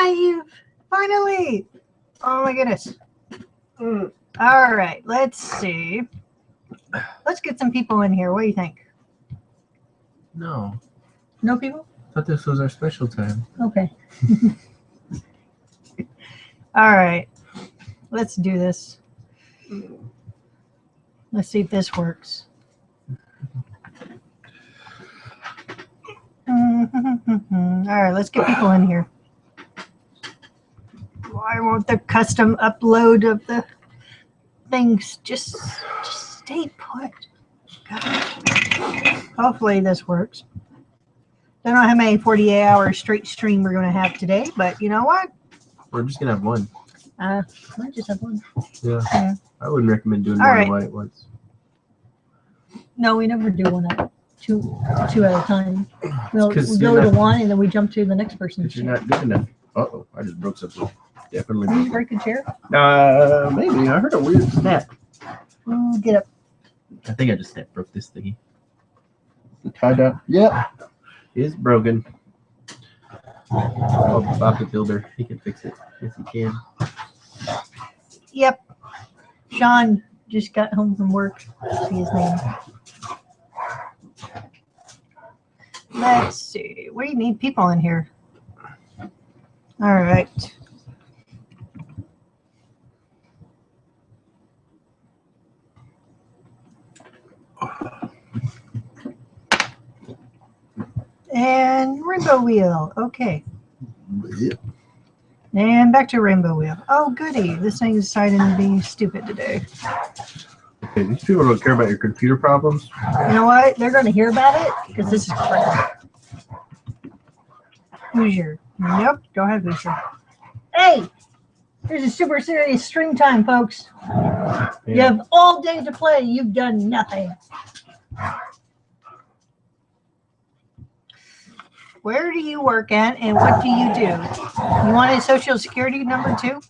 live! Finally! Oh my goodness. All right, let's see. Let's get some people in here. What do you think? No. No people? I thought this was our special time. Okay. All right. Let's do this. Let's see if this works. All right, let's get people in here. Why won't the custom upload of the things just stay put? God. Hopefully this works. Don't know how many 48-hour straight stream we're going to have today, but you know what? We're just going to have one. Might just have one. Yeah. I wouldn't recommend doing more than one at once. No, we never do one at two at a time. We'll go to one and then we jump to the next person. Because you're not good enough. Uh-oh, I just broke something. Definitely. Did you break a chair? Maybe. I heard a weird snap. Get up. I think I just broke this thingy. Tied up. Yep. It's broken. Oh, Bob the Builder. He can fix it. Yes, he can. Yep. Sean just got home from work. See his name. Let's see. We need people in here. All right. And Rainbow Wheel. Okay. Yep. And back to Rainbow Wheel. Oh, goody. This thing decided to be stupid today. Okay, these people don't care about your computer problems. You know what? They're going to hear about it because this is crap. Hoosier. Nope. Don't have Hoosier. Hey! There's a super serious stream time, folks. Yeah. You have all day to play. You've done nothing. Where do you work at and what do you do? You want a social security number too?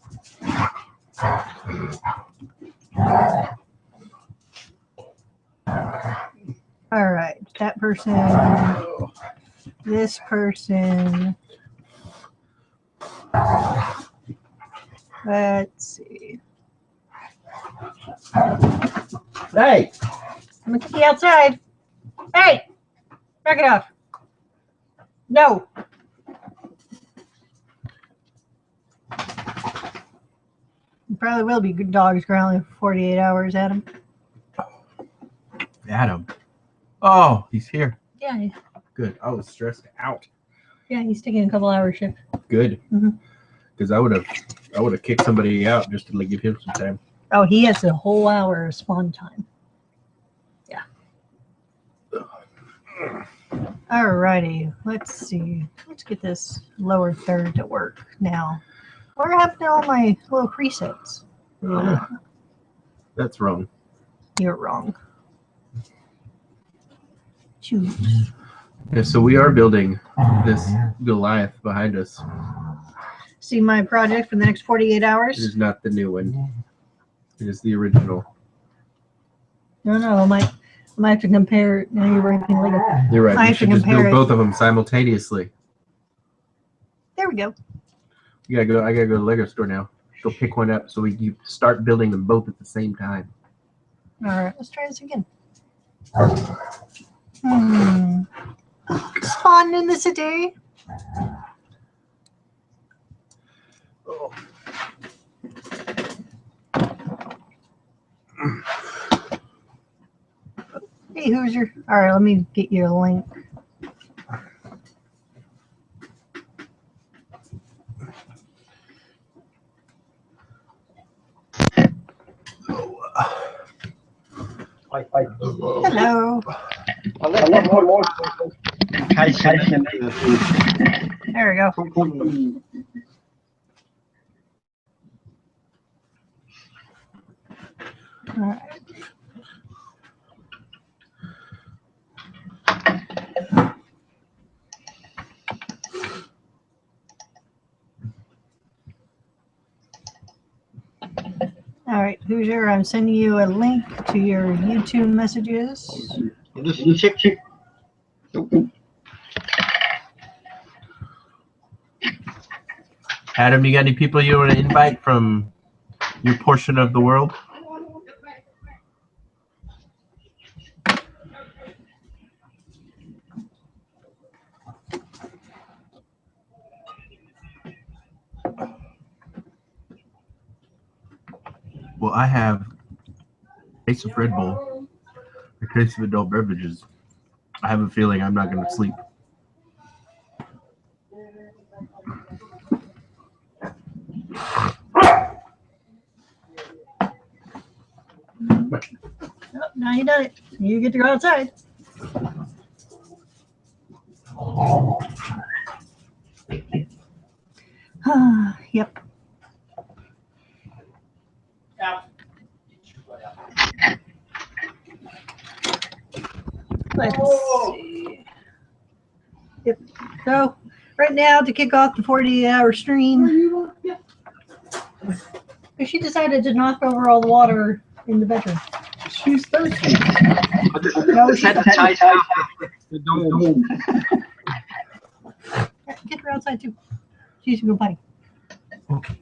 All right, that person, this person. Let's see. Hey! I'm gonna kick you outside. Hey! Back it off. No. You probably will be good dogs growling for 48 hours, Adam. Adam. Oh, he's here. Yeah. Good. I was stressed out. Yeah, he's taking a couple hour shift. Good. Because I would have kicked somebody out just to give him some time. Oh, he has a whole hour of spawn time. Yeah. Alrighty, let's see. Let's get this lower third to work now. What happened to all my little presets? That's wrong. You're wrong. Choose. Yeah, so we are building this Goliath behind us. See my project for the next 48 hours? It is not the new one. It is the original. No, I might have to compare. Now you're working Lego. You're right. I You have to should just compare build it. both of them simultaneously. There we go. I gotta go to the Lego store now. Go pick one up so you start building them both at the same time. All right, let's try this again. Spawned in this a day. Oh. Hey, Hoosier. All right, let me get you a link. Hello. There we go. All right. All right, Hoosier, I'm sending you a link to your YouTube messages. Check. Adam, you got any people you want to invite from your portion of the world? Well, I have a case of Red Bull, a case of adult beverages. I have a feeling I'm not going to sleep. Oh, now you done it. You get to go outside. Yep. Let's see. Yep. So right now to kick off the 48-hour stream, she decided to knock over all the water in the bedroom. She's thirsty. No, she's not. Get her outside too. She's a good buddy. Okay.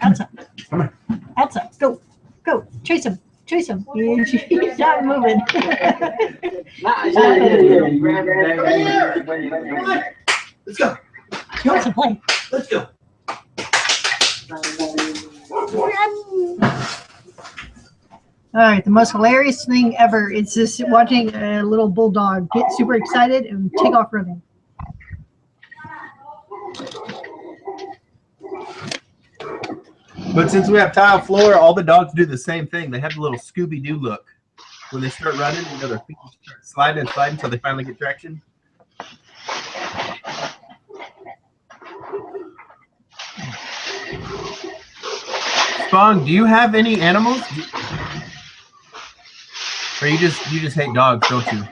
Outside. Come on. Outside. Go. Go. Chase him. Chase him. He's not moving. Let's go. He wants to play. Let's go. All right, the most hilarious thing ever is just watching a little bulldog get super excited and take off running. But since we have tile floor, all the dogs do the same thing. They have the little Scooby-Doo look. When they start running, you know, their feet start sliding and sliding until they finally get traction. Spong, do you have any animals? Or you just hate dogs, don't you?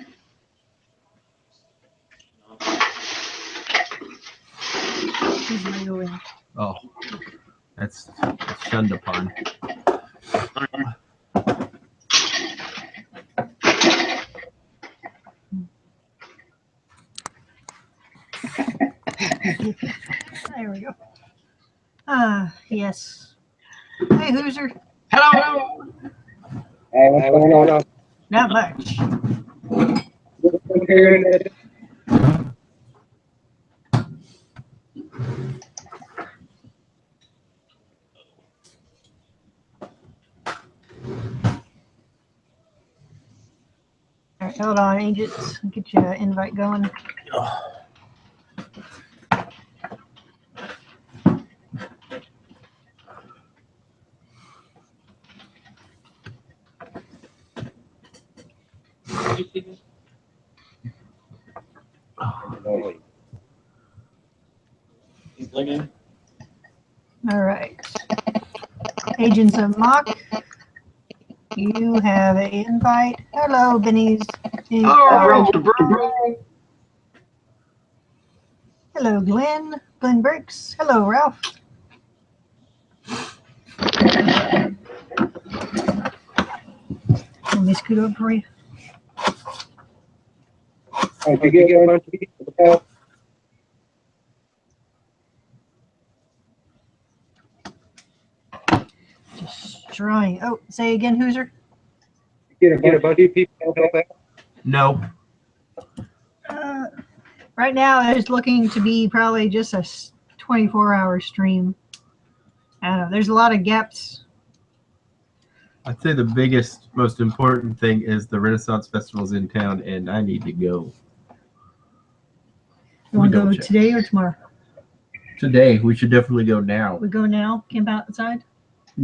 He's layaway. Oh, that's shunned upon. There we go. Yes. Hey, Hoosier. Hello. What's going on? Not much. All right, hold on, agents. Get you an invite going. All right. Agents of Mock, you have an invite. Hello, Benny's. Hello, Glenn. Glenn Brooks. Hello, Ralph. Let me scoot over for you. Destroying. Oh, say again, Hoosier. Get a bunch of people. No. Right now, it's looking to be probably just a 24-hour stream. I don't know. There's a lot of gaps. I'd say the biggest, most important thing is the Renaissance Festival's in town, and I need to go. You want to go check. today or tomorrow? Today. We should definitely go now. We go now, camp outside?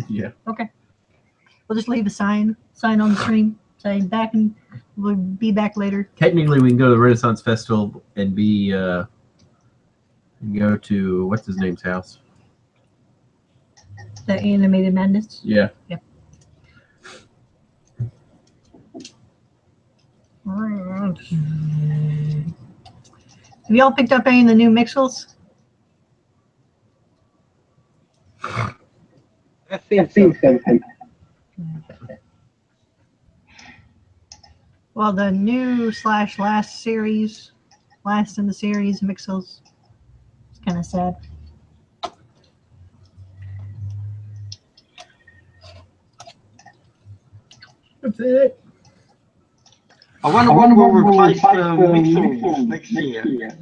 Yeah. Okay. We'll just leave a sign on the screen, say back, and we'll be back later. Technically, we can go to the Renaissance Festival and go to what's his name's house. The Animated Madness. Yeah. Yep. Have y'all picked up any of the new Mixels? I've seen something. Well, the new / last series, last in the series Mixels. It's kind of sad. That's it. I wonder what will replace the Mixels next year. I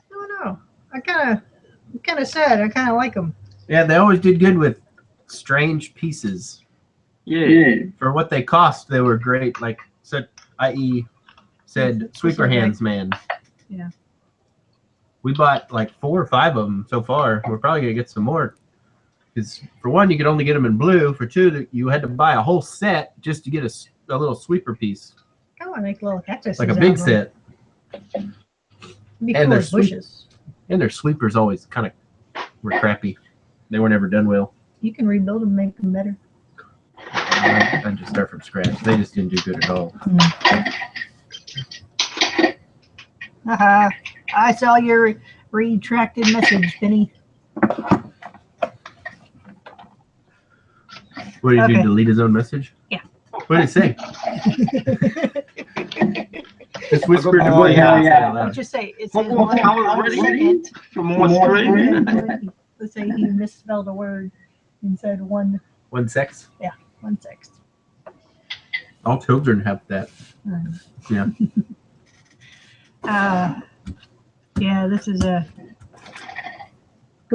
don't know. I'm kind of sad. I kind of like them. Yeah, they always did good with strange pieces. Yeah. For what they cost, they were great. Like, said, i.e., said Sweeper Hands Man. Yeah. We bought like 4 or 5 of them so far. We're probably gonna get some more. Because for one, you could only get them in blue. For two, you had to buy a whole set just to get a little sweeper piece. I want to make little cactuses. Like a big set. It'd be And cool they're as bushes. And their sweepers always kind of were crappy. They were never done well. You can rebuild them, make them better. I just start from scratch. They just didn't do good at all. Haha. I saw your retracted message, Benny. What did Okay. you delete his own message? Yeah. What did it say? Just whispered to Oh, my yeah, house yeah. out Let's loud. just say it What says more one power ready? second. For more stream. Let's say he misspelled a word and said 1 1/6. 1/6. All children have that. Yeah. Yeah, this is gonna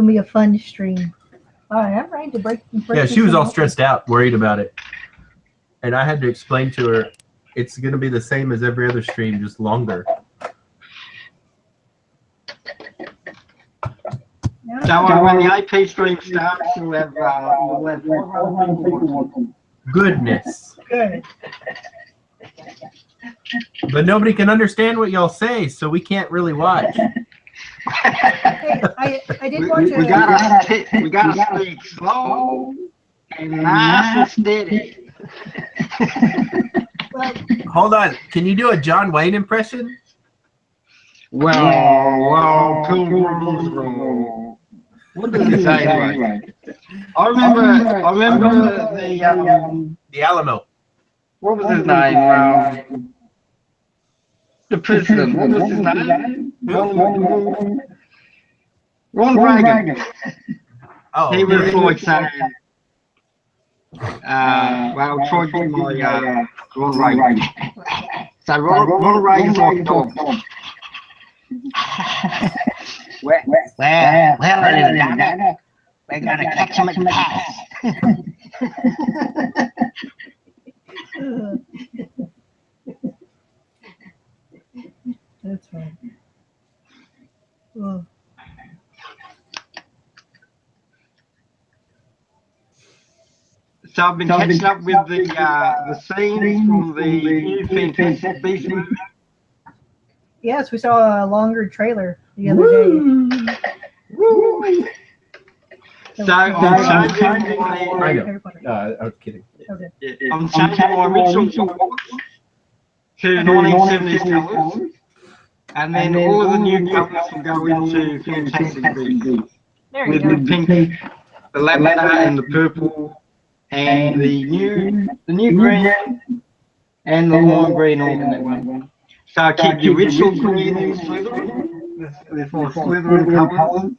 be a fun stream. All right, I'm ready to break Yeah, this she was thing all open. stressed out, worried about it. And I had to explain to her, it's going to be the same as every other stream, just longer. Yeah. So when the AP stream starts, you'll have 400 people watching. Goodness. Good. But nobody can understand what y'all say, so we can't really watch. Hey, I did watch We gotta speak slow and nice and steady. Well, Hold on. Can you do a John Wayne impression? Well, pilgrims roll. What does it say anyway? I remember The Alamo. what was his name? The president. What was his name? Ron Reagan. Oh, He was like saying, well, try to get my Ron Reagan. So Ron Reagan's like a dog. Well, little dogger, we're gonna catch him at the pass. that's fine. Oh. So I've been catching up with the scenes from the new Fantastic Beasts movie. Yes, we saw a longer trailer the other day. Woo! So I'm changing I know. Harry Potter. I was kidding. Okay. I'm changing my Mixels to 1970s colours, and then all of the new colours will go into Fantastic Beasts. There you With go. the pink, the lavender, and the purple, and the new green, and the lime green on that one. So I keep the original green and Slytherin. There's more Slytherin colours.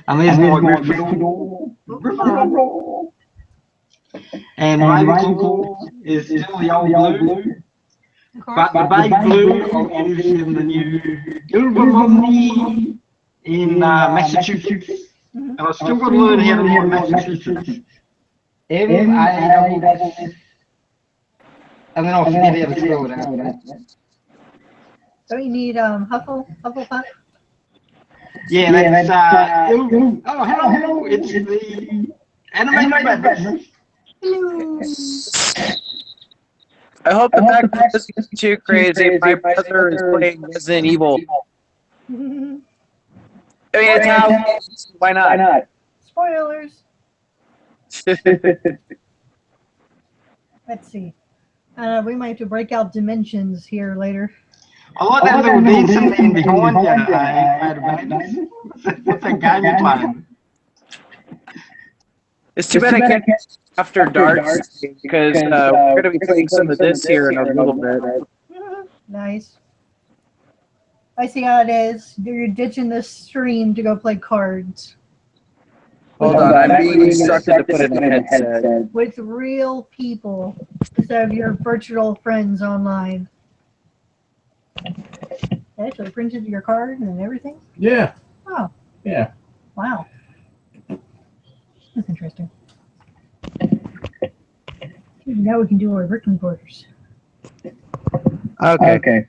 And there's my Gryffindor. And Ravenclaw is still the old blue. But the baby blue I'll use in the new Ilvermorny in Massachusetts. And I've still got to learn how to write Massachusetts. M-A-S-S. And then I'll forget how to spell it out. Don't you need Hufflepuff? Yeah, that's hello, it's the animated Madness. Hello. I hope the background isn't too crazy. My brother is playing Resident Evil. I mean, it's how, why not? Spoilers. Let's see. We might have to break out dimensions here later. I like that little dancing thing behind you. What's that game you're playing? It's too bad I can't after dark because we're going to be playing some of this here in a little bit. Nice. I see how it is. You're ditching this stream to go play cards. Hold on, I'm being instructed to put in a headset. with real people instead of your virtual friends online. They actually printed your card and everything? Yeah. Oh, Yeah. wow. That's interesting. Now we can do our written orders. Okay.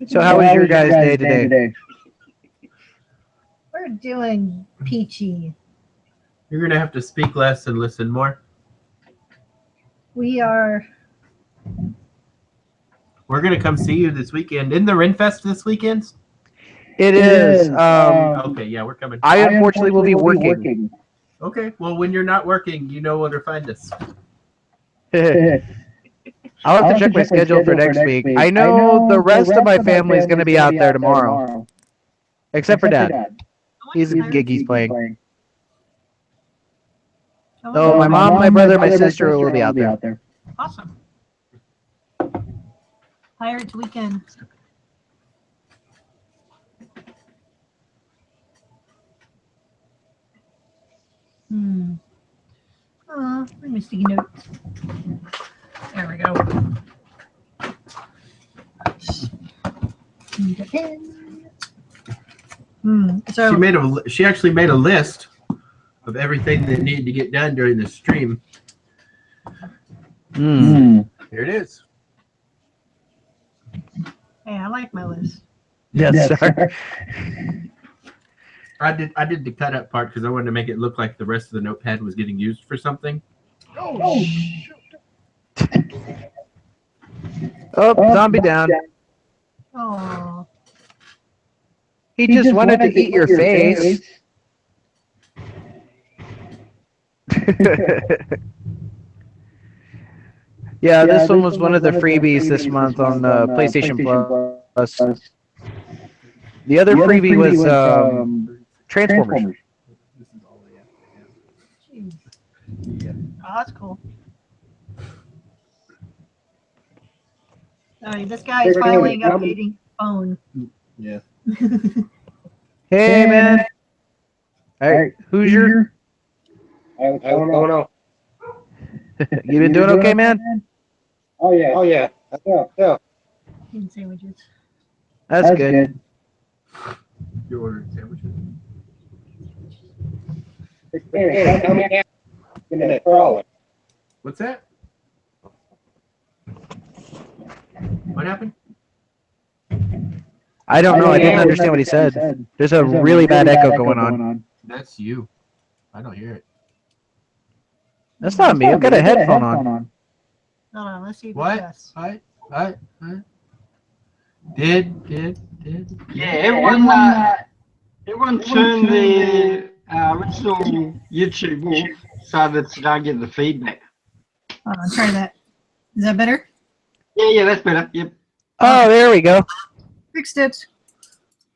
So how was your guys' day today? We're doing peachy. You're gonna have to speak less and listen more. We are. We're gonna come see you this weekend. Isn't the Renfest this weekend? It is. Okay, yeah, we're coming. I unfortunately will be working. Okay, well, when you're not working, you know where to find us. I'll have to check my schedule for next week. I know the rest of my family is going to be out there tomorrow. Except for Dad. He's a gig he's playing. So my mom, my brother, my sister will be out there. Awesome. Pirates weekend. Oh, my sticky notes. There we go. Need a pen. So She actually made a list of everything that needed to get done during the stream. Here it is. hey, I like my list. Yes, sir. I did the cut up part because I wanted to make it look like the rest of the notepad was getting used for something. Oh, zombie down. Oh, He just wanted to eat your face. Yeah, this one was one of the freebies this month on PlayStation Plus. The other freebie was Transformers. jeez. Oh, that's cool. Sorry, this guy is finally updating phone. Yeah. Hey, man. Hey, who's your... I don't know. You been doing okay, man? Oh yeah. Yeah. Eating sandwiches. That's good. You ordered sandwiches? How many hours in that crawler? What's that? What happened? I don't know. I didn't understand what he said. There's a really bad echo going on. That's you. I don't hear it. That's not me. I've got a headphone on. Hold on, let's see if What? it's us. I did. Yeah, everyone turn the original YouTube off so that you don't get the feedback. Hold on, try that. Is that better? Yeah, that's better. Yep. Oh, there we go. Fixed it.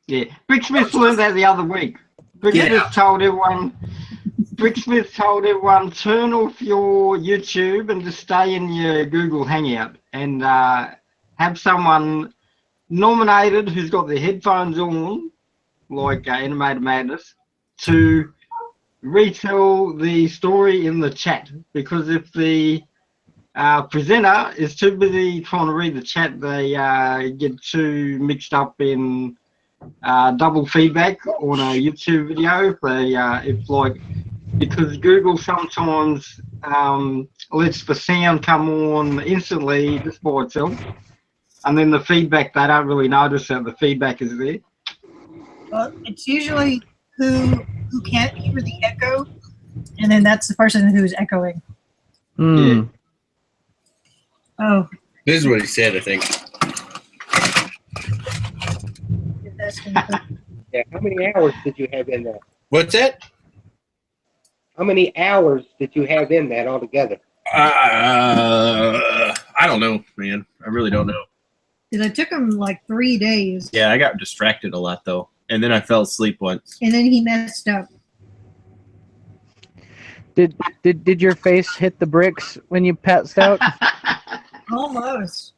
Yeah. Brick Smith learned that the other week. Brick Smith told everyone, turn off your YouTube and just stay in your Google Hangout and have someone nominated who's got their headphones on, like Animated Madness, to retell the story in the chat. Because if the presenter is too busy trying to read the chat, they get too mixed up in double feedback on a YouTube video. Because Google sometimes lets the sound come on instantly just by itself, and then the feedback, they don't really notice that the feedback is there. Well, it's usually who can't hear the echo, and then that's the person who's echoing. Yeah. Oh, This is what he said, I think. Yeah. How many hours did you have in that? What's that? How many hours did you have in that altogether? I don't know, man. I really don't know. because it took him like 3 days. Yeah, I got distracted a lot though, and then I fell asleep once. And then he messed up. Did your face hit the bricks when you passed out? Almost.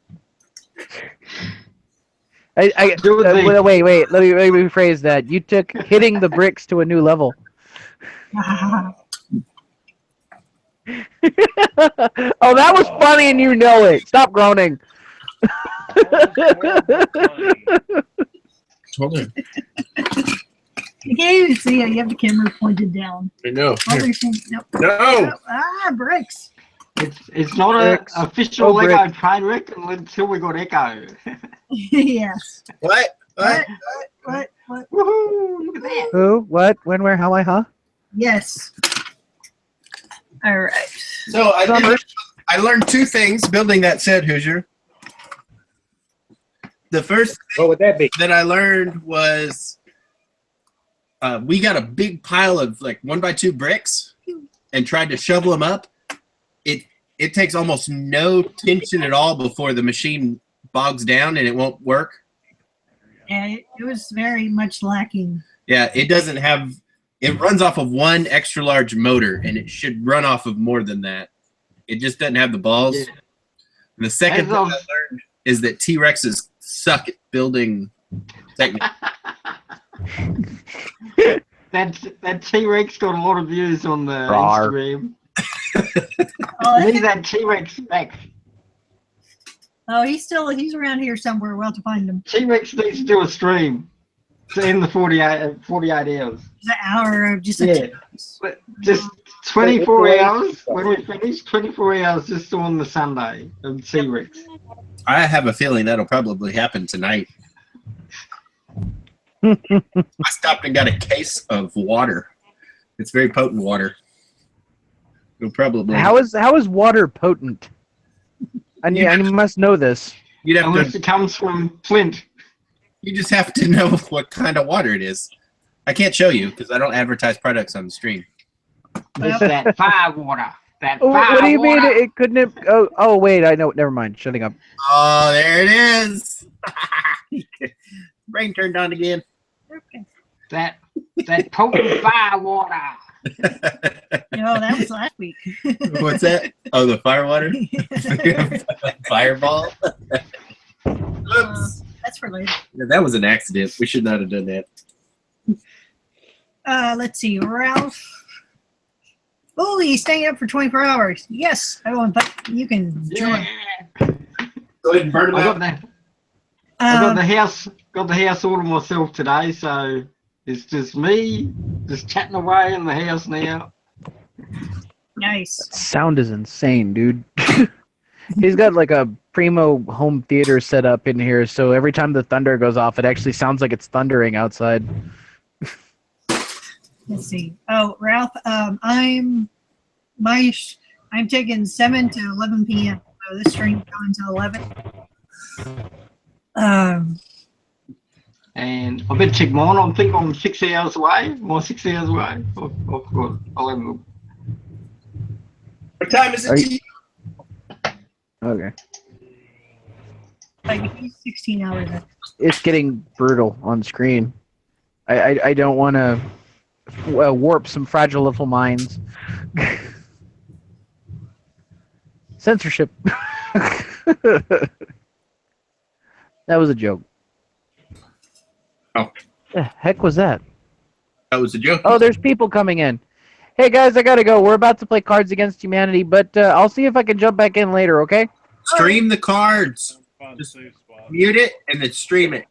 Wait. Let me rephrase that. You took hitting the bricks to a new level. Oh, that was funny, and you know it. Stop groaning. Totally. You can't even see it. You have the camera pointed down. I know. Nope. No. Ah, bricks. It's not an official Oh, Lego bricks. train wreck until we got Echo. Yes. What? What? Woohoo! Look at that. Who? What? When? Where? How? I? Huh? Yes. All right. So I learned two things building that set, Hoosier. The first What would that be? that I learned was we got a big pile of like 1x2 bricks and tried to shovel them up. It takes almost no tension at all before the machine bogs down and it won't work. Yeah, it was very much lacking. Yeah, it doesn't have. It runs off of one extra large motor, and it should run off of more than that. It just doesn't have the balls. Yeah. And the second thing I learned is that T-Rexes suck at building Technic. That T-Rex got a lot of views on the Rawr. Instagram. Oh, Leave that T-Rex back. he's around here somewhere. We'll have to find him. T-Rex needs to do a stream to end the 48 hours. It's an hour of just Yeah. But just 24 hours when we finish. 24 hours just on the Sunday of T-Rex. I have a feeling that'll probably happen tonight. I stopped and got a case of water. It's very potent water. It'll probably. How is water potent? I must know this. You'd have Unless to. it comes from Flint. You just have to know what kind of water it is. I can't show you because I don't advertise products on the stream. It's that fire water. That Oh, fire what do you mean? water. It couldn't have. Oh, wait. I know. Never mind. Shutting up. Oh, there it is. Brain turned on again. Okay. That potent fire water. No, that was last week. What's that? Oh, the fire water? Fireball? Oops. That's for later. Yeah, that was an accident. We should not have done that. Let's see, Ralph. Oh, he's staying up for 24 hours. Yes, I want. You can join. Yeah. Go ahead and burn them I out. got the house all to myself today, so it's just me just chatting away in the house now. Nice. Sound is insane, dude. He's got like a primo home theater set up in here, so every time the thunder goes off, it actually sounds like it's thundering outside. Let's see. Oh, Ralph, I'm taking 7 to 11 p.m. So this stream's going to 11. And I better check mine. I think I'm 6 hours away. More 6 hours away. I'll have a look. What time is it to you? Okay. Like he's 16 hours. It's getting brutal on screen. I don't want to warp some fragile little minds. Censorship. That was a joke. Oh. The heck was that? That was a joke. Oh, there's people coming in. Hey guys, I gotta go. We're about to play Cards Against Humanity, but I'll see if I can jump back in later, okay? Stream the cards. Just mute it and then stream it.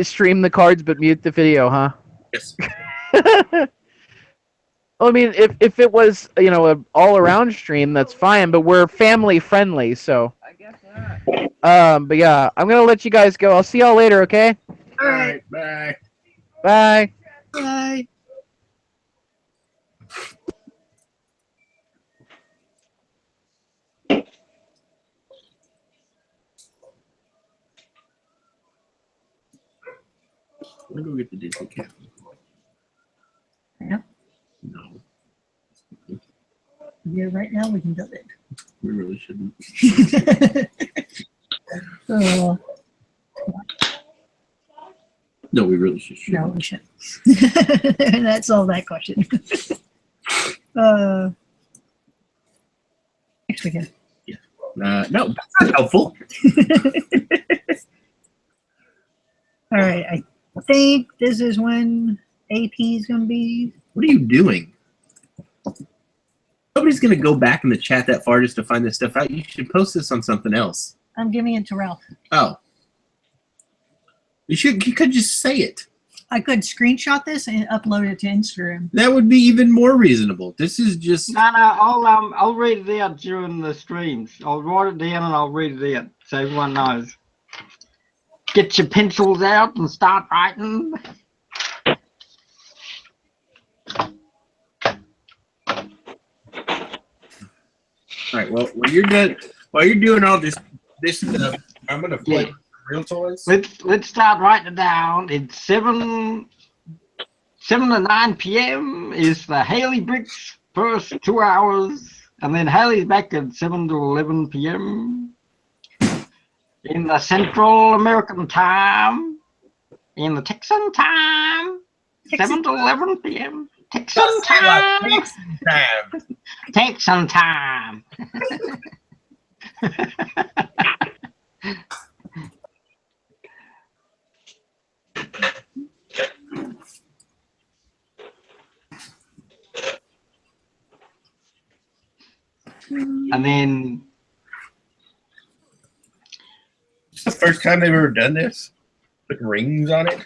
Stream the cards, but mute the video, huh? Yes. Well, I mean, if it was, an all-around stream, that's fine, but we're family-friendly, so. I guess not. But yeah, I'm gonna let you guys go. I'll see y'all later, okay? All right. Bye. Bye. Bye. I'm gonna go get the Disney cat. Yeah. No, Yeah, right now we can build it. we really shouldn't. Oh, No, we really should. no, we shouldn't. That's all that question. Next weekend. No, that's not helpful. All right, I think this is when AP is going to be. What are you doing? Nobody's gonna go back in the chat that far just to find this stuff out. You should post this on something else. I'm giving it to Ralph. Oh. You could just say it. I could screenshot this and upload it to Instagram. That would be even more reasonable. This is just No, I'll read it out during the streams. I'll write it down and I'll read it out so everyone knows. Get your pencils out and start writing. all right. Well, when you're done, while you're doing all this stuff, I'm gonna play real toys. Let's start writing it down. It's 7 to 9 p.m. is the Haley Bricks first 2 hours, and then Haley's back at 7 to 11 p.m. in the Central American time, in the Texan time, 7 to 11 p.m. Texan time. Texan time. Texan time. And then It's the first time they've ever done this. Put rings on it.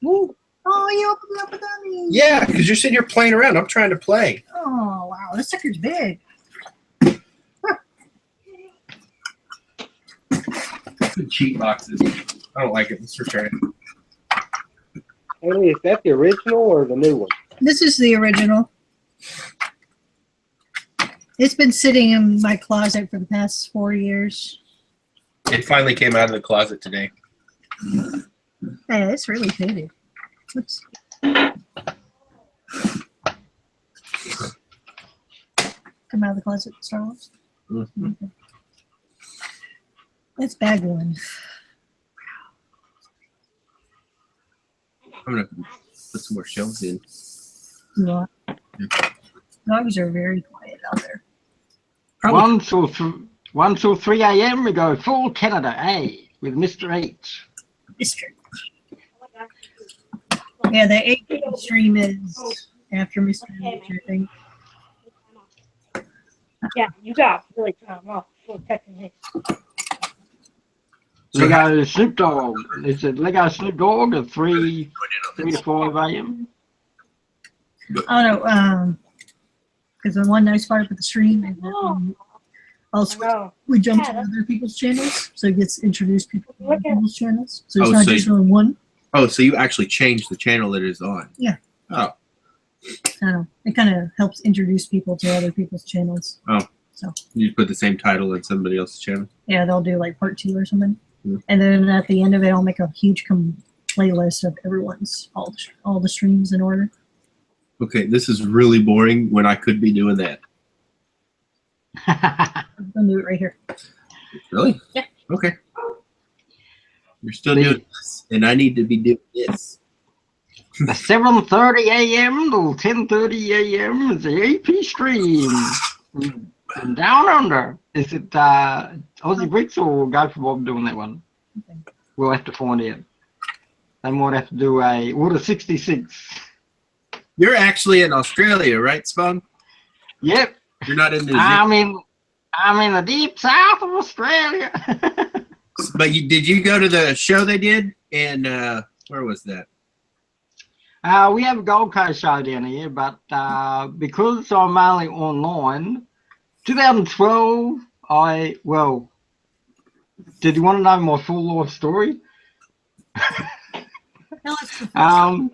Ooh. Oh, you opened up a dummy. Yeah, because you're sitting here playing around. I'm trying to play. Oh, wow. This sucker's big. Cheat boxes. I don't like it. Let's return it. Haley, is that the original or the new one? This is the original. It's been sitting in my closet for the past 4 years. It finally came out of the closet today. Hey, it's really faded. Oops. Come out of the closet, Star Wars. Mm-hmm. Okay. That's bag one. I'm gonna put some more shelves in. Yeah. Dogs are very quiet out there. 1 till 3 a.m. we go full Canada A with Mr. H. Mr. Yeah, the 8 stream is after Mr. H, I think. Yeah, you got really time off for Technic. Lego Snoop Dogg. It's a Lego Snoop Dogg at 3 to 5 a.m. Oh no, because the one nice part about the stream is that also No. we jump to Yeah, other people's channels, so it gets introduced people to other Okay. people's channels. So it's Oh, not so just on one. Oh, so you actually changed the channel that it's on? Yeah. Oh, I don't know. It kind of helps introduce people to other people's channels. you just put the same title on somebody else's channel? Yeah, they'll do like part 2 or something, Hmm. and then at the end of it, I'll make a huge playlist of everyone's all the streams in order. Okay, this is really boring when I could be doing that. I'm gonna do it right here. Really? Yeah. Okay. You're still doing this, and I need to be doing this. The 7:30 a.m. till 10:30 a.m. is the AP stream. And down under. Is it Aussie Bricks or Go for Bob doing that one? We'll have to find out. They might have to do a Order 66. You're actually in Australia, right, Spawn? Yep. You're not in New Zealand. I'm in the deep south of Australia. But did you go to the show they did? And where was that? We have a Gold Coast show down here, but because I'm mainly online, 2012, did you want to know my full life story? Tell us the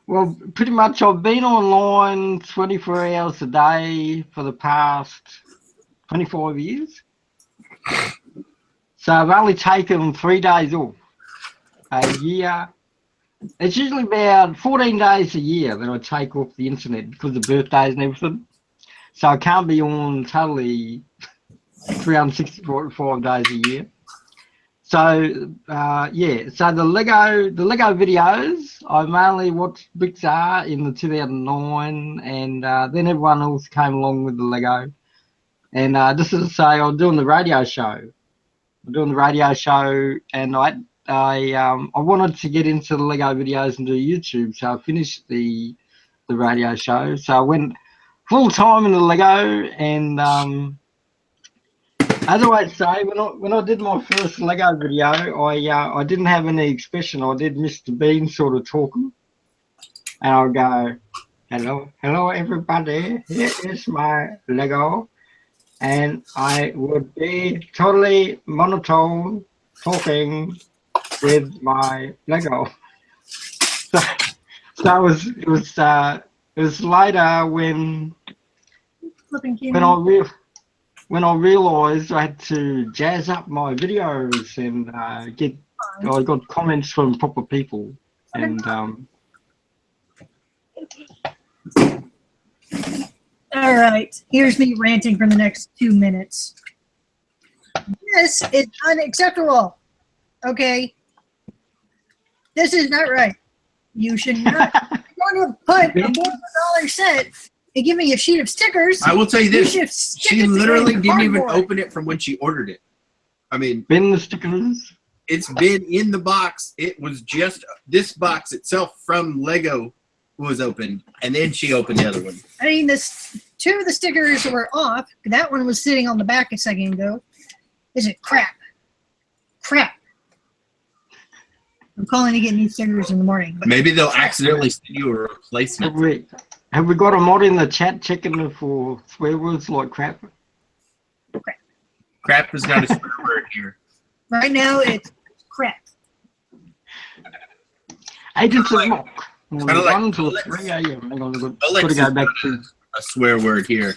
Well, pretty much I've been online 24 hours a day for the past 25 years. So I've only taken 3 days off a year. It's usually about 14 days a year that I take off the internet because of birthdays and everything. So I can't be on totally 365 days a year. So so the Lego videos I mainly watched Bricks R in the 2009, and then everyone else came along with the Lego. And just as I say, I was doing the radio show doing the radio show, and I wanted to get into the Lego videos and do YouTube, so I finished the radio show. So I went full time in the Lego, and as I always say, when I did my first Lego video, I didn't have any expression. I did Mr. Bean sort of talking, and I'll go, hello everybody, here is my Lego, and I would be totally monotone talking with my Lego. So it was later when I realised I had to jazz up my videos and I got comments from proper people, and All right, here's me ranting for the next 2 minutes. This is unacceptable. Okay, this is not right. You should not want to put a $4 set and give me a sheet of stickers. I will tell you this: she literally didn't even cardboard. open it from when she ordered it. I mean, bin the stickers. it's been in the box. It was just this box itself from Lego was opened, and then she opened the other one. I mean, two of the stickers were off. That one was sitting on the back a second ago. Is it crap? Crap. I'm calling to get new stickers in the morning. But Maybe they'll accidentally send you a replacement. Have we got a mod in the chat checking for swear words like crap? Crap is not a swear word here. right now, it's crap. Agents of Rock. Kind of like 1 to 3 a.m. Hang on, I've got to Alex go back to. a swear word here.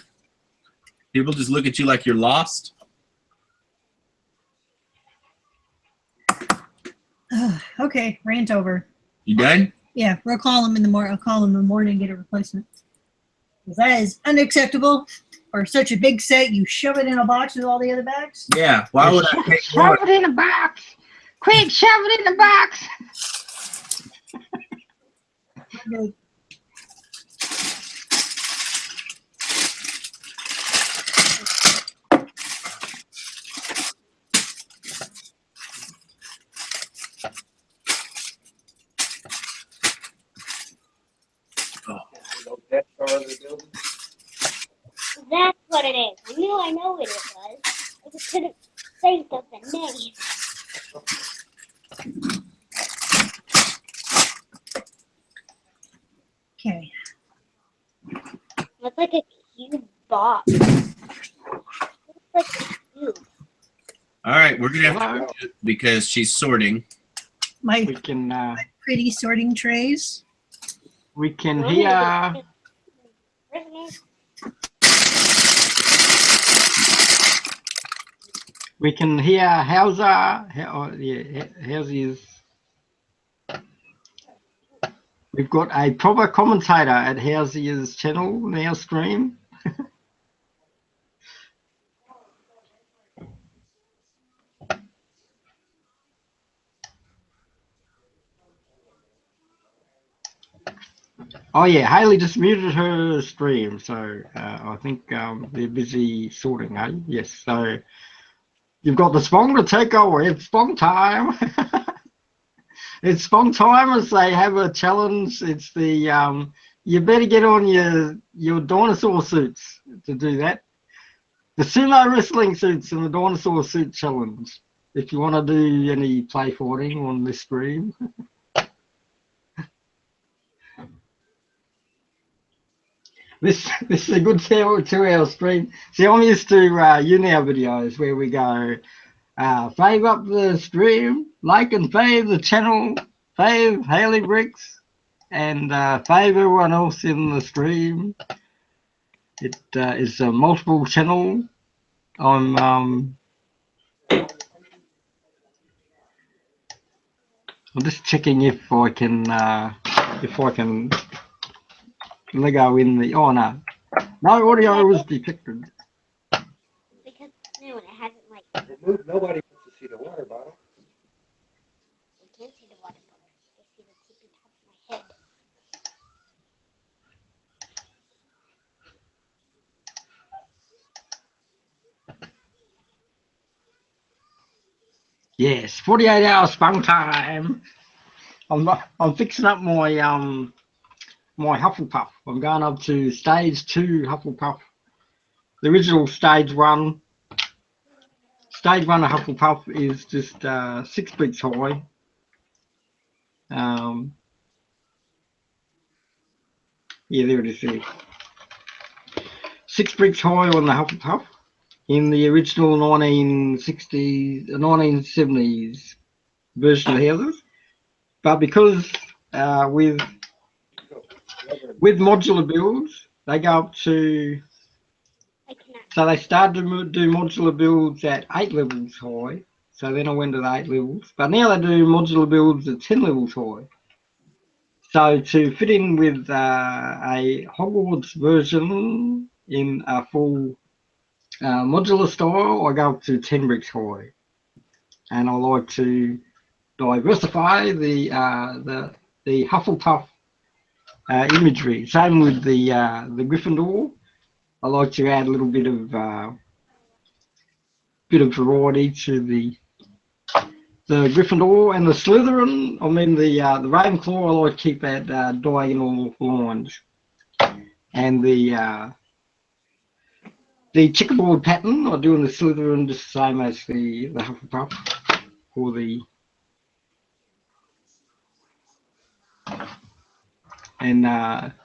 People just look at you like you're lost. Okay, rant over. You done? Yeah, we'll call him in the morning. I'll call him in the morning and get a replacement. 'Cause that is unacceptable. For such a big set, you shove it in a box with all the other bags. Yeah. Why would I pay Shove more? it in a box! Quick, shove it in the box! That's what it is. I know what it was. I just couldn't think of the name. Okay. It's like a cube box. It's like a cube. All right, we're gonna have to because she's sorting. My We can pretty sorting trays. hear. We can hear Houses. We've got a proper commentator at Houses channel now stream. Oh yeah, Haley just muted her stream, so I think they're busy sorting, eh? Yes, so you've got the Spong to take over. It's Spong time. It's Spong time as they have a challenge. It's the you better get on your dinosaur suits to do that. The sumo wrestling suits and the dinosaur suit challenge. If you want to do any play fighting on this stream. This is a good 2-hour stream. See, I'm used to YouNow videos where we go, fave up the stream, like and fave the channel, fave Haley Bricks, and fave everyone else in the stream. It is a multiple channel. I'm just checking if I can Lego in the, oh no audio was detected. Because no, it hasn't like. Nobody wants to see the water bottle. We can't see the water bottle. I see the tippy top of my head. Yes, 48 hours fun time. I'm fixing up my my Hufflepuff. I'm going up to stage 2 Hufflepuff. The original stage 1. Stage 1 of Hufflepuff is just 6 bricks high. Yeah, there it is there. 6 bricks high on the Hufflepuff in the original 1960s, 1970s version of houses. But because with modular builds, they go up to, so they started to do modular builds at 8 levels high. So then I went to the 8 levels. But now they do modular builds at 10 levels high. So to fit in with a Hogwarts version in a full modular style, I go up to 10 bricks high. And I like to diversify the Hufflepuff imagery. Same with the Gryffindor. I like to add a little bit of variety to the Gryffindor and the Slytherin. I mean the Ravenclaw. I like to keep that diagonal lines, and the checkerboard pattern I do in the Slytherin just the same as the Hufflepuff or the. And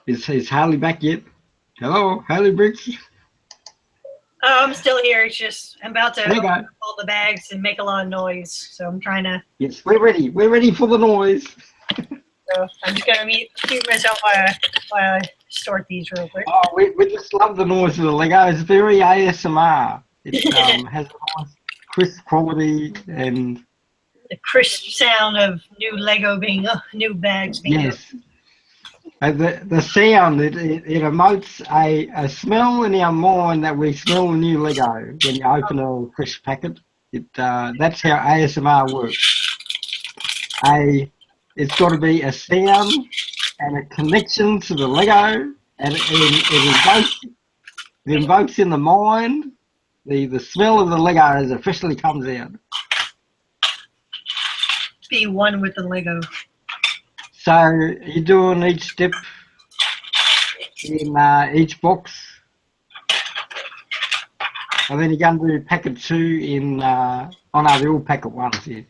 is Harley back yet? Hello, Harley Briggs. Oh, I'm still here. It's just I'm about to There you open go. up all the bags and make a lot of noise. So I'm trying to. Yes, we're ready. We're ready for the noise. So I'm just gonna mute myself while I sort these real quick. Oh, we just love the noise of the Lego. It's very ASMR. It has a nice crisp quality and The crisp sound of new Lego being new bags being. yes. The sound, it emotes a smell in our mind that we smell a new Lego when you open a fresh packet. That's how ASMR works. It's got to be a sound and a connection to the Lego, and it invokes in the mind the smell of the Lego as it freshly comes out. Be one with the Lego. So you're doing each step in each box, and then you're going to do packet 2 in. Oh no, they're all packet 1s here.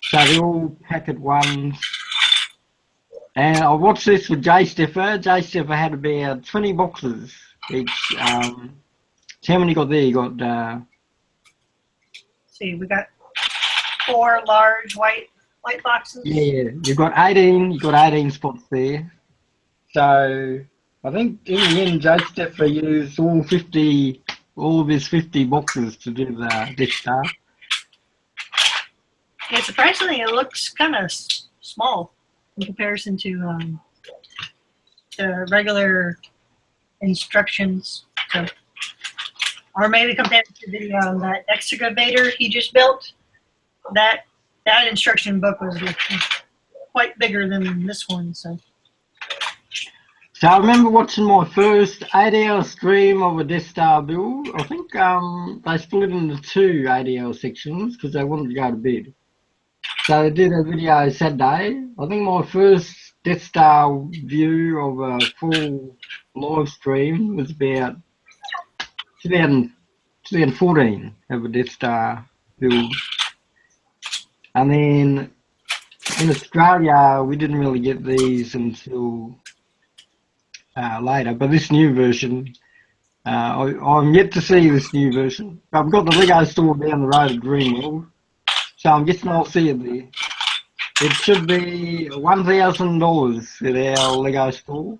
So they're all packet 1s. And I watched this with Jay Steffer. Jay Steffer had about 20 boxes each. How many you got there? You got. See, we got 4 large white boxes. Yeah, you've got 18. You've got 18 spots there. So I think in the end, Jay Steffer used all of his 50 boxes to do the Death Star. Yeah, surprisingly, it looks kind of small in comparison to the regular instructions. So, or maybe compared to the that excavator he just built. That instruction book was quite bigger than this one. So I remember watching my first 8-hour stream of a Death Star build. I think they split into 2 8-hour sections because they wanted to go to bed. So they did a video Saturday. I think my first Death Star view of a full live stream was about 2014 of a Death Star build. And then in Australia, we didn't really get these until later. But this new version, I'm yet to see this new version. I've got the Lego store down the road at Greenwell, so I'm guessing I'll see it there. It should be $1,000 at our Lego store.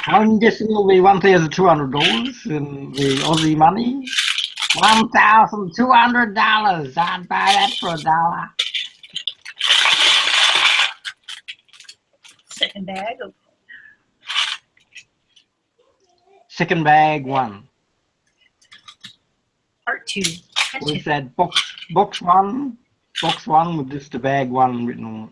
I'm guessing it'll be $1,200 in the Aussie money. $1,200. I'd buy that for $1. second bag. Second bag 1. Part 2. With that box one with just a bag 1 written on it.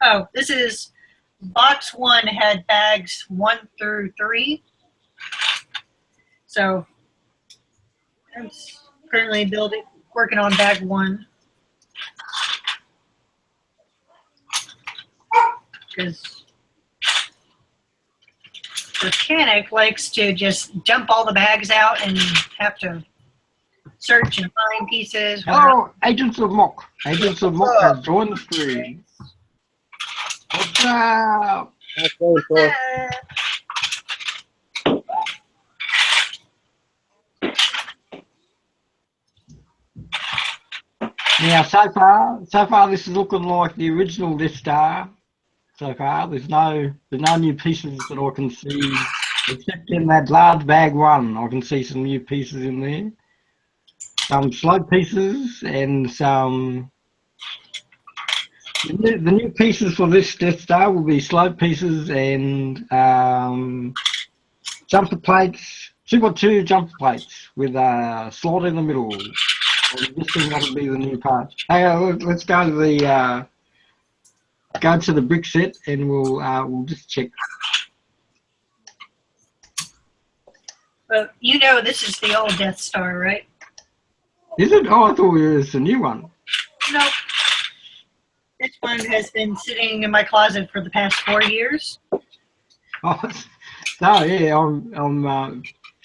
Oh, this is box 1 had bags 1 through 3. So I'm currently working on bag 1. Because Technic likes to just dump all the bags out and have to search and find pieces. Hello, Agents of Mock. Agents of Mock has joined the stream. What's up? How's it going, Troy? Now, so far, this is looking like the original Death Star. So far, there's no new pieces that I can see, except in that large bag 1. I can see some new pieces in there. Some slug pieces and some. The new pieces for this Death Star will be slug pieces and jumper plates, 2x2 jumper plates with a slot in the middle. I'm guessing that'll be the new part. Hey, let's go to the brick set and we'll just check. But you know this is the old Death Star, right? Is it? Oh, I thought it was the new one. No. This one has been sitting in my closet for the past 4 years. Oh, so yeah,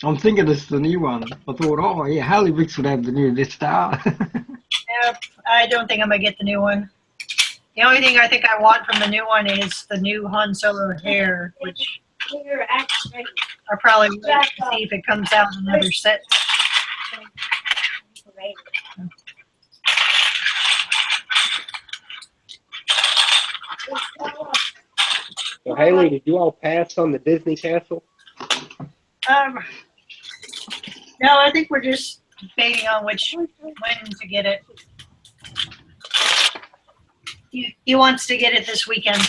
I'm thinking it's the new one. I thought, oh yeah, Harley Bricks would have the new Death Star. Yep, I don't think I'm going to get the new one. The only thing I think I want from the new one is the new Han Solo hair, which I probably will wait to see if it comes out in another set. So, Haley, did you all pass on the Disney castle? No, I think we're just debating on when to get it. He wants to get it this weekend.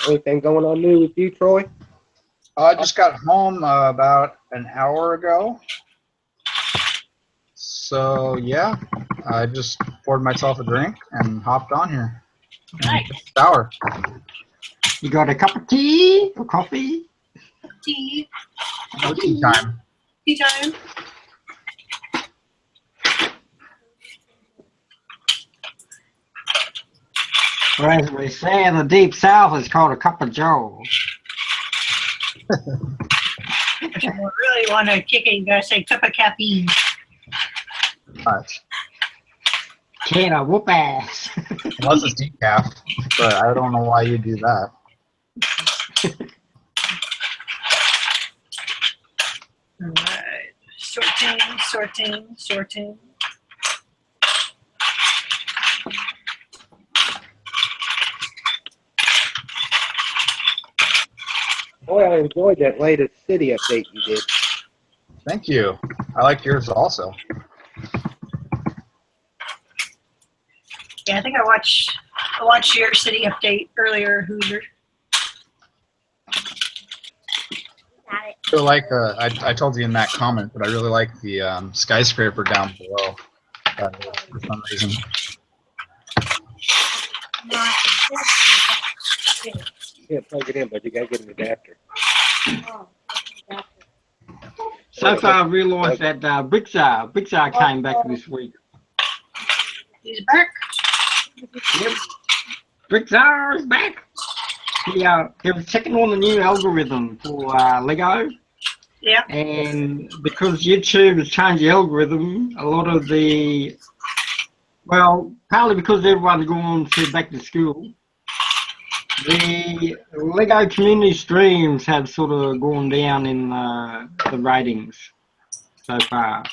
Anything going on new with you, Troy? I just got home about an hour ago. So, yeah, I just poured myself a drink and hopped on here. Nice. Shower. You got a cup of tea or coffee? Tea. No tea time. Tea time. Or as we say in the deep south, it's called a cup of joe. If you really want to kick it, you gotta say cup of caffeine. Much. Can of whoop ass. Unless it's decaf, but I don't know why you do that. All right. Sorting. Boy, I enjoyed that latest city update you did. Thank you. I like yours also. Yeah, I think I watched your city update earlier, Hoosier. So like I told you in that comment, but I really like the skyscraper down below for some reason. You can't plug it in, but you gotta get an adapter. So far, I realised that Brixar came back this week. He's back. Yep. Brixar is back. He was checking on the new algorithm for Lego. Yeah. And because YouTube has changed the algorithm, a lot of the, well, partly because everyone's gone back to school, the Lego community streams have sort of gone down in the ratings so far.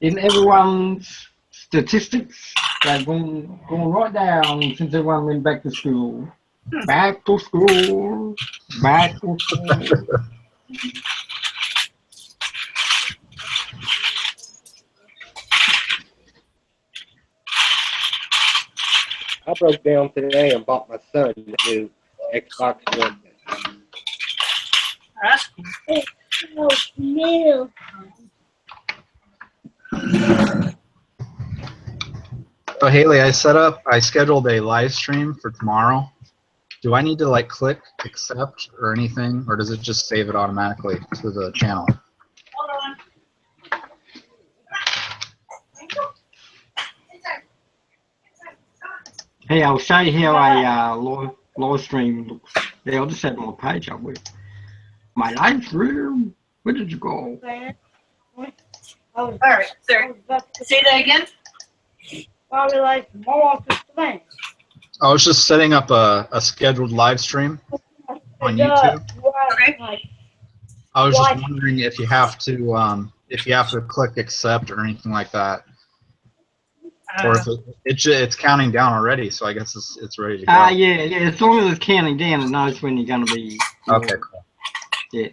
In everyone's statistics, they've gone right down since everyone went back to school. Back to school. Back to school. I broke down today and bought my son a new Xbox One. That's cool. It's so new. So Haley, I scheduled a live stream for tomorrow. Do I need to like click accept or anything, or does it just save it automatically to the channel? Hold on. Hey, I'll show you how a live stream looks. Yeah, I'll just have my page up with my live stream. Where did you go? All right, sir. Say that again. Probably like more of the plan. I was just setting up a scheduled live stream on YouTube. Okay. I was just wondering if you have to click accept or anything like that, or if it's counting down already. So I guess it's ready to go. Yeah. As long as it's counting down, it knows when you're going to be. Okay, cool. Yeah.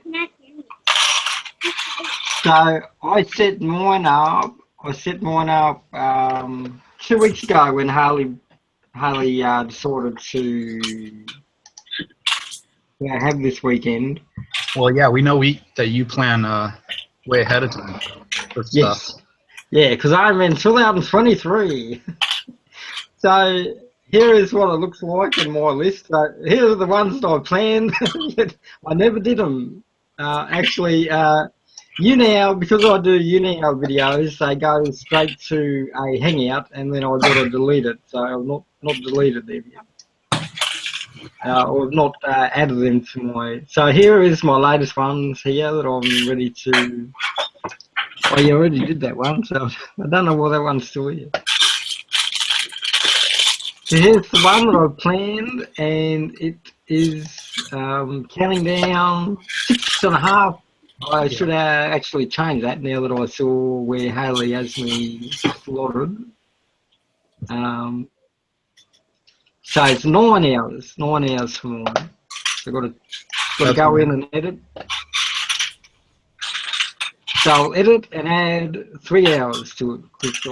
So I set mine up. 2 weeks ago when Harley decided to have this weekend. Well, yeah, we know that you plan way ahead of time for Yes. stuff. Yeah, because I'm in 2023. So here is what it looks like in my list. So here are the ones that I planned. I never did them. YouNow, because I do YouNow videos, they go straight to a Hangout, and then I've got to delete it. So I've not deleted them yet. Or not added them to my... So here is my latest ones here that I'm ready to... Oh, you already did that one, so I don't know why that one's still here. So here's the one that I've planned, and it is counting down 6.5. I should actually change that now that I saw where Haley has me slotted. So it's 9 hours for mine. So I've got to go in and edit. So I'll edit and add 3 hours to it because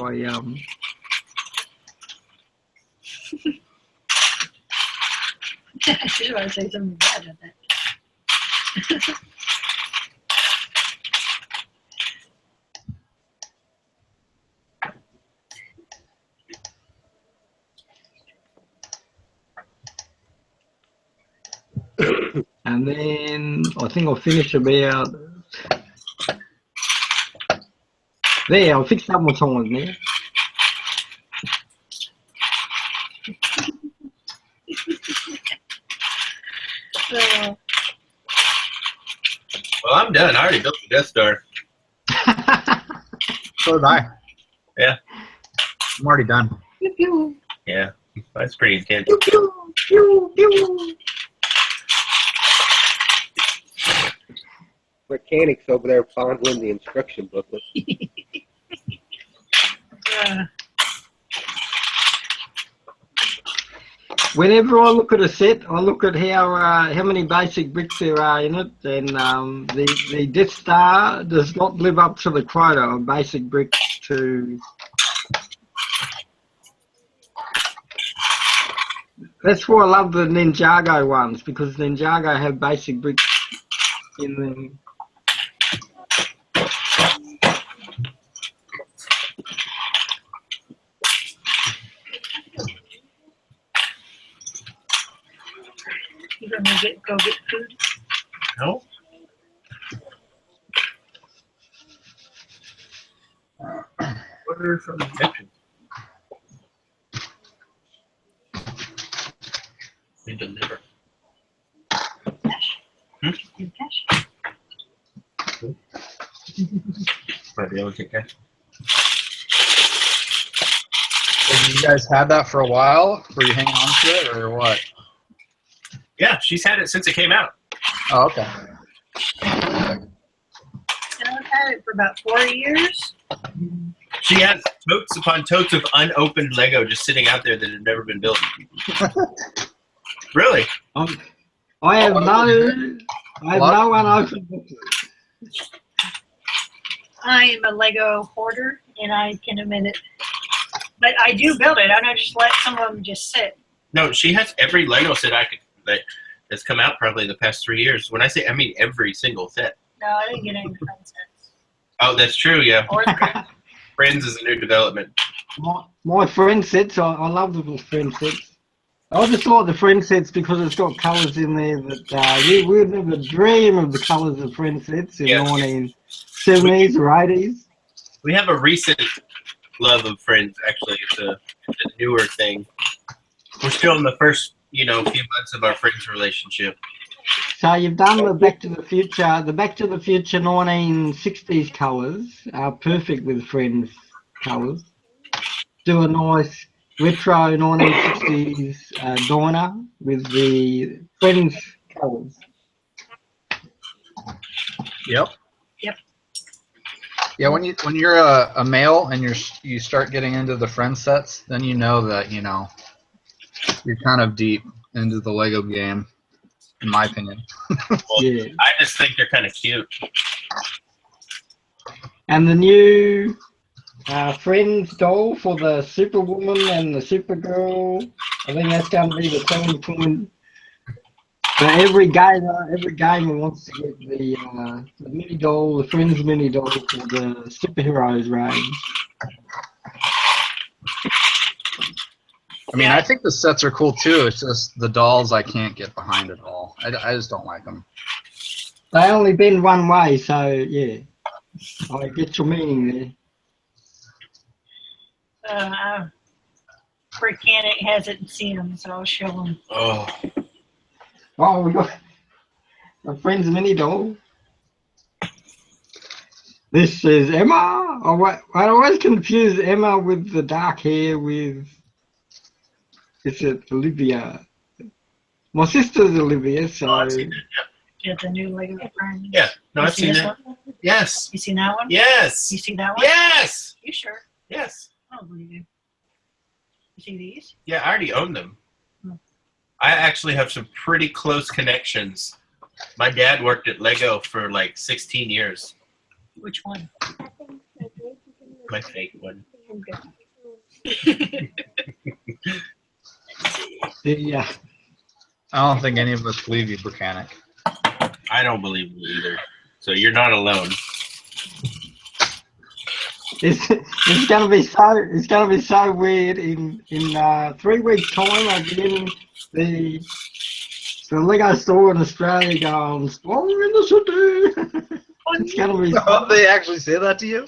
I should want to say something bad about that. and then I think I'll finish about there. I'll fix up my time now. Well, I'm done. I already built the Death Star. So did I. Yeah. I'm already done. Yeah, that's pretty intense. Mechanics over there fondling the instruction booklet. Whenever I look at a set, I look at how many basic bricks there are in it, and the Death Star does not live up to the quota of basic bricks to. That's why I love the Ninjago ones, because Ninjago have basic bricks in them. You gonna go get food? No. Order from the kitchen. They deliver. Cash. In cash. Might be able to take cash. So you guys had that for a while? Were you hanging on to it, or what? Yeah, she's had it since it came out. Oh, okay. And I've had it for about 4 years. She has totes upon totes of unopened Lego just sitting out there that have never been built. Really? I have no unopened books. I am a Lego hoarder, and I can admit it. But I do build it. I don't just let some of them just sit. No, she has every Lego set that's come out probably the past 3 years. When I say, I mean every single set. No, I didn't get any friend sets. Oh, that's true. Yeah, Or the Friends is a new development. My friend sets, I love the friend sets. I just like the friend sets because it's got colours in there that you would never dream of the colours of friend sets in 1970s or 80s. We have a recent love of Friends, actually. It's a newer thing. We're still in the first, few months of our Friends relationship. So you've done the Back to the Future. The Back to the Future 1960s colours are perfect with Friends colours. Do a nice retro 1960s diner with the Friends colours. Yep. Yep. Yeah, when you're a male and you start getting into the friend sets, then you know that you're kind of deep into the Lego game, in my opinion. Well, Yeah. I just think they're kind of cute. And the new Friends doll for the Superwoman and the Supergirl, I think that's going to be the selling point. So every gamer wants to get the mini doll, the Friends mini doll for the superheroes range. I mean, I think the sets are cool too. It's just the dolls I can't get behind at all. I just don't like them. They only bend one way, so yeah, I get your meaning there. Brickanic hasn't seen them, so I'll show them. Oh. Oh, we got a Friends mini doll. This is Emma. I always confuse Emma with the dark hair with. Is it Olivia? My sister's Olivia, so. Oh, I've seen it, yeah. Get the new Lego Friends. Yeah, no, You I've seen this that. one? Yes. You seen that one? Yes. You see that one? Yes. You sure? Yes. I don't believe you. You see these? Yeah, I already own them. Hmm. I actually have some pretty close connections. My dad worked at Lego for like 16 years. Which one? My fake one. Yeah. I don't think any of us believe you, Brickanic. I don't believe you either. So you're not alone. It's gonna be so weird in 3 weeks time. I'll be in the Lego store in Australia going, "Oh, we're in the city." It's gonna be. Oh, they actually say that to you?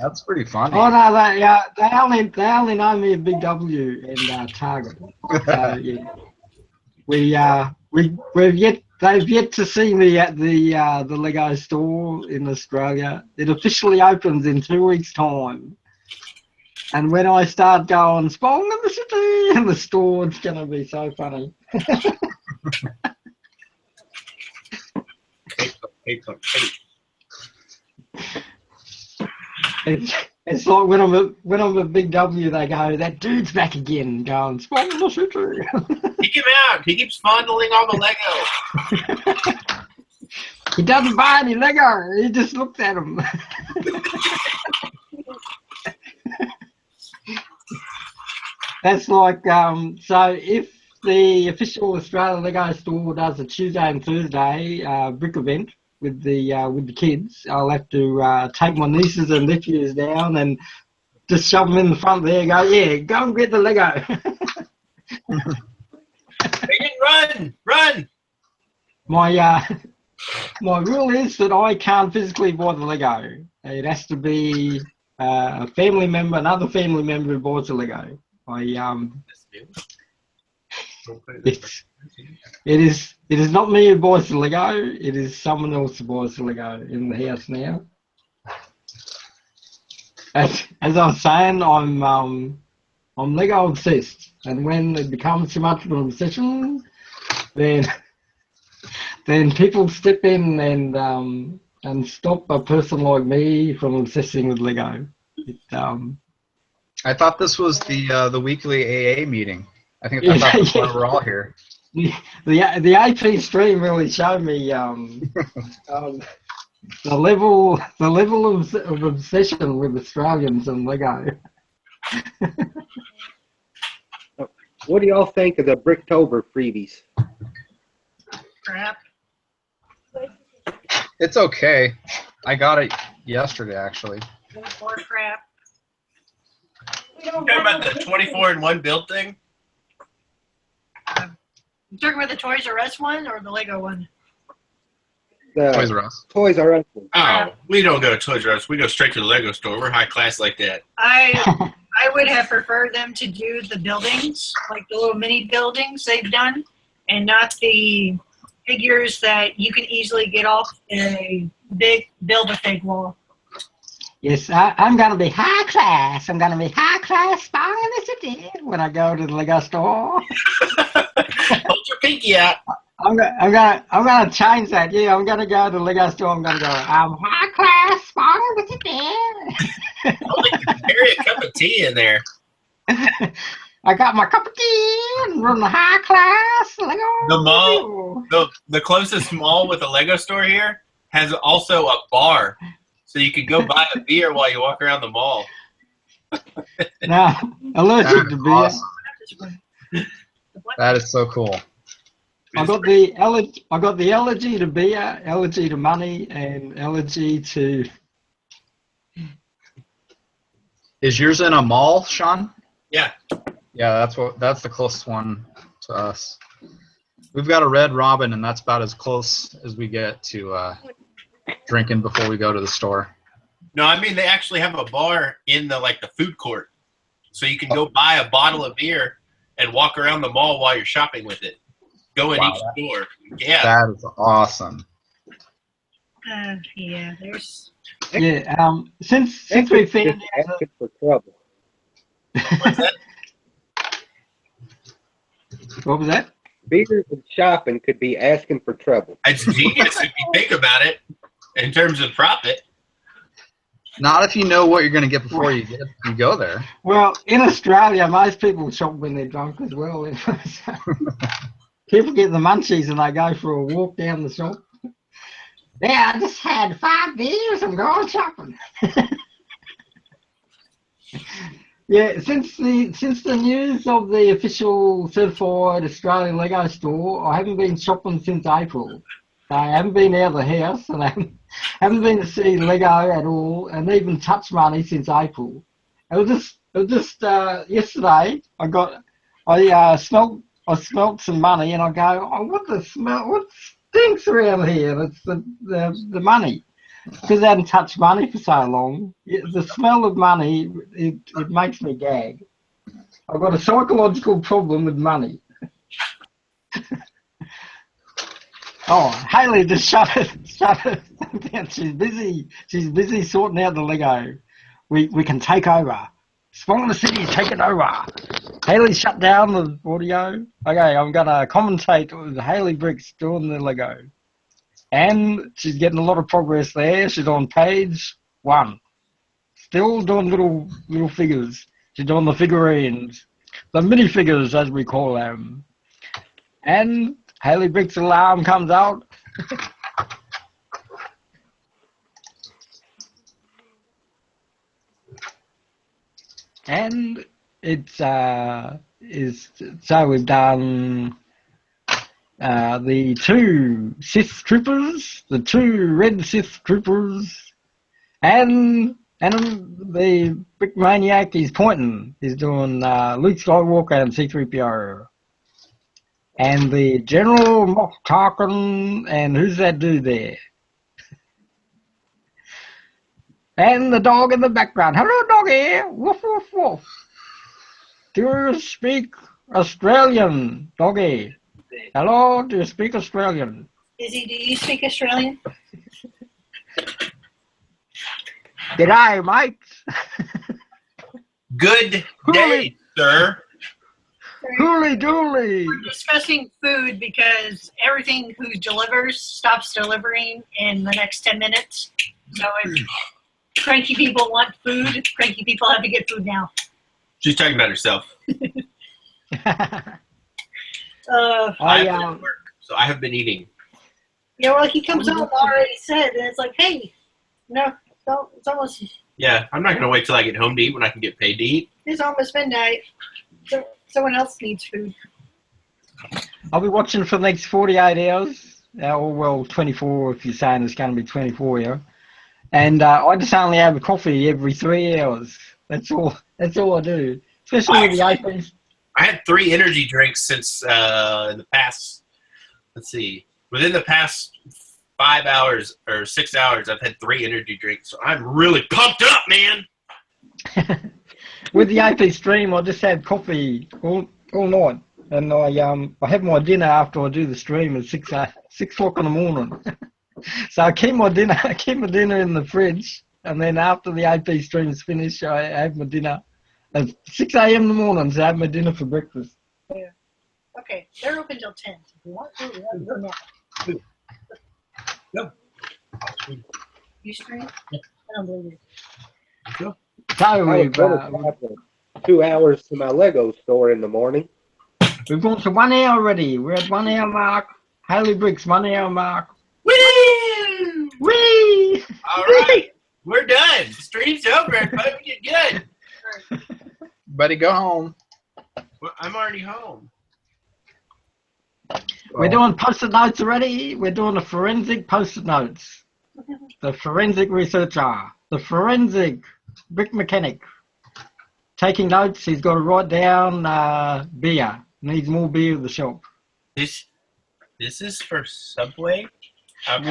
That's pretty funny. Oh no, they only know me at Big W and Target. So yeah, they've yet to see me at the Lego store in Australia. It officially opens in 2 weeks' time, and when I start going "Spong in the city" in the store, it's gonna be so funny. It's like when I'm at Big W, they go, "That dude's back again," going "Spong in the city." Kick him out. He keeps fondling all the Lego. He doesn't buy any Lego. He just looks at them. That's like so if the official Australia Lego store does a Tuesday and Thursday brick event with the kids, I'll have to take my nieces and nephews down and just shove them in the front there. And go, yeah, go and get the Lego. Run! My rule is that I can't physically buy the Lego. It has to be a family member, another family member who buys the Lego. It is not me who buys the Lego. It is someone else who buys the Lego in the house now. As I was saying, I'm Lego obsessed, and when it becomes too much of an obsession, then people step in and stop a person like me from obsessing with Lego. I thought this was the weekly AA meeting. I thought that's why we're all here. The AP stream really showed me the level of obsession with Australians and Lego. What do y'all think of the Bricktober freebies? Crap. It's okay. I got it yesterday, actually. More crap. You talking about the 24-in-1 build thing? You talking about the Toys R Us one or the Lego one? The Toys R Us. Toys R Us one. Oh, we don't go to Toys R Us. We go straight to the Lego store. We're high class like that. I would have preferred them to do the buildings, like the little mini buildings they've done, and not the figures that you can easily get off a big Build-A-Fig wall. Yes, I'm going to be high class. I'm going to be high class spying in the city when I go to the Lego store. Hold your pinky out. I'm gonna change that. Yeah, I'm gonna go to the Lego store. I'm gonna go. I'm high class spying in the city. Only carry a cup of tea in there. I got my cup of tea and run the high class Lego. The mall, the closest mall with a Lego store here has also a bar, so you can go buy a beer while you walk around the mall. No, allergic to beer. Awesome. That is so cool. I got the allergy to beer, allergy to money, and allergy to. Is yours in a mall, Sean? Yeah. Yeah, that's the closest one to us. We've got a Red Robin, and that's about as close as we get to drinking before we go to the store. No, I mean they actually have a bar in the food court, so you can go buy a bottle of beer and walk around the mall while you're shopping with it. Go in each store. Yeah. That is awesome. Yeah, there's. Yeah. Since we found out. Asking for trouble. What's that? What was that? Beer and shopping could be asking for trouble. It's genius if you think about it in terms of profit. Not if you know what you're going to get before you go there. Well, in Australia, most people shop when they're drunk as well. People get the munchies and they go for a walk down the shop. Yeah, I just had 5 beers. I'm going shopping. Yeah, since the news of the official certified Australian Lego store, I haven't been shopping since April. I haven't been out of the house, and I haven't been to see Lego at all, and even touch money since April. It was just yesterday. I smelt some money, and I go, oh, what stinks around here? It's the money. Because I hadn't touched money for so long, the smell of money, it makes me gag. I've got a psychological problem with money. Oh, Hayley just shut it down. She's busy sorting out the Lego. We can take over. Spawn the city, take it over. Hayley shut down the audio. Okay, I'm going to commentate with Hayley Bricks doing the Lego. And she's getting a lot of progress there. She's on page 1. Still doing little figures. She's doing the figurines. The minifigures, as we call them. And Hayley Brick's alarm comes out. And it's so we've done the 2 Sith troopers, the 2 red Sith troopers, and the Brick Maniac is pointing. He's doing Luke Skywalker and C-3PO. And the General Moff Tarkin, and who's that dude there? And the dog in the background. Hello, doggy. Woof, woof, woof. Do you speak Australian, doggy? Hello, do you speak Australian? Izzy, do you speak Australian? G'day, mate. Good day, sir. Hooly dooly. We're discussing food because everything who delivers stops delivering in the next 10 minutes. So if cranky people want food, cranky people have to get food now. She's talking about herself. Uh, I have been at work, so I have been eating. Yeah, well, he comes home already said, and it's like, hey, no, it's almost, Yeah, I'm not gonna wait till I get home to eat when I can get paid to eat. it's almost midnight. So someone else needs food. I'll be watching for the next 48 hours. Or, well, 24 if you're saying it's going to be 24 hours. And I just only have a coffee every 3 hours. That's all I do. Especially with the APs. I had 3 energy drinks since in the past, let's see, within the past 5 hours or 6 hours, I've had 3 energy drinks. So I'm really pumped up, man. With the AP stream, I just had coffee all night. And I have my dinner after I do the stream at 6 o'clock in the morning. So I keep my dinner in the fridge, and then after the AP stream is finished, I have my dinner at 6 a.m. in the morning. So I have my dinner for breakfast. Yeah. Okay, they're open till 10. If you want food, you go now. Go. You stream? I don't believe it. Go. So I was gonna travel 2 hours to my Lego store in the morning. we've gone to 1 hour already. We're at 1 hour mark. Haley Bricks, 1 hour mark. Woo! Whee! All right, we're done. The stream's over. Everybody, we did good. Buddy, go home. Well, I'm already home. We're doing post-it notes already. We're doing the forensic post-it notes. The forensic researcher. The forensic brick mechanic. Taking notes. He's got to write down beer. Needs more beer at the shop. This is for Subway. I'm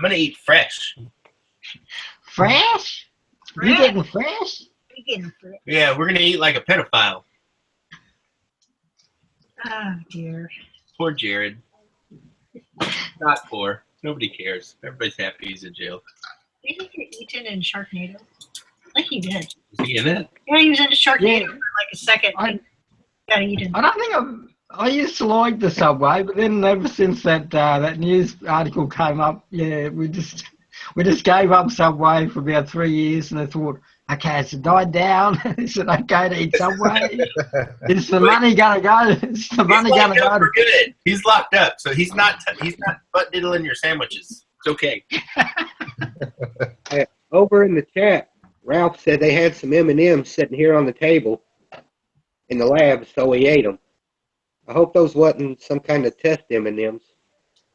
gonna eat fresh. Fresh? You getting fresh? You getting food? Yeah, we're gonna eat like a pedophile. Oh, dear. Poor Jared. Not poor. Nobody cares. Everybody's happy he's in jail. Did he get eaten in Sharknado? I think he did. Is he in it? Yeah, he was in Sharknado Yeah. for like a second. Got eaten. I don't think I used to like the Subway, but then ever since that news article came up, yeah, we just gave up Subway for about 3 years, and I thought, okay, it's died down. Is it okay to eat Subway? Is the money gonna go? Is the money gonna go? For good. He's locked up, so he's not butt diddling your sandwiches. It's okay. Over in the chat, Ralph said they had some M&Ms sitting here on the table in the lab, so he ate them. I hope those wasn't some kind of test M&Ms.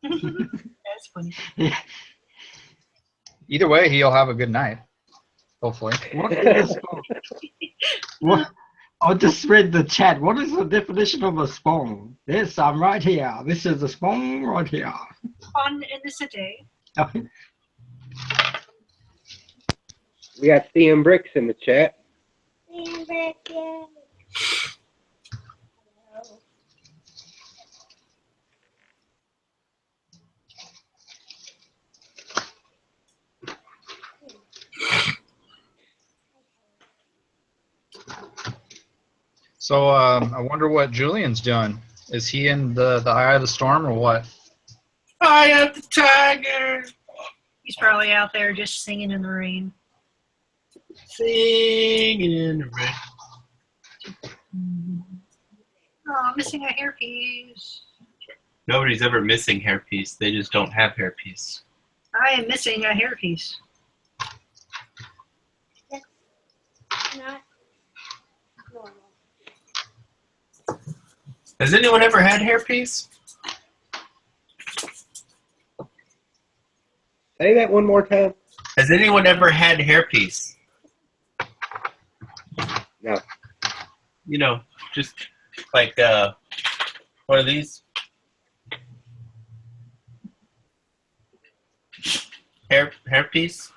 That's funny. Yeah. Either way, he'll have a good night. Hopefully. What is what? I just read the chat. What is the definition of a spawn? Yes, I'm right here. This is a spawn right here. Fun in the city. We got CM Bricks in the chat. So I wonder what Julian's doing. Is he in the eye of the storm or what? I am the tiger. He's probably out there just singing in the rain. Singing in the rain. Oh, missing a hairpiece. Nobody's ever missing hairpiece. They just don't have hairpiece. I am missing a hairpiece. Not normal. Has anyone ever had hairpiece? Say that one more time. Has anyone ever had hairpiece? No. You know, just like one of these. Hairpiece?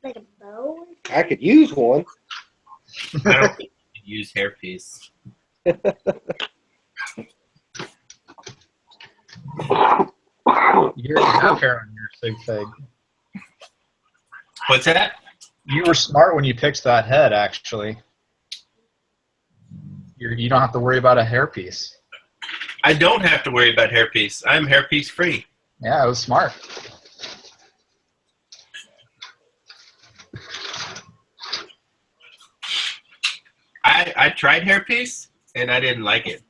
Like a bow? I could use one. I don't think you can use hairpiece. You already have hair on your sig fig. What's that? You were smart when you picked that head, actually. You don't have to worry about a hairpiece. I don't have to worry about hairpiece. I'm hairpiece free. Yeah, it was smart. I tried hairpiece and I didn't like it.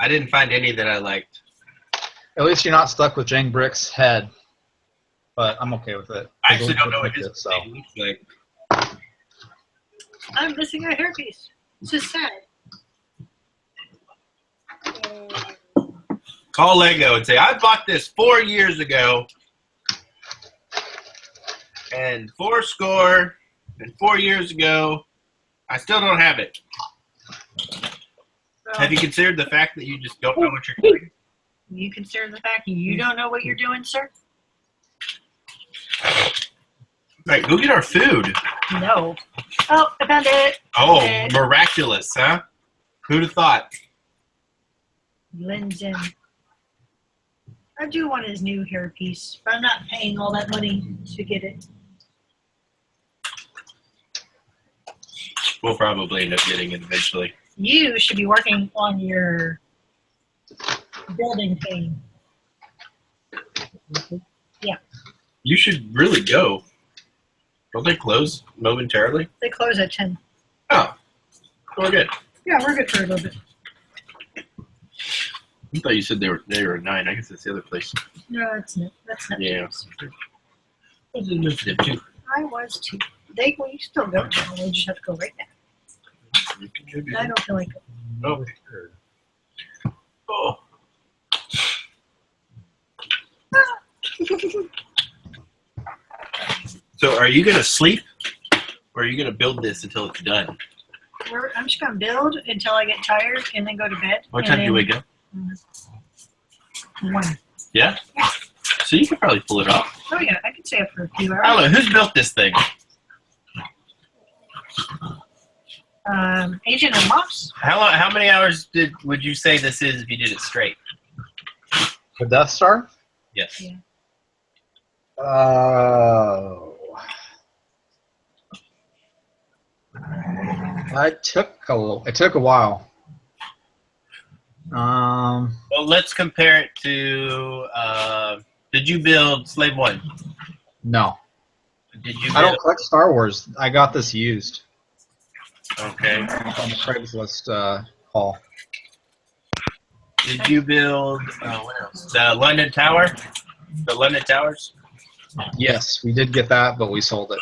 I didn't find any that I liked. At least you're not stuck with Jang Brick's head. But I'm okay with it. I actually don't know what his so. thing looks like. I'm missing a hairpiece. It's just sad. Call Lego and say, I bought this 4 years ago. And 4 years ago, I still don't have it. Have you considered the fact that you just don't know what you're doing? You consider the fact you don't know what you're doing, sir? Right, go get our food. No. Oh, I found it. Oh, miraculous, huh? Who'd have thought? Linden. I do want his new hairpiece, but I'm not paying all that money to get it. We'll probably end up getting it eventually. You should be working on your building thing. Yeah. You should really go. Don't they close momentarily? They close at 10. Oh, we're good. Yeah, we're good for a little bit. I thought you said they were at 9. I guess that's the other place. No, that's not. Yeah. I was in Nip too. I was too. Well, you still go now. You just have to go right now. I don't feel like it. Oh. Oh. So are you going to sleep, or are you going to build this until it's done? I'm just going to build until I get tired and then go to bed. What time do you wake up? 1. Yeah? So you could probably pull it off. Oh, yeah. I could stay up for a few hours. I don't know. Who's built this thing? Agent and Mops. How many hours would you say this is if you did it straight? The Death Star? Yes. Yeah. It took a while. Well, let's compare it to. Did you build Slave 1? No. Did you? I don't collect Star Wars. I got this used Okay. on the Craigslist haul. Did you build? What else? The London Tower. The London Towers. Yes, we did get that, but we sold it.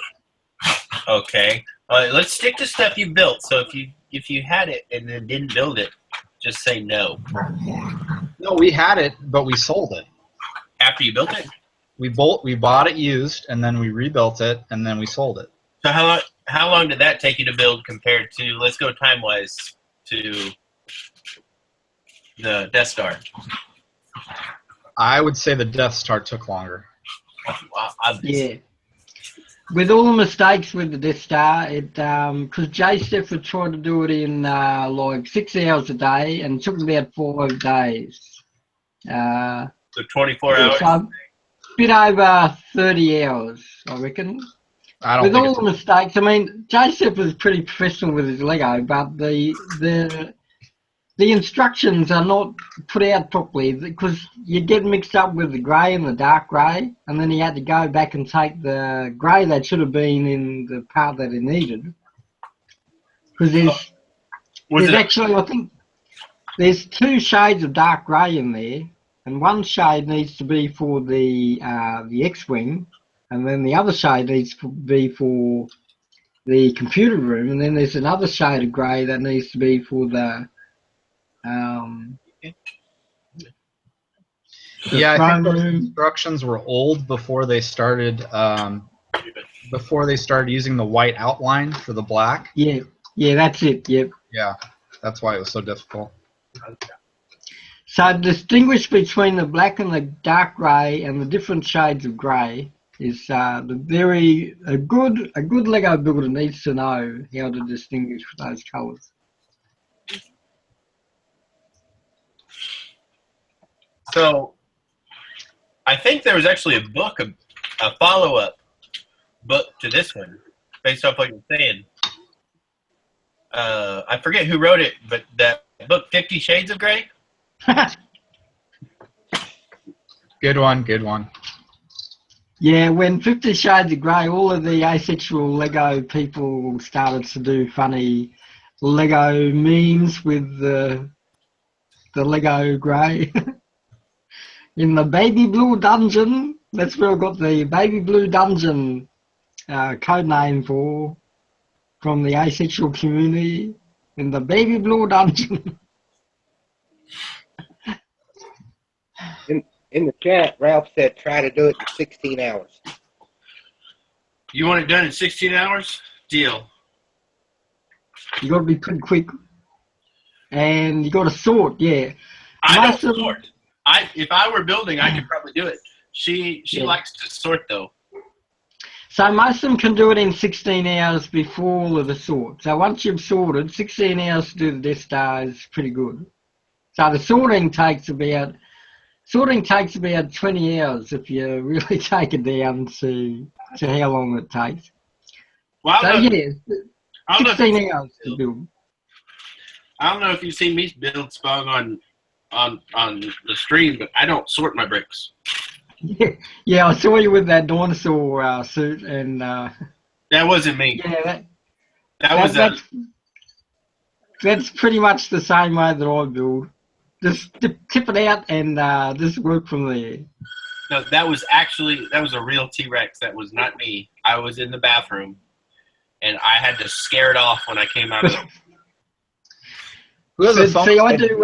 Okay. Let's stick to stuff you built. So if you had it and then didn't build it, just say no. No, we had it, but we sold it. After you built it. We bought it used, and then we rebuilt it, and then we sold it. So how long did that take you to build compared to, let's go time-wise, to the Death Star? I would say the Death Star took longer. Yeah. With all the mistakes with the Death Star, because J-Steph would try to do it in like 6 hours a day, and it took about 5 days. So 24 hours? So a bit over 30 hours, I reckon. I don't with think all the mistakes, I mean, J-Steph was pretty professional with his Lego, but the instructions are not put out properly because you get mixed up with the grey and the dark grey, and then he had to go back and take the grey that should have been in the part that he needed. Because there's actually, I think, there's 2 shades of dark grey in there, and one shade needs to be for the X-Wing, and then the other shade needs to be for the computer room, and then there's another shade of grey that needs to be for the yeah, I think those instructions were old before they started using the white outline for the black. Yeah, that's it. Yep. Yeah, that's why it was so difficult. So distinguish between the black and the dark grey and the different shades of grey is a good Lego builder needs to know how to distinguish those colours. So, I think there was actually a book, a follow-up book to this one, based off what you're saying. I forget who wrote it, but that book, 50 Shades of Grey? Good one. Yeah, when 50 Shades of Grey, all of the asexual Lego people started to do funny Lego memes with the the Lego grey. In the baby blue dungeon, that's where I got the baby blue dungeon code name from the asexual community. In the baby blue dungeon. In the chat, Ralph said try to do it in 16 hours. You want it done in 16 hours? Deal. You got to be pretty quick, and you got to sort. Yeah, I don't Most of- sort. If I were building, I could probably do it. She Yeah. likes to sort though. So most of them can do it in 16 hours before all of the sort. So once you've sorted, 16 hours to do the Death Star is pretty good. So the sorting takes about 20 hours if you really take it down to how long it takes. Well, So I don't know, yeah, I don't know if 16 hours to build. I don't know if you've seen me build Spong on the stream, but I don't sort my bricks. Yeah, I saw you with that dinosaur suit, and That wasn't me. yeah, That was that's pretty much the same way that I build. Just tip it out and just work from there. no, that was a real T-Rex. That was not me. I was in the bathroom, and I had to scare it off when I came out of it. Who has a phone? See, I do.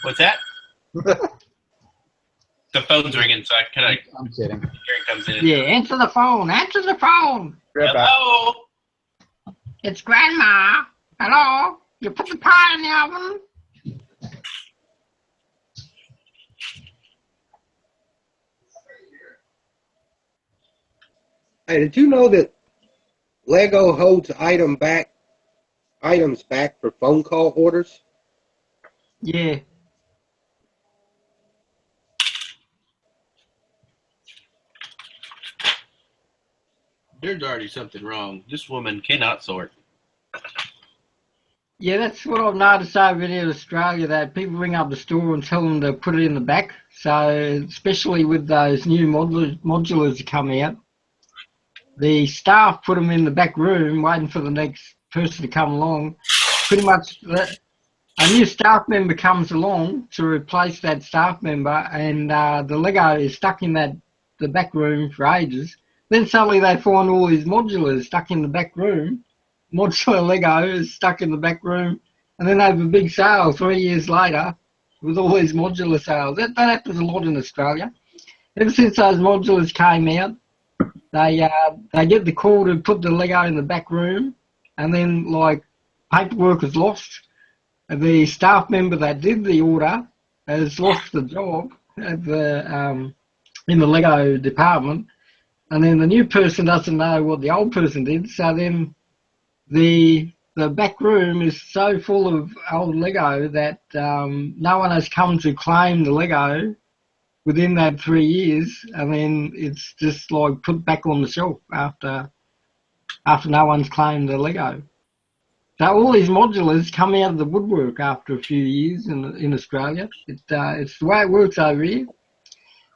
What's that? The phone's ringing, so I kind of. I'm kidding. Here it comes in. Yeah, answer the phone. Answer the phone. Right back. Hello. It's Grandma. Hello. You put the pie in the oven. Hey, did you know that Lego holds items back for phone call orders? Yeah. There's already something wrong. This woman cannot sort. Yeah, that's what I've noticed over in Australia, that people ring up the store and tell them to put it in the back. So, especially with those new modulars that come out, the staff put them in the back room waiting for the next person to come along. Pretty much a new staff member comes along to replace that staff member, and the Lego is stuck in the back room for ages. Then suddenly they find all these modulars stuck in the back room. Modular Lego is stuck in the back room, and then they have a big sale 3 years later with all these modular sales. That happens a lot in Australia. Ever since those modulars came out, they get the call to put the Lego in the back room, and then like paperwork is lost. The staff member that did the order has lost the job at in the Lego department, and then the new person doesn't know what the old person did. So then the back room is so full of old Lego that no one has come to claim the Lego within that 3 years, and then it's just like put back on the shelf after no one's claimed the Lego. So all these modulars come out of the woodwork after a few years in Australia. It's the way it works over here.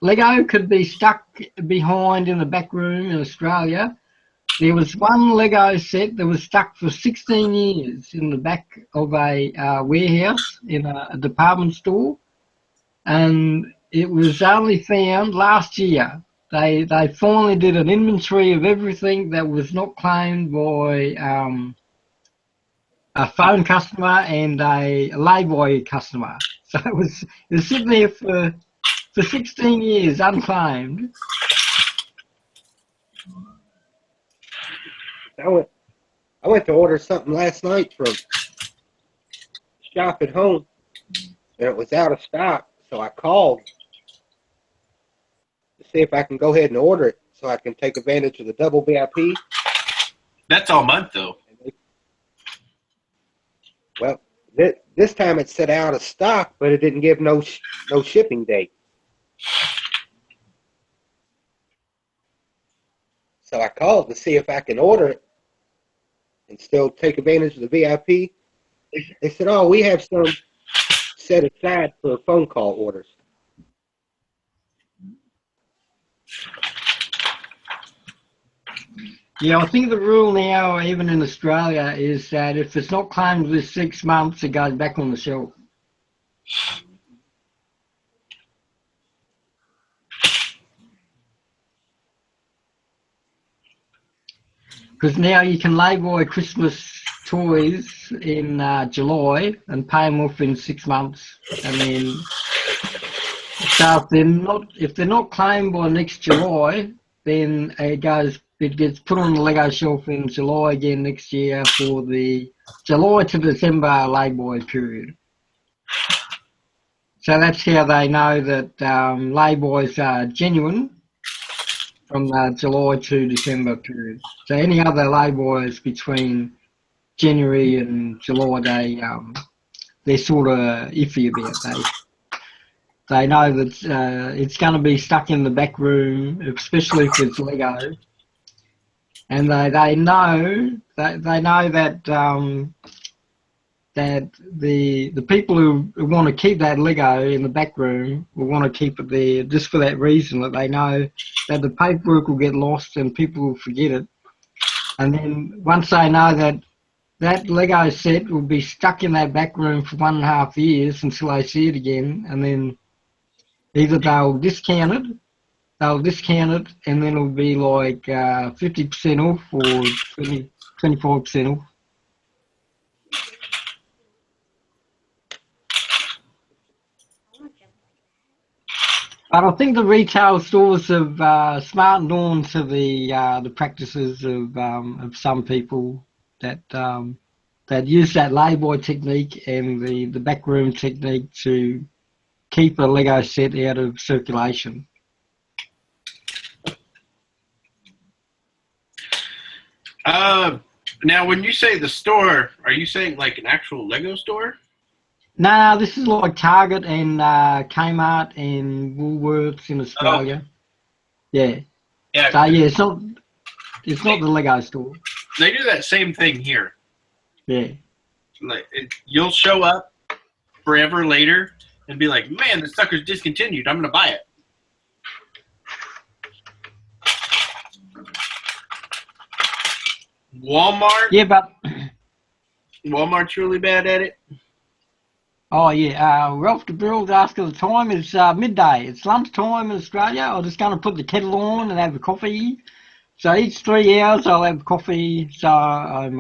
Lego could be stuck behind in the back room in Australia. There was one Lego set that was stuck for 16 years in the back of a warehouse in a department store, and it was only found last year. They finally did an inventory of everything that was not claimed by a phone customer and a layaway customer. So it was sitting there for 16 years unclaimed. I went to order something last night from Shop at Home, and it was out of stock. So I called to see if I can go ahead and order it so I can take advantage of the double VIP. That's all month though. Well, this time it said out of stock, but it didn't give no shipping date. So I called to see if I can order it and still take advantage of the VIP. They said, "Oh, we have some set aside for phone call orders." Yeah, I think the rule now, even in Australia, is that if it's not claimed within 6 months, it goes back on the shelf. Because now you can layaway Christmas toys in July and pay them off in 6 months, and then so if they're not claimed by next July, then it gets put on the Lego shelf in July again next year for the July to December layaway period. So that's how they know that layaways are genuine from the July to December period. So any other layaways between January and July, they're sort of iffy about. They know that it's going to be stuck in the back room, especially if it's Lego, and they know that that the people who want to keep that Lego in the back room will want to keep it there just for that reason, that they know that the paperwork will get lost and people will forget it. And then once they know that that Lego set will be stuck in that back room for 1.5 years until they see it again, and then either they'll discount it, and then it'll be like 50% off or 25% off. But I think the retail stores have smartened on to the practices of some people that use that layaway technique and the backroom technique to keep a Lego set out of circulation. Now, when you say the store, are you saying like an actual Lego store? No, this is like Target and Kmart and Woolworths in Australia. Oh. Yeah. Yeah. So yeah, it's not the Lego store. They do that same thing here. Yeah. Like you'll show up forever later and be like, "Man, this sucker's discontinued. I'm gonna buy it." Walmart. Yeah, but Walmart's really bad at it. Oh yeah, Ralph the Bill's asking the time is midday. It's lunchtime in Australia. I'm just going to put the kettle on and have a coffee. So each 3 hours I'll have coffee. So I'm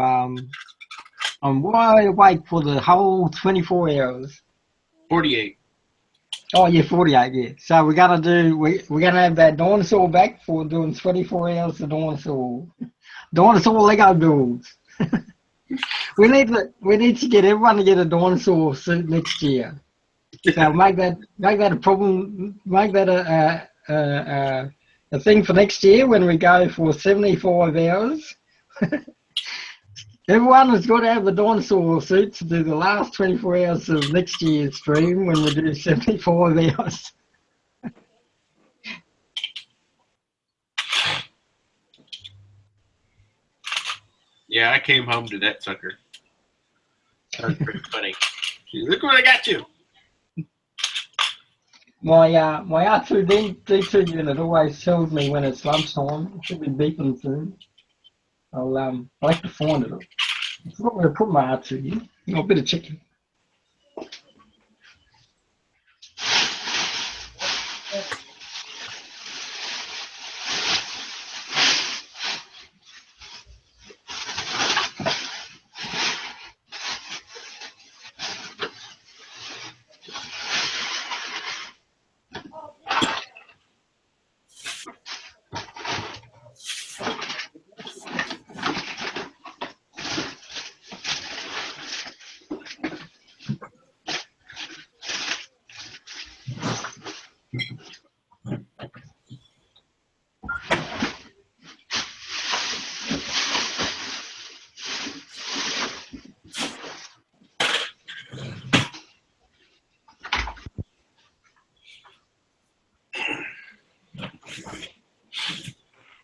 wide awake for the whole 24 hours. 48. Oh yeah, 48. Yeah. So we're gonna have that dinosaur back for doing 24 hours of dinosaur Lego builds. We need to get everyone to get a dinosaur suit next year. So make that a problem. Make that a thing for next year when we go for 75 hours. Everyone has got to have a dinosaur suit to do the last 24 hours of next year's stream when we do 75 hours. Yeah, I came home to that sucker. That was pretty funny. Look what I got you. My R2D2 unit always tells me when it's lunchtime. It should be beeping soon. I'll have to find it. I forgot where to put my R2 in. A bit of chicken.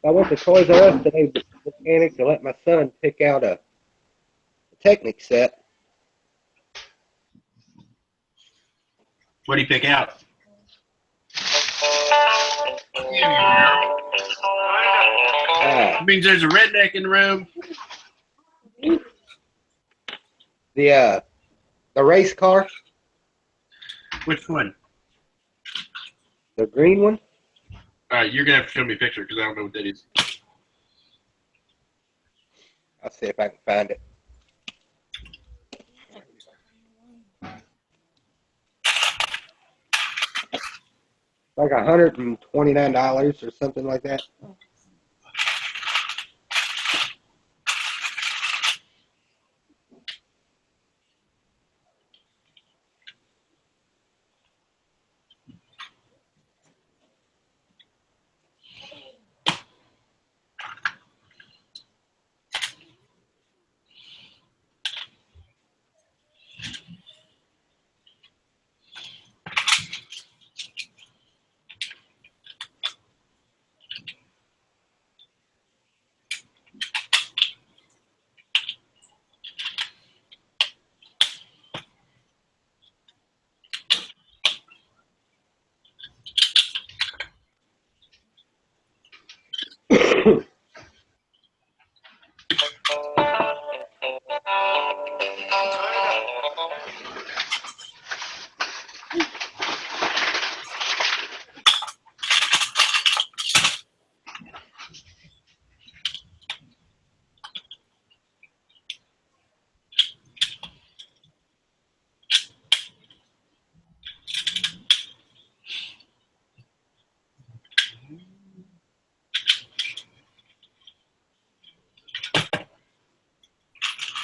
I went to Toys R Us today with the mechanic to let my son pick out a Technic set. What do you pick out? means there's a redneck in the room. The race car, Which one? the green one. All right, you're gonna have to show me a picture because I don't know what that is. I'll see if I can find it. Like $129 or something like that.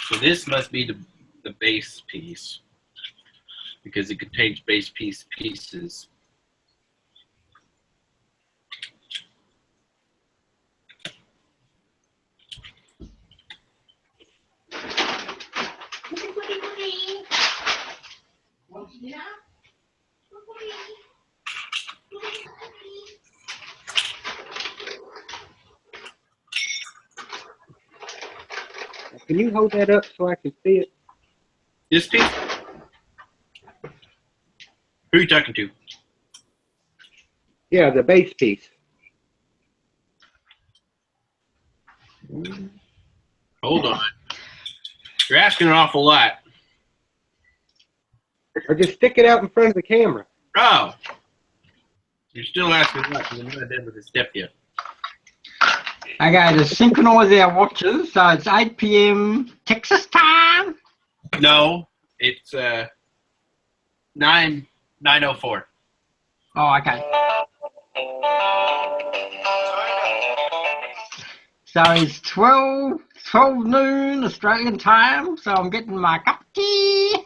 So this must be the base piece because it contains base pieces. Can you hold that up so I can see it? This piece? Who are you talking to? Yeah, the base piece. Hold on. You're asking an awful lot. Or just stick it out in front of the camera. Oh. You're still asking a lot because I'm not done with this step yet. Okay, to synchronize our watches, so it's 8 p.m. Texas time. No, it's 9:04. Oh, okay. So it's 12 noon Australian time, so I'm getting my cup of tea.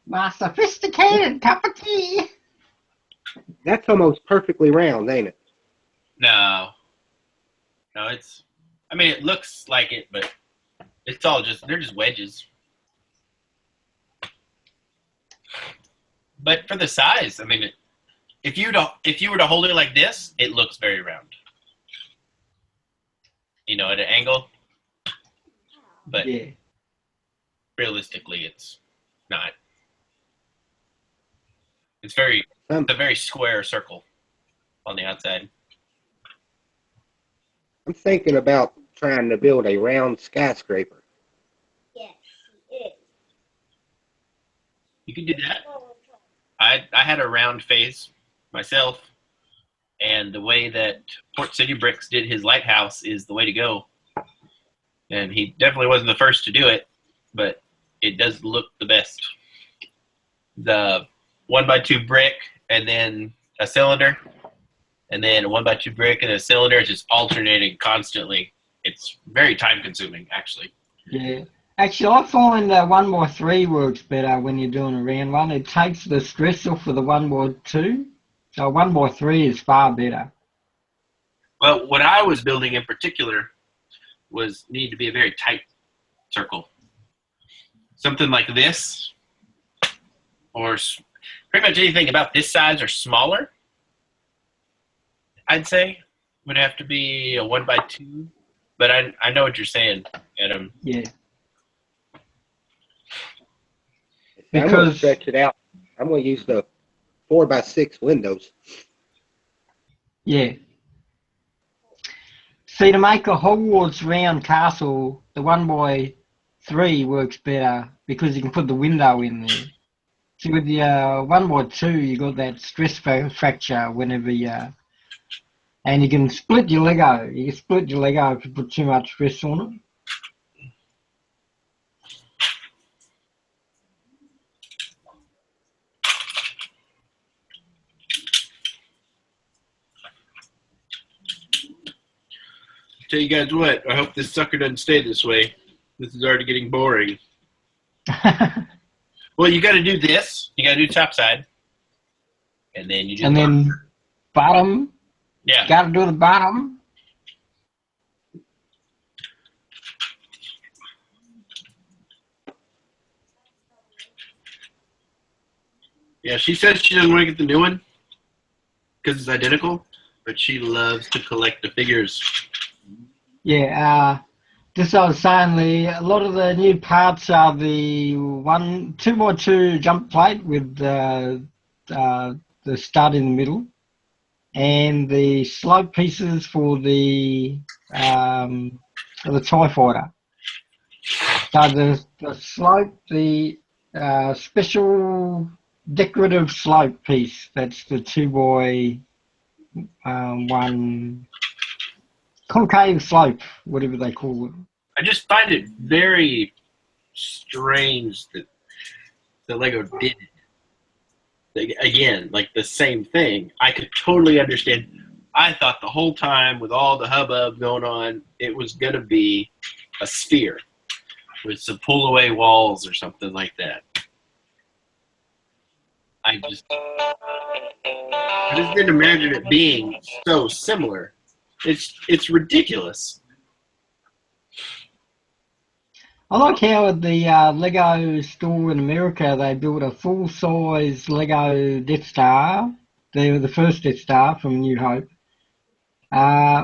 My sophisticated cup of tea. That's almost perfectly round, ain't it? No, it's. I mean, it looks like it, but it's all they're just wedges. But for the size, I mean, if you were to hold it like this, it looks very round. You know, at an angle. But yeah, realistically, it's not. It's a very square circle on the outside. I'm thinking about trying to build a round skyscraper. Yes, he is. You can do that. I had a round face myself, and the way that Port City Bricks did his lighthouse is the way to go. And he definitely wasn't the first to do it, but it does look the best. The 1x2 brick and then a cylinder, and then a 1x2 brick and a cylinder is just alternating constantly. It's very time consuming, actually. yeah. Actually, I find 1x3 works better when you're doing a round one. It takes the stress off of the 1x2. So 1x3 is far better. Well, what I was building in particular needed to be a very tight circle. Something like this, or pretty much anything about this size or smaller, I'd say, would have to be a 1x2. But I know what you're saying, Adam. Yeah. I'm going to stretch it out. I'm going to use the 4x6 windows. Yeah. See, to make a Hogwarts round castle, the 1x3 works better because you can put the window in there. See, with the 1x2, you got that stress fracture whenever you... and you can split your Lego. You can split your Lego if you put too much stress on it. Tell you guys what, I hope this sucker doesn't stay this way. This is already getting boring. Well, you got to do this. You got to do top side. And then you do and then bottom. Yeah. Got to do the bottom. Yeah, she says she doesn't want to get the new one because it's identical, but she loves to collect the figures. Yeah, just I was saying, a lot of the new parts are the 2x2 jump plate with the stud in the middle, and the slope pieces for the TIE fighter. So the slope, the special decorative slope piece, that's the 2x1 concave slope, whatever they call it. I just find it very strange that the Lego did it. Like, again, like the same thing. I could totally understand. I thought the whole time with all the hubbub going on, it was going to be a sphere with some pull-away walls or something like that. I just didn't imagine it being so similar. It's ridiculous. I like how at the Lego store in America they built a full-size Lego Death Star. They were the first Death Star from New Hope,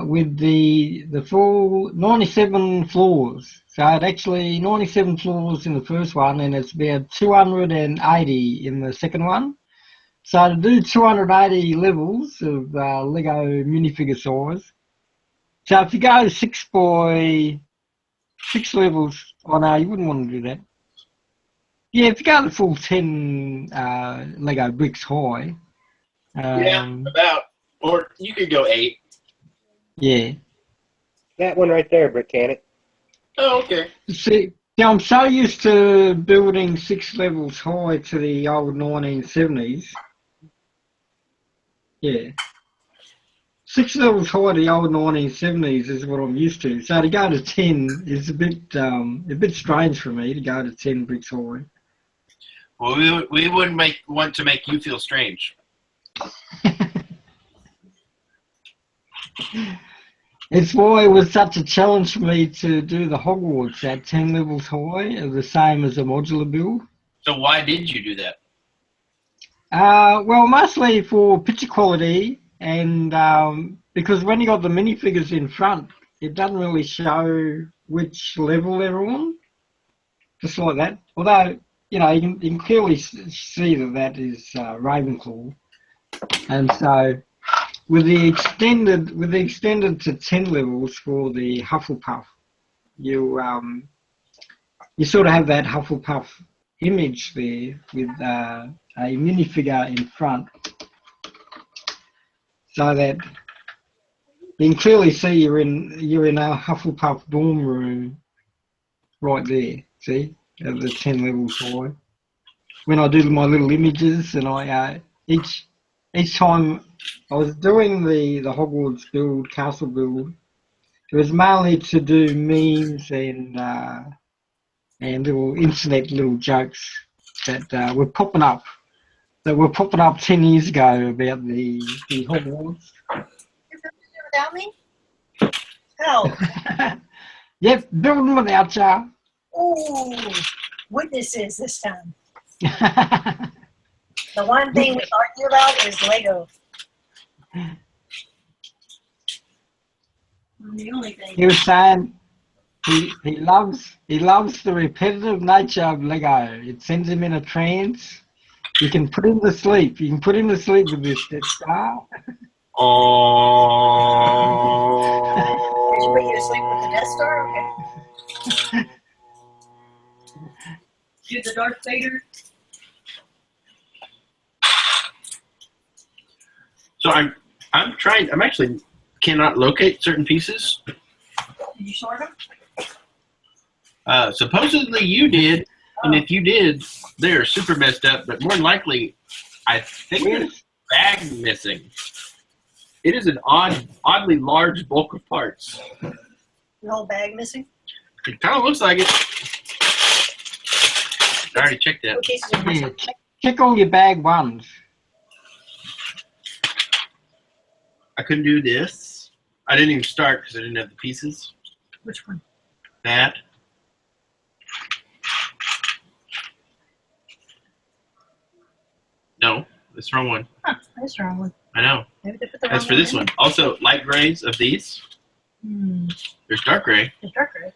with the full 97 floors. So it's actually 97 floors in the first one, and it's about 280 in the second one. So to do 280 levels of Lego minifigure size. So if you go 6x6 levels, oh no, you wouldn't want to do that. Yeah, if you go the full 10 Lego bricks high. Yeah, about. Or you could go 8. Yeah. That one right there, Brick Cannon. Oh, okay. See, I'm so used to building 6 levels high to the old 1970s. Yeah. 6 levels high to the old 1970s is what I'm used to. So to go to 10 is a bit strange for me to go to 10 bricks high. Well, we wouldn't want to make you feel strange. It's why it was such a challenge for me to do the Hogwarts at 10 levels high, the same as a modular build. So why did you do that? Well, mostly for picture quality, and because when you got the minifigures in front, it doesn't really show which level they're on, just like that. Although, you know, you can clearly see that is Ravenclaw, and so with the extended to 10 levels for the Hufflepuff, you sort of have that Hufflepuff image there with a minifigure in front, so that you can clearly see you're in a Hufflepuff dorm room right there. See, at the 10 levels high. When I do my little images, and I each time I was doing the Hogwarts build, castle build, it was mainly to do memes and little internet little jokes that were popping up. That were popping up 10 years ago about the Hogwarts. Without me? Hell. Yep, building without ya. Ooh, witnesses this time. The one thing we argue about is Lego. The only thing. He was saying he loves the repetitive nature of Lego. It sends him in a trance. You can put him to sleep. You can put him to sleep with this Death Star. Oh. Did you put you to sleep with the Death Star? Okay. Do the Darth Vader. So I'm actually cannot locate certain pieces. Did you sort them? Supposedly you did, and if you did, they're super messed up. But more than likely, I think there's a bag missing. It is an oddly large bulk of parts. The whole bag missing? It kind of looks like it. I already checked that. What cases are missing? Check all your bag ones. I couldn't do this. I didn't even start because I didn't have the pieces. Which one? That. No, that's the wrong one. Huh, that's the wrong one. I know. Maybe they put the That's wrong for this in. one. Also, light grays of these. There's dark gray. It's dark gray.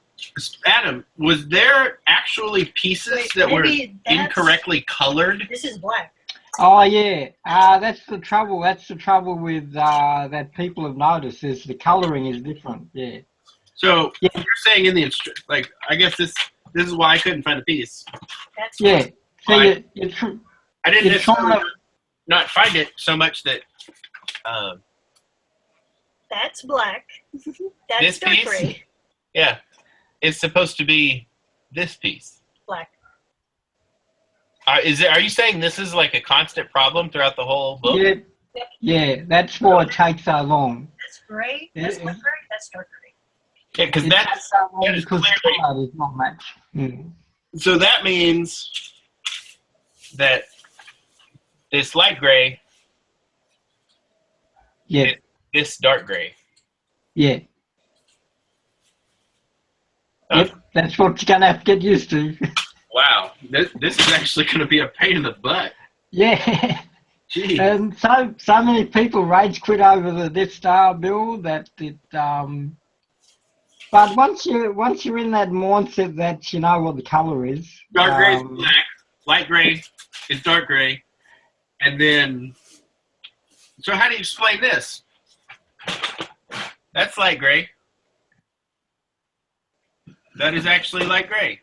Adam, was there actually pieces that were maybe that's- incorrectly colored? This is black. Oh yeah, that's the trouble. That's the trouble with that people have noticed is the colouring is different. Yeah. So you're saying in the like, I guess this is why I couldn't find a piece. That's Yeah. So I you didn't you're trying necessarily to- not find it so much that That's black. That's This dark piece? gray. yeah, it's supposed to be this piece. Black. Are you saying this is like a constant problem throughout the whole book? yeah, yeah. That's why it takes so long. That's gray. That's Yeah. light gray. That's dark gray. Yeah, because It that's takes so long that is because the clearly- colour does not match. so that means that this light gray, Yeah, this dark gray. yeah. Oh. Yep, that's what you're gonna have to get used to. Wow, this is actually going to be a pain in the butt. Yeah. Gee. And so many people rage quit over the Death Star bill that it but once you're in that mindset that you know what the colour is. Dark gray is black, light gray is dark gray, and then. So how do you explain this? That's light gray. That is actually light gray.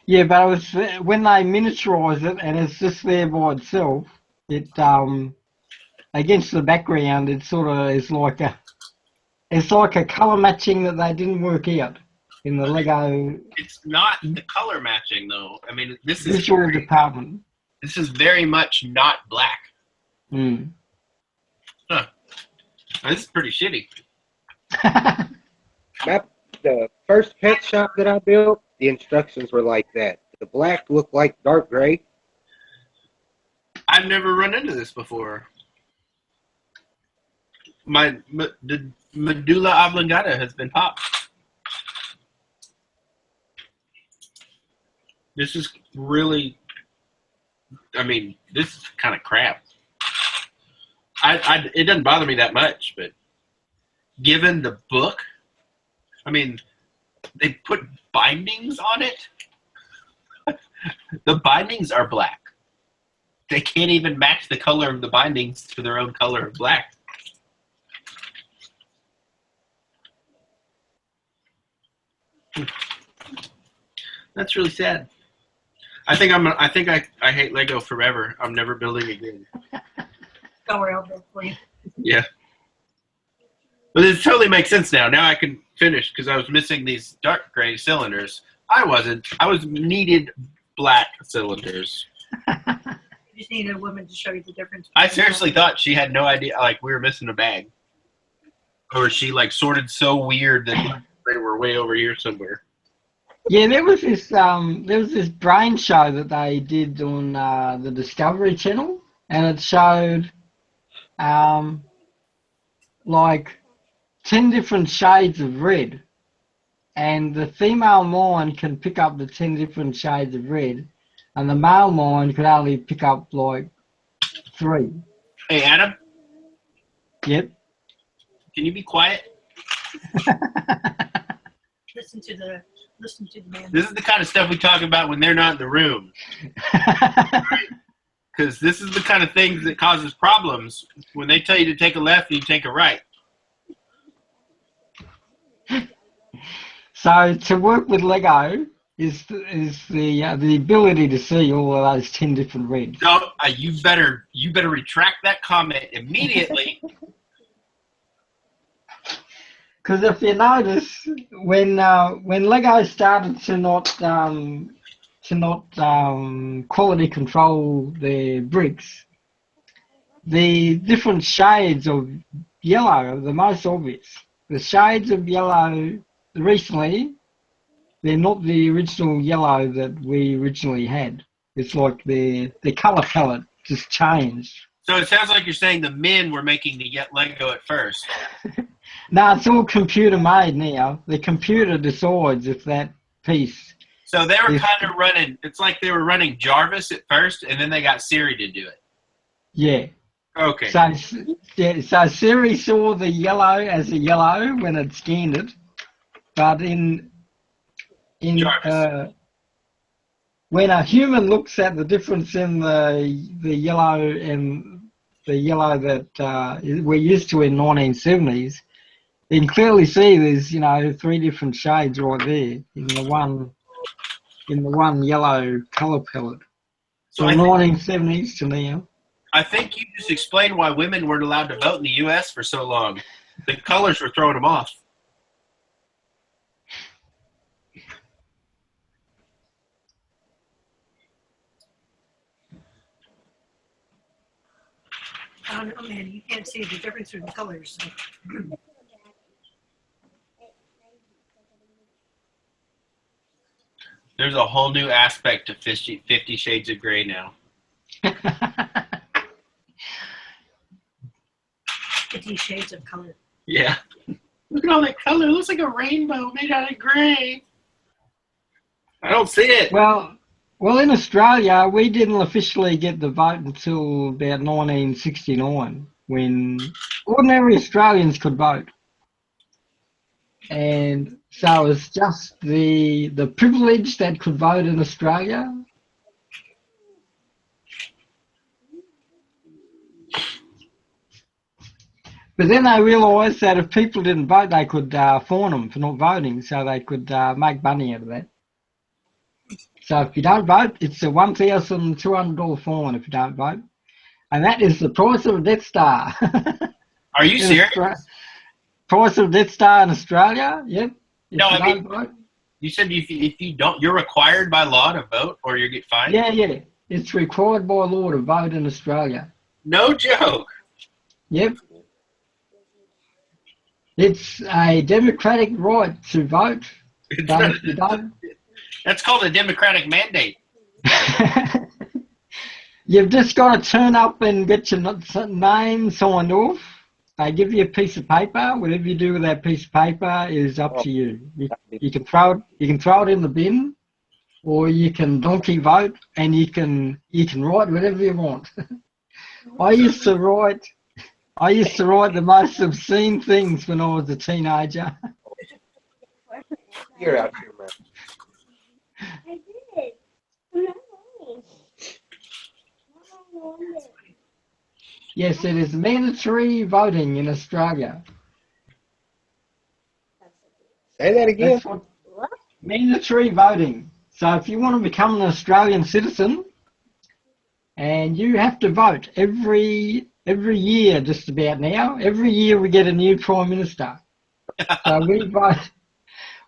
Yeah, but it was when they miniaturize it and it's just there by itself. It against the background, it sort of is like a color matching that they didn't work out in the Lego. It's not the color matching though. I mean, this is Visual department. This is very much not black. Mm. Huh. This is pretty shitty. The first pet shop that I built, the instructions were like that. The black looked like dark gray. I've never run into this before. The medulla oblongata has been popped. This is really, I mean, this is kind of crap. It doesn't bother me that much, but given the book, I mean, they put bindings on it. The bindings are black. They can't even match the color of the bindings to their own color of black. That's really sad. I think I hate Lego forever. I'm never building again. Don't worry, I'll build for you. Yeah. But it totally makes sense now. Now I can finish because I was missing these dark gray cylinders. I wasn't. I was needed black cylinders. You just need a woman to show you the difference. I seriously thought she had no idea, like we were missing a bag. Or she like sorted so weird that they were way over here somewhere. Yeah, there was this brain show that they did on the Discovery Channel, and it showed like 10 different shades of red, and the female mind can pick up the 10 different shades of red, and the male mind could only pick up like 3. Hey Adam, Yep. can you be quiet? Listen to the man. This is the kind of stuff we talk about when they're not in the room. Because this is the kind of things that causes problems. When they tell you to take a left, you take a right. So to work with Lego is the ability to see all of those 10 different reds. No, you better retract that comment immediately. Because if you notice, when Lego started to not quality control their bricks, the different shades of yellow are the most obvious. The shades of yellow recently, they're not the original yellow that we originally had. It's like the color palette just changed. So it sounds like you're saying the men were making the Lego at first. No, it's all computer made now. The computer decides if that piece. So they were kind of running, it's like they were running Jarvis at first, and then they got Siri to do it. Yeah. Okay. So Siri saw the yellow as a yellow when it scanned it, but when a human looks at the difference in the yellow and the yellow that we're used to in 1970s, you can clearly see there's 3 different shades right there in the one yellow color palette. So from 1970s to now. I think you just explained why women weren't allowed to vote in the U.S. for so long. The colors were throwing them off. I don't know, man. You can't see the difference in the colors. There's a whole new aspect to 50 Shades of Grey now. 50 shades of color. Yeah. Look at all that color. It looks like a rainbow made out of gray. I don't see it. Well, in Australia, we didn't officially get the vote until about 1969, when ordinary Australians could vote. And so it was just the privilege that could vote in Australia. But then they realised that if people didn't vote, they could fine them for not voting, so they could make money out of that. So if you don't vote, it's a $1,200 fine if you don't vote. And that is the price of a Death Star. Are you serious? Price of a Death Star in Australia? Yep. No, I mean, vote. You said if you don't, you're required by law to vote or you get fined? Yeah. It's required by law to vote in Australia. No joke. Yep. It's a democratic right to vote. But if you don't, that's called a democratic mandate. You've just got to turn up and get your name signed off. They give you a piece of paper. Whatever you do with that piece of paper is up to you. You can throw it in the bin, or you can donkey vote, and you can write whatever you want. I used to write the most obscene things when I was a teenager. You're out here, man. I did. No. Yes, it is mandatory voting in Australia. Say that again. Mandatory voting. So if you want to become an Australian citizen, and you have to vote every year, just about now. Every year we get a new Prime Minister. So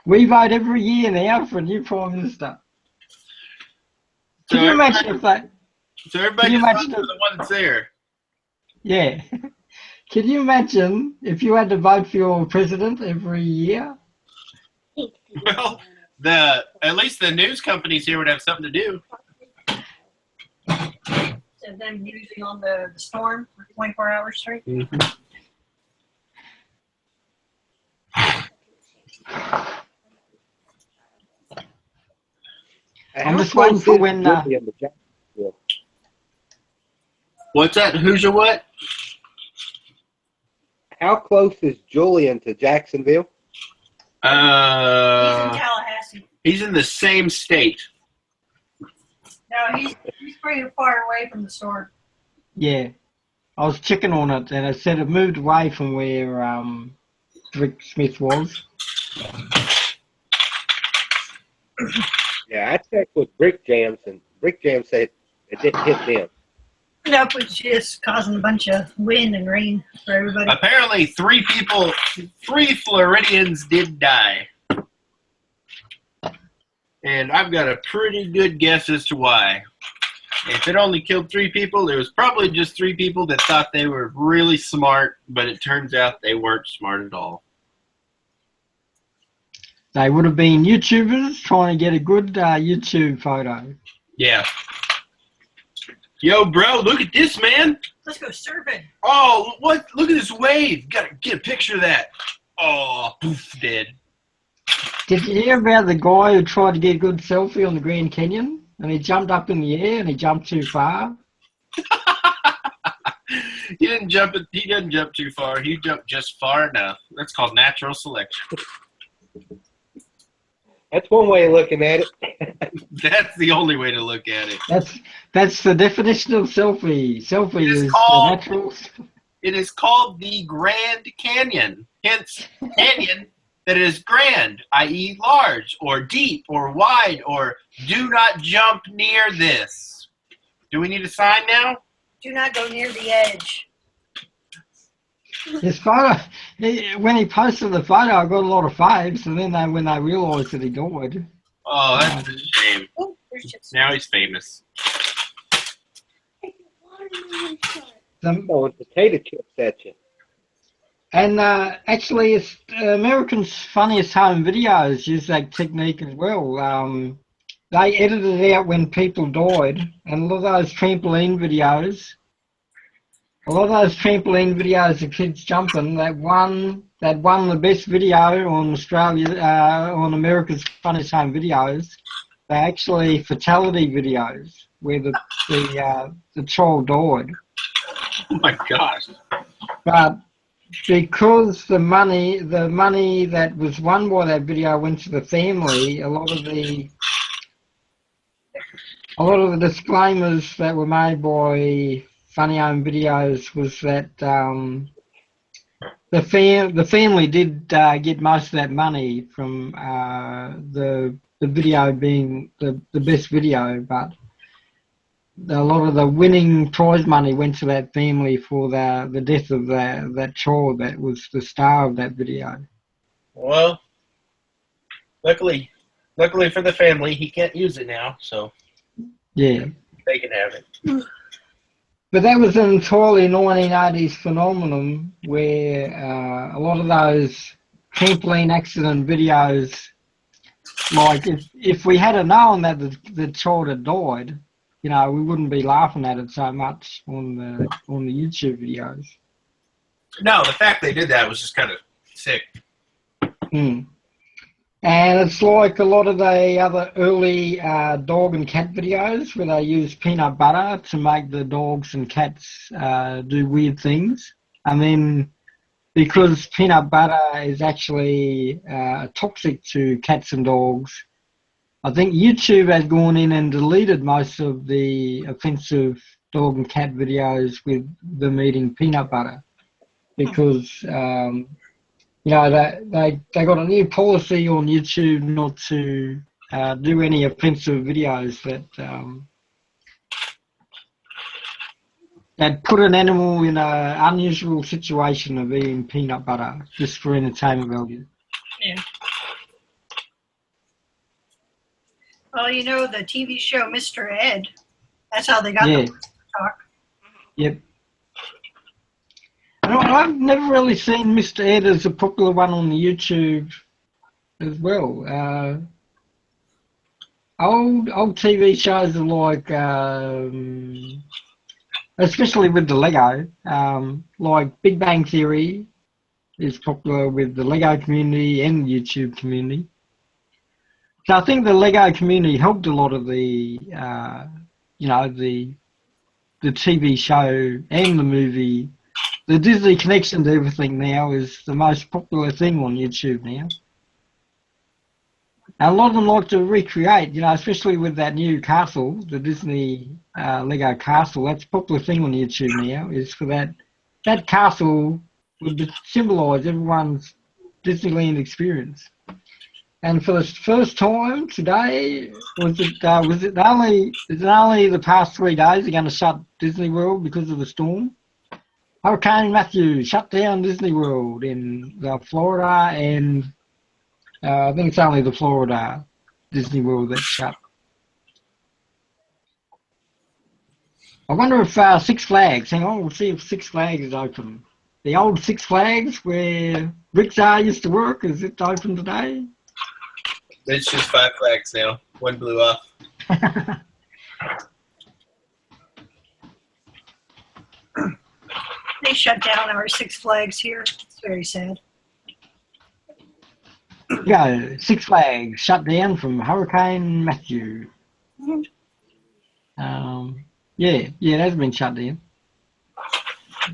we vote every year now for a new Prime Minister. Can you imagine if that? So everybody just votes for the one that's there. Yeah. Can you imagine if you had to vote for your president every year? Well, at least the news companies here would have something to do. So them usually on the storm for 24 hours straight. Mm-hmm. I'm just waiting for when. What's that? Who's your what? How close is Julian to Jacksonville? He's in Tallahassee. He's in the same state. No, he's pretty far away from the store. Yeah. I was checking on it, and it said it moved away from where Rick Smith was. Yeah, I checked with Brick Jams, and Brick Jam said it didn't hit them. Nope, it's just causing a bunch of wind and rain for everybody. Apparently, 3 Floridians did die. And I've got a pretty good guess as to why. If it only killed 3 people, it was probably just 3 people that thought they were really smart, but it turns out they weren't smart at all. They would have been YouTubers trying to get a good YouTube photo. Yeah. Yo, bro, look at this, man. Let's go surfing. Oh, what? Look at this wave. Gotta get a picture of that. Oh, poof, dead. Did you hear about the guy who tried to get a good selfie on the Grand Canyon? And he jumped up in the air and he jumped too far? He didn't jump too far. He jumped just far enough. That's called natural selection. That's one way of looking at it. That's the only way to look at it. That's the definition of selfie. Selfie is called, the natural. It is called the Grand Canyon. Hence, canyon that is grand, i.e. large, or deep, or wide, or do not jump near this. Do we need a sign now? Do not go near the edge. His photo, when he posted the photo, I got a lot of faves, and then when they realised that he died. Oh, that's a shame. Oh, Now he's famous. Throwing potato chips at you. And actually, it's Americans' Funniest Home Videos use that technique as well. They edited it out when people died, and a lot of those trampoline videos of kids jumping, that won the best video on on America's Funniest Home Videos. They're actually fatality videos where the child died. Oh my gosh. But because the money that was won by that video went to the family, a lot of the disclaimers that were made by Funny Home Videos was that the family did get most of that money from the video being the best video, but a lot of the winning prize money went to that family for the death of that child that was the star of that video. Well, luckily for the family, he can't use it now, so Yeah. they can have it. But that was an entirely 1980s phenomenon where a lot of those trampoline accident videos, like if we had known that the child had died, we wouldn't be laughing at it so much on the YouTube videos. No, the fact they did that was just kind of sick. Mm. And it's like a lot of the other early dog and cat videos where they use peanut butter to make the dogs and cats do weird things. And then because peanut butter is actually toxic to cats and dogs, I think YouTube has gone in and deleted most of the offensive dog and cat videos with them eating peanut butter because they got a new policy on YouTube not to do any offensive videos that put an animal in an unusual situation of eating peanut butter just for entertainment value. Yeah. Well, the TV show Mr. Ed, that's how they got the talk. Yep. I've never really seen Mr. Ed as a popular one on the YouTube as well. Old TV shows are like, especially with the Lego, like Big Bang Theory is popular with the Lego community and the YouTube community. So I think the Lego community helped a lot of the TV show and the movie. The Disney connection to everything now is the most popular thing on YouTube now. A lot of them like to recreate, especially with that new castle, the Disney Lego castle. That's a popular thing on YouTube now, is for that castle would symbolise everyone's Disneyland experience. And for the first time today, is it only the past 3 days they're going to shut Disney World because of the storm? Hurricane Matthew shut down Disney World in Florida, and I think it's only the Florida Disney World that's shut. I wonder if Six Flags, hang on, we'll see if Six Flags is open. The old Six Flags where Rick Czar used to work, is it open today? It's just 5 flags now. One blew off. They shut down our Six Flags here. It's very sad. Yeah, Six Flags shut down from Hurricane Matthew. Yeah, that's been shut down.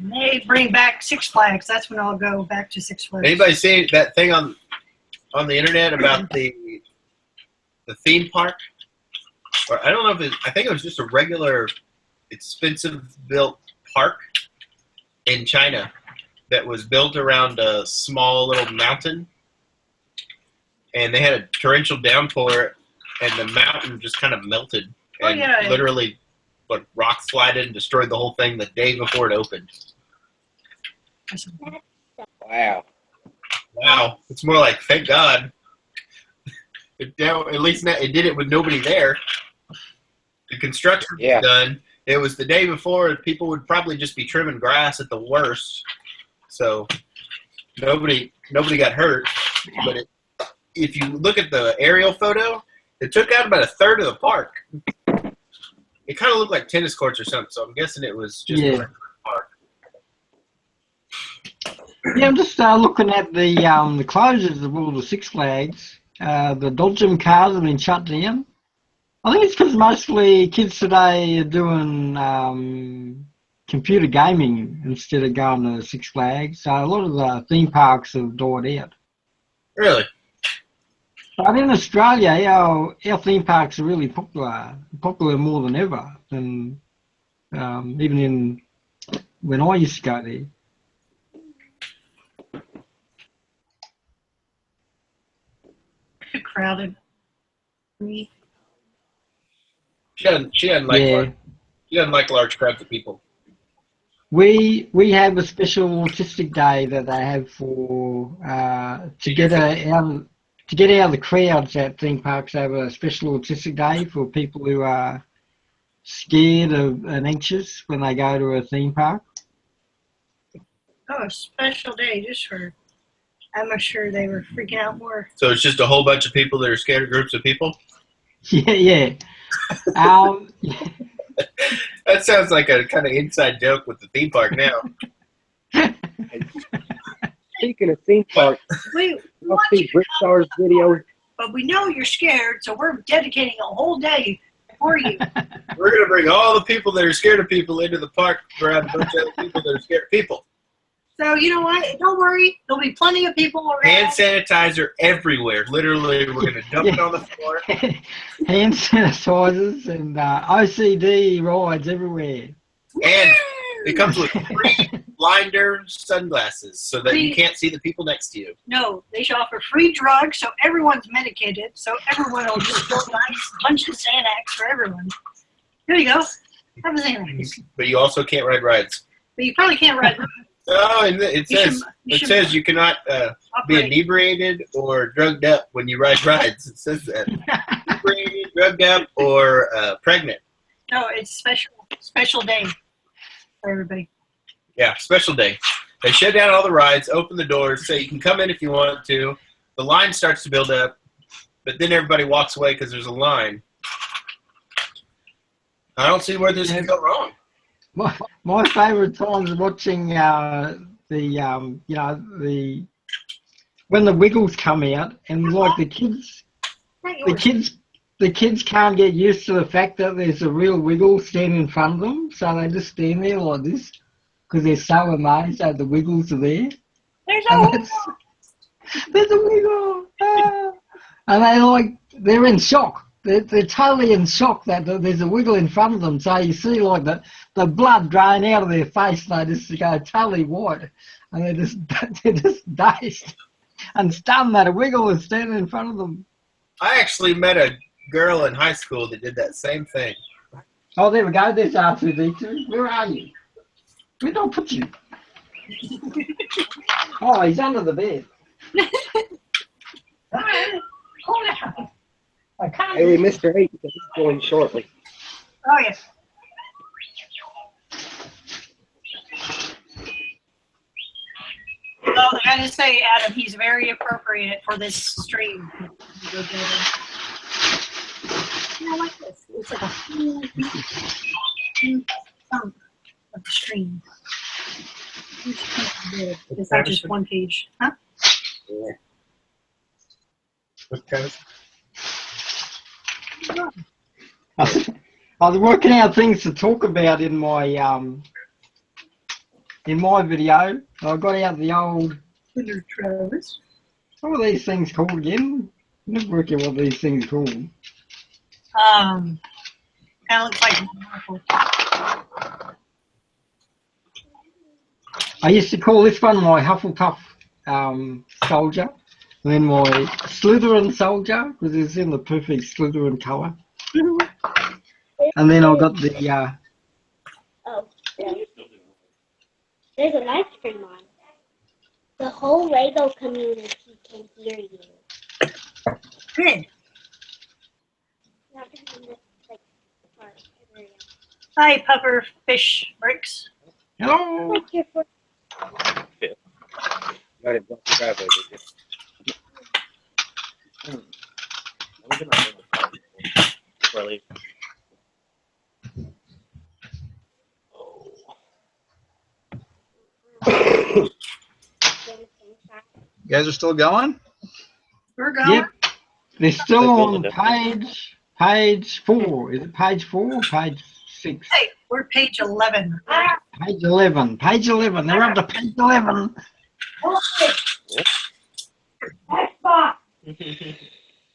When they bring back Six Flags, that's when I'll go back to Six Flags. Anybody see that thing on the internet about the theme park? Or I don't know if I think it was just a regular expensive built park in China that was built around a small little mountain, and they had a torrential downpour, and the mountain just kind of melted and literally rock slided and destroyed the whole thing the day before it opened. Wow. Wow, it's more like thank God. At least it did it with nobody there. The construction was done. It was the day before. People would probably just be trimming grass at the worst. So nobody got hurt. But if you look at the aerial photo, it took out about a third of the park. It kind of looked like tennis courts or something. So I'm guessing it was just a park. Yeah, I'm just looking at the closures of all the Six Flags. The Dodgem cars have been shut down. I think it's because mostly kids today are doing computer gaming instead of going to Six Flags. So a lot of the theme parks have died out. Really? But in Australia, our theme parks are really popular more than ever. And even when I used to go there. Too crowded. She doesn't like large crowds of people. We have a special autistic day that they have for to get out of the crowds at theme parks. They have a special autistic day for people who are scared and anxious when they go to a theme park. Oh, a special day just for. I'm sure they were freaking out more. So it's just a whole bunch of people that are scared of groups of people? Yeah. That sounds like a kind of inside joke with the theme park now. Speaking of theme park, I'll see Rick Star's video. But we know you're scared, so we're dedicating a whole day for you. We're going to bring all the people that are scared of people into the park around a bunch of other people that are scared of people. So, you know what? Don't worry. There'll be plenty of people around. Hand sanitizer everywhere. Literally, we're going to dump it on the floor. Hand sanitizers and OCD rides everywhere. And it comes with free blinder sunglasses so that you can't see the people next to you. No, they should offer free drugs so everyone's medicated, so everyone will just go nice bunch of Xanax for everyone. Here you go. Have a Xanax. But you also can't ride rides. But you probably can't ride rides. Oh, and it says you cannot be inebriated or drugged up when you ride rides. It says that. Inebriated, drugged up, or pregnant. No, it's special day for everybody. Yeah, special day. They shut down all the rides, open the doors, say you can come in if you want to. The line starts to build up, but then everybody walks away because there's a line. I don't see where this can go wrong. My favourite times watching when the Wiggles come out and like the kids can't get used to the fact that there's a real Wiggle standing in front of them, so they just stand there like this because they're so amazed that the Wiggles are there. There's a Wiggle. There's a Wiggle. and they're in shock. They're totally in shock that there's a wiggle in front of them. So you see like the blood drain out of their face. They just go totally white, and they're just dazed and stunned that a wiggle is standing in front of them. I actually met a girl in high school that did that same thing. Oh, there we go. There's R2D2. Where are you? Where did I put you? Oh, he's under the bed. I can't. Hey, Mr. H, he's going shortly. Oh, yes. Well, I gotta say, Adam, he's very appropriate for this stream. I like this. It's like a whole chunk of the stream. It's not just one page. Huh? Yeah. What kind of? I was working out things to talk about in my video. I got out the old. Travis. What are these things called again? I'm not working what these things are called. Kind of looks like. I used to call this one my Hufflepuff soldier, and then my Slytherin soldier because it's in the perfect Slytherin colour. And then I got the. Oh, yeah. There's a live stream on. The whole Lego community can hear you. Good. Not in this, like, part area. Hi, puffer fish bricks. Hello. Like your foot. Got it blocked the driveway, did you? I'm gonna before I leave. You guys are still going? We're going. Yep. They're still on page 4. Is it page 4 or page 6? Hey, we're page 11. Page 11. Page 11. They're up to page 11.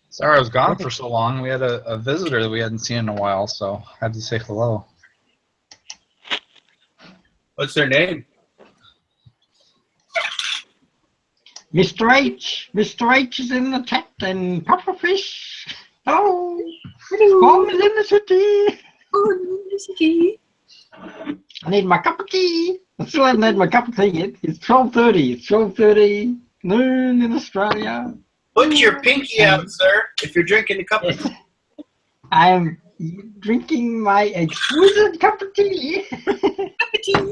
Sorry I was gone for so long. We had a visitor that we hadn't seen in a while, so I had to say hello. What's their name? Mr. H. Mr. H is in the chat and Pufferfish. Hello. Home is in the city. I need my cup of tea. I still haven't had my cup of tea yet. It's 12:30. It's 12:30 noon in Australia. Put your pinky out, sir, if you're drinking a cup of tea. I am drinking my exquisite cup of tea. Cup of tea.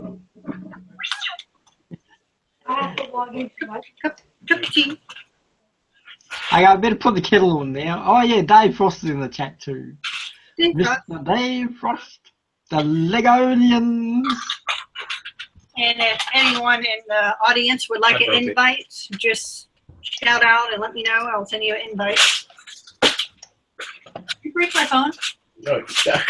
Cup of tea. I better put the kettle on now. Oh yeah, Dave Frost is in the chat too. Mr. Dave Frost, the Legonians. And if anyone in the audience would like an invite, just shout out and let me know. I'll send you an invite. You break my phone? No, it's stuck.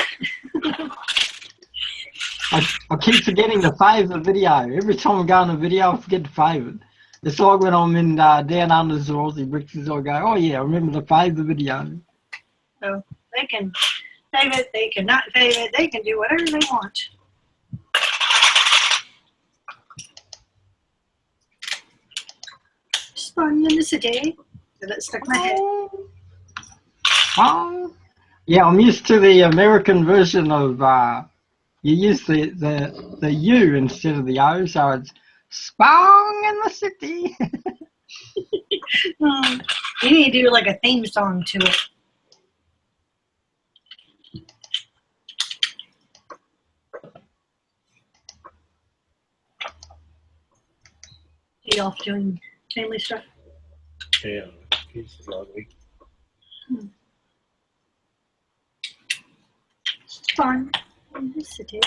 I keep forgetting to save the video. Every time I go on a video, I forget to save it. It's like when I'm in Down Under the Aussie Bricks, I go, oh yeah, I remember to save the video. So they can save it, they cannot save it, they can do whatever they want. Fun in the city. So that stuck in my head. Oh, yeah, I'm used to the American version of you use the U instead of the O, so it's Spong in the city. You need to do like a theme song to it. You off doing family stuff? Yeah, he's lovely. Fun in the city.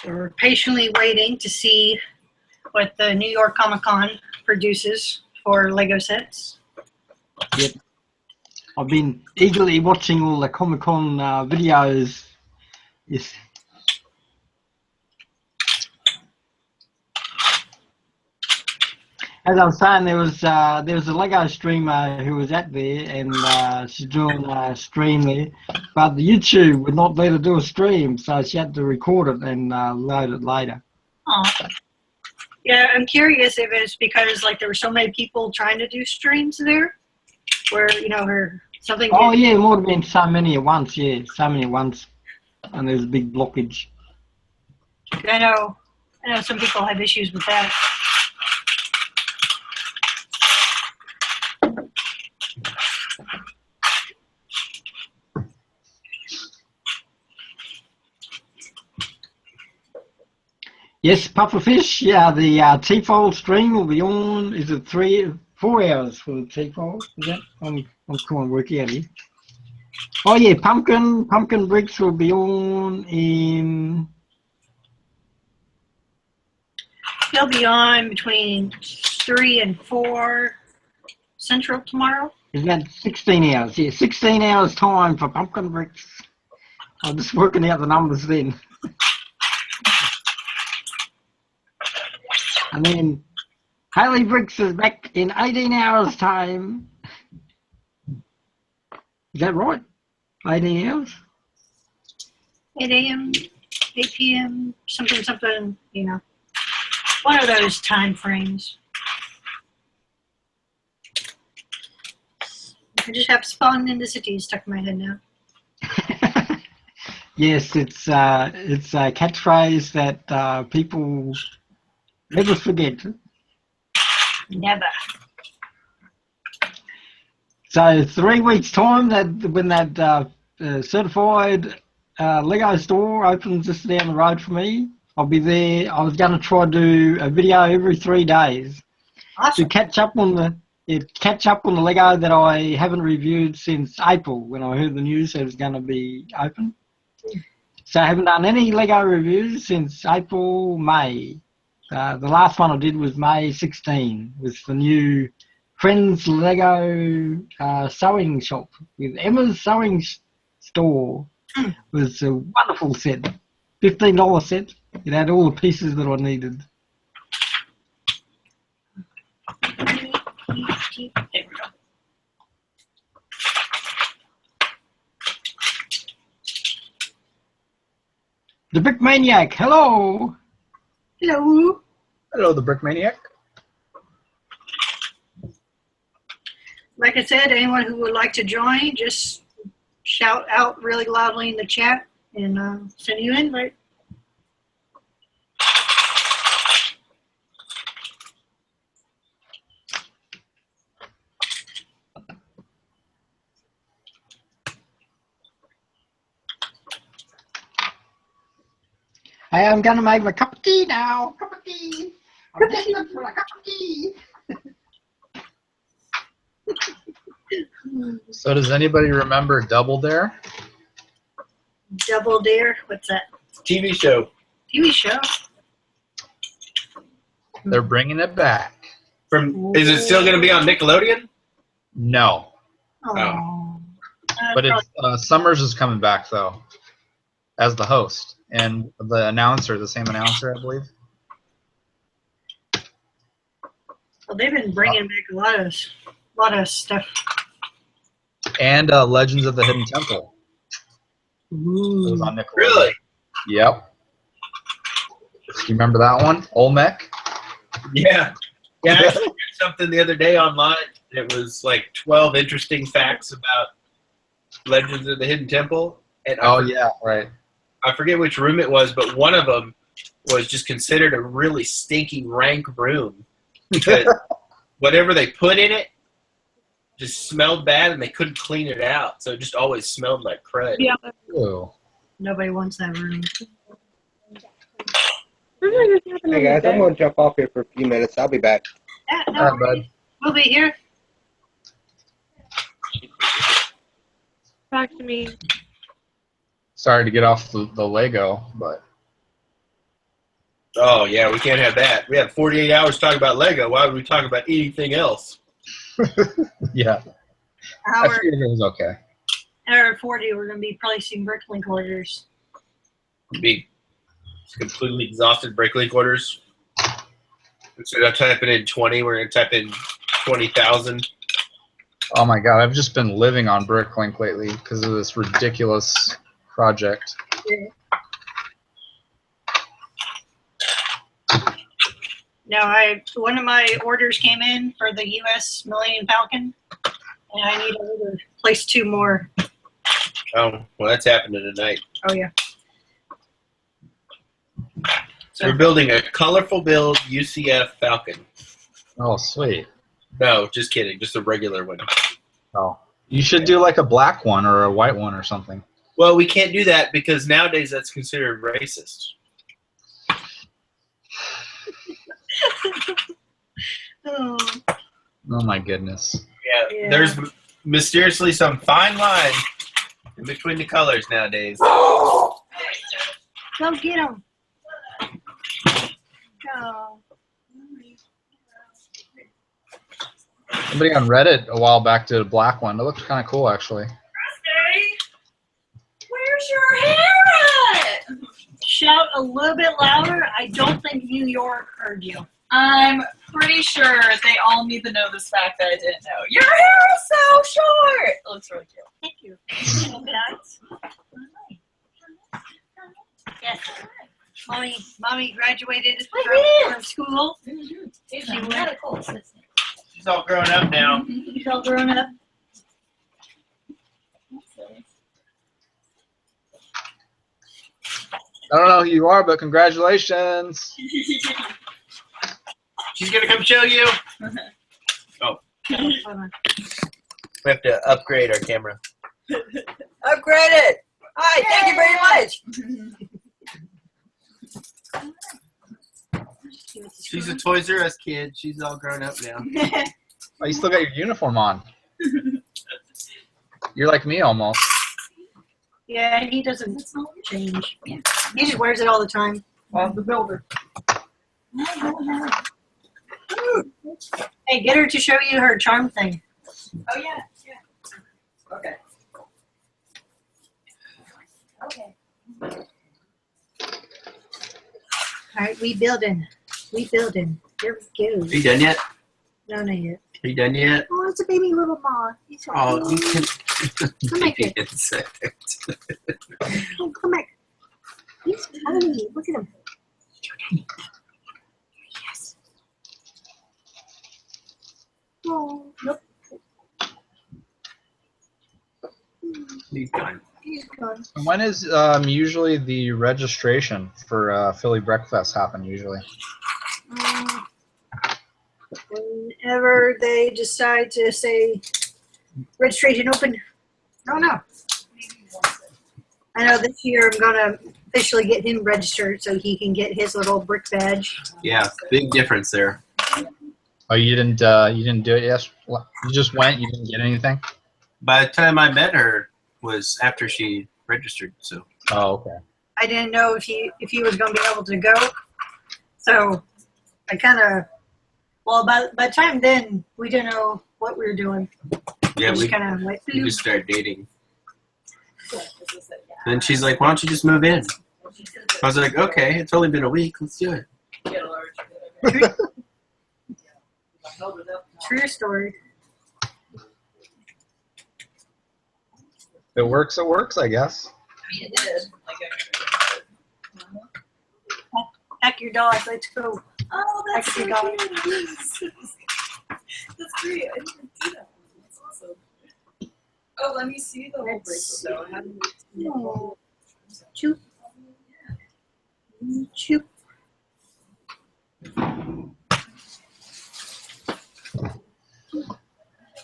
So we're patiently waiting to see what the New York ComicCon produces for Lego sets. Yep. I've been eagerly watching all the Comic-Con videos. Yes. as I was saying, there was a Lego streamer who was at there, and she's doing a stream there, but the YouTube would not let her do a stream, so she had to record it and load it later. Oh. Yeah, I'm curious if it's because like there were so many people trying to do streams there, where her something. Oh yeah, it would have been so many at once. Yeah, so many at once, and there's a big blockage. I know some people have issues with that. Yes, Pufferfish. Yeah, the T-fold stream will be on. Is it 4 hours for the T-fold? Is that? I'm trying to work out here. Oh yeah, pumpkin bricks will be on in. They'll be on between 3 and 4 Central tomorrow. Is that 16 hours? Yeah, 16 hours time for pumpkin bricks. I'm just working out the numbers then. And then Haley Bricks is back in 18 hours time. Is that right? 18 hours? 8 a.m., 8 p.m., something, one of those time frames. I just have Spawn in the City stuck in my head now. Yes, it's a catchphrase that people never forget. Never. So 3 weeks time, when that certified Lego store opens just down the road for me, I'll be there. I was going to try to do a video every 3 days Awesome. to catch up on the Lego that I haven't reviewed since April when I heard the news that it was going to be open. So I haven't done any Lego reviews since April, May. The last one I did was May 16, with the new Friends Lego sewing shop with Emma's Sewing Store. It was a wonderful set, $15 set. It had all the pieces that I needed. There we go. The Brick Maniac, hello! Hello. Hello, the Brick Maniac. Like I said, anyone who would like to join, just shout out really loudly in the chat and send you an invite. Hey, I'm gonna make my cup of tea now. Cup of tea. I'm desperate for a cup of tea. So does anybody remember Double Dare? Double Dare? What's that? TV show. TV show? They're bringing it back. Is it still going to be on Nickelodeon? No, Oh. but it's Summers is coming back though, as the host and the announcer, the same announcer, I believe. Well, they've been bringing back a lot of stuff. And Legends of the Hidden Temple. It was on Nickelodeon. Really? Yep. Do you remember that one? Olmec? Yeah. Yeah, I actually read something the other day online. It was like 12 interesting facts about Legends of the Hidden Temple. And Yeah, right. I forget which room it was, but one of them was just considered a really stinky, rank room because whatever they put in it just smelled bad and they couldn't clean it out. So it just always smelled like crud. Yeah. Ew. Nobody wants that room. Hey guys, I'm going to jump off here for a few minutes. I'll be back. Yeah, no All right, worries. bud. We'll be here. Back to me. Sorry to get off the Lego, but Oh, yeah, we can't have that. We have 48 hours to talk about Lego. Why would we talk about anything else? yeah, I Hour, figured it was okay. hour 40, we're going to be probably seeing Bricklink orders. Be completely exhausted Breaklink orders. Instead of typing in 20, we're going to type in 20,000. Oh my god, I've just been living on Bricklink lately because of this ridiculous project. No, one of my orders came in for the U.S. Millennium Falcon, and I need to place 2 more. Oh, well, that's happening tonight. Oh, yeah. So we're building a colorful build UCF Falcon. Oh, sweet. No, just kidding. Just a regular one. Oh. You should do like a black one or a white one or something. Well, we can't do that because nowadays that's considered racist. Oh. Oh my goodness. Yeah, there's mysteriously some fine line in between the colors nowadays. Go get them. Go. Somebody on Reddit a while back did a black one. It looked kind of cool, actually. Where's your hair at? Shout a little bit louder. I don't think New York heard you. I'm pretty sure they all need to know this fact that I didn't know. Your hair is so short. It looks really cute. Thank you. Yes. Mommy graduated from school. She's all grown up now. She's all grown up. I don't know who you are, but congratulations. She's going to come show you. Oh. We have to upgrade our camera. Upgrade it. Hi, thank you very much. She's a Toys R Us kid. She's all grown up now. Oh, you still got your uniform on. You're like me almost. Yeah, he doesn't change. He just wears it all the time. I'm the builder. Hey, get her to show you her charm thing. Oh, yeah. Okay. Okay. All right, we building. Here we go. Are you done yet? No, not yet. Are you done yet? Oh, it's a baby little moth. He's so Oh, you cute. can. Come back here. Oh, come back. He's tiny. Look at him. Yes. Oh, nope. He's done. He's gone. And when is usually the registration for Philly Breakfast happen usually? Whenever they decide to say registration open, I don't know. I know this year I'm gonna officially get him registered so he can get his little brick badge. Yeah, big difference there. Oh, you didn't do it yet? You just went. You didn't get anything. By the time I met her was after she registered. So. Oh, okay. I didn't know if he was gonna be able to go, so I kind of. Well, by the time then, we didn't know what we were doing. Yeah, we kind of like. just started dating. And she's like, "Why don't you just move in?" I was like, "Okay, it's only been a week. Let's do it." True story. If it works, I guess. I mean, it did. Pack your dog. Let's go. Oh, that's so Pack your dog. cute. That's great. I didn't do that. That's awesome. Oh, let me see the whole bracelet though. I haven't seen it. Oh. Choop. Choop.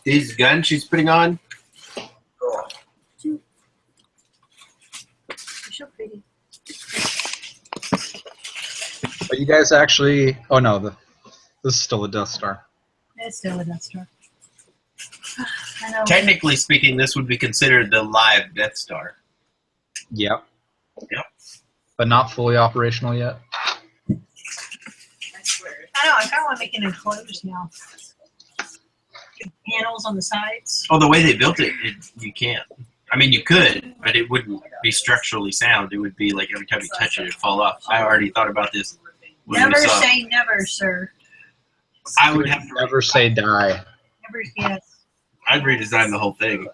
These guns she's putting on. Choop. You're so pretty. But you guys actually. Oh no, this is still a Death Star. It's still a Death Star. I know. Technically speaking, this would be considered the live Death Star. Yep. Yep. But not fully operational yet. I swear. I know. I kind of want to make it enclosed now. Panels on the sides. Oh, the way they built it, you can't. I mean, you could, but it wouldn't be structurally sound. It would be like every time you touch it, it'd fall off. I already thought about this when Never we saw. say never, sir. I would have to Never say die. Yes. I'd redesign the whole thing.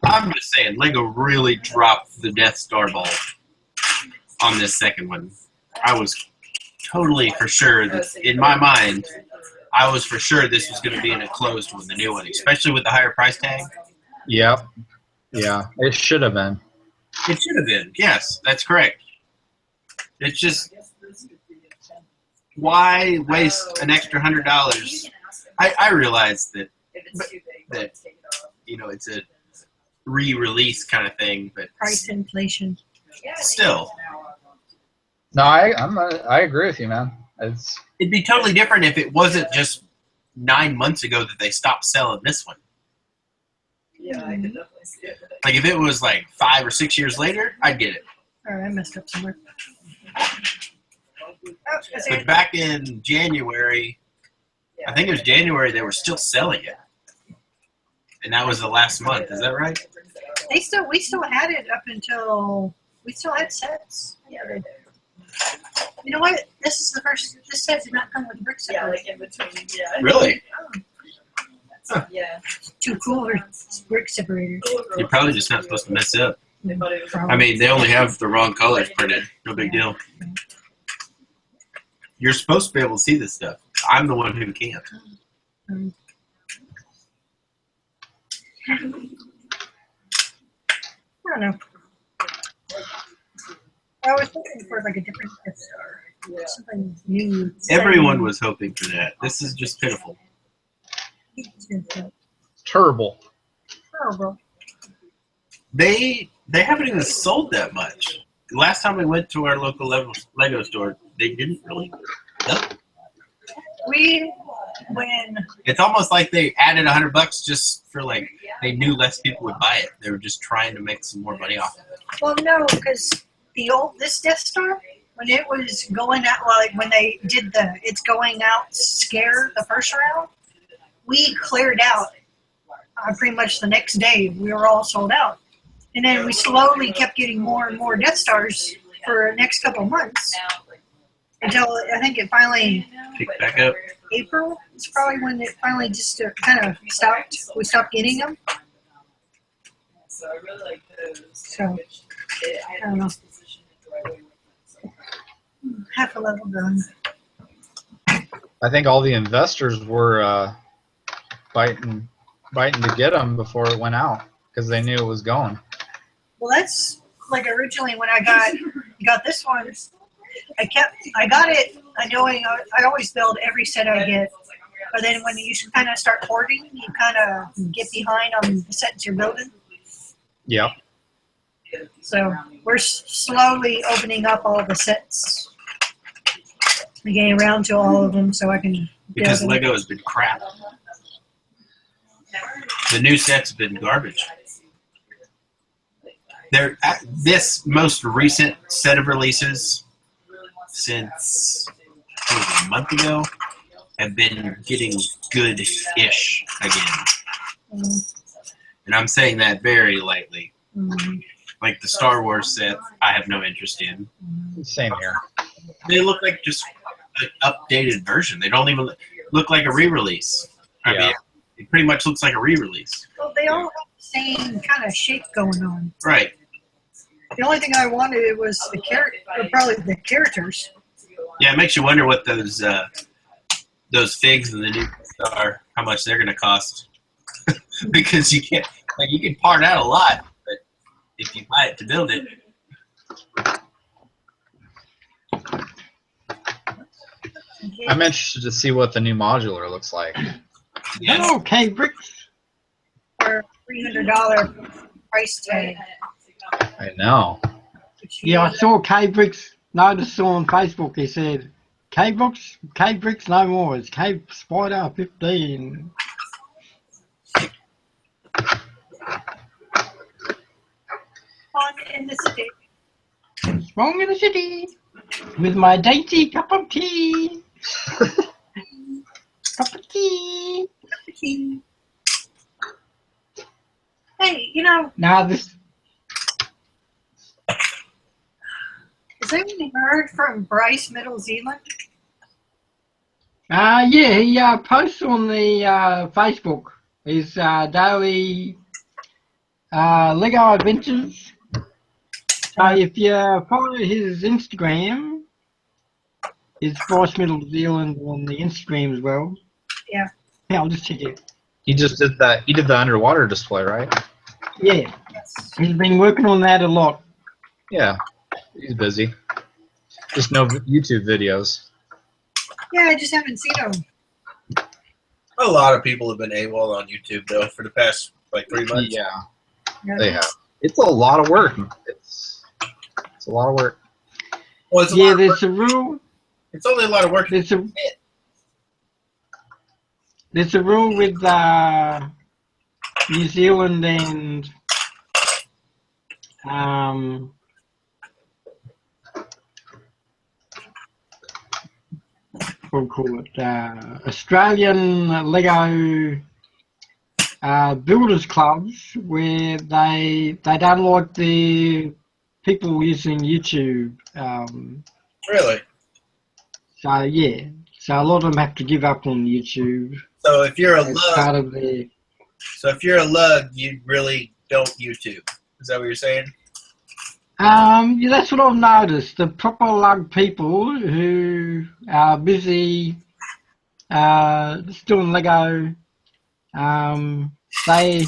I'm just saying, Lego really dropped the Death Star ball on this second one. I was totally for sure that, in my mind, I was for sure this was going to be an enclosed one, the new one, especially with the higher price tag. Yep. Yeah, it should have been. It should have been. Yes, that's correct. It's just, why waste an extra $100? I realize that it's a re-release kind of thing, but Price inflation. still, No, I agree with you, man. it'd be totally different if it wasn't just 9 months ago that they stopped selling this one. Yeah, I could definitely see it. Like if it was like 5 or 6 years later, I'd get it. All right, I messed up somewhere. But back in January, I think it was January, they were still selling it, and that was the last month. Is that right? We still had it up until we still had sets. Yeah. You know what? This is the first. This set did not come with brick Yeah, separator. like in between. Yeah. Really? Huh. Yeah. Too cool for brick separator. You're probably just not supposed to mess it up. Probably. I mean, they only have the wrong colors printed. No big deal. You're supposed to be able to see this stuff. I'm the one who can't. I don't know. I was looking for like a different Death Star. Something new. Everyone was hoping for that. This is just pitiful. Terrible. Terrible. They haven't even sold that much. Last time we went to our local Lego store, they didn't really. No. It's almost like they added $100 just for like they knew less people would buy it. They were just trying to make some more money off of it. Well, no, because this Death Star, when it was going out, like when they did the "it's going out" scare the first round, we cleared out. Pretty much the next day, we were all sold out, and then we slowly kept getting more and more Death Stars for the next couple of months until I think it finally Pick back up. April. It's probably when it finally just kind of stopped. We stopped getting them. So I really like those. So I don't know. Half a level done. I think all the investors were biting to get them before it went out because they knew it was going. Well, that's like originally when I got this one. I got it. I always build every set I get, but then when you kind of start hoarding, you kind of get behind on the sets you're building. Yep. So we're slowly opening up all the sets, and getting around to all of them, so I can. Because build them. Lego has been crap. The new sets have been garbage. This most recent set of releases since a month ago have been getting good-ish again. And I'm saying that very lightly. Like the Star Wars set, I have no interest in. Same here. They look like just an updated version. They don't even look like a re-release. I mean, it pretty much looks like a re-release. Well, they all have the same kind of shape going on. Right. The only thing I wanted was the probably the characters. Yeah, it makes you wonder what those figs in the new Star, how much they're going to cost. Because you can part out a lot, but if you buy it to build it. I'm interested to see what the new modular looks like. Yes. Hello, K-Bricks. For $300 price tag. I know. Yeah, I saw K-Bricks. Noticed on Facebook. He said, K-Bricks no more. It's K-Spider 15. On in the city. Strong in the city. With my dainty cup of tea. Cup of tea. Hey, you know, Now this. has anyone heard from Bryce, Middle Zealand? Yeah, he posts on the Facebook his daily Lego adventures. So if you follow his Instagram, it's Bryce Middle Zealand on the Instagram as well. Yeah. Yeah, I'll just check it. He just did that. He did the underwater display, right? Yeah, Yes. he's been working on that a lot. Yeah, he's busy. Just no YouTube videos. Yeah, I just haven't seen him. A lot of people have been AWOL on YouTube though for the past like 3 months. Yeah, Yeah. they have. It's a lot of work. It's a lot of work. Well, it's a Yeah, lot of there's work. a rule. It's only a lot of work. There's a rule with New Zealand and what do we call it? Australian Lego builders clubs, where they don't like the people using YouTube. Really? So yeah, so a lot of them have to give up on YouTube. So if you're a as lug, part of their you really don't YouTube. Is that what you're saying? yeah, that's what I've noticed. The proper lug people who are busy still in Lego, they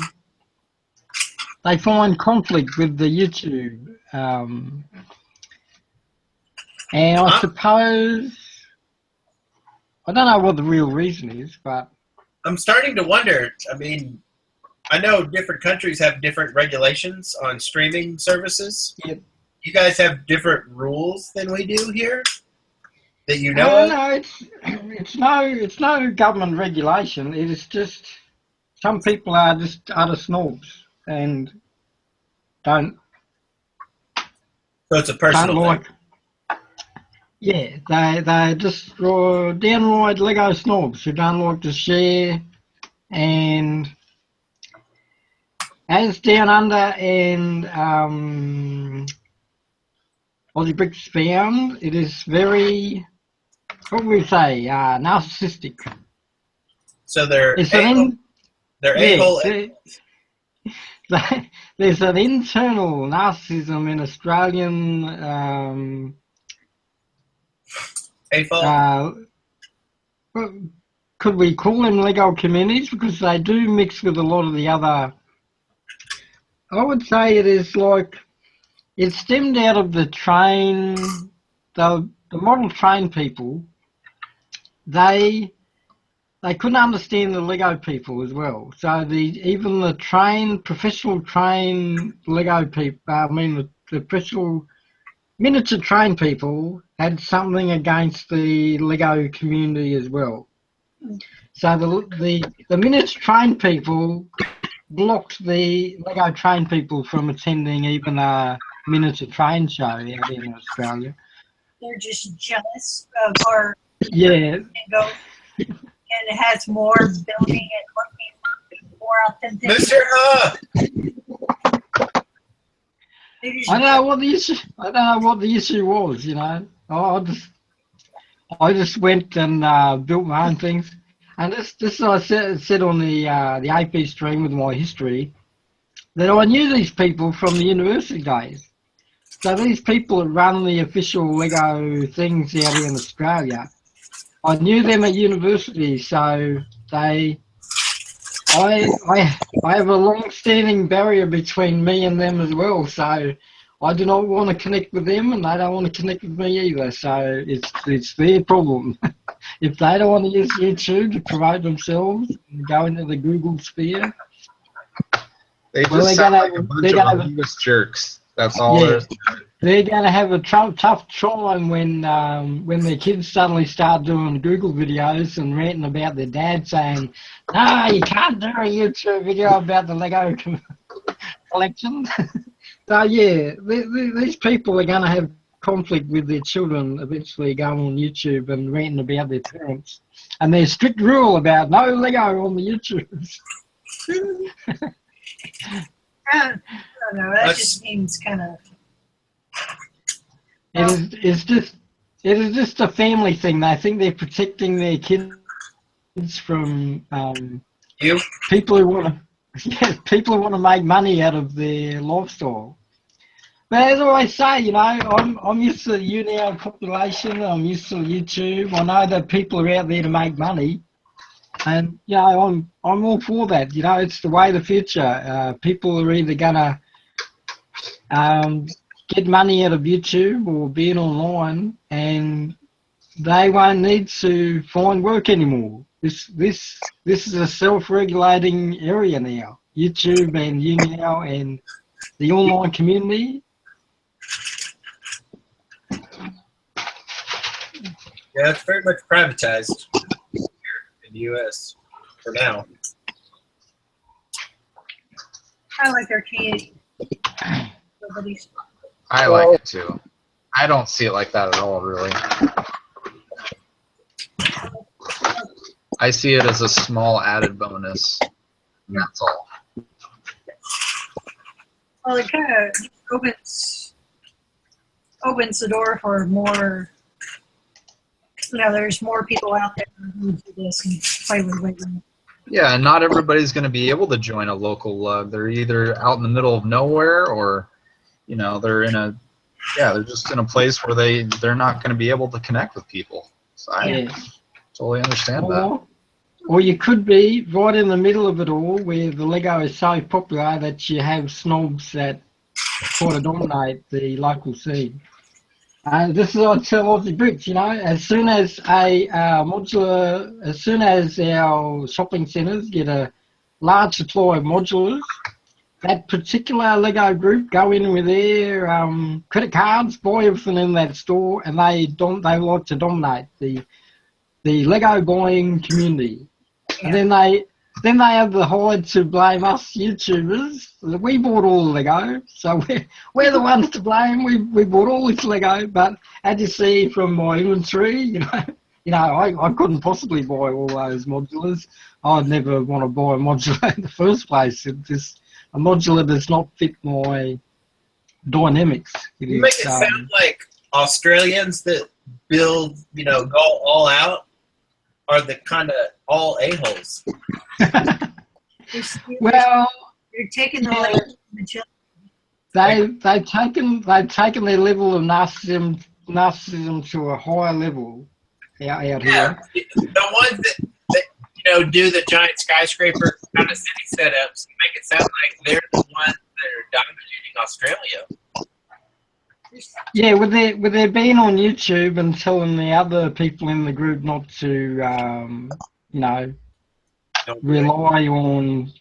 find conflict with the YouTube. And I suppose, I don't know what the real reason is, but I'm starting to wonder. I mean, I know different countries have different regulations on streaming services. Yep. You guys have different rules than we do here that you know of? no, it's no government regulation. It is just some people are just utter snobs and don't So it's a personal like. thing. Yeah, they just downright Lego snobs who don't like to share, and as Down Under and Aussie Bricks found, it is very, what would we say, narcissistic. So they're It's a-hole. They're a-hole. There's an internal narcissism in Australian. Could we call them Lego communities? Because they do mix with a lot of the other. I would say it is like it stemmed out of the train, the model train people. They couldn't understand the Lego people as well. So even the professional train Lego people, the professional miniature train people had something against the Lego community as well. So the miniature train people blocked the Lego train people from attending even a miniature train show out here in Australia. They're just jealous of our Yeah. And it has more building and looking more authentic. Mr. I don't know what the issue was, you know. I just went and built my own things. And this I said on the AP stream with my history, that I knew these people from the university days. So these people that run the official Lego things out here in Australia, I knew them at university, so I have a long-standing barrier between me and them as well. So I do not want to connect with them, and they don't want to connect with me either. So it's their problem. If they don't want to use YouTube to promote themselves and go into the Google sphere, They just sound like a bunch of elitist jerks. That's all there is. They're going to have a tough time when their kids suddenly start doing Google videos and ranting about their dad saying, "No, you can't do a YouTube video about the Lego collection." So yeah, these people are going to have conflict with their children eventually going on YouTube and ranting about their parents, and there's strict rule about no Lego on the YouTubes. I don't know. That just seems kind of. It's just it is just a family thing. I think they're protecting their kids from You? people who want to make money out of their lifestyle. But as I always say, you know, I'm used to the UNOW population. I'm used to YouTube. I know that people are out there to make money, and you know, I'm all for that. You know, it's the way of the future. People are either gonna get money out of YouTube or being online, and they won't need to find work anymore. This is a self-regulating area now. YouTube and UNOW and the online community. Yeah, it's very much privatized here in the U.S. for now. I like arcade. Nobody's. I like it too. I don't see it like that at all, really. I see it as a small added bonus, and that's all. Well, it kind of opens the door for more. You know, there's more people out there who do this and play with Wiggly. Yeah, and not everybody's going to be able to join a local lug. They're either out in the middle of nowhere, or, you know, they're just in a place where they're not going to be able to connect with people. So I totally understand that. Or you could be right in the middle of it all, where the Lego is so popular that you have snobs that sort of dominate the local scene. This is what I tell Aussie Bricks, you know, as soon as our shopping centres get a large supply of modulars, that particular Lego group go in with their credit cards, buy everything in that store, and they like to dominate the Lego buying community. And then they have the hide to blame us YouTubers. We bought all the Lego, so we're the ones to blame. We bought all this Lego, but as you see from my inventory, you know, I couldn't possibly buy all those modulars. I'd never want to buy a modular in the first place. It's just a modular does not fit my dynamics. You make it sound like Australians that build, you know, go all out are the kind of all a-holes. Well, you're taking the level from the children. They've taken their level of narcissism to a higher level out here. The ones that you know do the giant skyscraper kind of city setups make it sound like they're the ones that are dominating Australia. Yeah, with their being on YouTube and telling the other people in the group not to, you know, rely on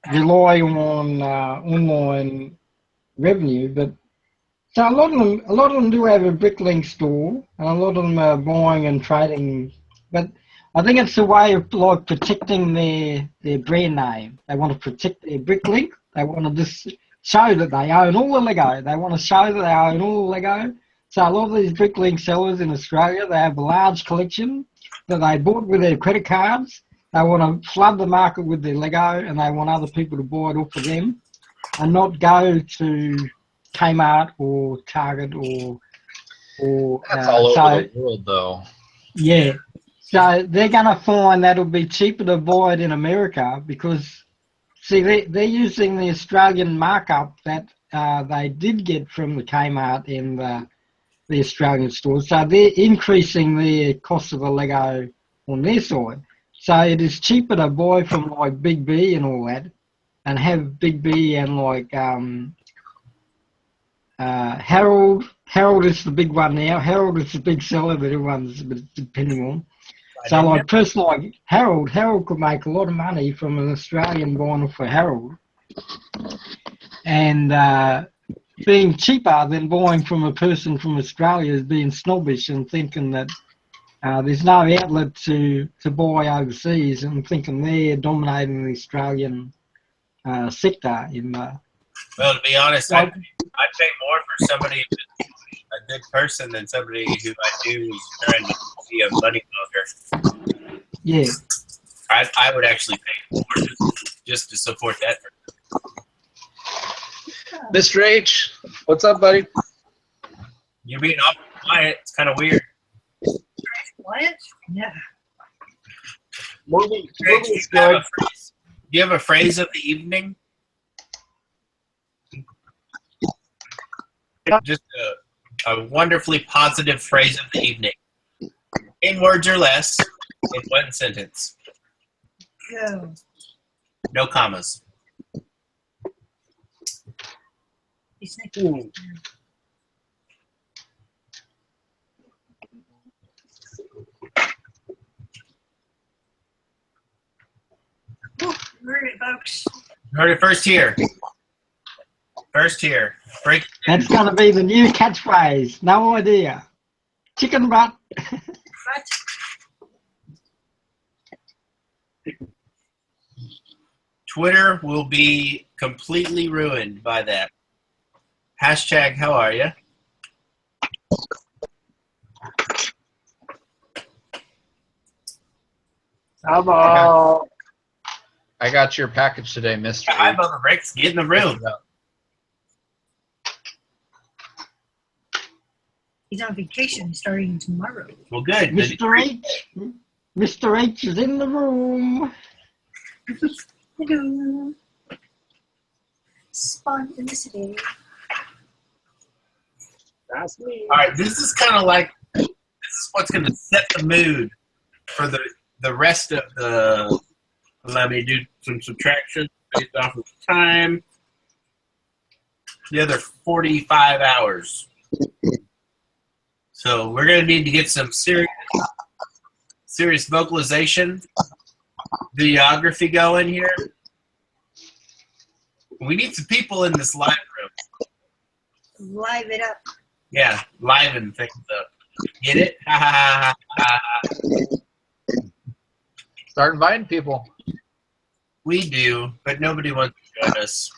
online revenue. But so a lot of them do have a bricklink store, and a lot of them are buying and trading. But I think it's a way of like protecting their brand name. They want to protect their bricklink. They want to just show that they own all the Lego. They want to show that they own all the Lego. So a lot of these bricklink sellers in Australia, they have a large collection that they bought with their credit cards. They want to flood the market with their Lego, and they want other people to buy it off of them and not go to Kmart or Target or That's all over the world, though. Yeah. So they're going to find that it'll be cheaper to buy it in America because, see, they're using the Australian markup that they did get from the Kmart and the Australian stores. So they're increasing the cost of the Lego on their side. So it is cheaper to buy from like Big B and all that, and have Big B and like Harold. Harold is the big one now. Harold is the big seller that everyone's depending on. So like person like Harold could make a lot of money from an Australian buying for Harold, and being cheaper than buying from a person from Australia is being snobbish and thinking that there's no outlet to buy overseas, and thinking they're dominating the Australian sector in the. Well, to be honest, I'd pay more for somebody who's a good person than somebody who I do is trying to be a money monger. Yeah. I would actually pay more just to support that person. Mr. H, what's up, buddy? You're being awful quiet. It's kind of weird. Quiet? Yeah. Movie Greg, is good. do you have a phrase of the evening? Just a wonderfully positive phrase of the evening. 10 words or less in one sentence. Go. No commas. He's thinking. Oh, heard it, folks. Heard it first here. First here. Break. That's gonna be the new catchphrase. No idea. Chicken butt. What? Twitter will be completely ruined by that. Hashtag, how are you? Hello. I got your package today, Mr. Hi, Bubba Bricks. Get in the room. He's on vacation starting tomorrow. Well, good. Mr. H. Mr. H is in the room. Hello. Spontaneity. That's me. All right, this is kind of like, this is what's going to set the mood for the rest of the, let me do some subtraction based off of time. The other 45 hours. So we're going to need to get some serious vocalization, videography going here. We need some people in this live room. Live it up. Yeah, liven things up. Get it? Ha ha ha ha. Start inviting people. We do, but nobody wants to join us.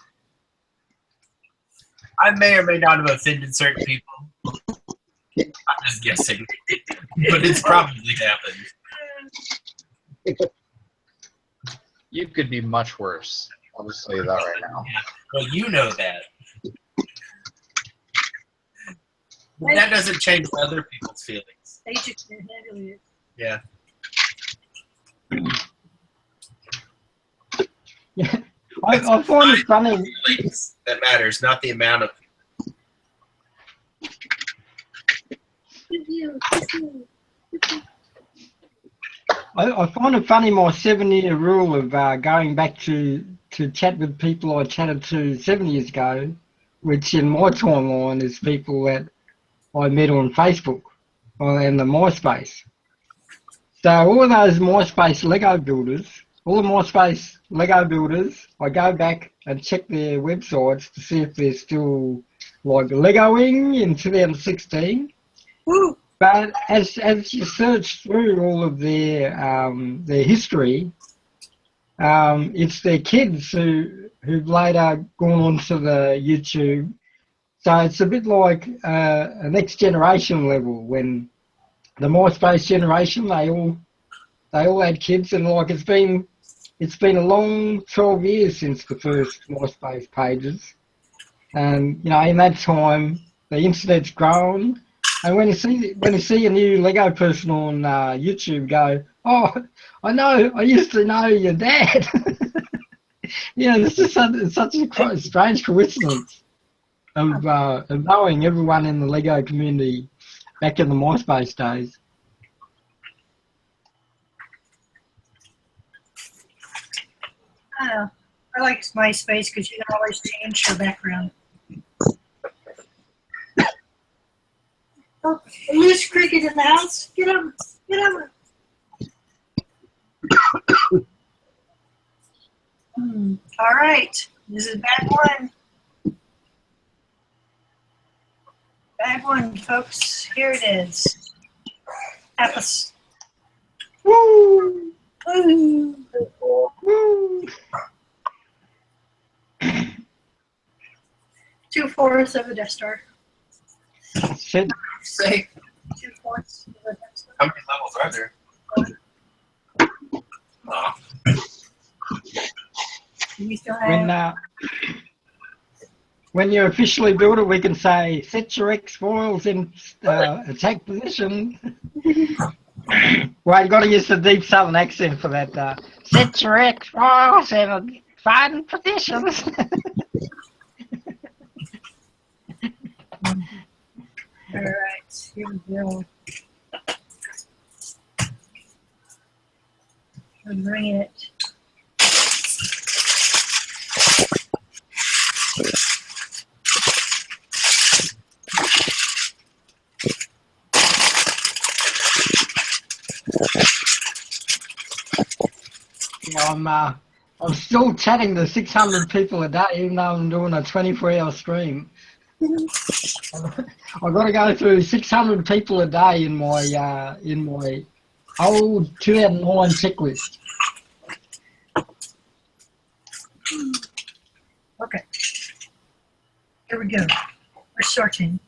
I may or may not have offended certain people. I'm just guessing, but it's probably happened. You could be much worse. I'll just tell you that right now. Yeah. Well, you know that. But that doesn't change other people's feelings. They just can't handle it. Yeah. Yeah. I find it funny. Feelings that matters, not the amount of. I find it funny my 7-year rule of going back to chat with people I chatted to 7 years ago, which in my timeline is people that I met on Facebook and the MySpace. So all of those MySpace Lego builders, I go back and check their websites to see if they're still like Legoing in 2016. Woo! But as you search through all of their history, it's their kids who've later gone onto the YouTube. So it's a bit like a next generation level when the MySpace generation they all had kids, and like it's been a long 12 years since the first MySpace pages, and you know in that time the internet's grown. And when you see a new Lego person on YouTube go, oh, I used to know your dad. Yeah, this is such a strange coincidence of knowing everyone in the Lego community back in the MySpace days. I don't know. I like MySpace because you can always change your background. Oh, a loose cricket in the house. Get him. Get him. All right. This is bad one. Bad one, folks. Here it is. Apis. Woo! Woo! Woo! 2/4 of a Death Star. Shit. Say, 2/4 of a Death Star. how many levels are there? Oh. You still When have when you officially build it, we can say set your X foils in attack position. Well, you got to use the deep southern accent for that. Set your X foils in fighting positions. All right, here we go. I'm bringing it. Yeah, I'm still chatting to 600 people a day, even though I'm doing a 24-hour stream. I've got to go through 600 people a day in my old 2009 checklist. Okay. Here we go. We're sorting.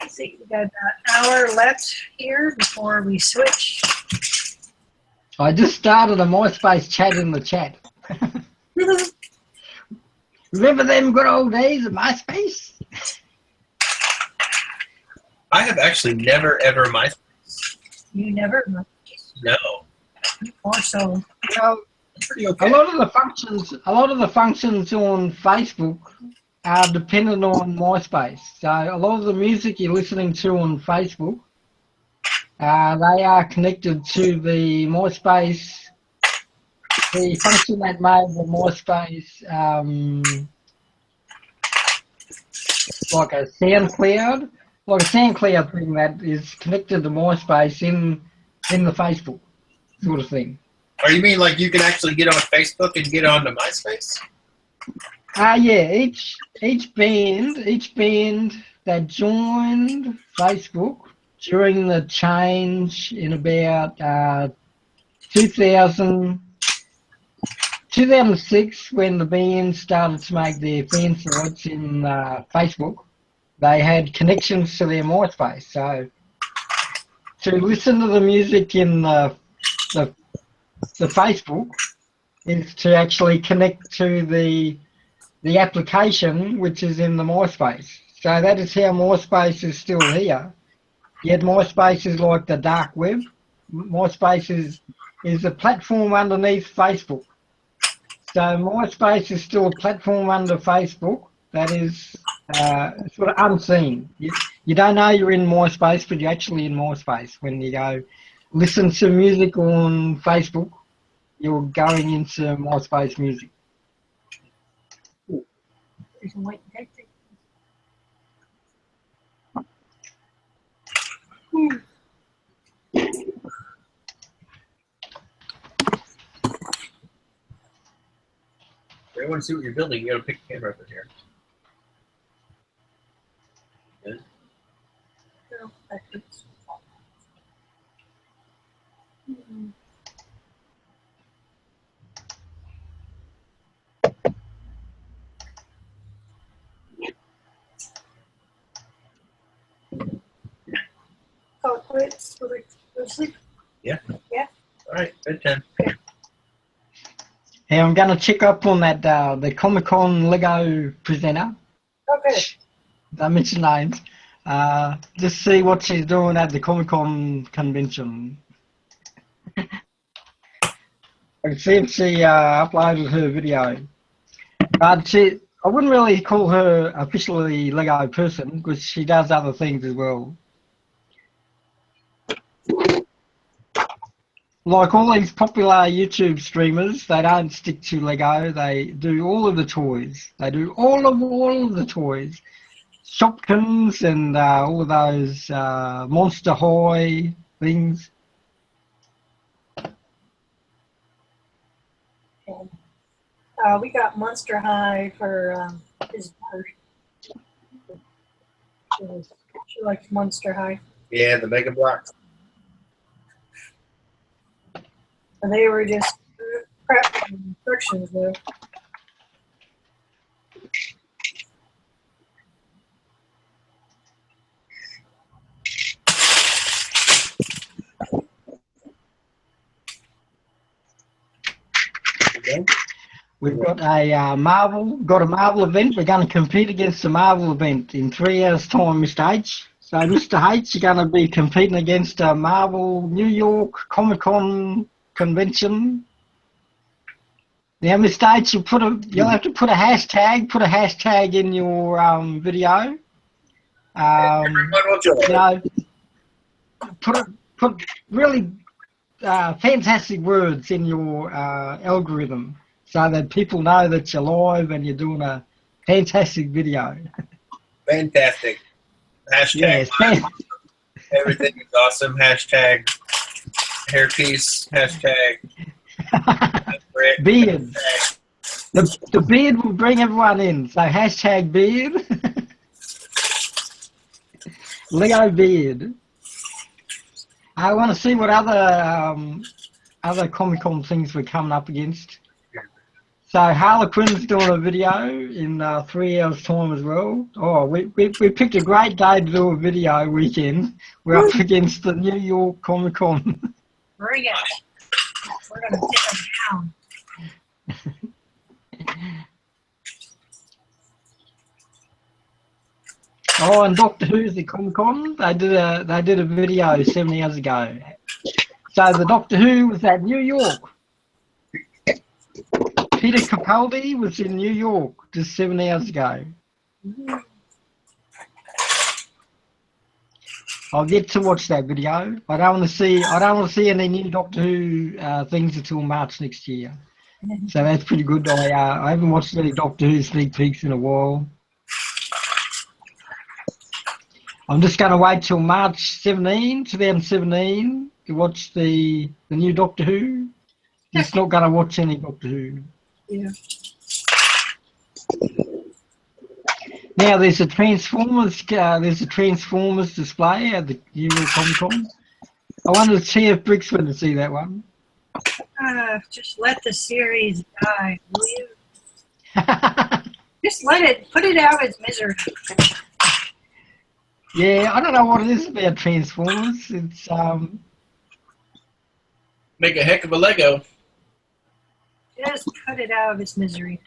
Let's see, we got about an hour left here before we switch. I just started a MySpace chat in the chat. Remember them good old days of MySpace? I have actually never ever MySpace. You never know. No. Or so. Well, Pretty okay. a lot of the functions on Facebook are dependent on MySpace. So a lot of the music you're listening to on Facebook, they are connected to the MySpace, the function that made the MySpace like a SoundCloud, thing that is connected to MySpace in the Facebook sort of thing. Or you mean like you can actually get on Facebook and get onto MySpace? Yeah, each band that joined Facebook during the change in about 2006, when the band started to make their fan sites in Facebook, they had connections to their MySpace. So to listen to the music in the Facebook is to actually connect to the application which is in the MySpace. So that is how MySpace is still here. Yet MySpace is like the dark web. MySpace is a platform underneath Facebook. So MySpace is still a platform under Facebook that is sort of unseen. You don't know you're in MySpace, but you're actually in MySpace. When you go listen to music on Facebook, you're going into MySpace music. If you want to see what you're building, you got to pick the camera up in here. Good. No, that fits. Call it quits. Go to sleep. Yeah. Yeah. All right. Bedtime. Hey, I'm going to check up on that the ComicCon Lego presenter. Okay. Don't mention names. Just see what she's doing at the ComicCon convention. I can see if she uploaded her video. But I wouldn't really call her officially Lego person because she does other things as well. Like all these popular YouTube streamers, they don't stick to Lego. They do all of the toys. They do all of the toys. Shopkins and all of those Monster High things. We got Monster High for his daughter. She likes Monster High. Yeah, the Mega Blocks. And they were just crap instructions though. We've got a Marvel event. We're going to compete against the Marvel event in 3 hours' time, Mr. H. So, Mr. H, you're going to be competing against a Marvel New York ComicCon convention. Now, Mr. H, you'll have to put a hashtag in your video. Everyone will join. You know, put really fantastic words in your algorithm so that people know that you're live and you're doing a fantastic video. Fantastic. Hashtag Yes, everything is awesome. Hashtag hairpiece. Hashtag beard. The beard will bring everyone in. So hashtag beard. Leo beard. I want to see what other Comic-Con things we're coming up against. So Harlequin's doing a video in 3 hours' time as well. Oh, we picked a great day to do a video weekend. We're up against the New York Comic-Con. Bring it. We're going to take them down. Oh, and Doctor Who's at Comic-Con, they did a video 7 hours ago. So the Doctor Who was at New York. Peter Capaldi was in New York just 7 hours ago. I'll get to watch that video. I don't want to see any new Doctor Who things until March next year. So that's pretty good. I haven't watched any Doctor Who sneak peeks in a while. I'm just going to wait till March 2017 to watch the new Doctor Who. Just not going to watch any Doctor Who. Yeah. Now there's a Transformers display at the New York Comic-Con. I wanted to see if Brick's went to see that one. Just let the series die, will you? Just put it out as misery. Yeah, I don't know what it is about Transformers. It's Make a heck of a Lego. Just put it out of its misery.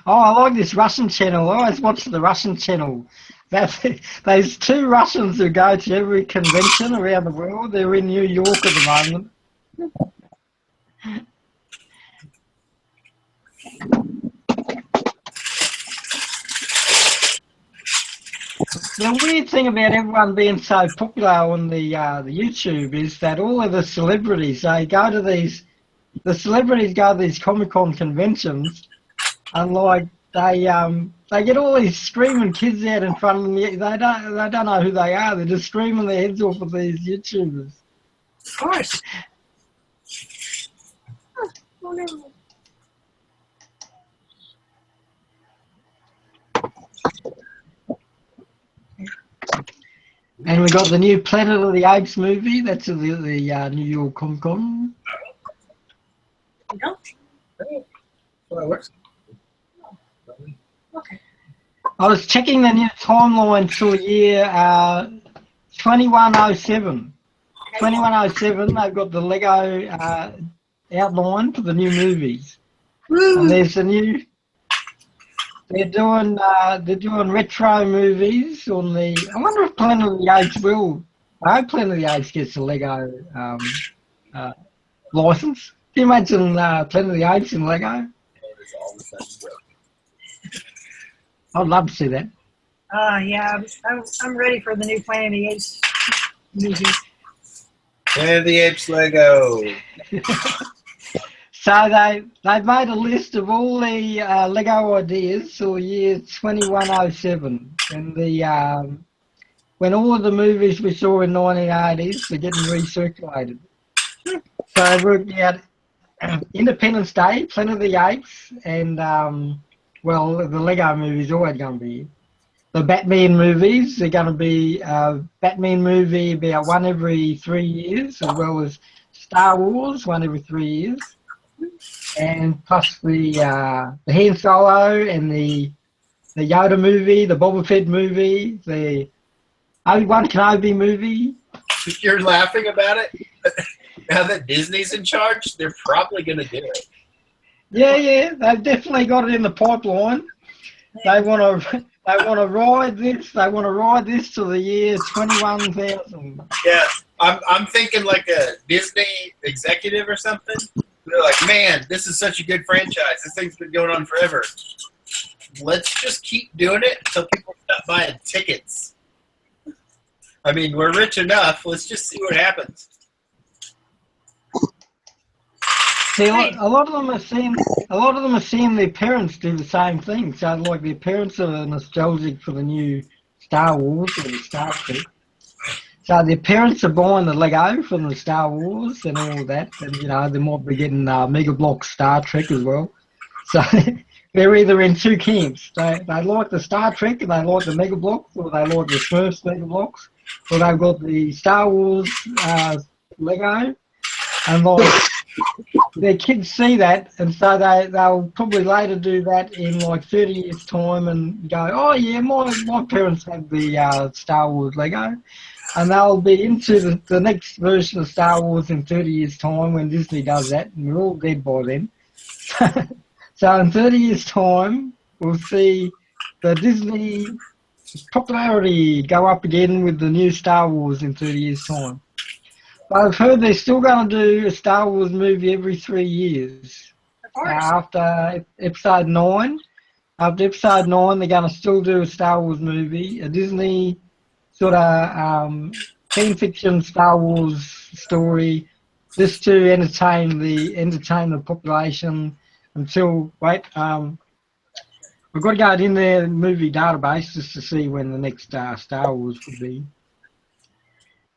Oh, I like this Russian channel. I always watch the Russian channel. There's two Russians who go to every convention around the world. They're in New York at the moment. The weird thing about everyone being so popular on the YouTube is that all of the celebrities, the celebrities go to these Comic-Con conventions, and like they get all these screaming kids out in front of them. They don't know who they are. They're just screaming their heads off of these YouTubers. Of course. Oh, no. And we got the new Planet of the Apes movie. That's at the New York Comic Con. No? Well, it works. Okay. I was checking the new timeline till year 2107. 2107, they've got the Lego outline for the new movies. Woo. And there's a new. They're doing retro movies on the. I wonder if Planet of the Apes will. I hope Planet of the Apes gets a Lego license. Can you imagine Planet of the Apes in Lego? I'd love to see that. Yeah, I'm ready for the new Planet of the Apes movie. Planet of the Apes Lego. So they've made a list of all the Lego ideas for year 2107, and when all of the movies we saw in 1980s are getting recirculated. So I worked out Independence Day, Planet of the Apes, and well, the Lego movies are always going to be. The Batman movies are going to be Batman movie about one every 3 years, as well as Star Wars one every 3 years. And plus the Han Solo and the Yoda movie, the Boba Fett movie, the Obi-Wan Kenobi movie. You're laughing about it? Now that Disney's in charge, they're probably going to do it. Yeah, they've definitely got it in the pipeline. They want to ride this. They want to ride this to the year 21,000. Yeah, I'm thinking like a Disney executive or something. They're like, man, this is such a good franchise. This thing's been going on forever. Let's just keep doing it until people stop buying tickets. I mean, we're rich enough. Let's just see what happens. See, a lot of them are seeing their parents do the same thing. So, like, their parents are nostalgic for the new Star Wars or the Star Trek. So their parents are buying the Lego from the Star Wars and all that, and you know they might be getting Mega Block Star Trek as well. So they're either in two camps. They like the Star Trek and they like the Mega Blocks, or they like the Smurfs Mega Blocks, or they've got the Star Wars Lego, and like their kids see that, and so they'll probably later do that in like 30 years' time and go, oh yeah, my parents had the Star Wars Lego. And they'll be into the next version of Star Wars in 30 years' time when Disney does that, and we're all dead by then. So in 30 years' time, we'll see the Disney popularity go up again with the new Star Wars in 30 years' time. But I've heard they're still going to do a Star Wars movie every 3 years. After Episode 9. After Episode 9, they're going to still do a Star Wars movie, a Disney sort of fan fiction Star Wars story, just to entertain the population until we've got to go in their movie database just to see when the next Star Wars would be.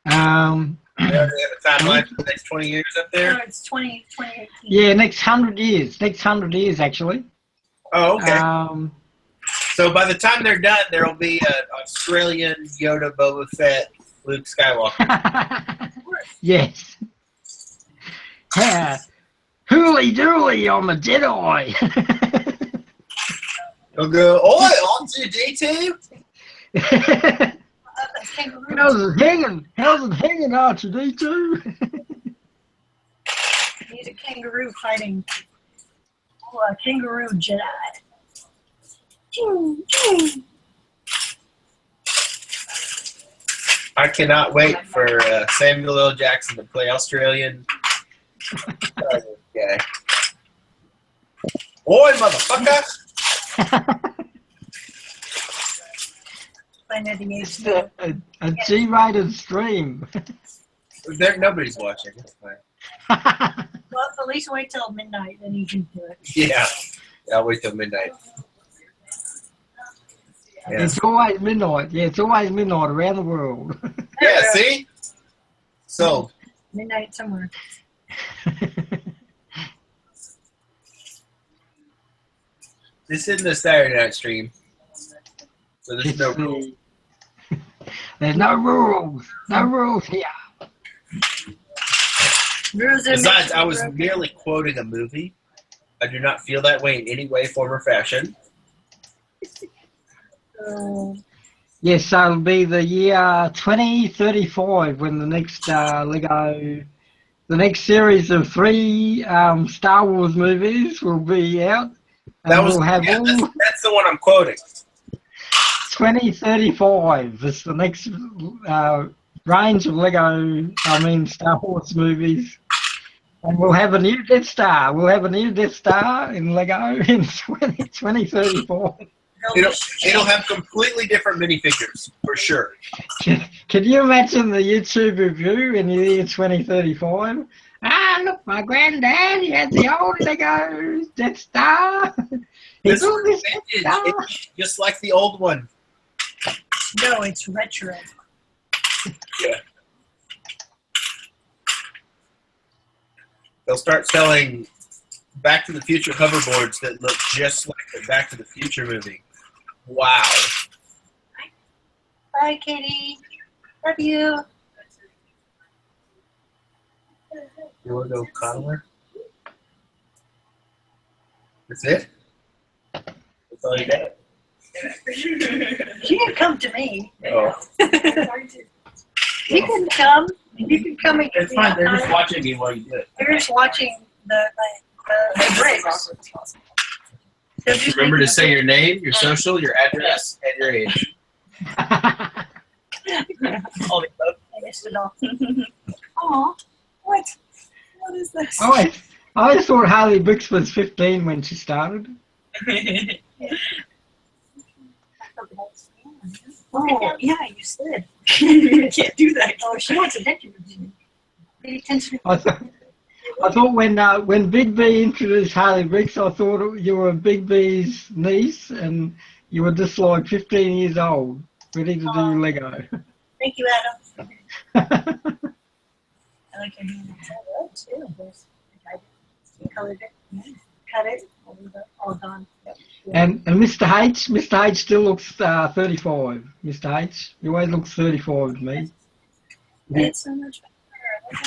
They already have a timeline for the next 20 years up there? No, it's 2018. Yeah, next 100 years. Next 100 years, actually. Oh, okay. So by the time they're done, there will be an Australian Yoda, Boba Fett, Luke Skywalker. Yes. Yeah. Hooly dooly, I'm a Jedi. They'll go, oi, on to D2? How's it hanging, R2D2? He's a kangaroo fighting a kangaroo Jedi. I cannot wait for Samuel L. Jackson to play Australian. Okay. Oi, motherfucker! It's a G-rated stream. Nobody's watching. It's fine. Well, at least wait till midnight, then you can do it. Yeah. I'll wait till midnight. Yeah. It's always midnight. Yeah, it's always midnight around the world. Yeah, see? So. Midnight somewhere. This isn't a Saturday night stream. So there's no rules. There's no rules. No rules here. Besides, I was merely quoting a movie. I do not feel that way in any way, form, or fashion. Yes, so it'll be the year 2035 when the next the next series of 3 Star Wars movies will be out. And That's the one I'm quoting. 2035 is the next range of Star Wars movies. And we'll have a new Death Star. We'll have a new Death Star in Lego in 2034. It'll have completely different minifigures, for sure. Can you imagine the YouTube review in the year 2035? Ah, look, my granddad, he had the old Lego Death Star. This is vintage. It's just like the old one. No, it's retro. Yeah. They'll start selling Back to the Future hoverboards that look just like the Back to the Future movie. Wow. Bye, Kitty. Love you. You want to go cuddle her? That's it? That's all you got? She didn't come to me. Oh. You can come. You can coming. It's fine. They're just watching me while you do it. They're just watching the bricks. So just Remember to making say your name, your social, your address, and your age. all the above. I missed it all. Aw, what? What is this? I always thought Harley Bricks was 15 when she started. Oh, yeah, you said. You can't do that. Oh, she wants a detention. Detention. I thought when Big B introduced Harley Bricks, I thought you were Big B's niece and you were just like 15 years old, ready to do Lego. Thank you, Adam. I like your hand. It's too. You colored it. Cut it. All done. Yep. And Mr. H still looks 35. Mr. H, he always looks 35 to me. It's so much better.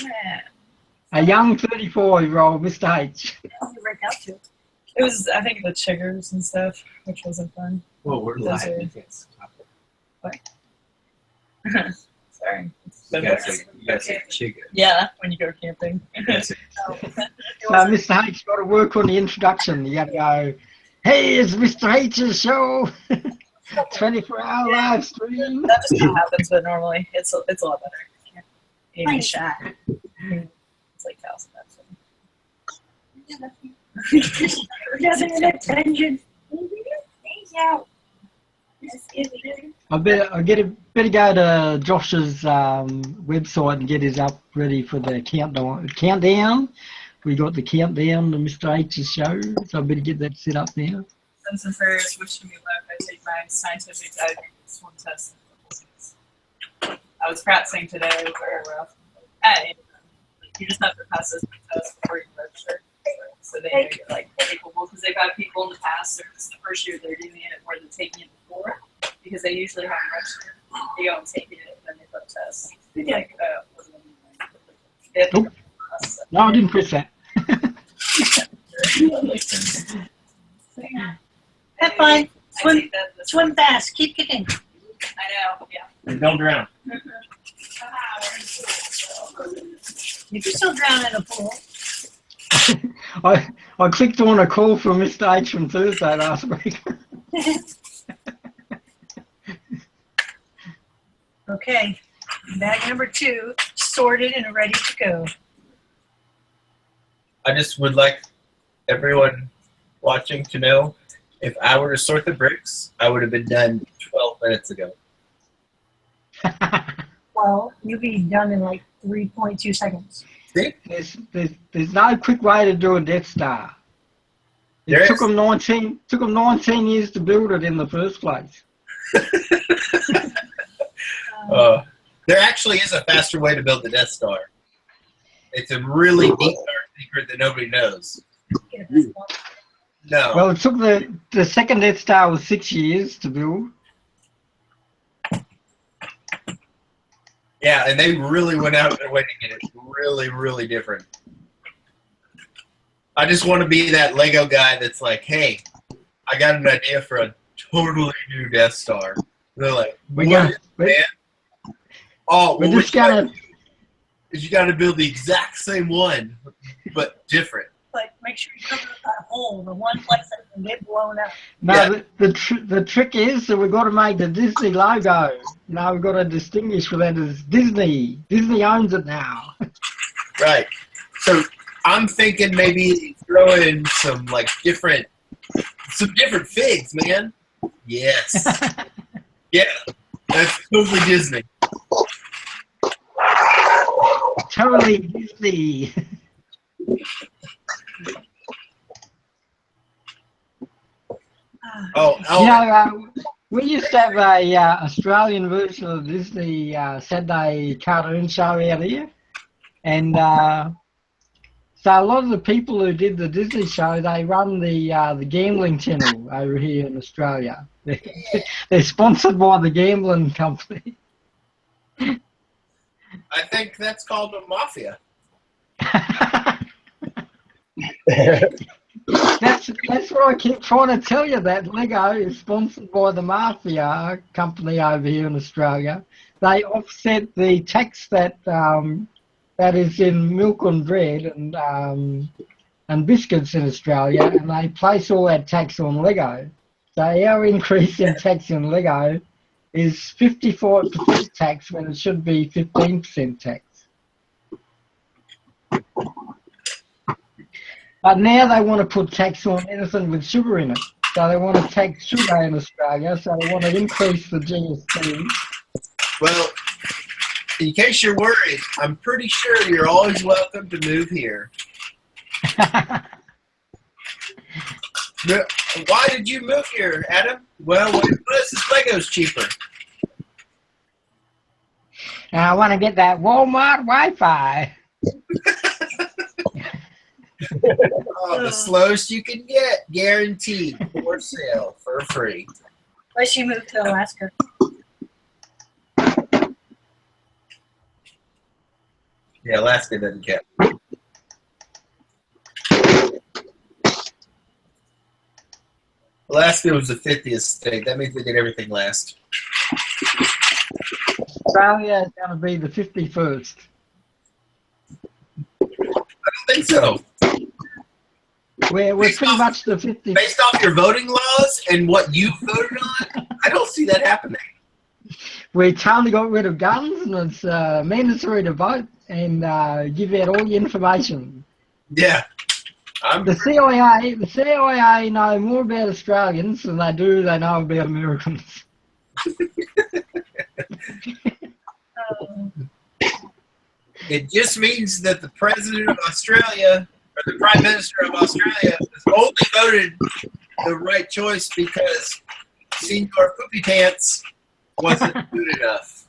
Look at it. A young 35-year-old Mr. H. Oh, you worked out too. It was, I think, the chiggers and stuff, which wasn't fun. Well, we're Those live. are- You can't stop it. Sorry. You gotta say chicken. Yeah, when you go camping. You gotta say- So Mr. H, got to work on the introduction. You got to go, hey, it's Mr. H's show. 24-hour live stream. That just kind of happens, but normally it's a lot better. Amy shy. It's like 1,000 episodes. Doesn't get attention. I better go to Josh's website and get his up ready for the countdown. We got the countdown to Mr. H's show, so I better get that set up now. Since the prayers wish me luck, I take my scientific diving swim test. I was practicing today. It was very rough. Hey, you just have to pass this test before you register. So they make it like capable because they've had people in the past. So this is the first year they're doing it, or they're taking it before because they usually have registered. They go and take it, and then they put tests. They like, they have to Nope. No, I didn't press that. Have fun. Swim fast. Keep kicking. I know, yeah. And don't drown. You can still drown in a pool. I clicked on a call from Mr. H from Thursday last week. Okay. Bag number 2, sorted and ready to go. I just would like everyone watching to know if I were to sort the bricks, I would have been done 12 minutes ago. Well, you'll be done in like 3.2 seconds. There's no quick way to do a Death Star. There It took is. them 19 years to build it in the first place. There actually is a faster way to build the Death Star. It's a really deep dark secret that nobody knows. No. Well, it took the second Death Star was 6 years to build. Yeah, and they really went out of their way to get it really, really different. I just want to be that Lego guy that's like, hey, I got an idea for a totally new Death Star. And they're like, We're what is it, gonna- man? Oh, We're well, just gonna. you got to build the exact same one, but different. Like, make sure you cover up that hole, the one place that can get blown up. No, Yeah. the trick is that we've got to make the Disney logo. No, we've got to distinguish for that as Disney. Disney owns it now. Right. So I'm thinking maybe throw in some different figs, man. Yes. Yeah. That's totally Disney. Totally Disney. Oh, You know, we used to have a Australian version of the Disney Saturday cartoon show out here, and so a lot of the people who did the Disney show, they run the gambling channel over here in Australia. They're sponsored by the gambling company. I think that's called a mafia. That's what I keep trying to tell you, that Lego is sponsored by the mafia company over here in Australia. They offset the tax that that is in milk and bread and biscuits in Australia, and they place all that tax on Lego. So our increase in tax on Lego is 54% tax when it should be 15% tax. But now they want to put tax on anything with sugar in it. So they want to tax sugar in Australia, so they want to increase the GST. Well, in case you're worried, I'm pretty sure you're always welcome to move here. Why did you move here, Adam? Well, what is Lego's cheaper? I want to get that Walmart Wi-Fi. Oh, the slowest you can get, guaranteed, for sale, for free. Unless you move to Alaska. Yeah, Alaska doesn't count. Alaska was the 50th state. That means they did everything last. Australia is going to be the 51st. I don't think so. We're pretty much the 50th. Based off your voting laws and what you voted on, I don't see that happening. We totally got rid of guns, and it's mandatory to vote and give out all the information. Yeah. The CIA know more about Australians than they know about Americans. It just means that the president of Australia or the prime minister of Australia has only voted the right choice because Senior Poopy Pants wasn't good enough.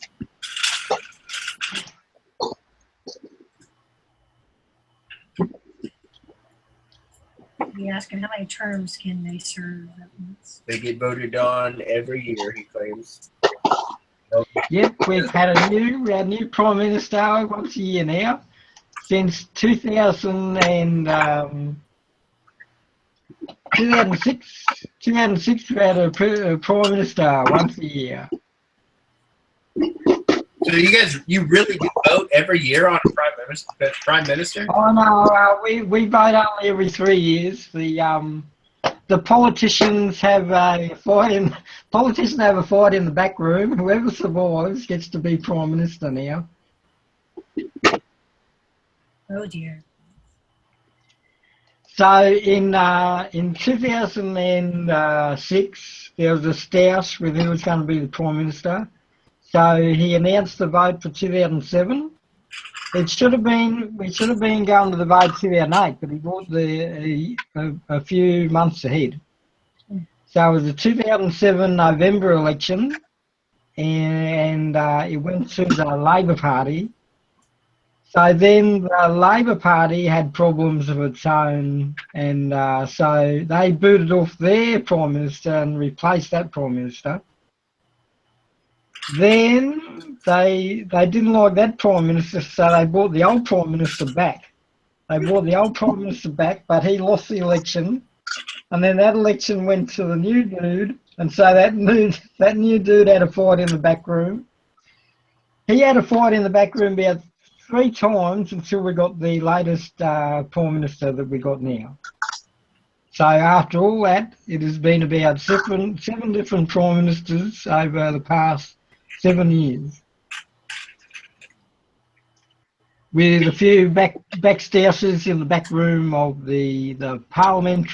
Be asking how many terms can they serve at once? They get voted on every year, he claims. Yep, we've had a new Prime Minister once a year now. Since 2006 we had a Prime Minister once a year. So you really do vote every year on a prime minister? Oh no, we vote only every 3 years. The politicians have a fight in the back room. Whoever survives gets to be Prime Minister now. Oh dear. So in 2006 there was a stoush with who was going to be the Prime Minister. So he announced the vote for 2007. We should have been going to the vote 2008, but he brought a few months ahead. So it was the 2007 November election, and it went to the Labor Party. So then the Labor Party had problems of its own, and so they booted off their Prime Minister and replaced that Prime Minister. Then they didn't like that Prime Minister, so they brought the old Prime Minister back. But he lost the election, and then that election went to the new dude, and so that new dude had a fight in the back room. He had a fight in the back room about 3 times until we got the latest Prime Minister that we got now. So after all that, it has been about seven different Prime Ministers over the past 7 years, with a few backstousers in the back room of the Parliament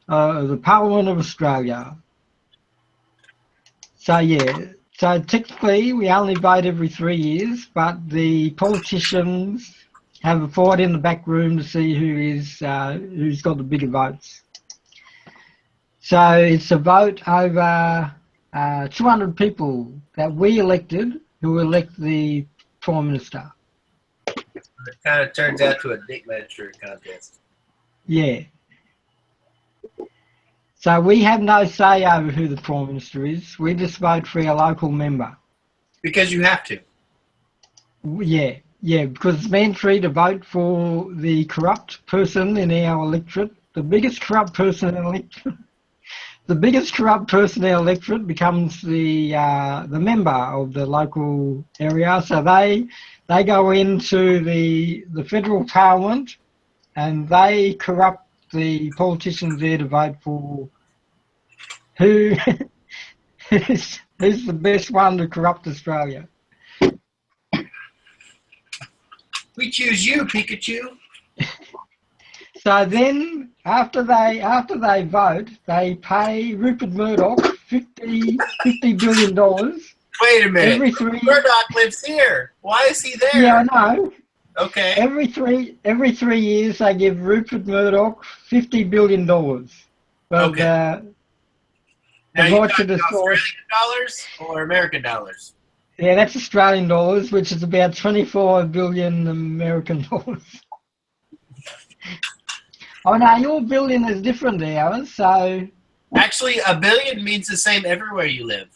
of Australia. So yeah, so technically we only vote every 3 years, but the politicians have a fight in the back room to see who's got the bigger votes. So it's a vote over 200 people that we elected who elect the Prime Minister. It kind of turns out to a dick measuring contest. Yeah. So we have no say over who the Prime Minister is. We just vote for our local member. Because you have to. Yeah, because it's mandatory to vote for the corrupt person in our electorate, the biggest corrupt person in the electorate. the biggest corrupt person in the electorate becomes the member of the local area. So they go into the federal parliament and they corrupt the politicians there to vote for who's the best one to corrupt Australia. We choose you, Pikachu. So then, after they vote, they pay Rupert Murdoch $50 billion. Wait a minute. Every three. Murdoch lives here. Why is he there? Yeah, I know. Okay. Every 3 years, they give Rupert Murdoch $50 billion. Well, Okay. Now the you right to talking destroy. Australian dollars or American dollars? Yeah, that's Australian dollars, which is about 25 billion American dollars. Oh no, your billion is different to ours, so... Actually, a billion means the same everywhere you live.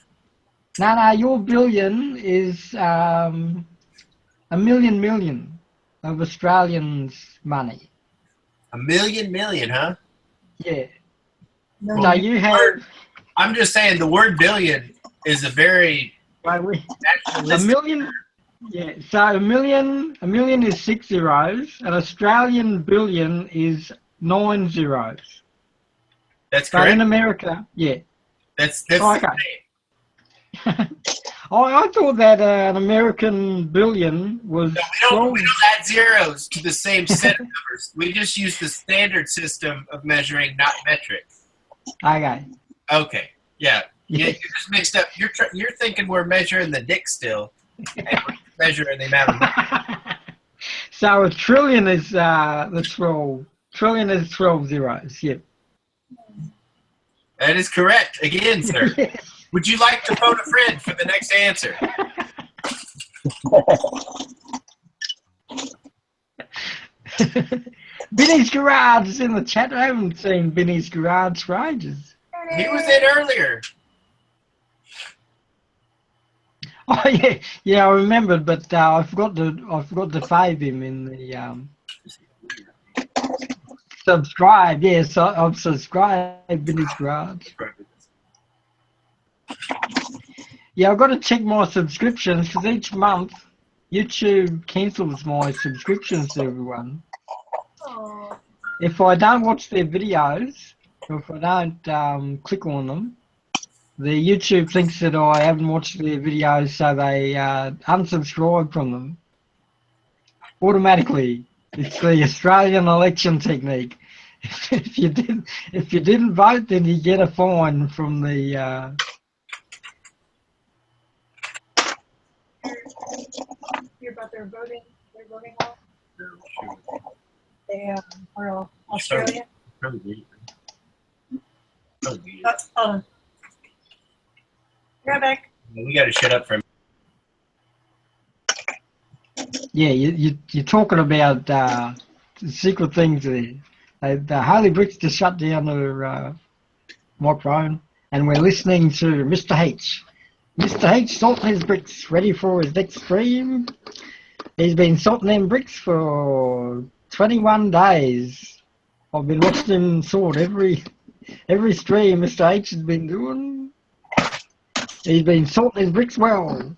No, your billion is a million of Australians' money. A million, huh? Yeah. Well, So you have... I'm just saying the word billion is a very a million... Yeah, so a million is 6 zeros. An Australian billion is 9 zeros. That's but correct. in America, yeah. That's okay. I thought that an American billion was. No, we don't add zeros to the same set of numbers. We just use the standard system of measuring, not metric. Okay. Okay. Yeah. Yeah. You're just mixed up. You're thinking we're measuring the dick still, and we're measuring the amount of money. So a trillion is the 12. Trillion is 12 zeros. Yep. That is correct. Again, sir. Yes. Would you like to phone a friend for the next answer? Benny's Garage is in the chat. I haven't seen Benny's Garage for ages. He was in earlier. Oh yeah, I remembered, but I forgot to fave him in the subscribe. Yes, I've subscribed Benny's Garage. Yeah, I've got to check my subscriptions because each month YouTube cancels my subscriptions to everyone. Oh. If I don't watch their videos, or if I don't click on them, the YouTube thinks that I haven't watched their videos, so they unsubscribe from them automatically. It's the Australian election technique. If you didn't vote, then you get a fine from the. Hear about their voting law? They are Australia. That's right back. We got to shut up for a minute. Yeah, you're talking about secret things there. The Harley Bricks just shut down their microphone, and we're listening to Mr. H. Mr. H salting his bricks, ready for his next stream. He's been salting them bricks for 21 days. I've been watching him sort every stream Mr. H has been doing. He's been salting his bricks well.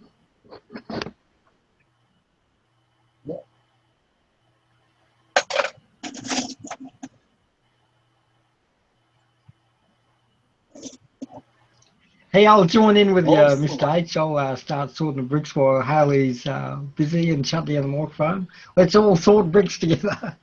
Hey, I'll join in with you, Mr. H. I'll start sorting the bricks while Harley's busy and shut down the microphone. Let's all sort bricks together.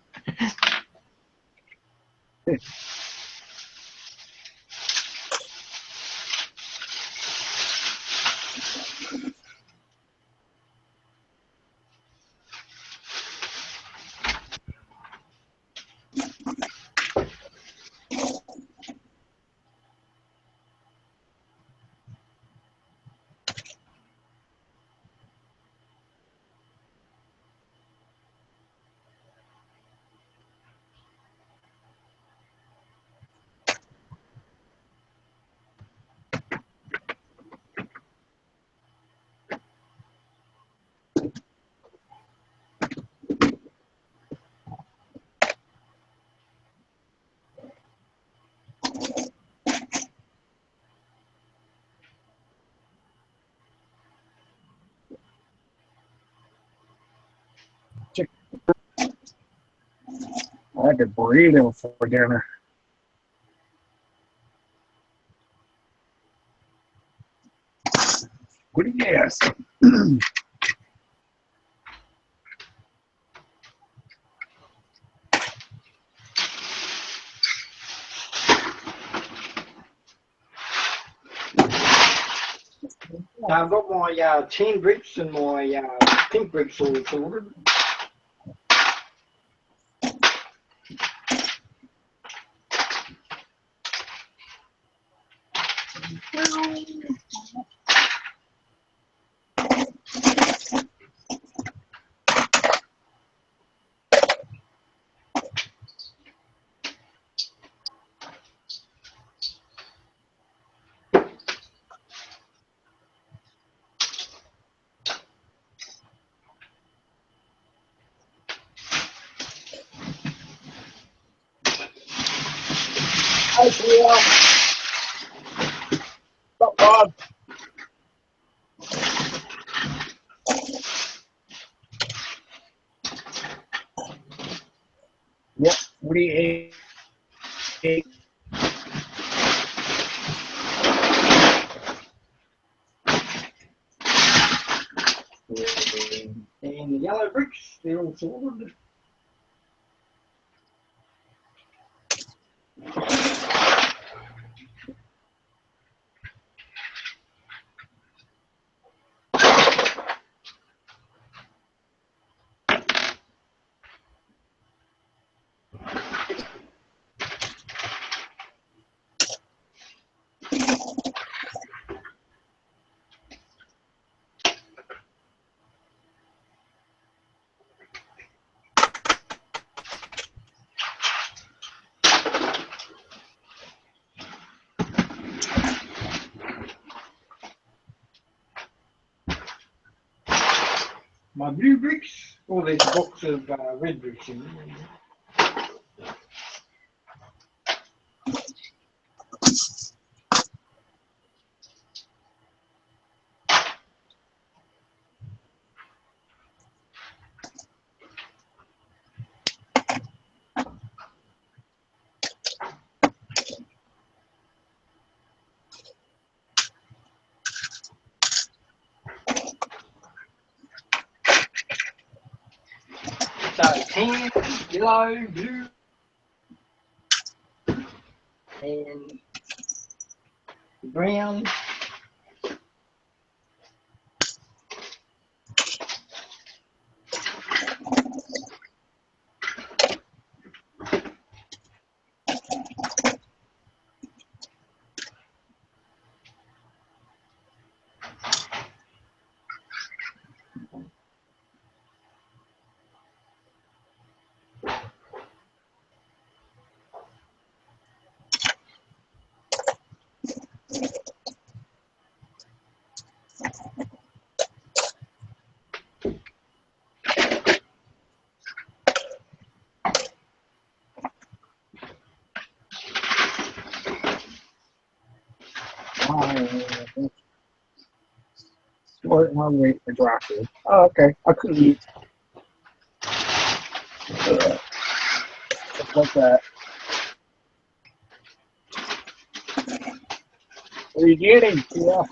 like a burrito for dinner. What do you guess? I've got my tan bricks and my pink bricks all sorted. Hi, Sheila. What's up, Bob? What do you eat? And the yellow bricks, they're all sorted. My blue bricks, or there's a box of red bricks in there. So tan, yellow, blue, and brown. One wait for dry food. Oh, okay. I couldn't eat. Just like that. What are you getting? Yeah.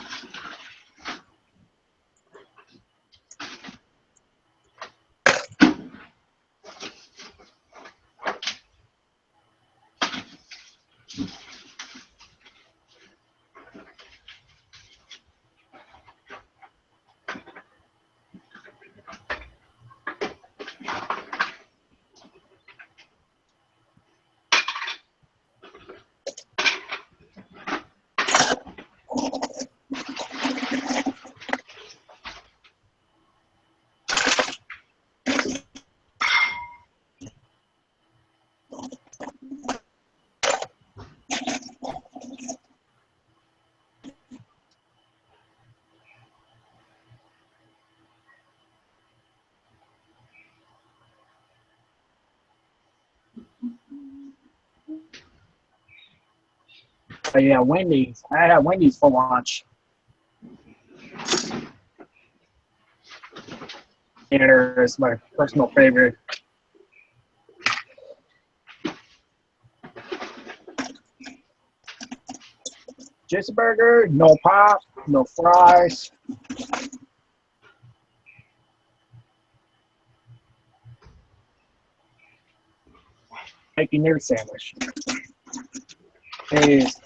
Oh, yeah, Wendy's. I had Wendy's for lunch. Dinner is my personal favorite. just a burger, no pop, no fries. Making your sandwich. Is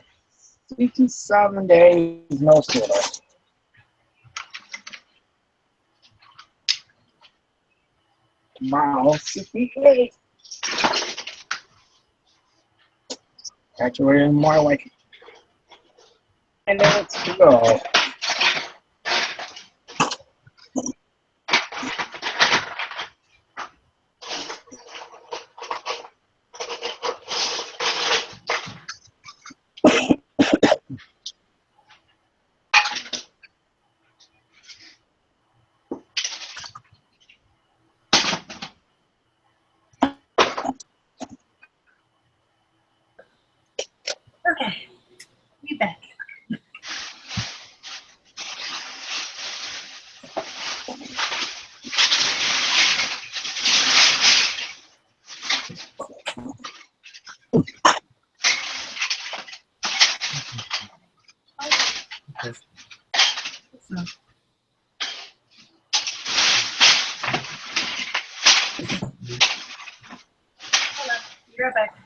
67 days, no soda. Tomorrow, 68. Actually, more like 10 minutes to go. Okay, we back. You're back.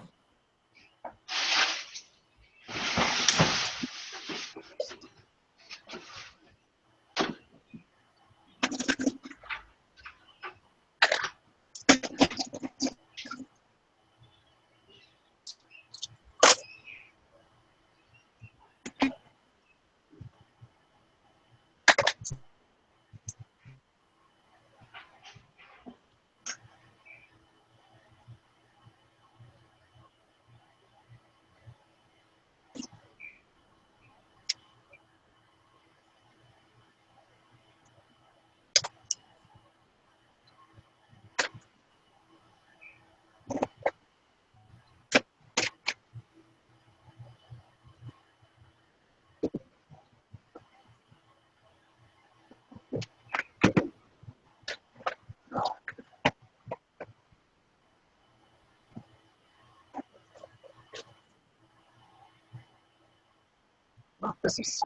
Oh, this is.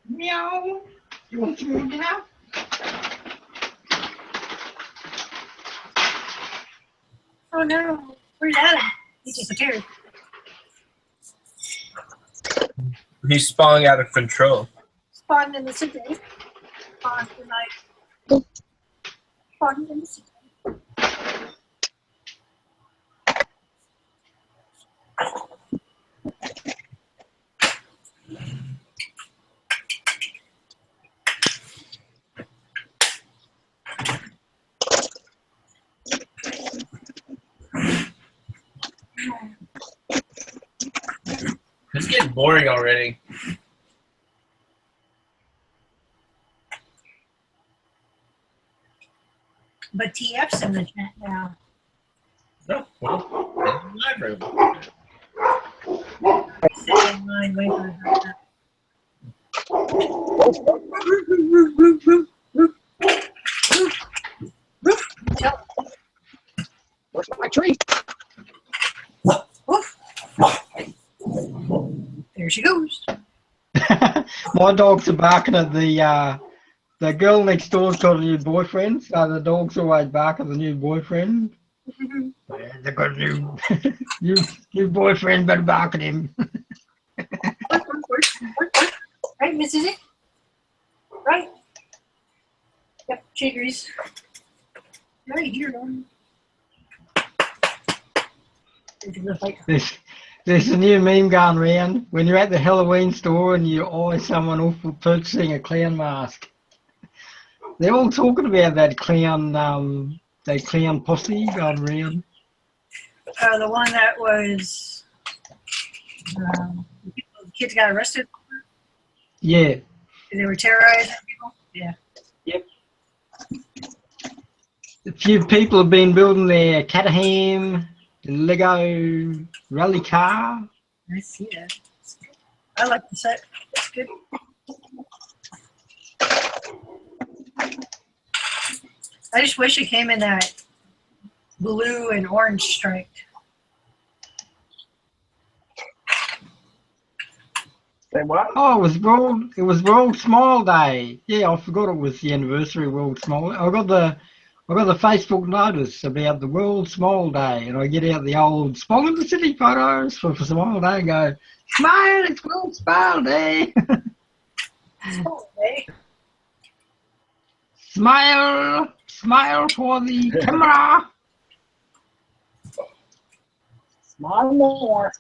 Meow. You want some more now? Oh no, where's Adam? He disappeared. He's spawning out of control. Spawned in the city. Spawned in like. Spawned in the city. It's getting boring already. But TF's in the chat now. Oh, well, in my room. Sitting in line waiting for her. Where's my tree? There she goes. My dogs are barking at the girl next door's got a new boyfriend, so the dog's always bark at the new boyfriend. Yeah, they got a new boyfriend, better bark at him. Right, Miss Susie? Right? Yep, she agrees. Right here, Norman. There's a new meme going around. When you're at the Halloween store and you eye someone off for purchasing a clown mask, they're all talking about that clown posse going around. The one that was the kids got arrested. Yeah. They were terrorizing people. Yeah. Yep. A few people have been building their Caterham, Lego rally car. I see it. I like the set. It's good. I just wish it came in that blue and orange striped. Say what? Oh, it was World Smile Day. Yeah, I forgot it was the anniversary of World Smile. I got the Facebook notice about the World Smile Day, and I get out the old Smile in the City photos for Smile Day and go, smile, it's World Smile Day. Okay. Smile, smile for the camera. Smile more.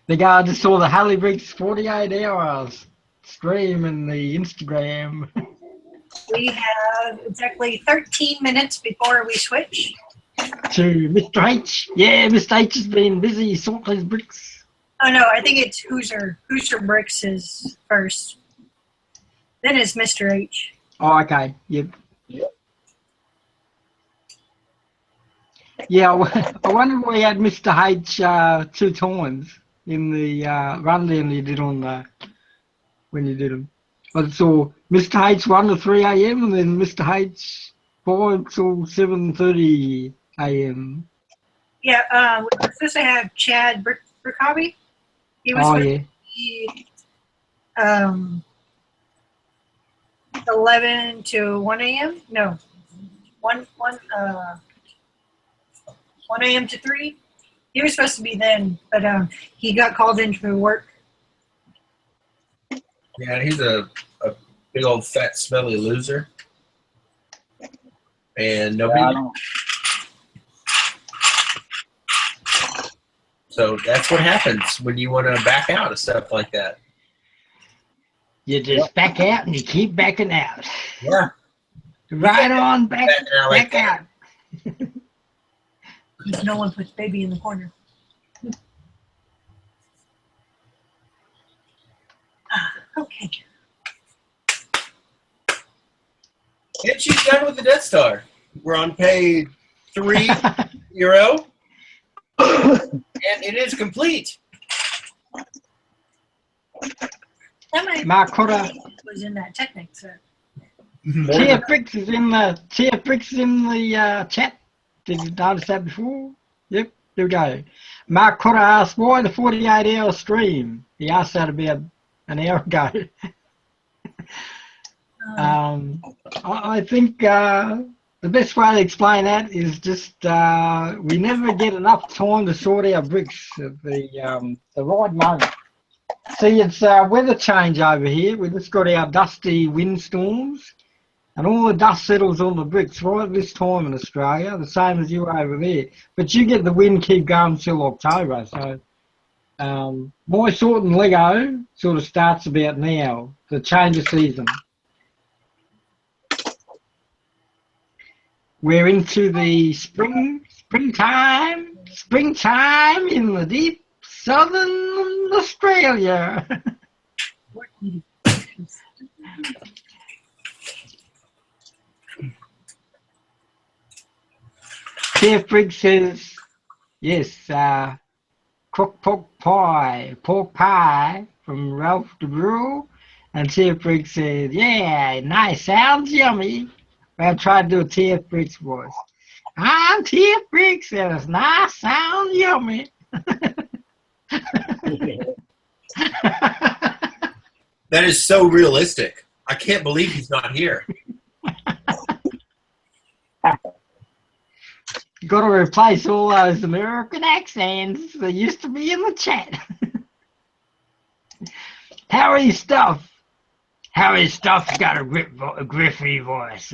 The guy just saw the Harley Briggs 48 hours stream in the Instagram. We have exactly 13 minutes before we switch. To Mr. H. Yeah, Mr. H has been busy sorting his bricks. Oh no, I think it's Hoosier. Hoosier Bricks is first. Then it's Mr. H. Oh, okay. Yep. Yeah, I wonder why he had Mr. H 2 times in the rundown you did on when you did them. I saw Mr. H 1 to 3 a.m. and then Mr. H 5 till 7:30 a.m. Yeah, we're supposed to have Chad Brickaby. He was Oh, supposed to be 11 to 1 a.m. No, 1 a.m. to 3. He was supposed to be then, but he got called in for work. Yeah, he's a big old fat smelly loser. And nobody. Yeah, So that's what happens when you want to back out of stuff like that. You just back out and you keep backing out. Yeah. Right on, back out. No one puts baby in the corner. Okay. And she's done with the Death Star. We're on page 3, Euro. And it is complete. Mark Cotter was in that Technic set. Tia Bricks is in the chat. Did you notice that before? Yep, there we go. Mark Cotter asked why the 48-hour stream. He asked that about an hour ago. I think the best way to explain that is just we never get enough time to sort our bricks at the right moment. See, it's weather change over here. We just got our dusty windstorms, and all the dust settles on the bricks right at this time in Australia, the same as you over there. But you get the wind keep going till October, so my sorting Lego sort of starts about now, the change of season. We're into the springtime in the deep southern Australia. Chef Briggs says, yes, crook pork pie from Ralph DeBrew. And Chef Briggs says, yeah, nice, sounds yummy. I tried to do a T.F. Briggs voice. I'm T.F. Briggs, and it's nice, sound yummy. That is so realistic. I can't believe he's not here. You got to replace all those American accents that used to be in the chat. Harry Stuff. Harry Stuff's got a griffy voice.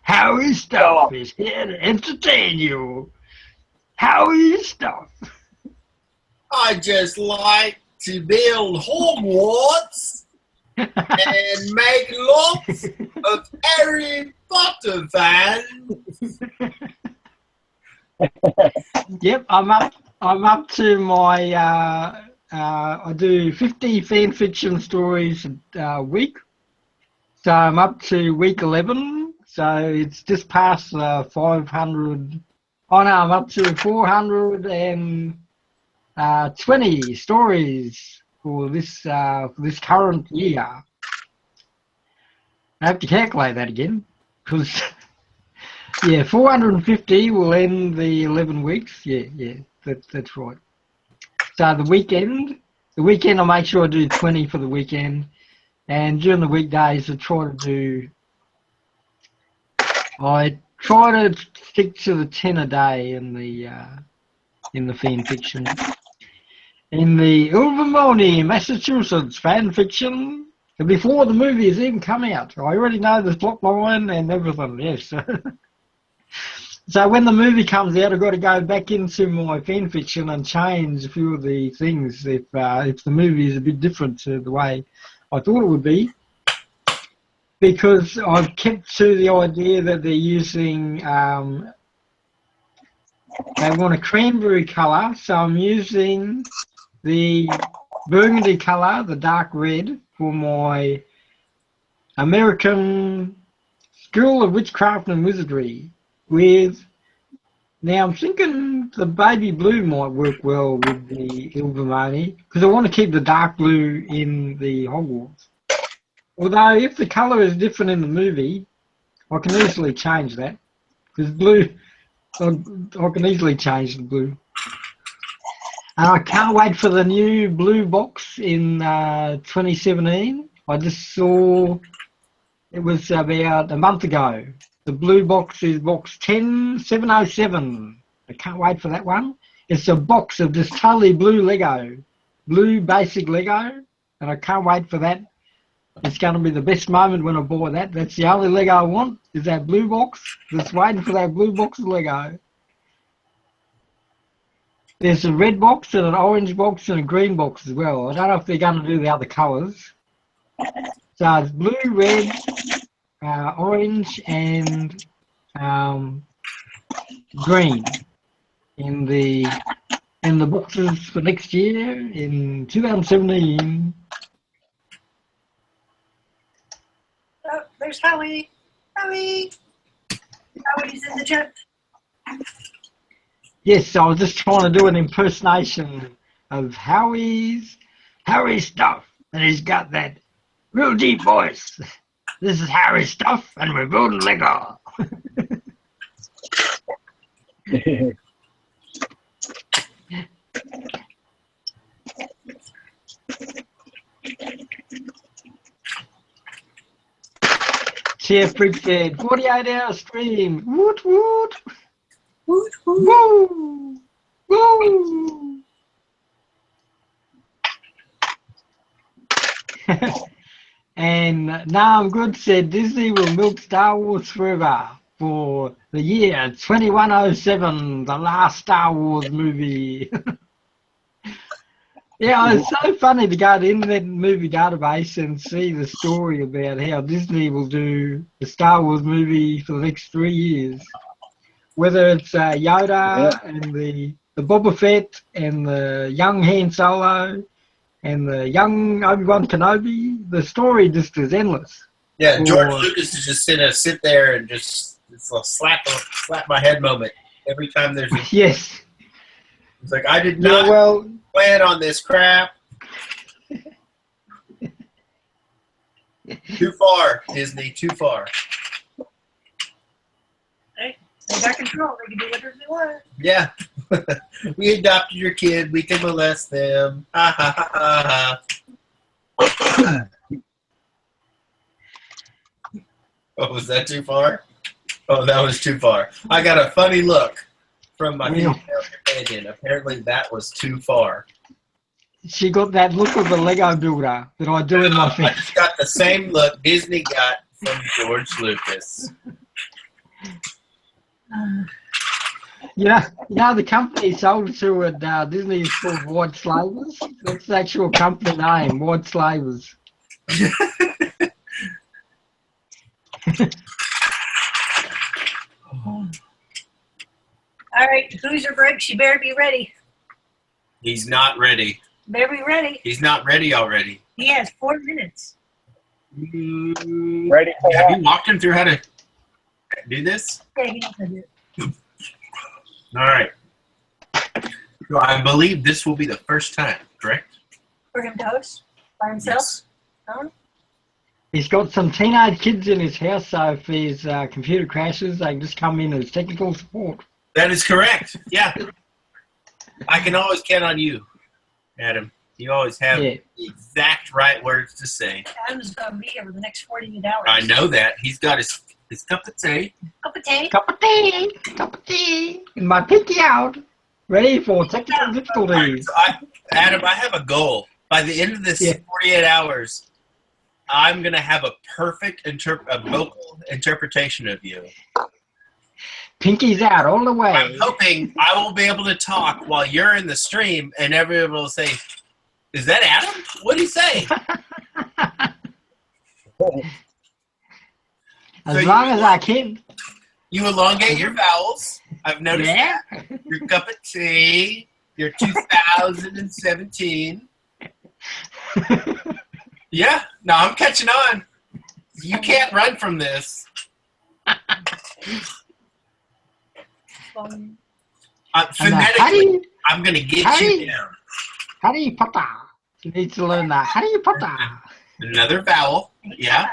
Howie Stuff is here to entertain you. Howie Stuff. I just like to build Hogwarts and make lots of Harry Potter fans. Yep, I'm up to my I do 50 fan fiction stories a week. So I'm up to week 11. So it's just past 500. Oh no, I'm up to 420 stories for this current year. I have to calculate that again, because yeah, 450 will end the 11 weeks. Yeah, that's right. So the weekend I'll make sure I do 20 for the weekend, and during the weekdays I try to stick to the 10 a day in the fan fiction. In the Ilvermorny, Massachusetts fan fiction, before the movie has even come out, I already know the plot line and everything. Yes. So when the movie comes out, I've got to go back into my fan fiction and change a few of the things if the movie is a bit different to the way I thought it would be. Because I've kept to the idea that they're using, they want a cranberry colour, so I'm using the burgundy colour, the dark red, for my American School of Witchcraft and Wizardry. Now I'm thinking the baby blue might work well with the Ilvermorny, because I want to keep the dark blue in the Hogwarts. Although if the colour is different in the movie, I can easily change that. Because blue, I can easily change the blue. And I can't wait for the new blue box in 2017. I just saw, it was about a month ago. The blue box is box 10707. I can't wait for that one. It's a box of just totally blue Lego. Blue basic Lego. And I can't wait for that. It's going to be the best moment when I buy that. That's the only Lego I want, is that blue box. Just waiting for that blue box of Lego. There's a red box and an orange box and a green box as well. I don't know if they're going to do the other colours. So it's blue, red, orange and green in the boxes for next year in 2017. Oh, there's Howie. Howie's in the chat. Yes, I was just trying to do an impersonation of Howie's stuff, and he's got that real deep voice. This is Harry's stuff, and we're building Lego. Chef Freak said, 48-hour stream. Woot woot. Woot woot. Woo. Woo. And Now I'm Good said, Disney will milk Star Wars forever for the year 2107, the last Star Wars movie. Yeah, it's so funny to go to the Internet Movie Database and see the story about how Disney will do the Star Wars movie for the next 3 years. Whether it's Yoda and the Boba Fett and the young Han Solo and the young Obi-Wan Kenobi, the story just is endless. Yeah, George Lucas is just sit there and just it's a slap my head moment every time there's a... Yes. It's like, I did not plan on this crap. Too far, Disney, too far. Hey, they got control. They can do whatever they want. Yeah. We adopted your kid. We can molest them. Ha ha ha ha. Oh, was that too far? Oh, that was too far. I got a funny look from my female companion. Apparently that was too far. She got that look of a Lego builder that I do in my face. I just got the same look Disney got from George Lucas. You know the company sold to at Disney is called White Slavers. That's the actual company name, White Slavers. All right, who's your breaks? You better be ready. He's not ready. Better be ready. He's not ready already. He has 4 minutes. Ready for Have what? you walked him through how to do this? Yeah, he knows how to do it. All right. So I believe this will be the first time, correct? For him to host by himself. No? He's got some teenage kids in his house, so if his computer crashes, they can just come in as technical support. That is correct. Yeah. I can always count on you, Adam. You always have the exact right words to say. Adam's going to be here for the next 48 hours. I know that. He's got his cup of tea. Cup of tea. Cup of tea, cup of tea, and my pinky out, ready for technical difficulties. Adam, I have a goal. By the end of this 48 hours, I'm going to have a perfect vocal interpretation of you. Pinky's out all the way. I'm hoping I will be able to talk while you're in the stream and everyone will say, is that Adam? What did he say? As long as I can. You elongate your vowels. I've noticed that. Your cup of tea. Your 2017. Yeah. No, I'm catching on. You can't run from this. Phonetically, I'm going to get you down. Harry Potter. You need to learn that. Harry Potter. Another vowel. Yeah.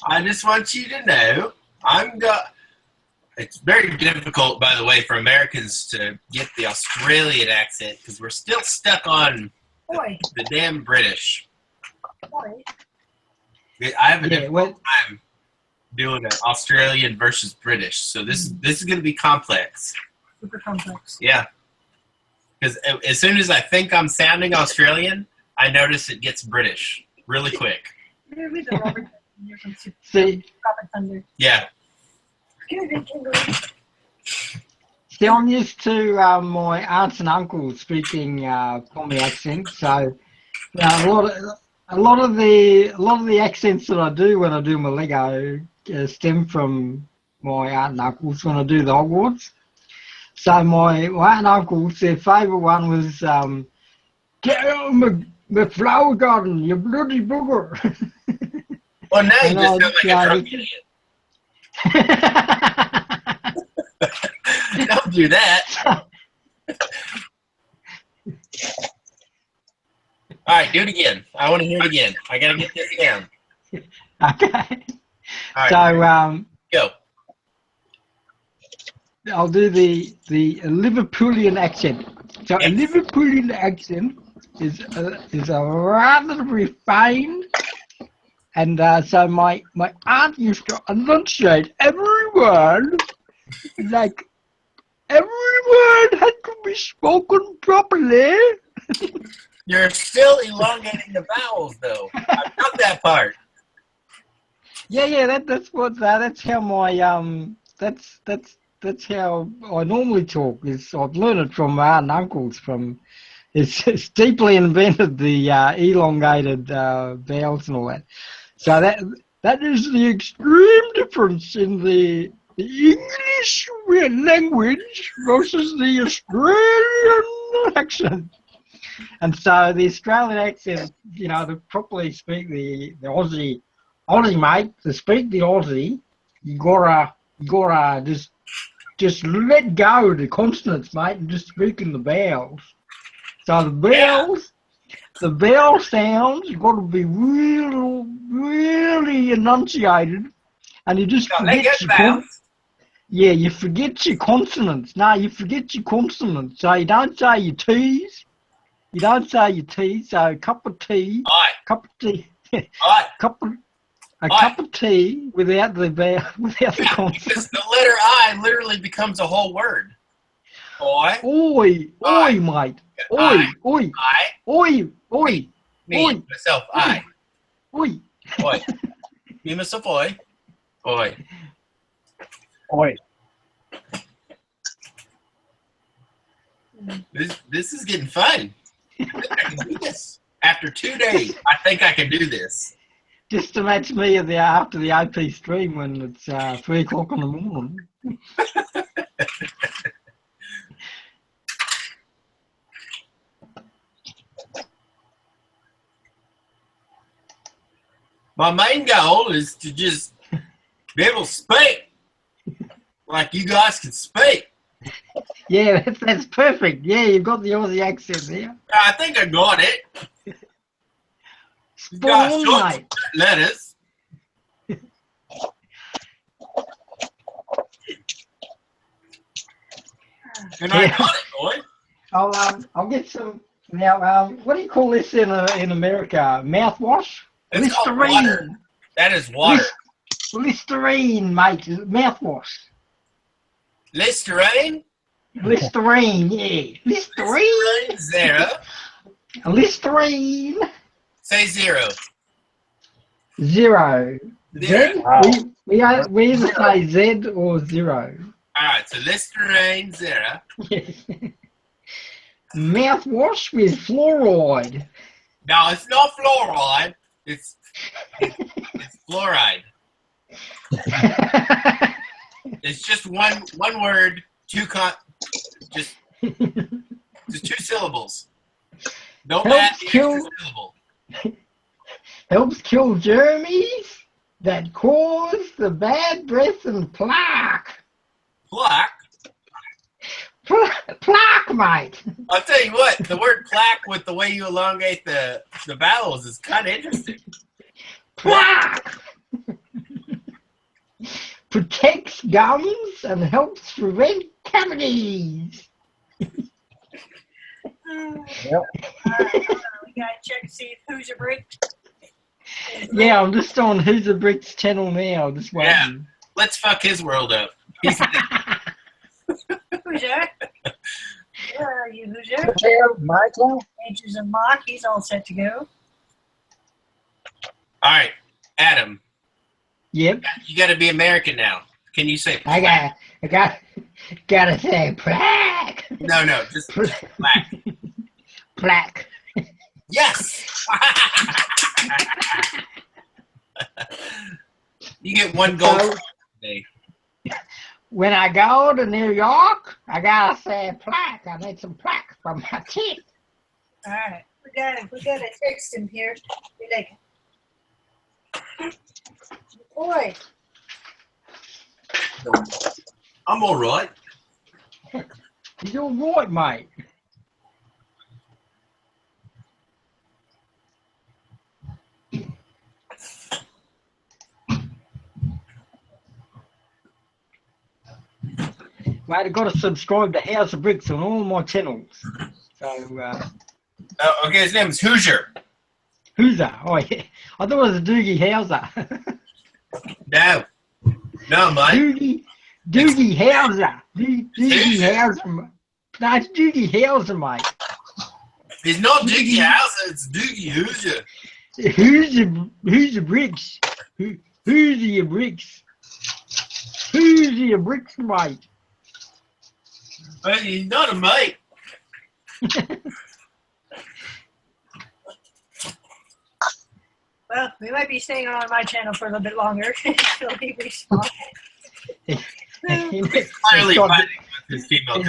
I just want you to know, it's very difficult, by the way, for Americans to get the Australian accent because we're still stuck on the damn British. I have a difficult time doing an Australian versus British, so this is going to be complex. Super complex. Yeah, because as soon as I think I'm sounding Australian, I notice it gets British really quick. See? Yeah. See, I'm used to my aunts and uncles speaking Pommy accent, so a lot of the accents that I do when I do my Lego stem from my aunt and uncles when I do the Hogwarts. So my aunt and uncles, their favourite one was "Get out of my flower garden, you bloody booger." Well, now you just sound like a drunk idiot. Don't do that. All right, do it again. I want to hear it again. I got to get this down. Okay. All right, So go. I'll do the Liverpoolian accent. So a Liverpoolian accent is a rather refined, and so my aunt used to enunciate every word, like every word had to be spoken properly. You're still elongating the vowels, though. I've got that part. Yeah, that's how my that's how I normally talk. Is I've learned it from my aunt and uncles. It's deeply invented the elongated vowels and all that. So that is the extreme difference in the English language versus the Australian accent. And so the Australian accent, to properly speak the Aussie mate, to speak the Aussie, you gotta just let go of the consonants, mate, and just speak in the vowels. So the vowel sounds, you've got to be really enunciated, and you just forget you forget your consonants. No, you forget your consonants. So you don't say your T's. So cup of tea, cup of tea, a cup of tea without the consonant. Because the letter I literally becomes a whole word. Oi. Oi, oi, mate. Oi, oi, oi, oi. Me, myself, I. Oi. Oi. Me, myself, oi. Oi. Oi. This is getting fun. I think I can do this. After 2 days, I think I can do this. Just to match me after the AP stream when it's 3 o'clock in the morning. My main goal is to just be able to speak like you guys can speak. Yeah, that's perfect. Yeah, you've got the Aussie accent there. I think I got it. You Spot got on, short mate. letters. And I got it, boy. I'll get some now. What do you call this in America? Mouthwash? It's called water. That is water. Listerine, mate. Mouthwash. Listerine? Listerine, yeah. Listerine. Zero. Listerine. Say 0. 0. Zero. Z? Wow. We either say Z or 0. Alright, so Listerine 0. Mouthwash with fluoride. No, it's not fluoride. It's fluoride. It's just one word, just 2 syllables. Don't add the extra syllable. Helps kill germs that cause the bad breath and plaque. Plaque? Plaque, mate. I'll tell you what, the word plaque with the way you elongate the vowels is kind of interesting. Plaque. Protects gums and helps prevent cavities. Yep. We gotta check to see if Who's a Brick. Yeah, I'm just on Who's a Brick's channel now. Just waiting. Yeah, let's fuck his world up. Who's that? Where are you, Who's that? Michael? Ages and Mock, he's all set to go. All right, Adam. Yep. You got to be American now. Can you say? I gotta say plaque. No, just plaque. Plaque. Yes. You get 1 gold So, today. when I go to New York, I gotta say plaque. I need some plaque for my teeth. All right, we gotta text him here. Be like, boy, I'm all right. You're right, mate. Mate, I've got to subscribe to House of Bricks on all my channels. So, Okay, his name is Hoosier. Hoosier. Oh, yeah. I thought it was a Doogie Howser. No, mate. Doogie Howser. Doogie Howser. No, it's Doogie Howser, mate. It's not Doogie Howser, it's Doogie Hoosier. Who's the bricks? Who's your bricks? Who's your bricks, mate? But he's not a mate. well, we might be staying on my channel for a little bit longer until he responds. Clearly fighting with his female.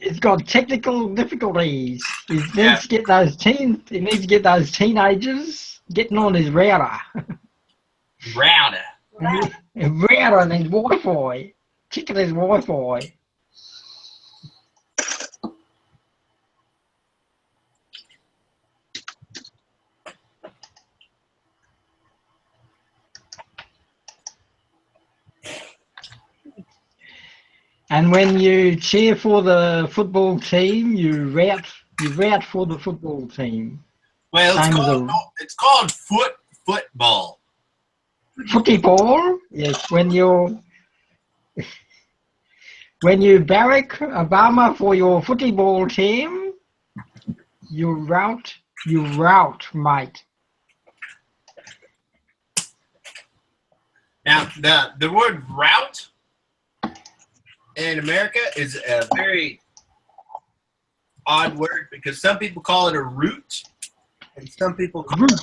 It's got technical difficulties. He needs to get those teenagers getting on his router. Router and his Wi-Fi. Checking his Wi-Fi. And when you cheer for the football team, you rout for the football team. Well, it's called football. Football. Yes, when you barrack Obama for your football team, you rout, mate. Now, the word route in America is a very odd word because some people call it a route and some people call it a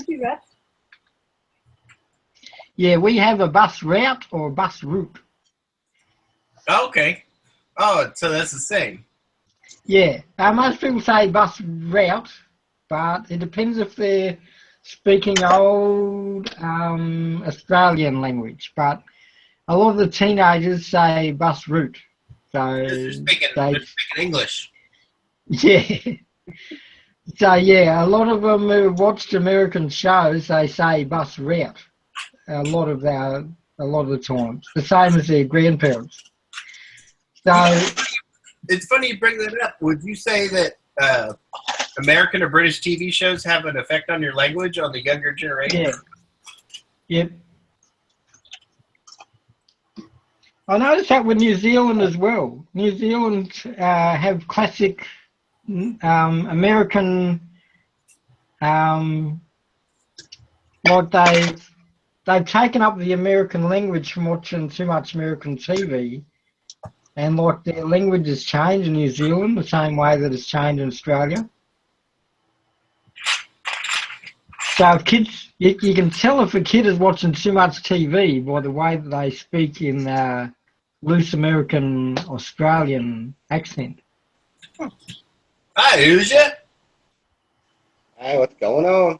route. Yeah, we have a bus route or a bus route. Okay. Oh, so that's the same. Yeah, most people say bus route, but it depends if they're speaking old Australian language. But a lot of the teenagers say bus route. So They're speaking English. Yeah. So yeah, a lot of them who watched American shows, they say bus route. A lot of the times, the same as their grandparents. So it's funny you bring that up. Would you say that American or British TV shows have an effect on your language on the younger generation? Yeah. Yep. I noticed that with New Zealand as well. New Zealand have classic American, like they've taken up the American language from watching too much American TV, and like their language has changed in New Zealand the same way that it's changed in Australia. So if kids, you can tell if a kid is watching too much TV by the way that they speak in loose American Australian accent. Hi, who's ya? Hey, what's going on?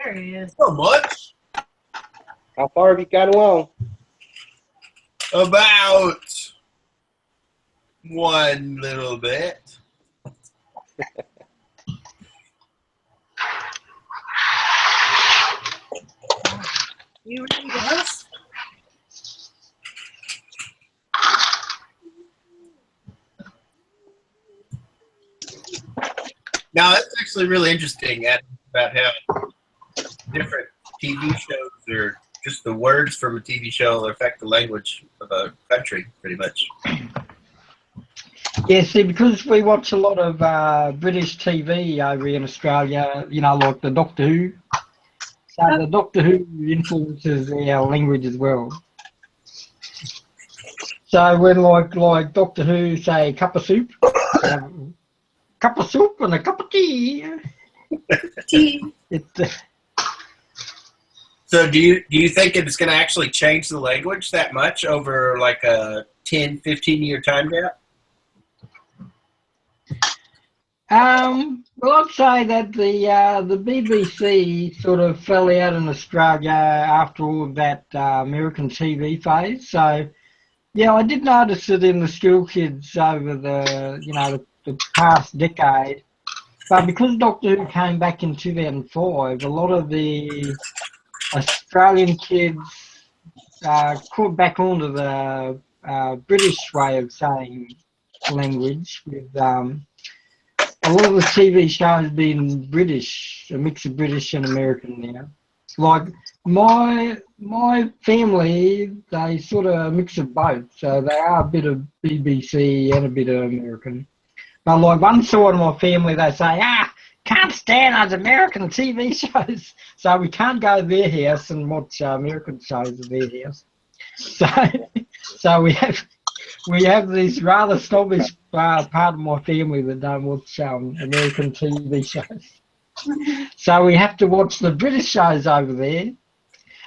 There he is. So much. How far have you got along? About one little bit. You ready to host? Now, that's actually really interesting about how different TV shows or just the words from a TV show affect the language of a country, pretty much. Yeah, see, because we watch a lot of British TV over in Australia, you know, like the Doctor Who. So the Doctor Who influences our language as well. So when like Doctor Who say cup of soup, cup of soup and a cup of tea. Tea. So do you think it's going to actually change the language that much over like a 10, 15-year time gap? Well, I'd say that the BBC sort of fell out in Australia after all of that American TV phase. So, yeah, I did notice it in the school kids over the past decade. But because Doctor Who came back in 2005, a lot of the Australian kids caught back onto the British way of saying language with a lot of the TV shows being British, a mix of British and American now. Like my family, they sort of a mix of both, so they are a bit of BBC and a bit of American. But like one side of my family, they say, can't stand those American TV shows, so we can't go to their house and watch American shows at their house. So we have this rather snobbish part of my family that don't watch American TV shows. So we have to watch the British shows over there,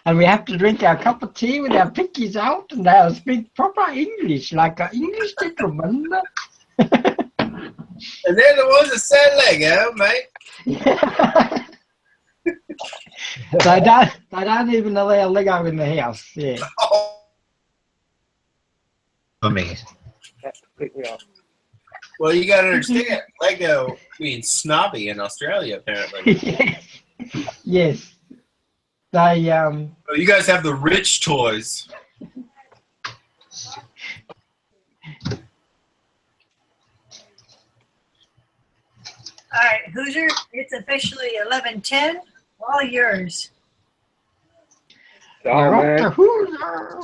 and we have to drink our cup of tea with our pinkies out and speak proper English, like an English gentleman. And they're the ones that sell Lego, mate. They don't even allow Lego in the house. Yeah. For me. That's completely off. Well, you got to understand, Lego means snobby in Australia, apparently. Yes. They Well, you guys have the rich toys. All right, Hoosier, it's officially 11:10. All yours. Oh, We're off man. to Hoosier.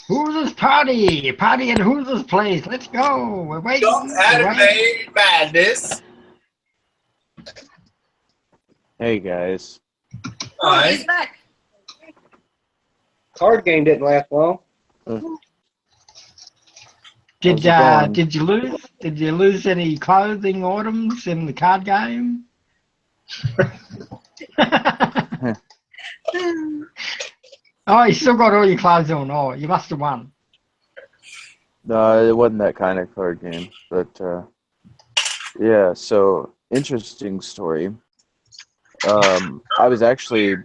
Hoosier's party. Party at Hoosier's place. Let's go. We're waiting. Don't animate madness. Hey guys. Oh, he's back. Card game didn't last long. Did How's it going? did you lose? Did you lose any clothing items in the card game? Oh, you still got all your clothes on. Oh, you must have won. No, it wasn't that kind of card game, but yeah. So interesting story. I was actually,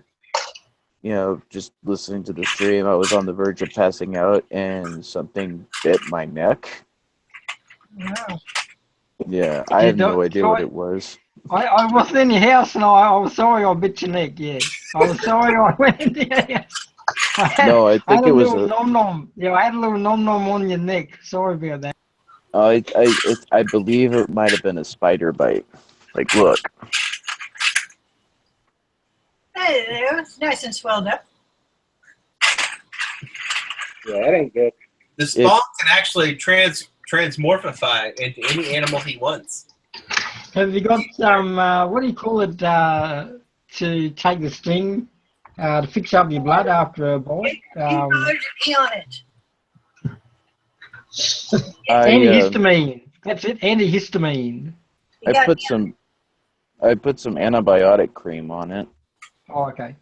just listening to the stream. I was on the verge of passing out, and something bit my neck. Wow. Yeah, I have no idea what it was. I wasn't in your house, and I was sorry I bit your neck. Yeah, I was sorry I went into your house. No, I think it was a nom-nom. Yeah, I had a little nom-nom on your neck. Sorry about that. I believe it might have been a spider bite. Like, look. Hey, there, it's nice and swelled up. Yeah, that ain't good. The spawn can actually transmorphify into any animal he wants. Have you got some, what do you call it, to take the sting, to fix up your blood after a bite? Be on it. Antihistamine. That's it, antihistamine. I put some antibiotic cream on it. Oh, okay.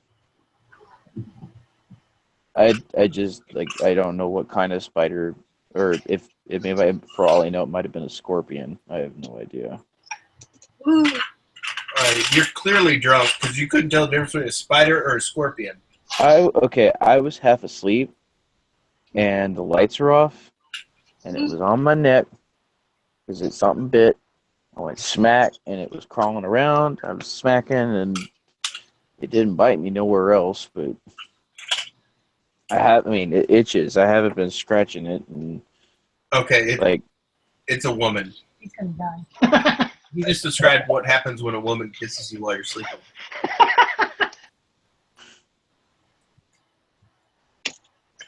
I just, I don't know what kind of spider, or if for all I know, it might have been a scorpion. I have no idea. You're clearly drunk because you couldn't tell the difference between a spider or a scorpion. I was half asleep, and the lights were off, and it was on my neck because it's something bit. I went smack, and it was crawling around. I was smacking, and it didn't bite me nowhere else, but it itches. I haven't been scratching it, and okay, it's a woman. He's gonna die. You just described what happens when a woman kisses you while you're sleeping.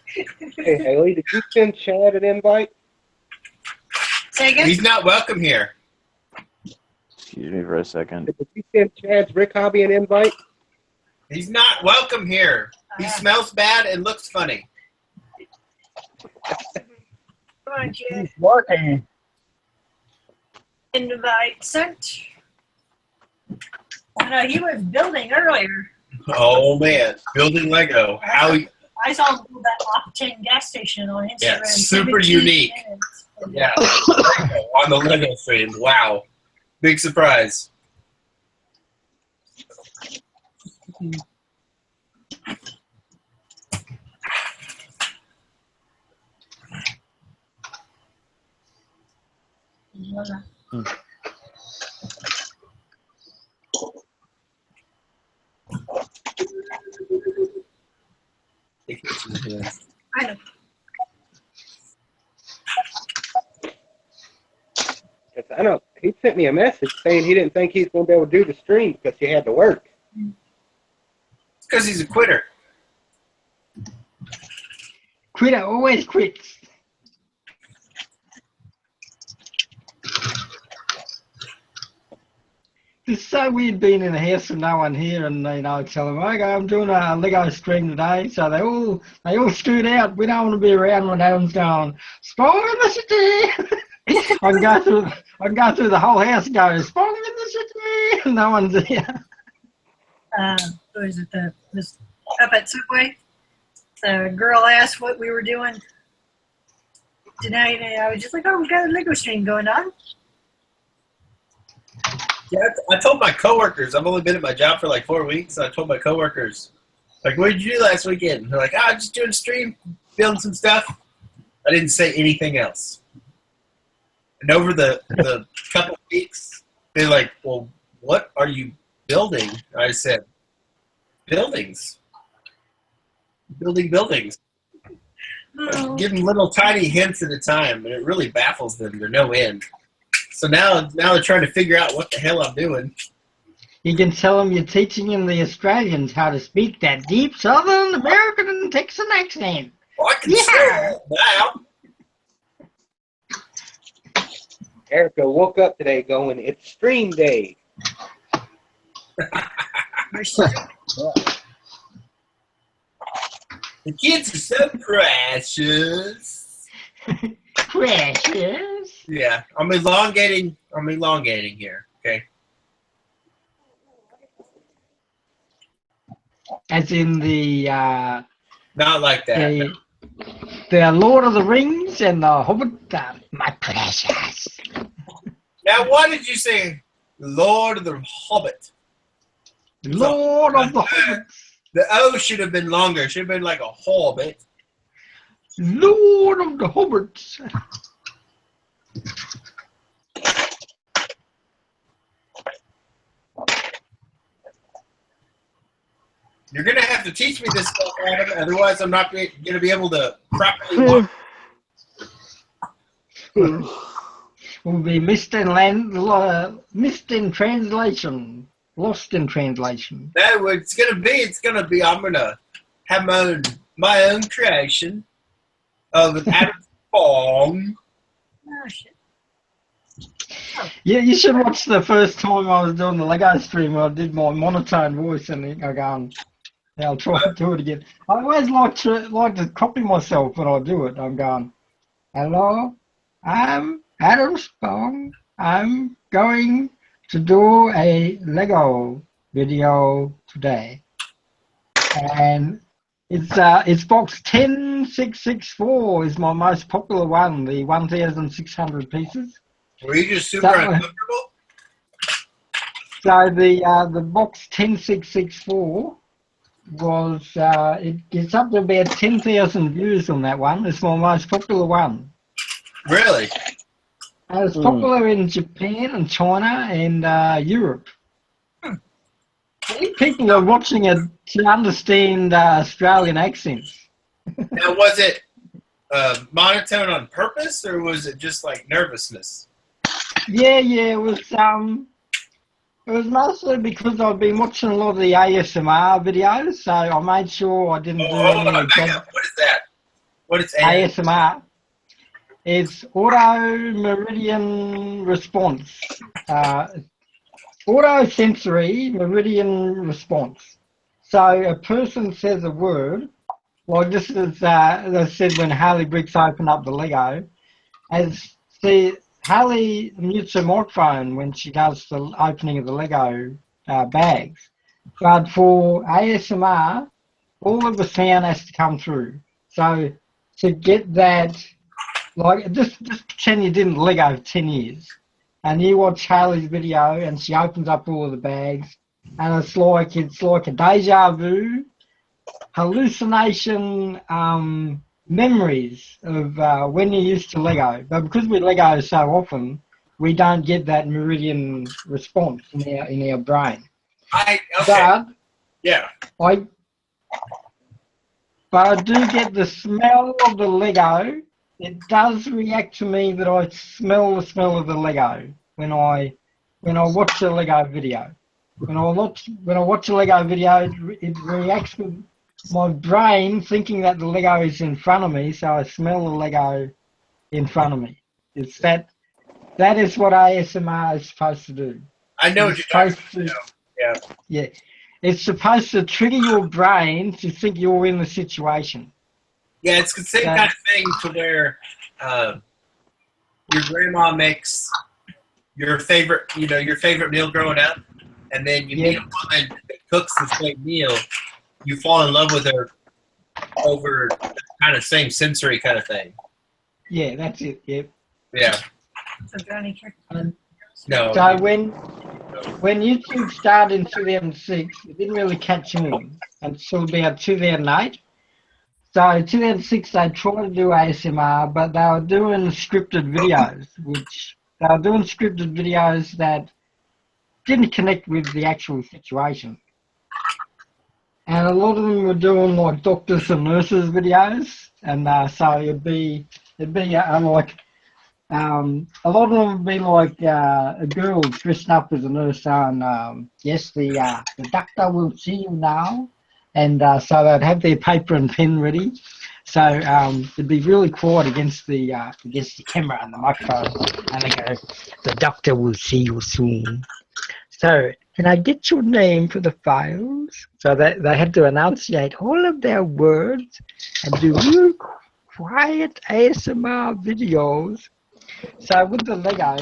Hey, Haley, did you send Chad an invite? Say again? He's not welcome here. Excuse me for a second. Did you send Chad's Rick Hobby an invite? He's not welcome here. He smells bad and looks funny. Come on, Jay. He's working. Invite sent. Oh, no, he was building earlier. Oh man, building Lego. I saw him build that Octane gas station on Instagram. Yeah, super 17 unique. minutes. Yeah, on the Lego stream. Wow, big surprise. I know. I know. He sent me a message saying he didn't think he's going to be able to do the stream because he had to work. It's because he's a quitter. Quitter always quits. It's so weird being in a house with no one here, and tell them, okay, I'm doing a Lego stream today, so they all scoot out. We don't want to be around when everyone's going, Spawn in the city. I can go through the whole house and go, Spawn in the city, and no one's here. What is it? This up at Subway. The girl asked what we were doing tonight, and I was just like, "Oh, we got a Lego stream going on." Yeah, I told my coworkers. I've only been at my job for like 4 weeks. So I told my coworkers, like, "What did you do last weekend?" They're like, just doing a stream, building some stuff." I didn't say anything else. And over the couple of weeks, they're like, "Well, what are you building?" I said, "Buildings. Building buildings." Oh. Give them little tiny hints at a time, and it really baffles them to no end. So now they're trying to figure out what the hell I'm doing. You can tell them you're teaching them the Australians how to speak that deep Southern American and Texan accent. I can say that now. Erica woke up today going, it's stream day. The kids are so precious. Precious. Yeah, I'm elongating here. Okay. As in the Not like that. the Lord of the Rings and the Hobbit. My precious. Now, why did you say Lord of the Hobbit? Lord of the Hobbits. The O should have been longer. It should have been like a hobbit. Lord of the Hobbits. You're going to have to teach me this stuff, Adam. Otherwise, I'm not going to be able to properly walk. Will be missed in translation. Lost in translation. No, it's gonna be. I'm gonna have my own creation of Adam's Bong. Oh, shit. Yeah, you should watch the first time I was doing the Lego stream where I did my monotone voice and I go, yeah, I'll try to do it again. I always like to copy myself when I do it. I'm going, hello, I'm Adam Spong. I'm going to do a Lego video today, and it's box 10664 is my most popular one, the 1,600 pieces. Were you just super uncomfortable? So the box 10664 was it gets up to about 10,000 views on that one. It's my most popular one. Really? It's popular in Japan and China and Europe. I think people are watching it to understand Australian accents. Now, was it monotone on purpose, or was it just like nervousness? Yeah, it was mostly because I've been watching a lot of the ASMR videos, so I made sure I didn't do any of that. What is that? What is ASMR? It's auto meridian response. Auto sensory meridian response. So a person says a word, like this is, as I said, when Harley Bricks opened up the Lego, Harley mutes her microphone when she does the opening of the Lego bags. But for ASMR, all of the sound has to come through. So to get that, like, just pretend you didn't Lego for 10 years, and you watch Harley's video and she opens up all of the bags, and it's like a deja vu, hallucination, memories of when you used to Lego. But because we Lego so often, we don't get that meridian response in our brain. But I do get the smell of the Lego. It does react to me that I smell the smell of the Lego when I watch a Lego video. When I watch a Lego video, it reacts with my brain thinking that the Lego is in front of me, so I smell the Lego in front of me. It's that is what ASMR is supposed to do. I know what you're talking about. Yeah. It's supposed to trigger your brain to think you're in the situation. Yeah, it's the same kind of thing to where your grandma makes your favorite meal growing up, and then you meet a woman that cooks the same meal. You fall in love with her over the kind of same sensory kind of thing. Yeah, that's it. Yep. Yeah. No. So when YouTube started in 2006, it didn't really catch on until about 2008. So in 2006, they tried to do ASMR, but they were doing scripted videos, that didn't connect with the actual situation. And a lot of them were doing like doctors and nurses videos, and so it'd be like A lot of them would be like a girl dressed up as a nurse saying, yes, the doctor will see you now. And so they'd have their paper and pen ready. So they'd be really quiet against the camera and the microphone. And they go, the doctor will see you soon. So can I get your name for the files? So they had to enunciate all of their words and do real quiet ASMR videos. So with the Lego,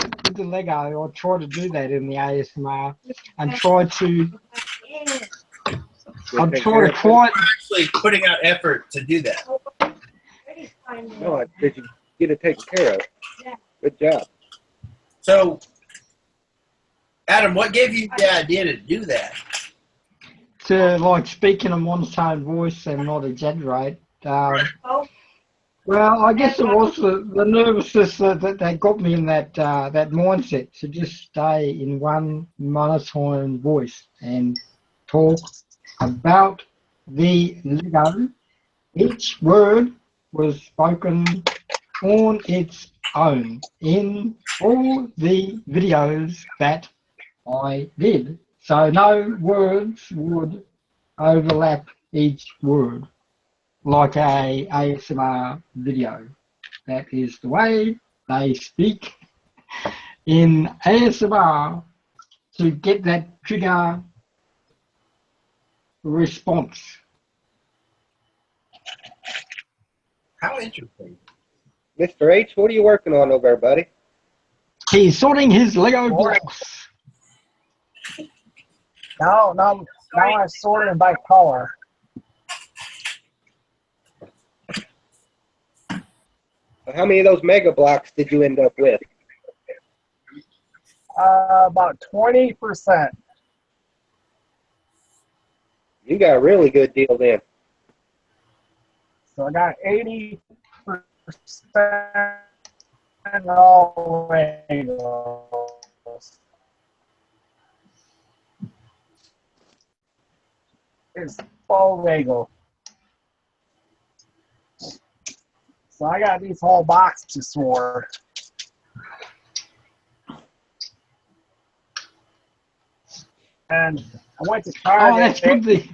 I'll try to do that in the ASMR and try to. I'm trying to quiet. Actually, putting out effort to do that. No, did you get it taken care of? Good job. So, Adam, what gave you the idea to do that? To like speak in a monotone voice and not exaggerate. Well, I guess it was the nervousness that got me in that mindset to just stay in one monotone voice and talk about the Lego. Each word was spoken on its own in all the videos that I did. So no words would overlap each word like a ASMR video. That is the way they speak in ASMR to get that trigger response. How interesting. Mr. H, what are you working on over there, buddy? He's sorting his Lego blocks. Now I sort it by color. How many of those mega blocks did you end up with? About 20%. You got a really good deal then. So I got 80% all Legos. It's all Lego. So I got these whole boxes to sort. And I went to Target. Oh, that's good.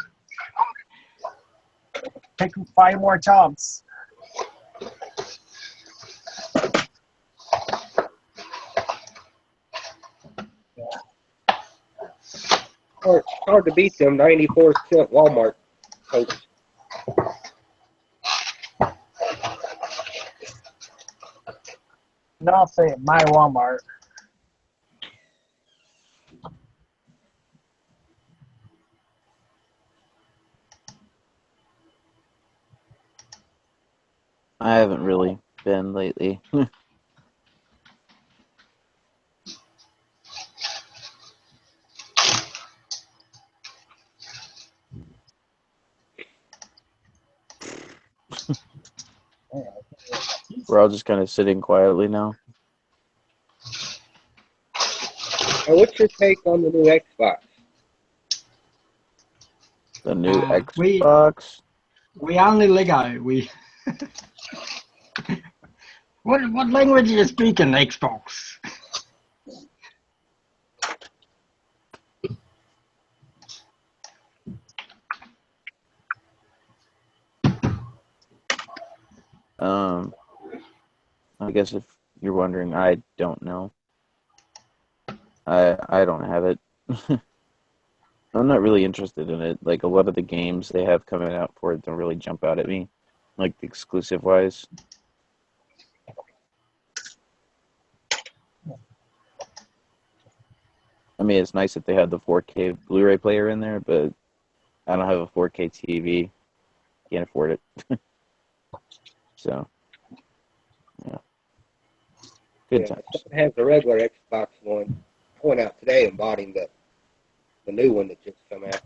Take 5 more chunks. It's hard to beat them 94% Walmart coats. Nothing, my Walmart. I haven't really been lately. We're all just kind of sitting quietly now. What's your take on the new Xbox? The new Xbox? We only Lego. We. What language do you speak in Xbox? I guess if you're wondering, I don't know. I don't have it. I'm not really interested in it. Like, a lot of the games they have coming out for it don't really jump out at me, like exclusive wise. I mean, it's nice that they have the 4K Blu-ray player in there, but I don't have a 4K TV. Can't afford it. So, yeah. Good times. It has the regular Xbox one. I went out today and bought him the new one that just come out.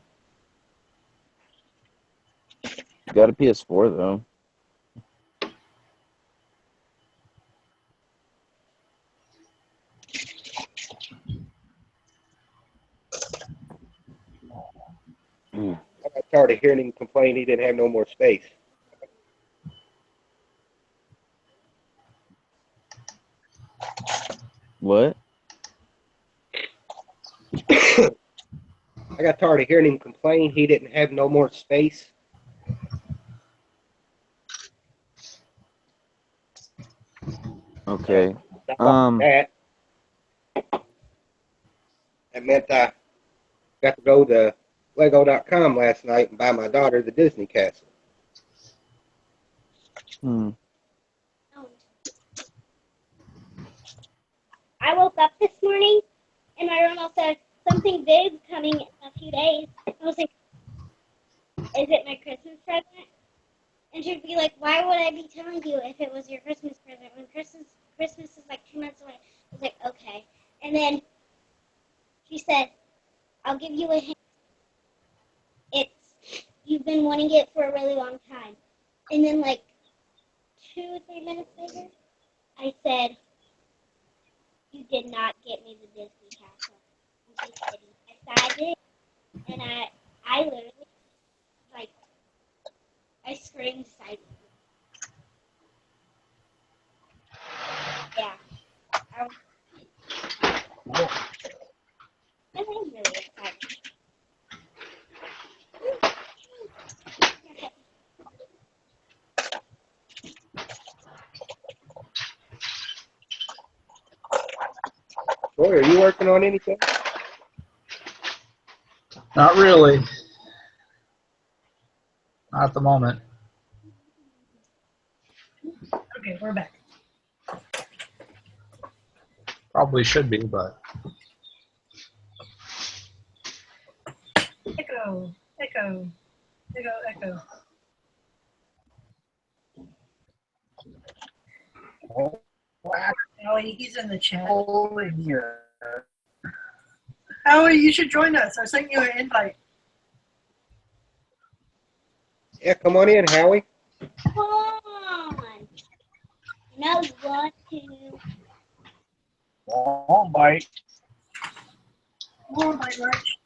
Got a PS4 though. I got tired of hearing him complain he didn't have no more space. What? I got tired of hearing him complain he didn't have no more space. Okay. That meant I got to go to Lego.com last night and buy my daughter the Disney castle. I woke up this morning and my grandma said something big's coming in a few days. I was like, is it my Christmas present? And she'd be like, why would I be telling you if it was your Christmas present when Christmas is like 2 months away? I was like, okay. And then she said, I'll give you a hint. You've been wanting it for a really long time. And then like 2 or 3 minutes later, I said, you did not get me the Disney castle. And she said, yes, I did. And I literally, like, I screamed silently. Yeah. I was really excited. Boy, are you working on anything? Not really. Not at the moment. Okay, we're back. Probably should be, but Echo, echo, echo, echo. Howie, he's in the chat. Howie, you should join us. I sent you an invite. Yeah, come on in, Howie. Come on. No, 1, 2. Won't bite. Oh, my gosh.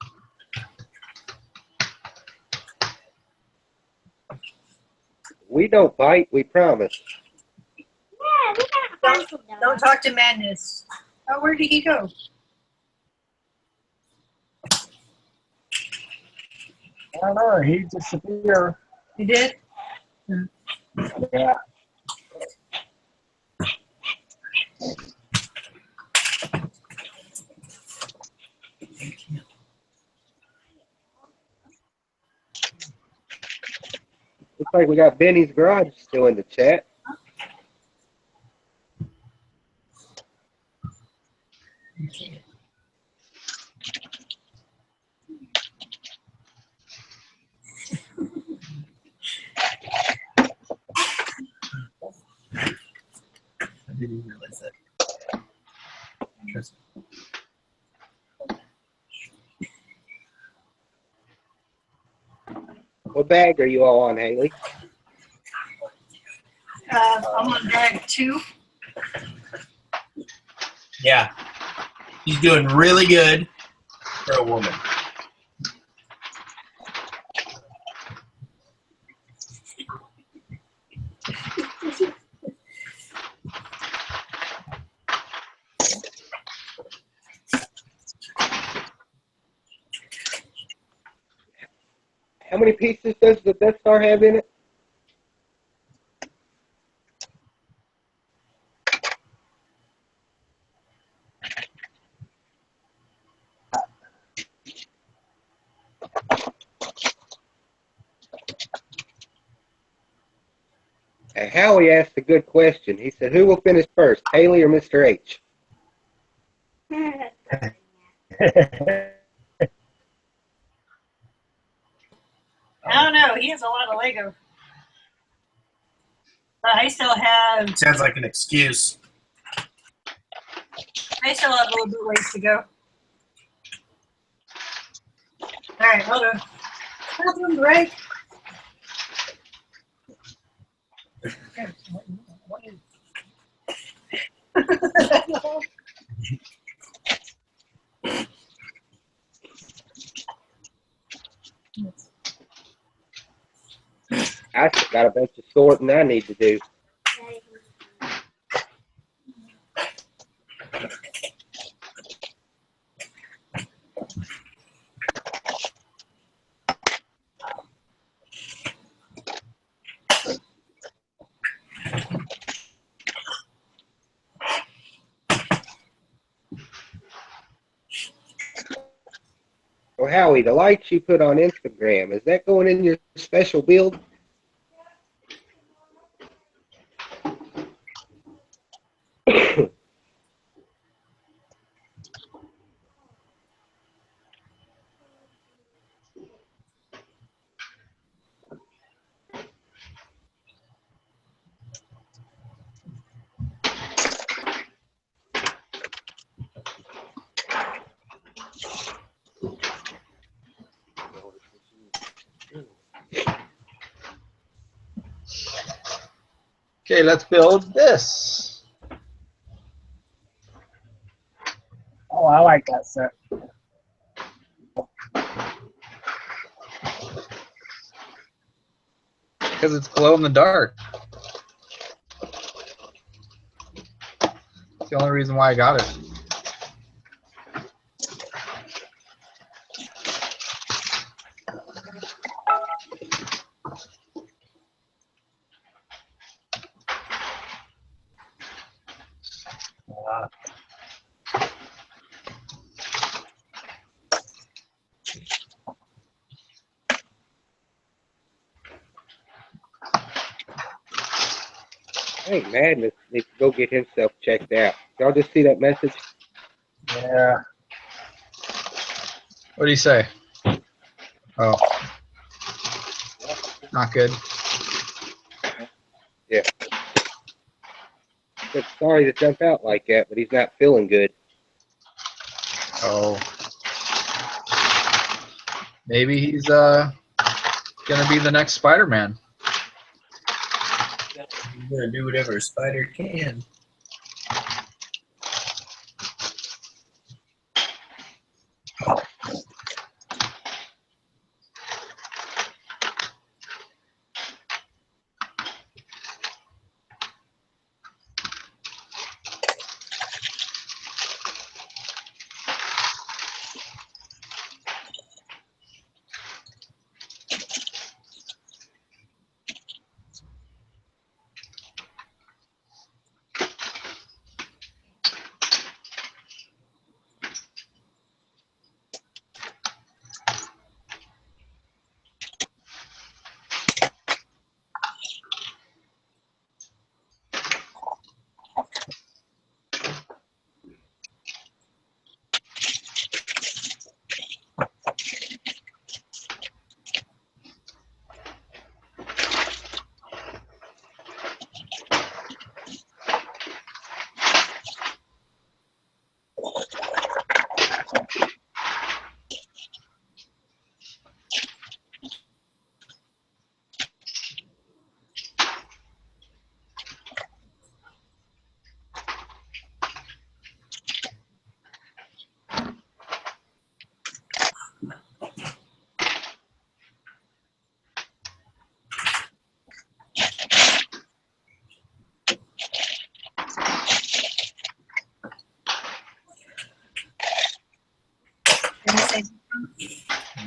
We don't bite, we promise. Yeah, we gotta find some dogs. Don't talk to Madness. Oh, where did he go? I don't know. He disappeared. He did? Yeah. Looks like we got Benny's Garage still in the chat. I didn't even realize that. Interesting. What bag are you all on, Haley? I'm on bag 2. Yeah. He's doing really good for a woman. How many pieces does the Death Star have in it? And Howie asked a good question. He said, who will finish first, Haley or Mr. H? I don't know. He has a lot of Lego. But I still have Sounds like an excuse. a little bit ways to go. All right, hold on. Bathroom break. I still got a bunch of sorting I need to do. Well, Howie, the lights you put on Instagram, is that going in your special build? Okay, let's build this. Oh, I like that set. Because it's glow in the dark. That's the only reason why I got it. I think Madness needs to go get himself checked out. Y'all just see that message? Yeah. What do you say? Oh. Not good. Yeah. But sorry to jump out like that, but he's not feeling good. Oh. Maybe he's gonna be the next Spider-Man. He's gonna do whatever a spider can.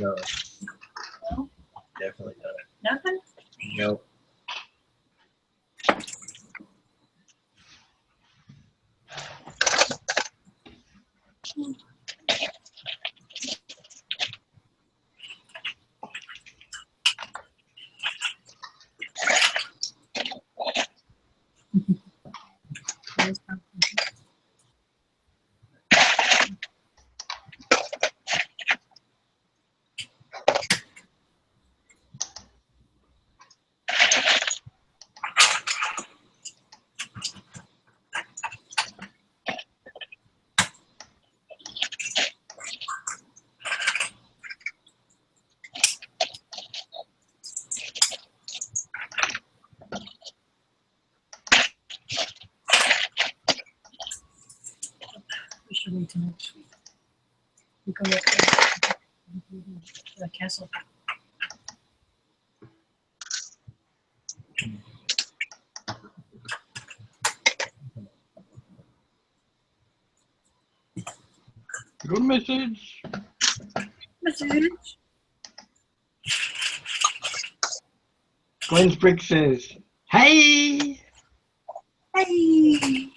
No. Definitely not. Nothing? Nope. We should wait till next week. We can look at the castle. Good message. Message. Glenn's Brick says, hey! Hey!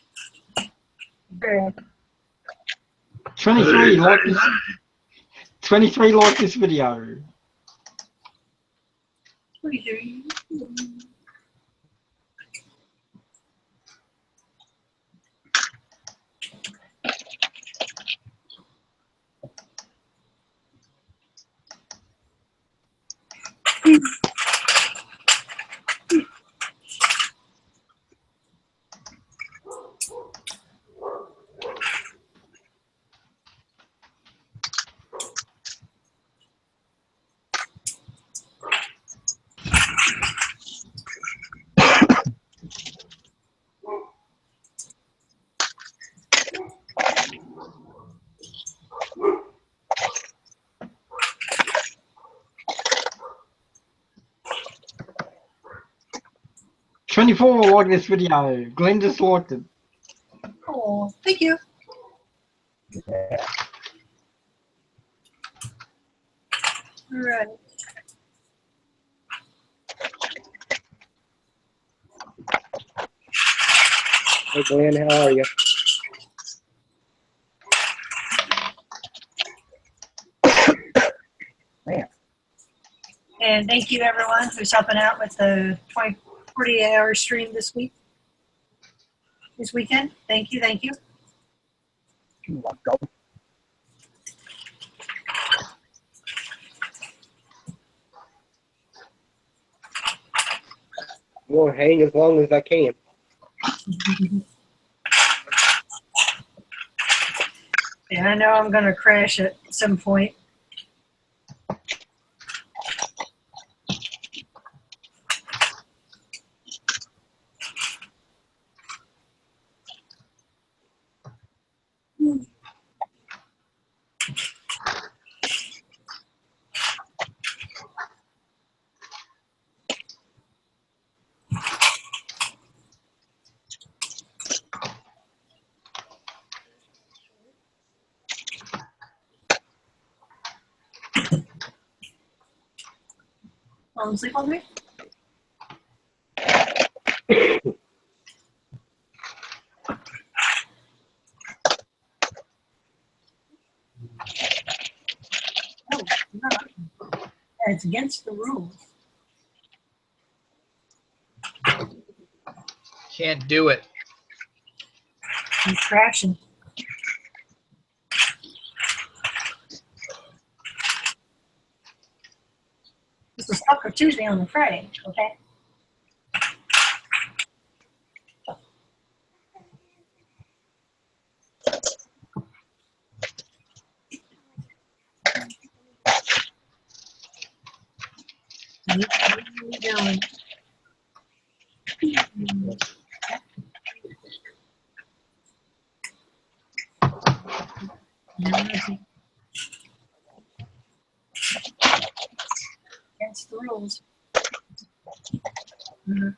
23, like to 23 like this video. 23. "24 like this video." Glenn just liked it. Oh, thank you. Yeah. All right. Hey, Glenn, how are you? Man. And thank you everyone who's helping out with the 48-hour stream this weekend. Thank you, thank you. You're welcome. I'm going to hang as long as I can. And I know I'm going to crash at some point. Falling asleep on me? No, not. It's against the rules. Can't do it. I'm crashing. This was Taco Tuesday on the Friday, okay? Doing. Against the rules. Mhm.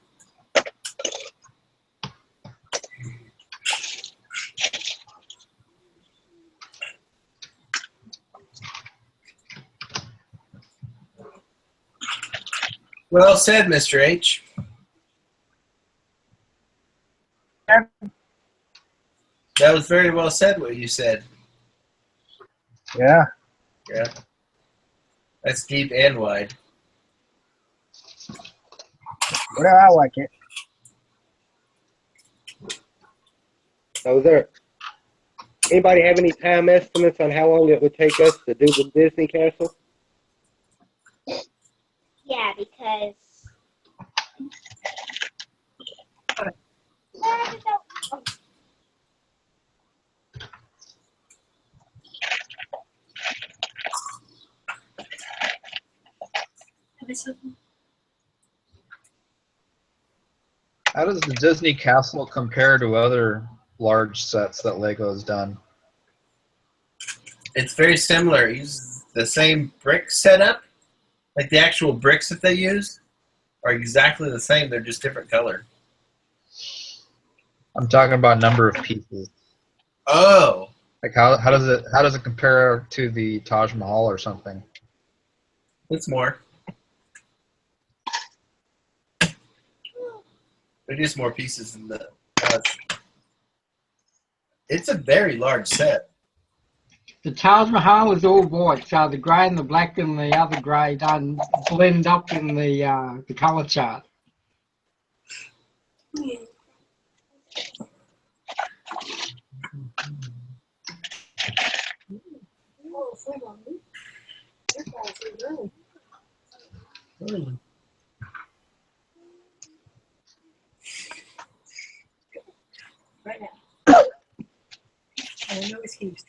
Well said, Mr. H. That was very well said, what you said. Yeah. Yeah. That's deep and wide. Whatever, I like it. So is there anybody have any time estimates on how long it would take us to do the Disney Castle? Yeah, because How does the Disney Castle compare to other large sets that Lego has done? It's very similar. Use the same brick setup. Like the actual bricks that they use are exactly the same. They're just different color. I'm talking about number of pieces. Oh. Like how does it compare to the Taj Mahal or something? It's more. They're just more pieces in the. It's a very large set. The Taj Mahal is all white, so the grey and the black and the other grey don't blend up in the colour chart. Right now. No excuse.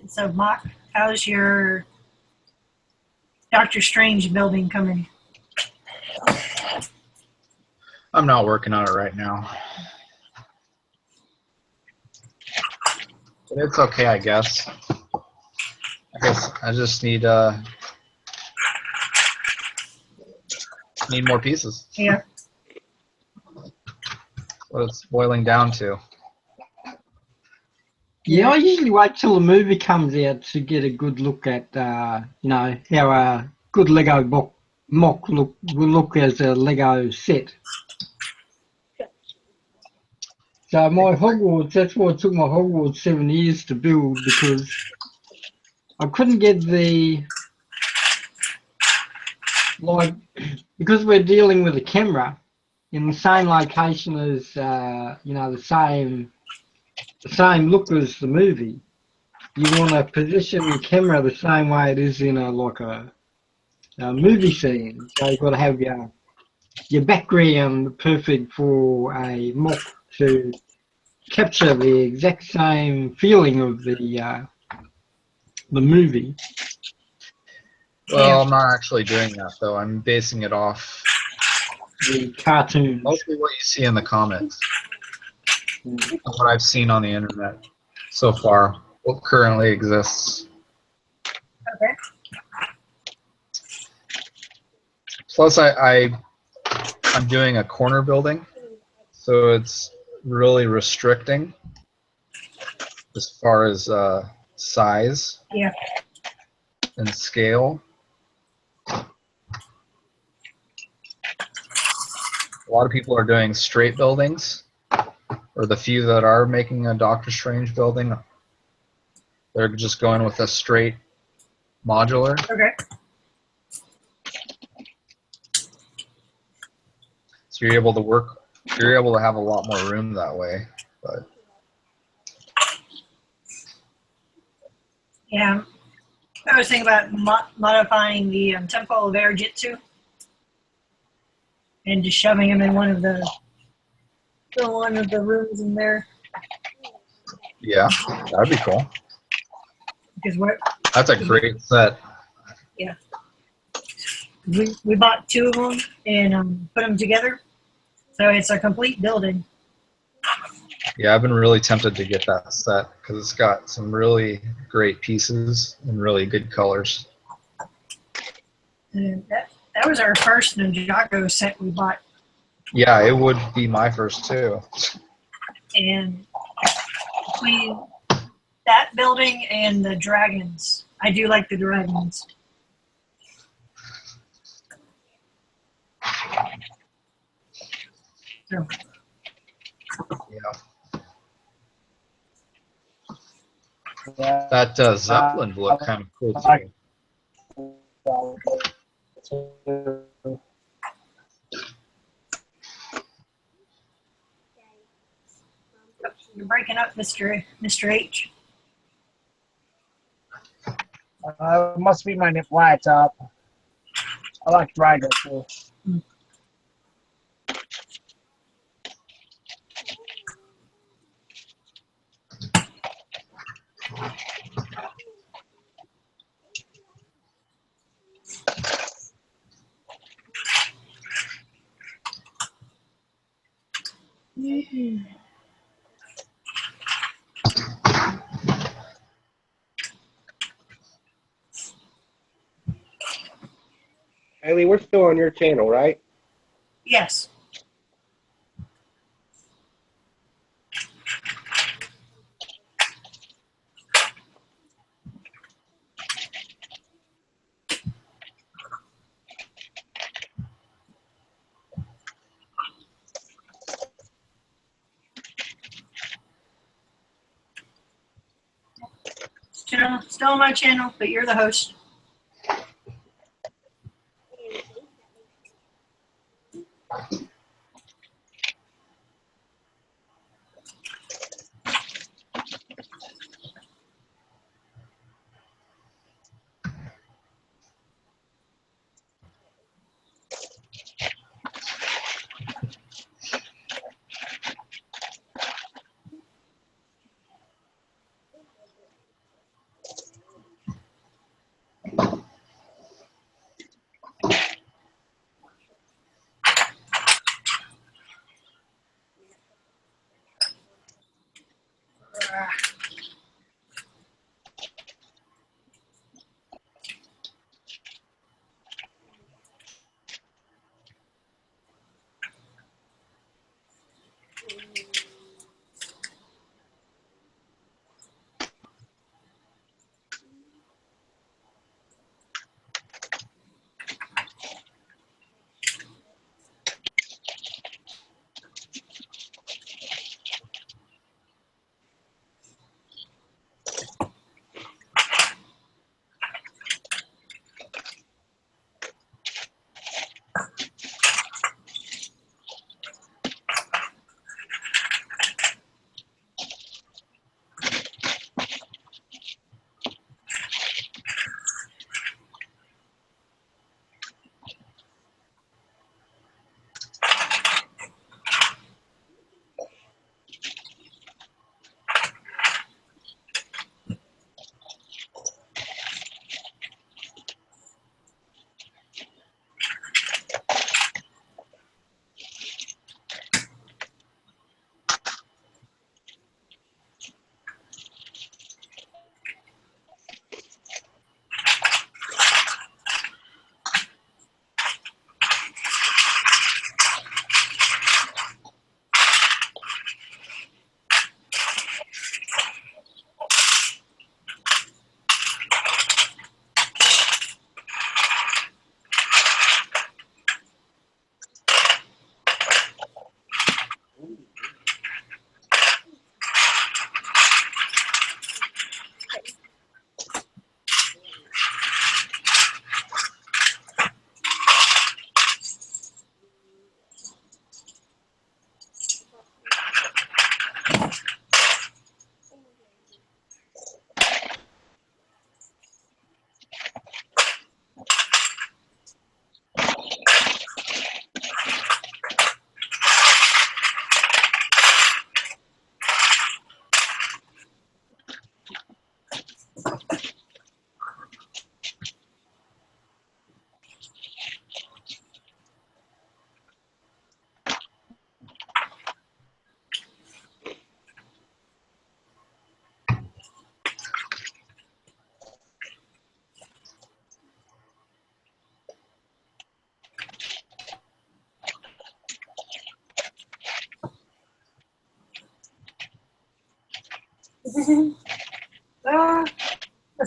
So Mock, how's your Doctor Strange building coming? I'm not working on it right now. But it's okay, I guess. I just need more pieces. Yeah. What it's boiling down to. Yeah, I usually wait till the movie comes out to get a good look at, you know, how a good Lego mock will look as a Lego set. So my Hogwarts, that's why it took my Hogwarts 7 years to build, because I couldn't get because we're dealing with a camera in the same location as, you know, the same look as the movie. You want to position the camera the same way it is in a movie scene. So you've got to have your background perfect for a mock to capture the exact same feeling of the movie. Well, I'm not actually doing that though. I'm basing it off the cartoons. Mostly what you see in the comics. What I've seen on the internet so far, what currently exists. Okay. Plus, I'm doing a corner building, so it's really restricting as far as size and scale. A lot of people are doing straight buildings, or the few that are making a Doctor Strange building, they're just going with a straight modular. Okay. So you're able to have a lot more room that way. But yeah, I was thinking about modifying the Temple of Air Jitsu and just shoving him in one of the rooms in there. yeah, that'd be cool. Because that's a great set. Yeah. We bought 2 of them and put them together, so it's a complete building. Yeah, I've been really tempted to get that set because it's got some really great pieces and really good colors. And that was our first Ninjago set we bought. Yeah, it would be my first too. And between that building and the dragons. I do like the dragons. So, Yeah. That Zeppelin looked kind of cool too. you're breaking up, Mr. H. It must be my laptop. I like Drago too. Haley, we're still on your channel, right? Yes. Still on my channel, but you're the host.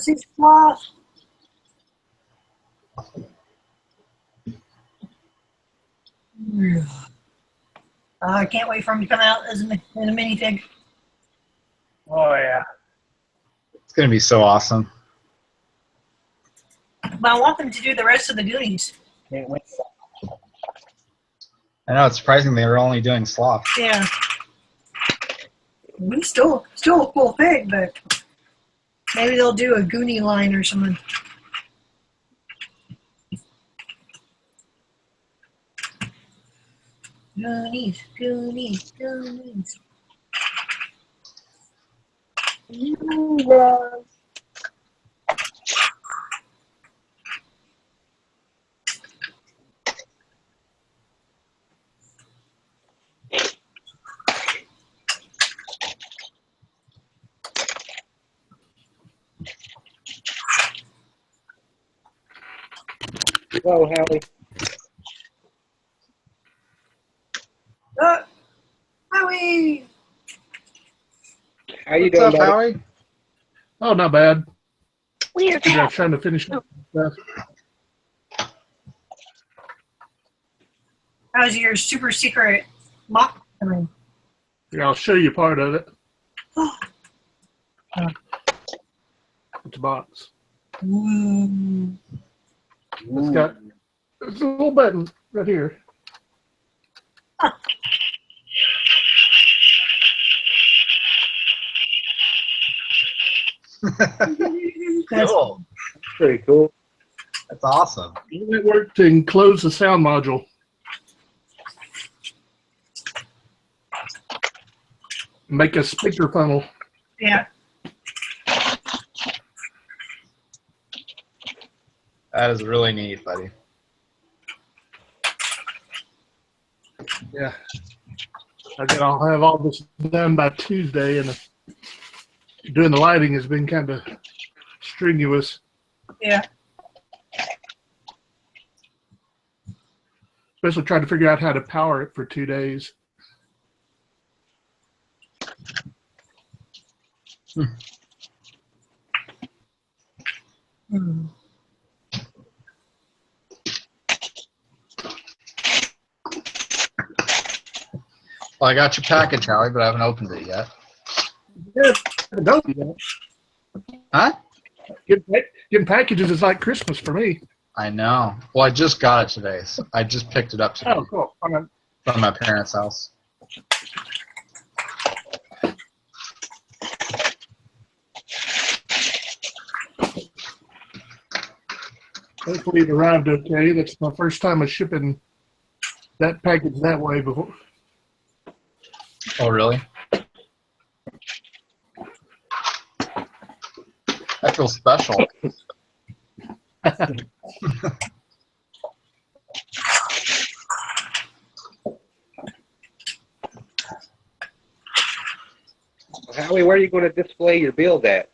see sloth. I can't wait for him to come out as in a minifig. Oh yeah. It's gonna be so awesome. But I want them to do the rest of the Goonies. Can't wait. I know it's surprising they were only doing Sloth. Yeah. We still a cool thing, but maybe they'll do a Goonie line or something. Goonies, Goonies, Goonies. Hello, Howie. Howie! How you What's doing, up, buddy? Howie? Oh, not bad. Weird. Yeah, trying to finish up stuff. How's your super secret mock coming? Yeah, I'll show you part of it. It's a box. Mm. It's got there's a little button right here. Cool. Pretty cool. That's awesome. It worked to enclose the sound module. Make a speaker funnel. Yeah. That is really neat, buddy. Yeah. I'll have all this done by Tuesday, and doing the lighting has been kind of strenuous. Yeah. Especially trying to figure out how to power it for 2 days. Mm. Well, I got your package, Howie, but I haven't opened it yet. Huh? Getting packages is like Christmas for me. I know. Well, I just got it today. So I just picked it up today Oh, cool. All right. from my parents' house. Hopefully it arrived okay. That's my first time of shipping that package that way before. Oh, really? I feel special. Howie, where are you going to display your build at?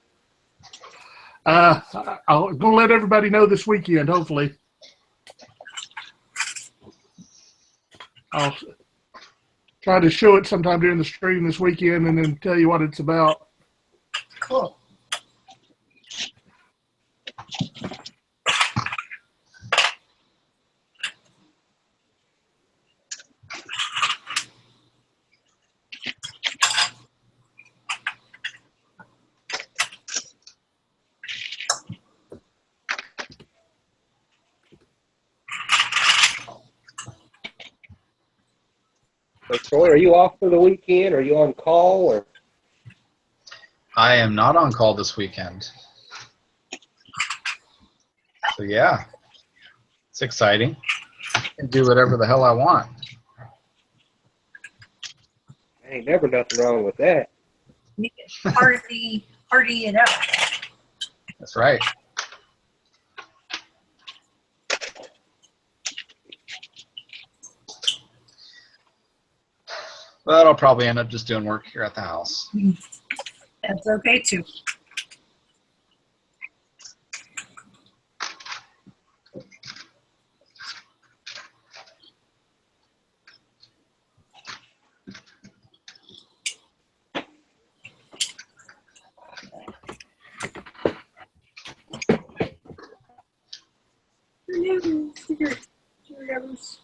I'm going to let everybody know this weekend, hopefully. I'll try to show it sometime during the stream this weekend and then tell you what it's about. Cool. So, Troy, are you off for the weekend? Are you on call? Or I am not on call this weekend. So, yeah. It's exciting. I can do whatever the hell I want. ain't never nothing wrong with that. You can party it up. That's right. But I'll probably end up just doing work here at the house. That's okay too. Here goes.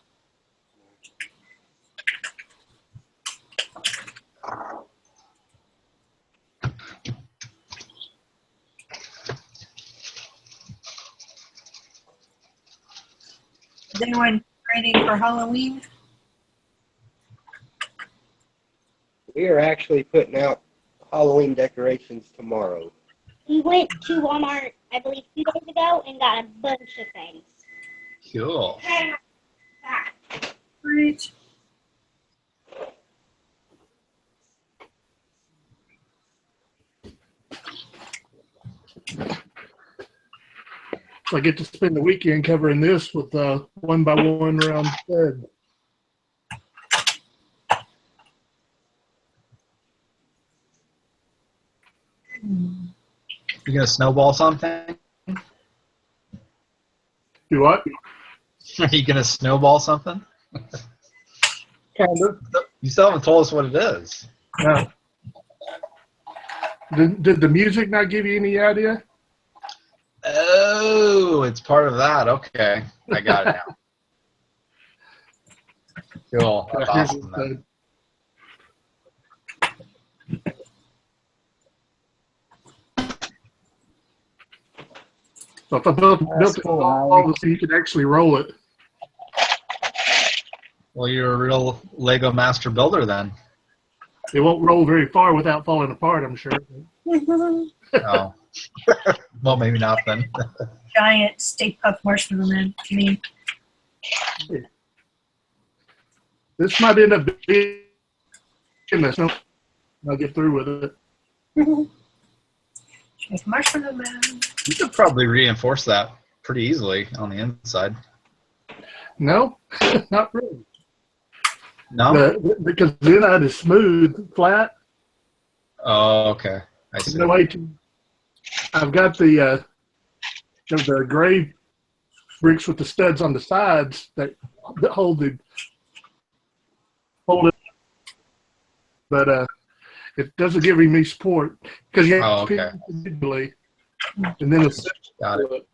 Is anyone ready for Halloween? We are actually putting out Halloween decorations tomorrow. We went to Walmart, I believe, 2 days ago and got a bunch of things. Cool. Great. So I get to spend the weekend covering this with 1x1 round stud. You gonna snowball something? Do what? Are you gonna snowball something? Kind of. You still haven't told us what it is. No. Did the music not give you any idea? Oh, it's part of that. Okay, I got it now. Cool. That's awesome. Then. So if I built it all so you could actually roll it. Well, you're a real Lego master builder then. It won't roll very far without falling apart, I'm sure. Oh. Well, maybe not then. Giant Stay Puft Marshmallow Man to me. This might end up being this. I'll get through with it. Marshmallow Man. You could probably reinforce that pretty easily on the inside. No, not really. No? Because the inside is smooth, flat. Oh, okay. I see. No way to, I've got the gray bricks with the studs on the sides that hold it. But it doesn't give me support because you have to pick individually, and then it's got it.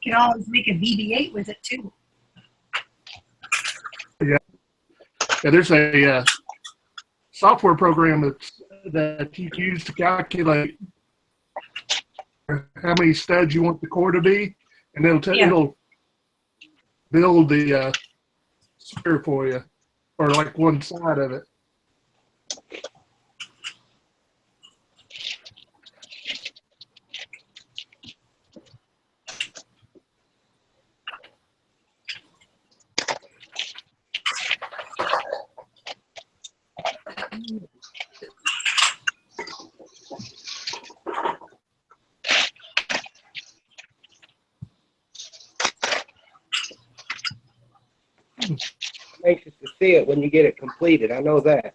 You can always make a VB8 with it too. Yeah, there's a software program that you can use to calculate how many studs you want the core to be, and it'll build the sphere for you, or like one side of it. I'm anxious to see it when you get it completed. I know that.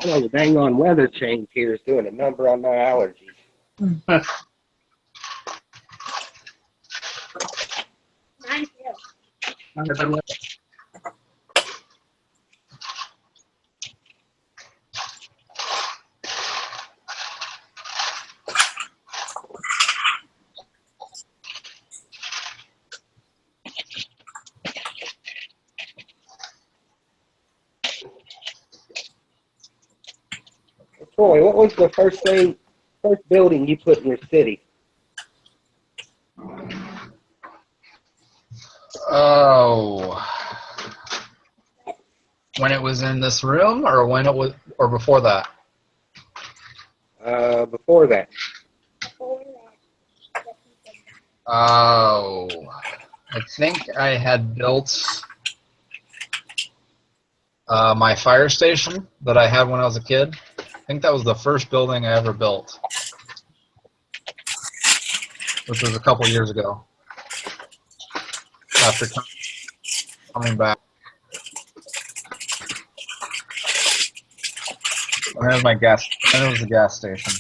I know the dang on weather change here is doing a number on my allergies. Mine too. Troy, what was the first building you put in your city? Oh, when it was in this room, or when it was, or before that? Before that. Oh, I think I had built my fire station that I had when I was a kid. I think that was the first building I ever built, which was a couple years ago. After coming back, and that was my gas. Then it was the gas station.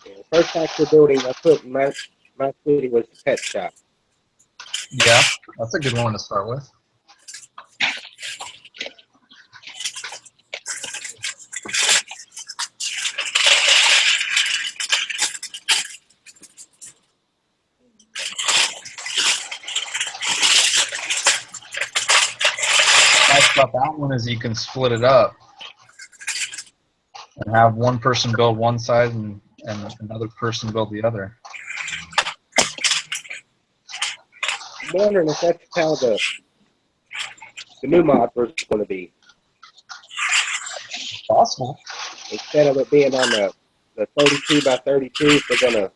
The first actual building I put in my city was the pet shop. Yeah, that's a good one to start with. Nice about that one is you can split it up and have one person build one side and another person build the other. I'm wondering if that's how the new mod was going to be. Possible. Instead of it being on the 32 by 32, they're going to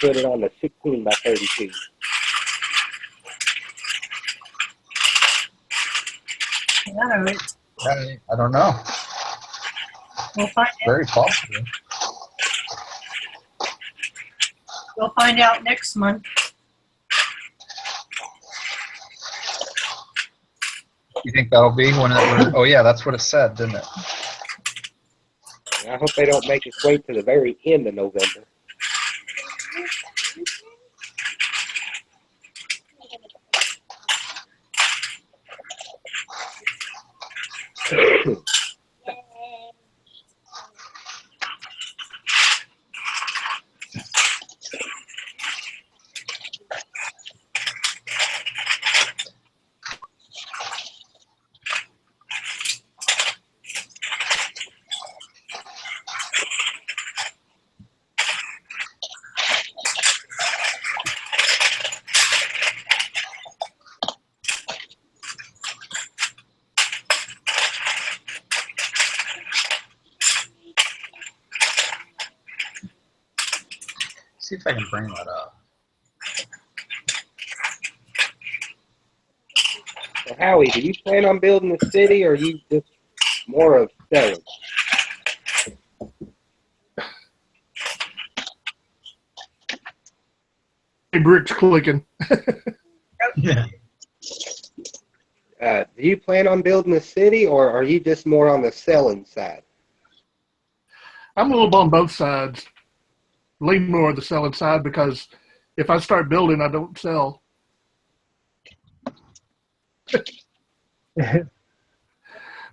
put it on the 16 by 32. I don't know. We'll find out. Very possible. We'll find out next month. You think that'll be when it? Oh yeah, that's what it said, didn't it? And I hope they don't make us wait to the very end of November. See if I can bring that up. So Howie, do you plan on building a city, or are you just more of selling? Bricks clicking. Yeah. Do you plan on building a city, or are you just more on the selling side? I'm a little on both sides. Lean more on the selling side because if I start building, I don't sell.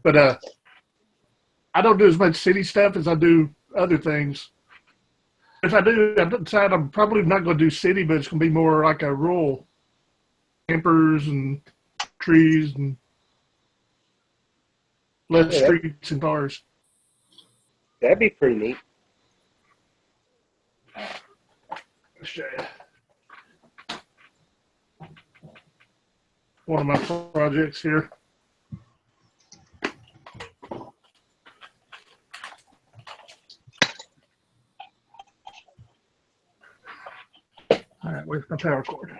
But I don't do as much city stuff as I do other things. If I do, I decide I'm probably not going to do city, but it's going to be more like a rural. Campers and trees and less streets and cars. That'd be pretty neat. Let's show you. One of my projects here. All right, where's my power cord?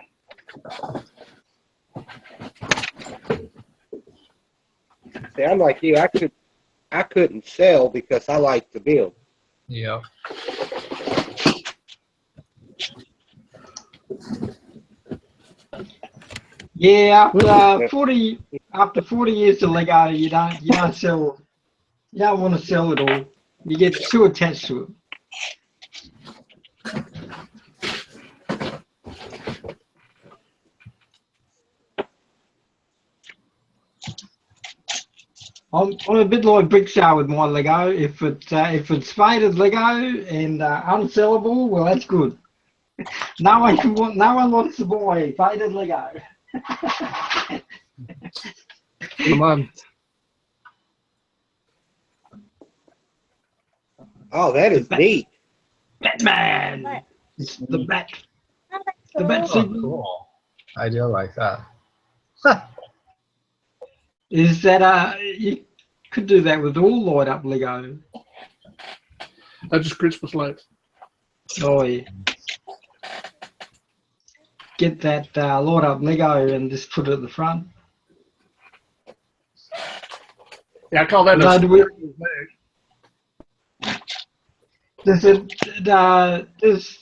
See, I'm like you. I couldn't sell because I like to build. Yeah. Yeah, after 40 years of Lego, you don't sell. You don't want to sell it all. You get too attached to it. I'm a bit like Brickshire with my Lego. If it's faded Lego and unsellable, well, that's good. No one wants to buy faded Lego. Come on. Oh, that is neat. Batman. It's the bat. The Oh, bat Oh, signal. cool. I do like that. Is that you could do that with all light up Lego. That's just Christmas lights. Oh yeah. Get that light up Lego and just put it at the front. Yeah, I call that No, a do we- Does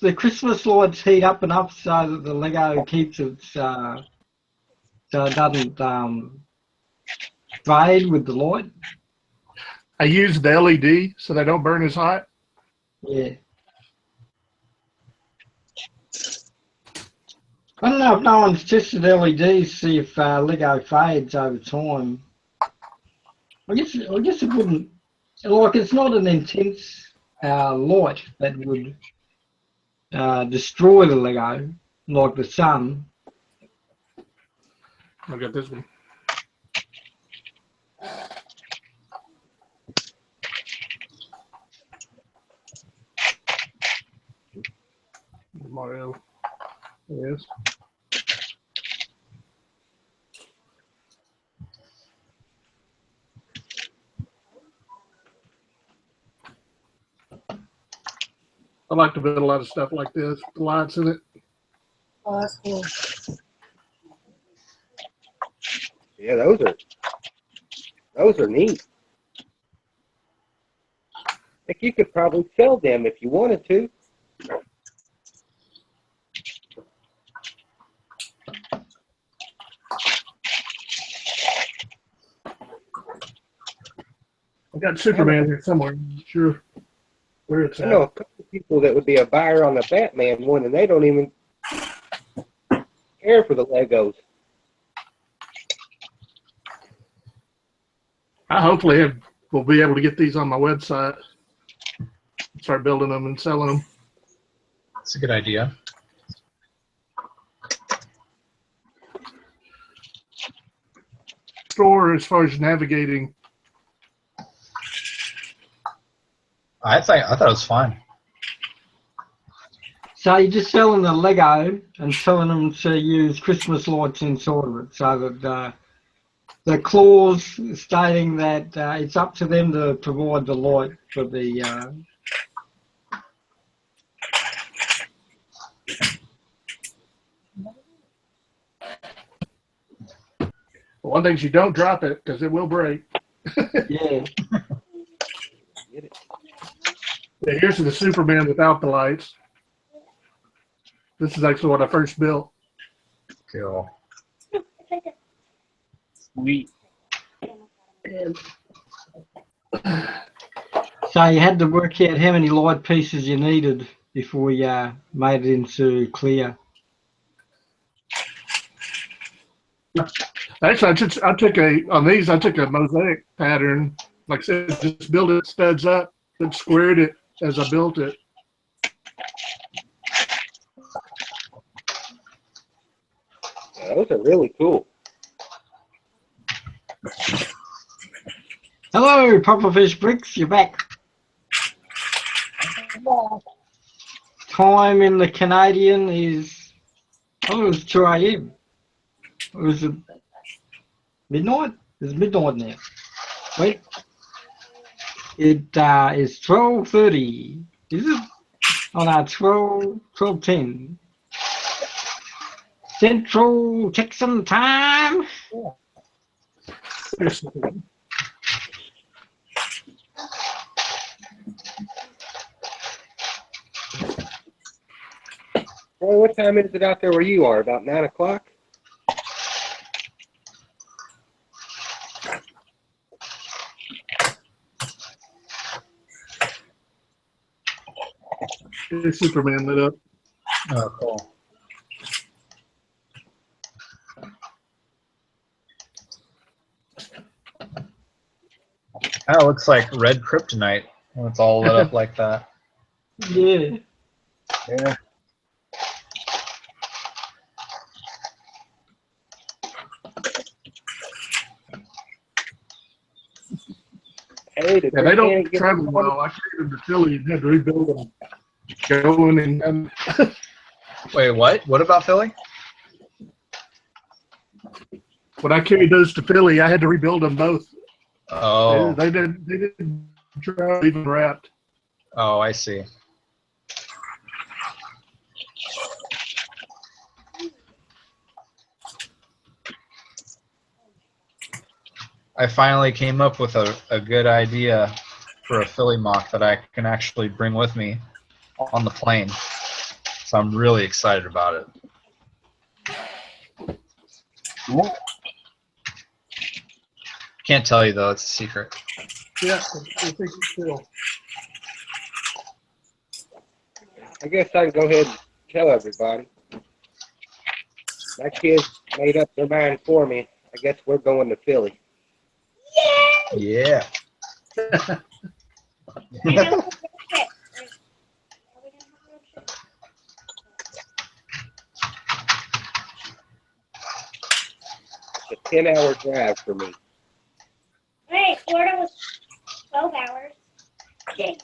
the Christmas lights heat up enough so that the Lego keeps its so it doesn't fade with the light? I use the LED so they don't burn as hot. Yeah. I don't know if no one's tested LEDs to see if Lego fades over time. I guess it wouldn't. Like, it's not an intense light that would destroy the Lego like the sun. I got this one. Mario. Yes. I like to build a lot of stuff like this, with the lights in it. Oh, that's cool. Yeah, those are neat. I think you could probably sell them if you wanted to. I got Superman here somewhere. I'm not sure where it's I at. know a couple of people that would be a buyer on the Batman one, and they don't even care for the Legos. I hopefully will be able to get these on my website. Start building them and selling them. That's a good idea. Store as far as navigating. I thought it was fine. So you're just selling the Lego and telling them to use Christmas lights inside of it, so that the clause stating that it's up to them to provide the light for the. One thing is you don't drop it because it will break. Yeah. Yeah, here's the Superman without the lights. This is actually what I first built. Cool. Sweet. So you had to work out how many light pieces you needed before you made it into clear. Actually, I took a mosaic pattern. Like I said, just built it studs up, then squared it as I built it. Yeah, those are really cool. Hello, Pufferfish Bricks, you're back. Time in the Canadian is, it's 2 a.m. Or is it midnight? It's midnight now. Wait. It is 12:30. Is it? Oh no, 12:10. Central Texan time. Boy, what time is it out there where you are? About 9 o'clock? Here's Superman lit up. Oh, cool. That looks like red kryptonite when it's all lit up like that. Yeah. Yeah. Hey, did Yeah, Rick they don't Hannon get travel up on well. I carried them to Philly and had to rebuild them. Going and Wait, what? What about Philly? when I carried those to Philly, I had to rebuild them both. Oh. They didn't drive even wrapped. Oh, I see. I finally came up with a good idea for a Philly mock that I can actually bring with me on the plane. So I'm really excited about it. Can't tell you though, it's a secret. Yeah, I think still. I guess I can go ahead and tell everybody. My kids made up their mind for me. I guess we're going to Philly. Yeah. It's a 10-hour drive for me. Right, Florida was 12 hours. Okay.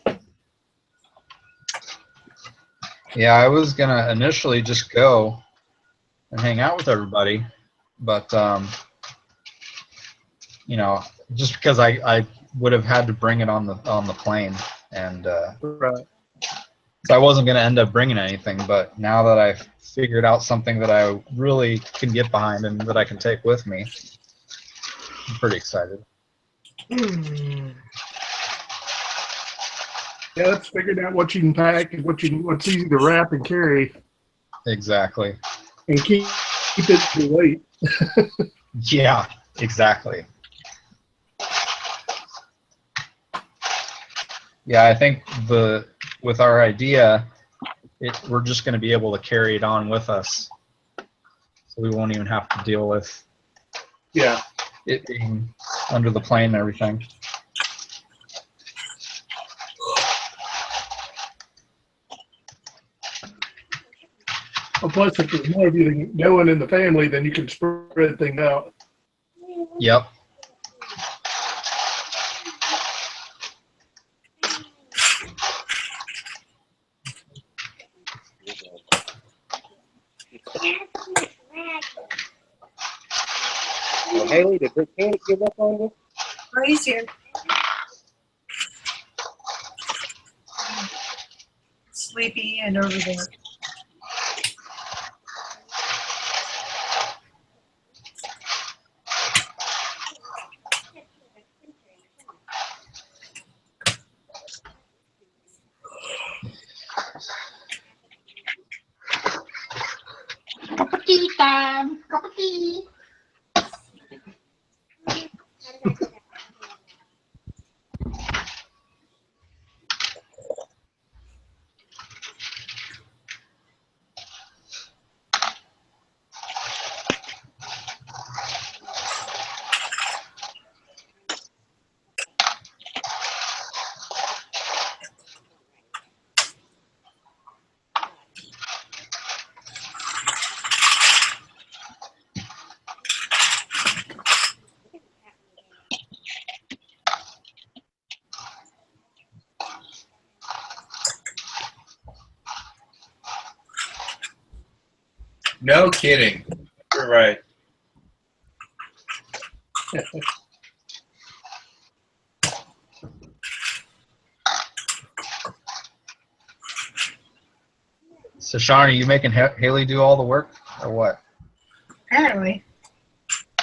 Yeah, I was gonna initially just go and hang out with everybody, but you know, just because I would have had to bring it on the plane, and Right. so I wasn't gonna end up bringing anything. But now that I've figured out something that I really can get behind and that I can take with me, I'm pretty excited. Yeah, that's figuring out what you can pack and what's easy to wrap and carry, Exactly. and keep it to weight. Yeah, exactly. Yeah, I think with our idea, we're just going to be able to carry it on with us, so we won't even have to deal with it being under the plane and everything. Well, plus, if there's more of you going in the family, then you can spread things out. Yep. Oh, Haley, did Rick Hannon give up on you? Oh, he's here. Sleepy and over there. Cup of tea time. Cup of tea. No kidding. You're right. So, Sean, are you making Haley do all the work, or what? Apparently.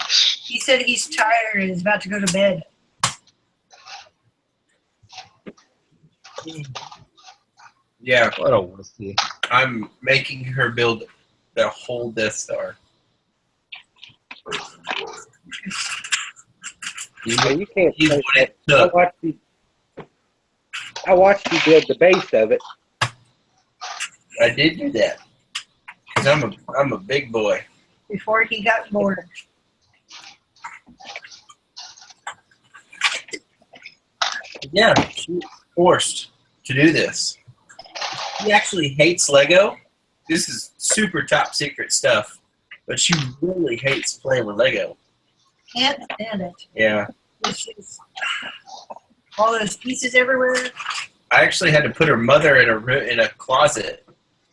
He said he's tired and is about to go to bed. Yeah. What a wussy. I'm making her build the whole Death Star. Yeah, you can't He's say what it that. took. I watched you build the base of it. I did do that. 'Cause I'm a big boy. Before he got bored. Yeah, she was forced to do this. She actually hates Lego. This is super top secret stuff, but she really hates playing with Lego. Can't stand it. Yeah. It's just all those pieces everywhere. I actually had to put her mother in a closet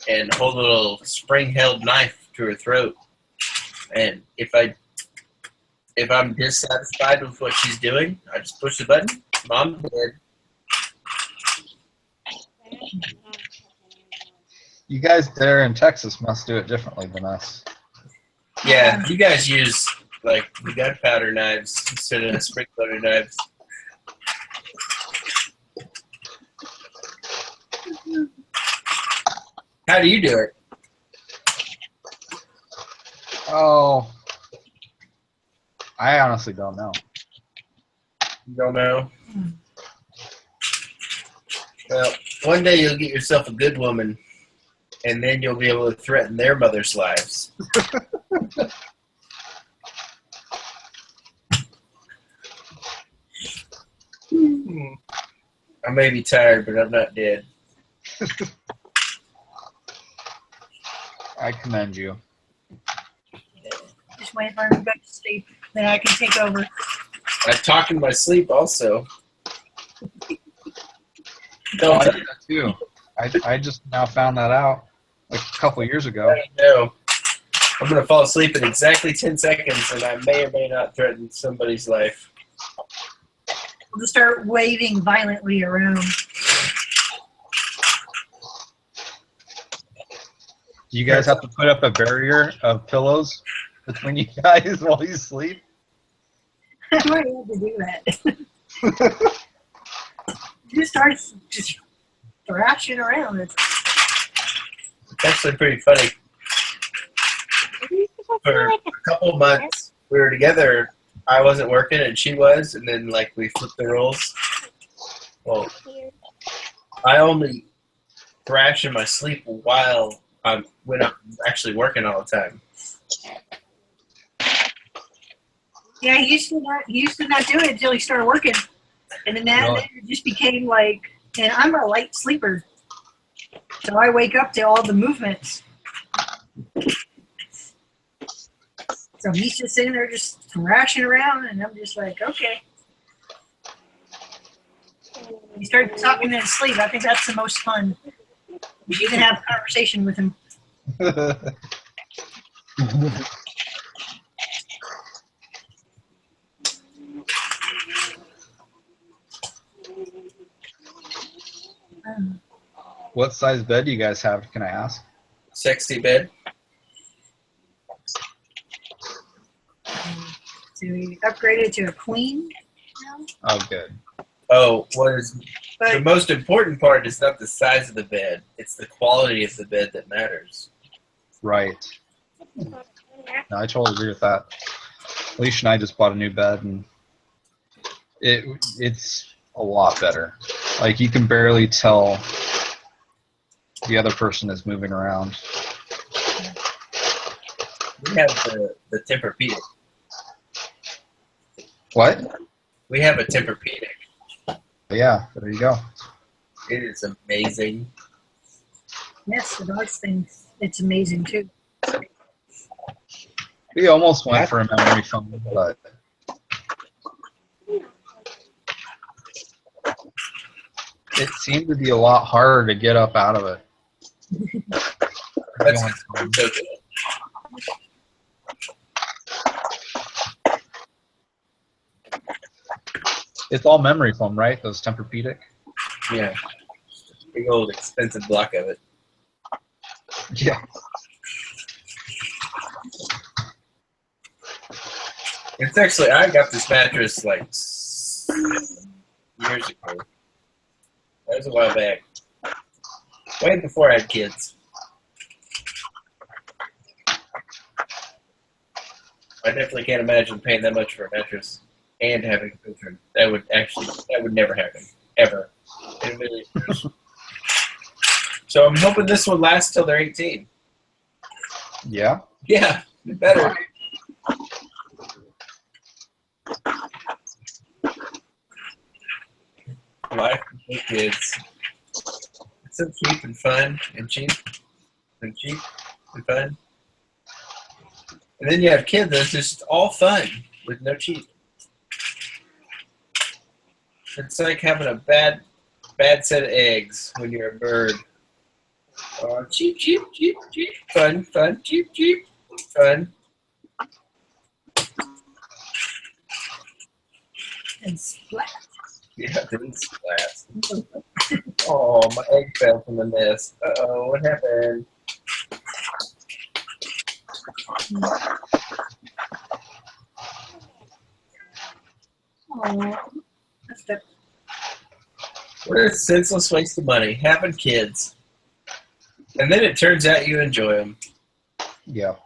and hold a little spring-held knife to her throat. And if I'm dissatisfied with what she's doing, I just push the button. Mom dead. You guys there in Texas must do it differently than us. Yeah, you guys use like the gunpowder knives instead of the spring-loaded knives. How do you do it? Oh, I honestly don't know. You don't know? Well, one day you'll get yourself a good woman, and then you'll be able to threaten their mother's lives. I may be tired, but I'm not dead. I commend you. Just wait for him to go to sleep. Then I can take over. I talk in my sleep also. Oh, I do that too. I just now found that out like a couple years ago. I know. I'm going to fall asleep in exactly 10 seconds, and I may or may not threaten somebody's life. We'll just start waving violently around. Do you guys have to put up a barrier of pillows between you guys while you sleep? I might have to do that. You just start just thrashing around. It's actually pretty funny. For a couple of months, we were together. I wasn't working, and she was, and then like we flipped the roles. Well, I only thrash in my sleep when I'm actually working all the time. Yeah, he used to not do it until he started working, and then that it just became like. And I'm a light sleeper, so I wake up to all the movements. So he's just sitting there just thrashing around, and I'm just like, okay. He started talking in his sleep. I think that's the most fun. You can have a conversation with him. What size bed do you guys have? Can I ask? Sexy bed. So we upgraded to a queen now. Oh, good. Oh, the most important part is not the size of the bed. It's the quality of the bed that matters. Right. No, I totally agree with that. Alicia and I just bought a new bed, and it's a lot better. Like, you can barely tell the other person is moving around. We have the Tempur-Pedic. What? We have a Tempur-Pedic. Yeah, there you go. It is amazing. Yes, the dogs think it's amazing too. We almost went for a memory foam, but it seemed to be a lot harder to get up out of it. That's so good. It's all memory foam, right? Those Tempur-Pedic? Yeah. Big old expensive block of it. Yeah. It's actually, I got this mattress like years ago. That was a while back. Way before I had kids. I definitely can't imagine paying that much for a mattress and having children. That would never happen. Ever. In a million years. So I'm hoping this one lasts till they're 18. Yeah? Yeah, better. life with kids. It's so cheap and fun and cheap and fun. And then you have kids that's just all fun with no cheap. It's like having a bad set of eggs when you're a bird. Cheap, fun, cheap, fun. And splat. Yeah, then splat. Oh, my egg fell from the nest. Uh-oh, what happened? Oh, that's the What a senseless waste of money, having kids. And then it turns out you enjoy them. Yeah.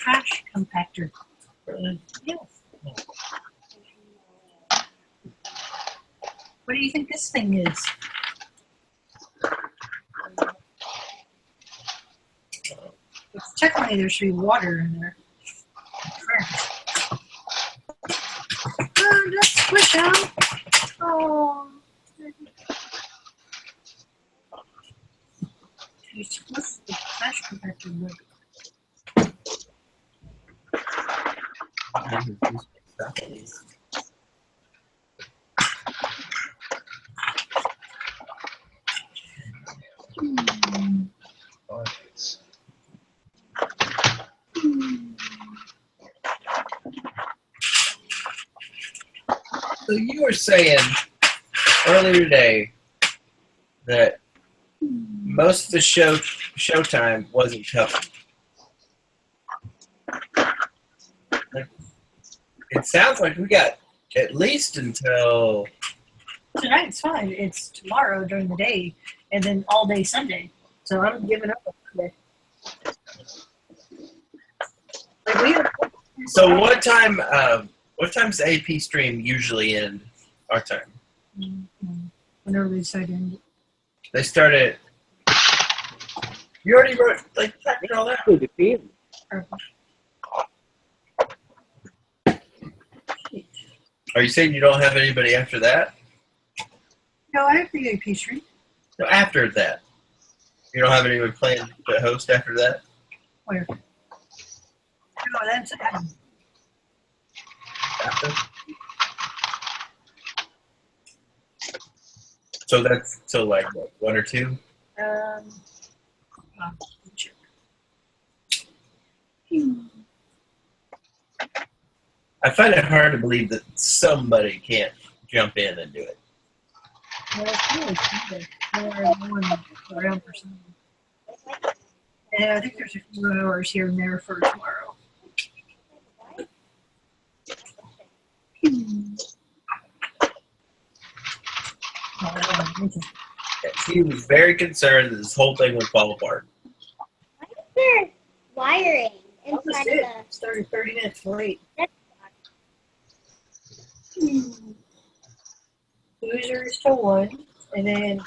trash compactor. Yes. What do you think this thing is? Technically, there should be water in there. Oh, let's squish out. Oh. You squish the trash compactor with. So you were saying earlier today that most of the showtime wasn't covered. It sounds like we got at least until Tonight's fine. It's tomorrow during the day, and then all day Sunday. So I'm giving up on Sunday. Like we have. So what time? What time's the AP stream usually end? Our time. Whenever they decide to end it. They start at. You already wrote like factored all that. Are you saying you don't have anybody after that? No, I have the AP stream. No, after that. You don't have anyone playing to host after that? Where? No, that's Adam. After? So that's so like what, 1 or 2? Check. I find it hard to believe that somebody can't jump in and do it. Well, it's really Sunday. There's one around for Sunday. And I think there's a few hours here and there for tomorrow. He was very concerned that this whole thing would fall apart. Why is there wiring Almost inside did. of Started 30 minutes late. Loser is to 1, and then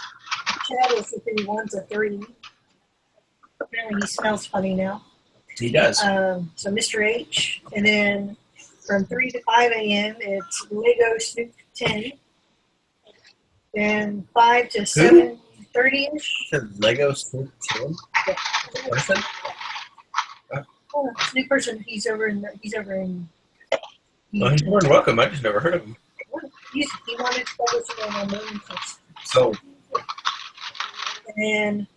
Chad is if he wants a 3. Apparently he smells funny now. He does. So Mr. H, and then from 3 to 5 a.m. it's Lego Snoop 10. Then 5 to 7:30ish. The Lego Snoop 10? What's that? Oh, this new person. He's over in. Well, he's more than welcome. I just never heard of him. He wanted to publish it on our mailing list. So, And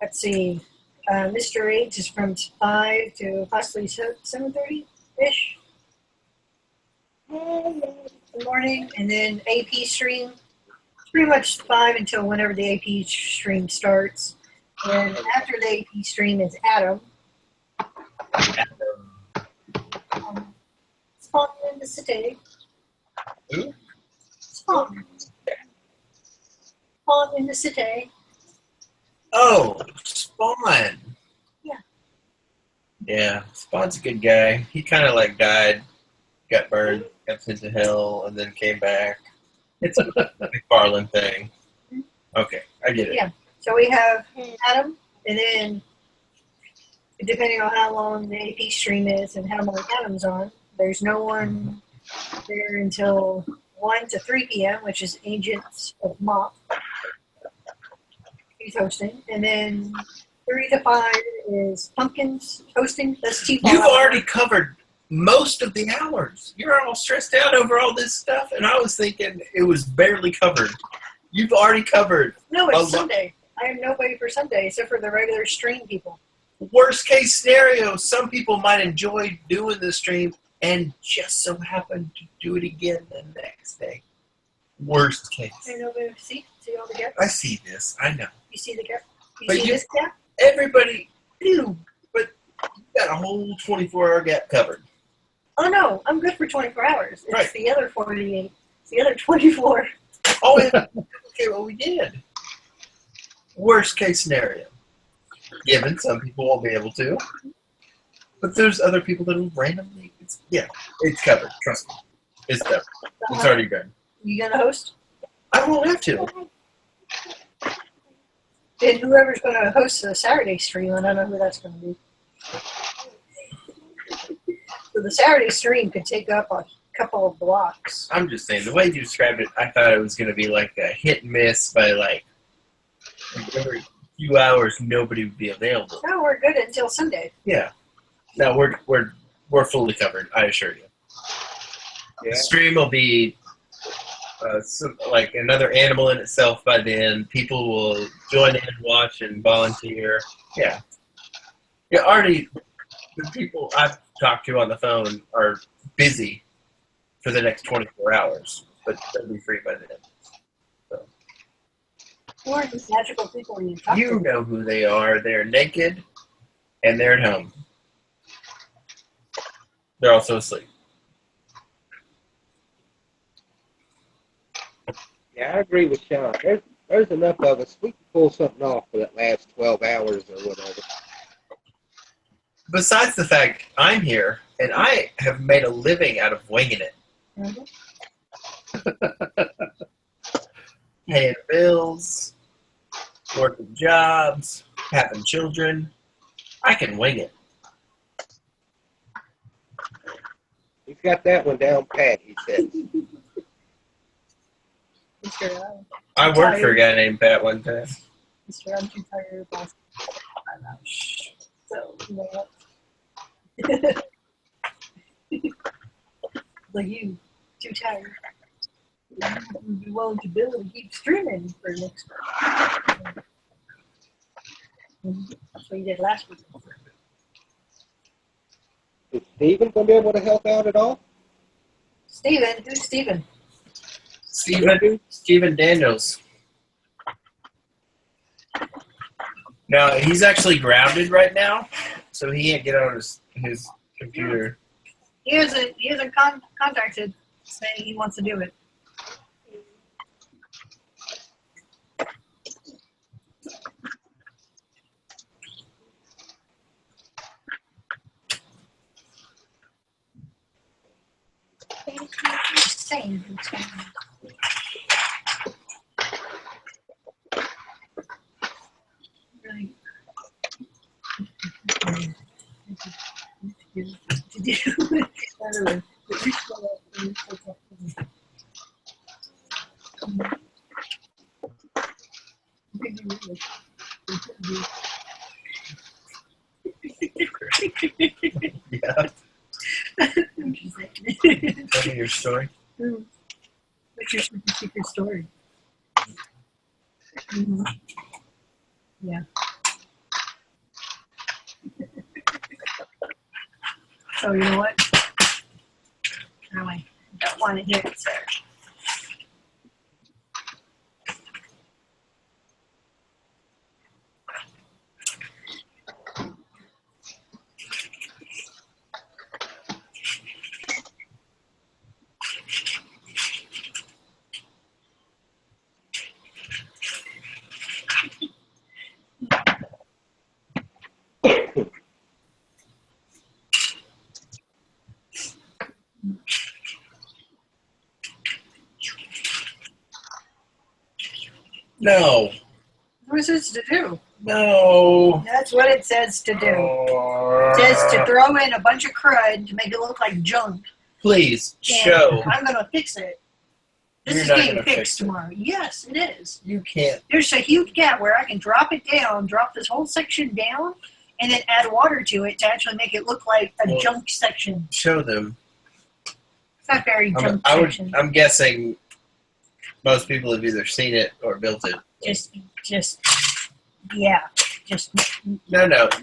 let's see, Mr. H is from 5 to possibly 7:30-ish in the morning. And then AP stream, pretty much 5 until whenever the AP stream starts. And after the AP stream is Adam. Spawn in the city. Who? Spawn. Spawn in the city. oh, Spawn. Yeah. Yeah, Spawn's a good guy. He kind of like died, got burned, got sent to hell, and then came back. It's a McFarlane thing. Okay, I get it. Yeah. So we have Adam, and then depending on how long the AP stream is and how many Adam's on, there's no one there until 1 to 3 p.m., which is Agents of Mop. He's hosting. And then 3 to 5 is Pumpkins hosting. That's T-Ball. You've already covered most of the hours. You're all stressed out over all this stuff, and I was thinking it was barely covered. You've already covered. No, it's Sunday. I have nobody for Sunday except for the regular stream people. Worst case scenario, some people might enjoy doing the stream and just so happen to do it again the next day. Worst case. I know, see all the gaps? I see this. I know. You see the gap? You But see this gap? Everybody do, but you got a whole 24-hour gap covered. Oh, no, I'm good for 24 hours. It's Right. the other 48. It's the other 24. Oh, yeah. Okay, well, we did. Worst case scenario. Given some people won't be able to. But there's other people that will randomly. It's covered. Trust me. It's covered. It's already done. You gonna host? I won't have to. And whoever's gonna host the Saturday stream, I don't know who that's gonna be. So the Saturday stream could take up a couple of blocks. I'm just saying, the way you described it, I thought it was going to be like a hit and miss by like every few hours nobody would be available. No, we're good until Sunday. Yeah. No, we're fully covered, I assure you. Yeah. The stream will be like another animal in itself by then. People will join in, watch, and volunteer. Yeah. Yeah, already the people I've talked to on the phone are busy for the next 24 hours, but they'll be free by then. So. Who are these magical people you talk You to? know who they are. They're naked, and they're at home. They're also asleep. Yeah, I agree with Sean. There's enough of us. We can pull something off for that last 12 hours or whatever. Besides the fact I'm here, and I have made a living out of winging it. Paying bills, working jobs, having children. I can wing it. He's got that one down pat, he says. Mr. I worked for a guy named Pat one time. Mr. I'm too tired. Boss. So, you know what? Like you, too tired. You'd be willing to build and keep streaming for next week. That's what you did last week. Is Steven going to be able to help out at all? Steven? Who's Steven? Steven Daniels. No, he's actually grounded right now, so he can't get on his computer. He hasn't contacted saying he wants to do it. Just saying. Really. To do. I don't know. Yeah. Tell me your story. What's your super secret story? Yeah. So you know what? I don't want to hear it, sir. No. What is this to do? No. That's what it says to do. It says to throw in a bunch of crud to make it look like junk. Please, And show. I'm going to fix it. This You're is not getting gonna fixed fix it. tomorrow. Yes, it is. You can't. There's a huge gap where I can drop it down, drop this whole section down, and then add water to it to actually make it look like a junk section. Show them. It's not very junk section. I'm guessing most people have either seen it or built it. Just No.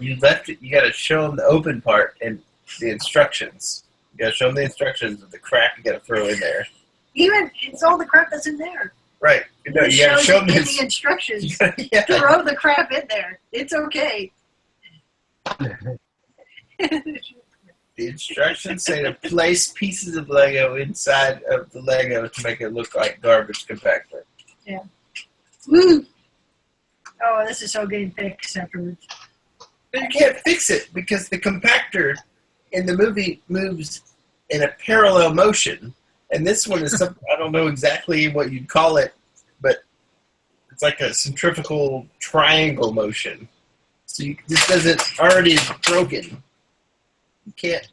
You left it. You got to show them the open part and the instructions. You got to show them the instructions of the crap you got to throw in there. even it's all the crap that's in there. Right. No, It you got to shows show it them in the instructions. Yeah. Throw the crap in there. It's okay. The instructions say to place pieces of Lego inside of the Lego to make it look like garbage compactor. Yeah. Woo! Oh, this is so getting fixed afterwards. But you can't fix it because the compactor in the movie moves in a parallel motion. And this one is something, I don't know exactly what you'd call it, but it's like a centrifugal triangle motion. So this doesn't, already is broken. You can't,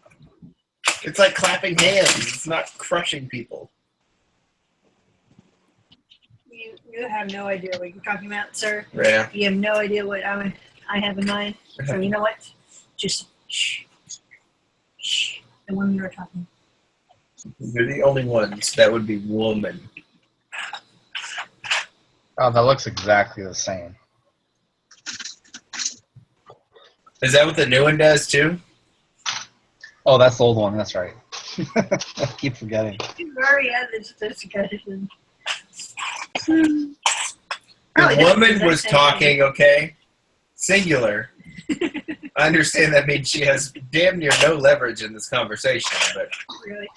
it's like clapping hands. It's not crushing people. You have no idea what you're talking about, sir. Yeah. You have no idea what I have in mind. So you know what? Just shh. Shh. The women you're talking. You're the only ones. That would be woman. Oh, that looks exactly the same. Is that what the new one does too? Oh, that's the old one. That's right. I keep forgetting. You already had this discussion. The Probably woman doesn't was say talking, okay? Singular. I understand that means she has damn near no leverage in this conversation, but Really?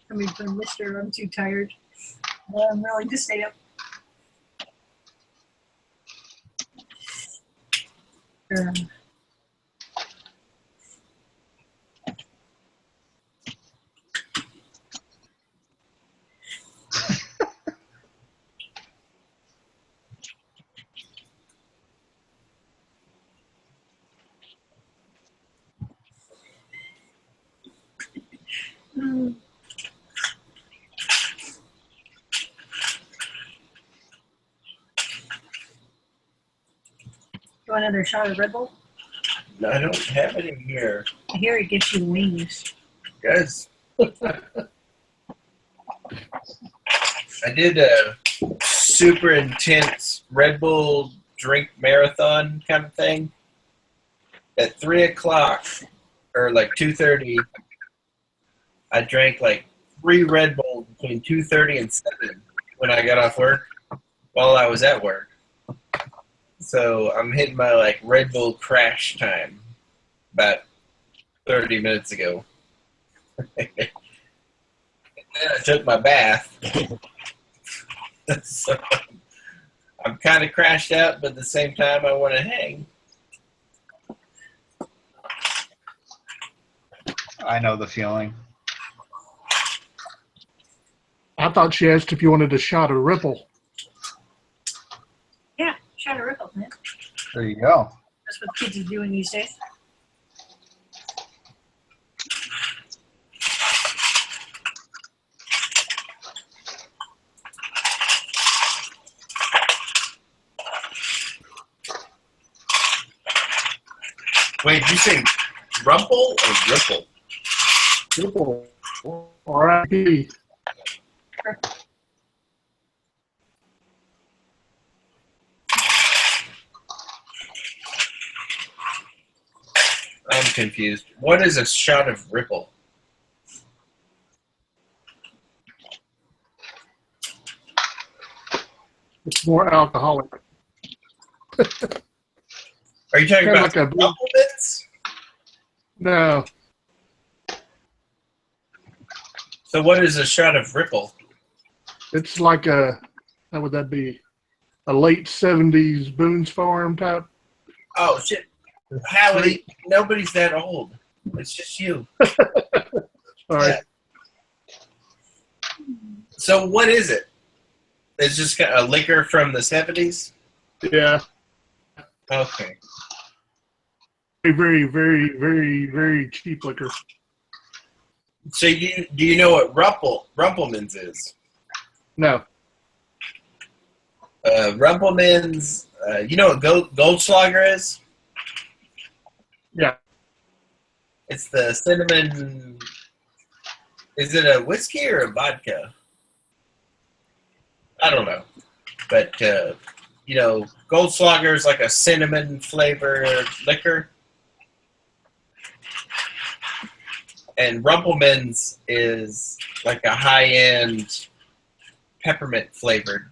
Coming from Mr. I'm too tired. I'm willing to stay up. Mm. You want another shot of Red Bull? I don't have it in here. I hear it gives you wings. Guys, I did a super intense Red Bull drink marathon kind of thing. At 3 o'clock, or like 2:30, I drank like 3 Red Bulls between 2:30 and 7 when I got off work while I was at work. So I'm hitting my like Red Bull crash time about 30 minutes ago. And then I took my bath. So I'm kind of crashed out, but at the same time I want to hang. I know the feeling. I thought she asked if you wanted a shot of Ripple. Yeah, shot of Ripple, man. There you go. That's what kids are doing these days. Wait, did you say rumple or ripple? Ripple. R.I.P. I'm confused. What is a shot of ripple? It's more alcoholic. Are you talking Kinda about like a- ripple bits? No, So what is a shot of ripple? it's like a, how would that be? A late 70s Boone's Farm type. Oh shit! Howdy, nobody's that old. It's just you. All right. So what is it? It's just got a liquor from the 70s? Yeah. Okay. Very, very, very, very cheap liquor. So do you know what Rumpelmans is? No. Rumpelmans, you know what Goldschlager is? Yeah. It's the cinnamon. Is it a whiskey or a vodka? I don't know. But, you know, Goldschlager is like a cinnamon flavored liquor. And Rumpelmans is like a high-end peppermint flavored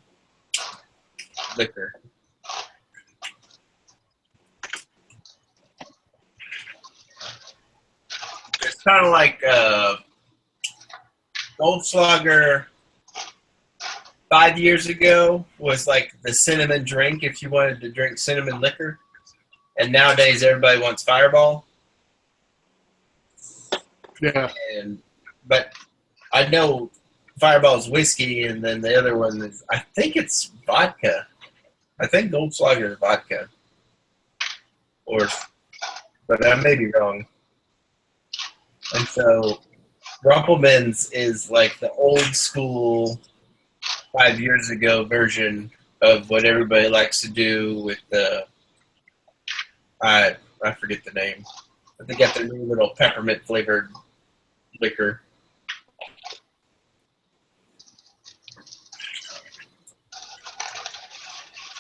liquor. It's kind of like Goldschlager 5 years ago was like the cinnamon drink if you wanted to drink cinnamon liquor. And nowadays everybody wants Fireball. Yeah. But I know Fireball's whiskey, and then the other one is, I think it's vodka. I think Goldschlager is vodka. But I may be wrong. And so Rumpelmans is like the old school 5 years ago version of what everybody likes to do with the, I forget the name. But they got their new little peppermint flavored liquor.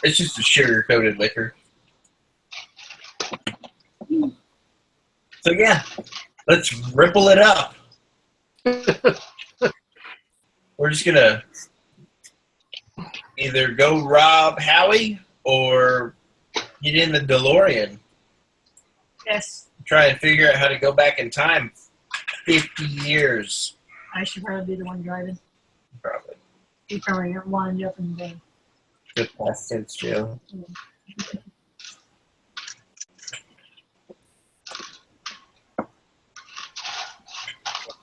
It's just a sugar-coated liquor. So yeah, let's ripple it up. We're just gonna either go rob Howie or get in the DeLorean. Yes. Try and figure out how to go back in time 50 years. I should probably be the one driving. Probably. You probably don't wind up in the Good past tense, Joe.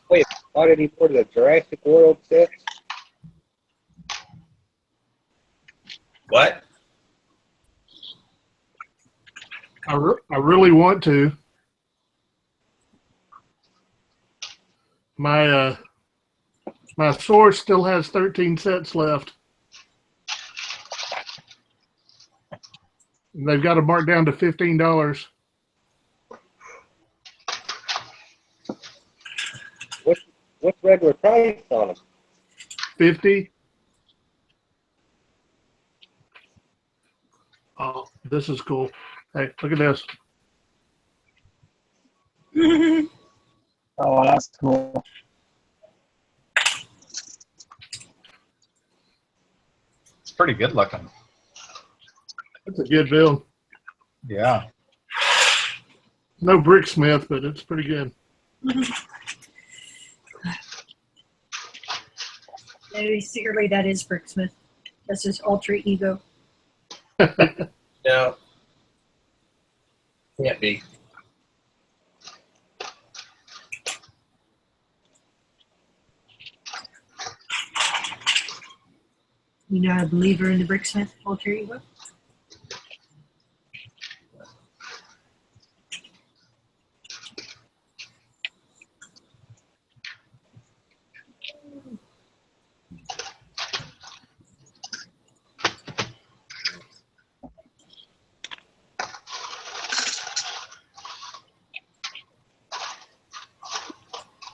Wait, bought any more of the Jurassic World sets? What? I really want to. My source still has 13 sets left. And they've got to mark down to $15. What's regular price on them? 50. Oh, this is cool. Hey, look at this. Oh, that's cool. It's pretty good looking. That's a good build. Yeah. No Bricksmith, but it's pretty good. Maybe secretly that is Bricksmith. That's his alter ego. No. Can't be. You're not a believer in the Bricksmith alter ego?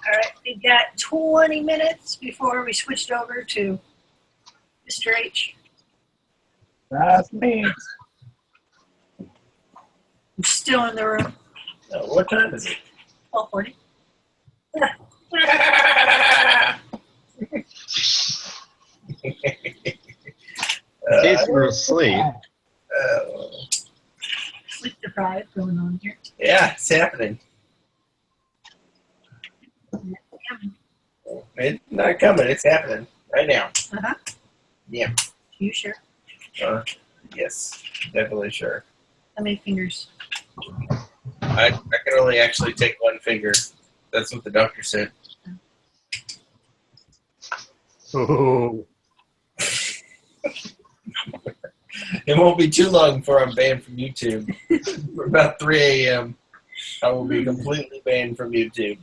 All right, we got 20 minutes before we switched over to Mr. H. That's me. I'm still in the room. What time is it? 12:40. Kids were asleep. Sleep deprived going on here. Yeah, it's happening. It's not coming. It's happening right now. Uh-huh. Yeah. You sure? Yes, definitely sure. How many fingers? I can only actually take one finger. That's what the doctor said. Oh. It won't be too long before I'm banned from YouTube. For about 3 a.m., I will be completely banned from YouTube.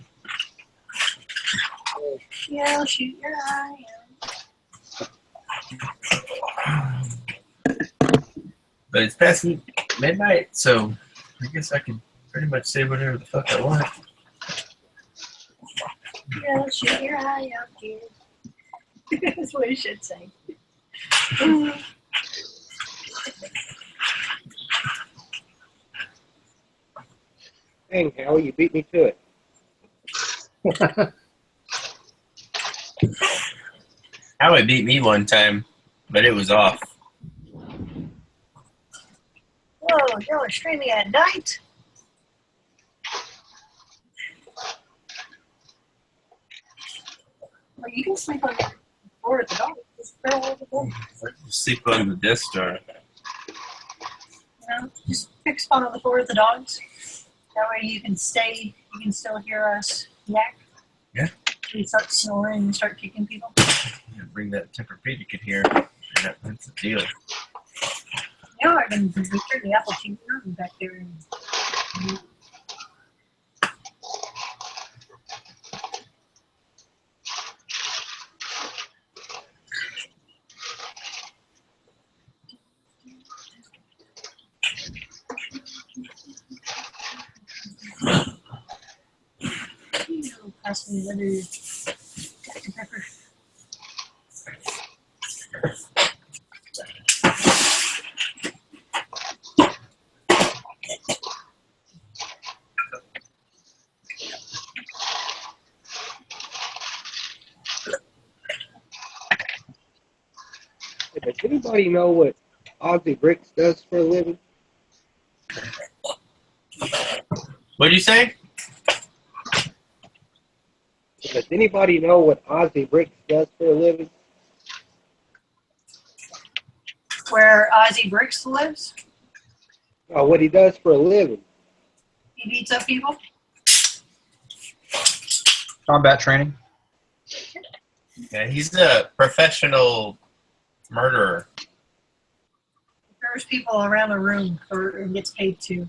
Yeah, I'll shoot your eye out. But it's past midnight, so I guess I can pretty much say whatever the fuck I want. Yeah, I'll shoot your eye out, kid. That's what you should say. Dang, Howie, you beat me to it. Howie beat me one time, but it was off. Whoa, y'all are streaming at night? Well, you can sleep on the floor at the dog. Just throw over the floor. Sleep on the Death Star. Just pick a spot on the floor of the dogs. That way you can stay, you can still hear us yak. Yeah. We start snoring and start kicking people. Yeah, bring that Tempur-Pedic in here. That's the deal. You know, I can picture the Apple TV room back there. Pass me another Dr. Pepper. Hey, does anybody know what Ozzy Bricks does for a living? What'd you say? Does anybody know what Ozzy Bricks does for a living? Where Ozzy Bricks lives? Oh, what he does for a living? He beats up people? Combat training. Yeah, he's a professional murderer. There's people around the room and gets paid to.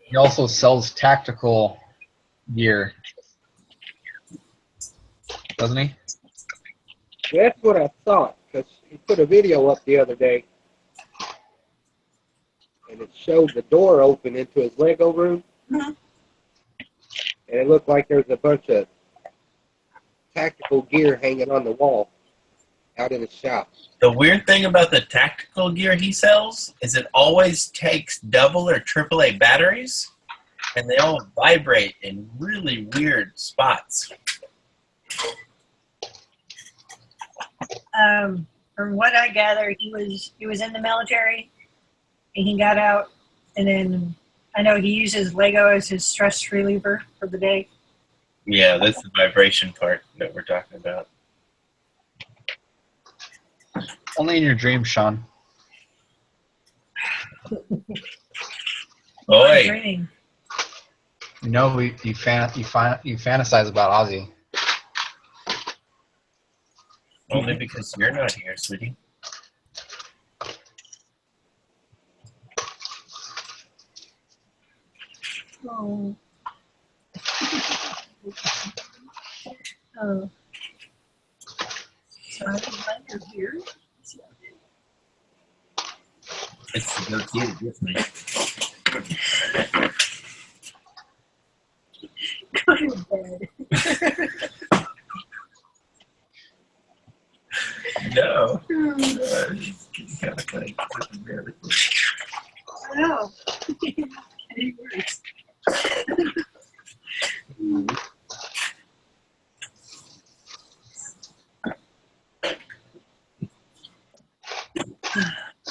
He also sells tactical gear, doesn't he? That's what I thought, because he put a video up the other day, and it showed the door open into his Lego room, and it looked like there's a bunch of tactical gear hanging on the wall out in the shop. The weird thing about the tactical gear he sells is it always takes double or triple A batteries, and they all vibrate in really weird spots. From what I gather, he was in the military, and he got out, and then I know he uses Lego as his stress reliever for the day. Yeah, that's the vibration part that we're talking about. Only in your dreams, Sean. Oi. Dreaming. You know, you fantasize about Ozzy. Only because you're not here, sweetie. Oh. Oh. So I think you're here. It's the goatee that gets me. Go to bed. No. Kind of thing. I know. Getting worse.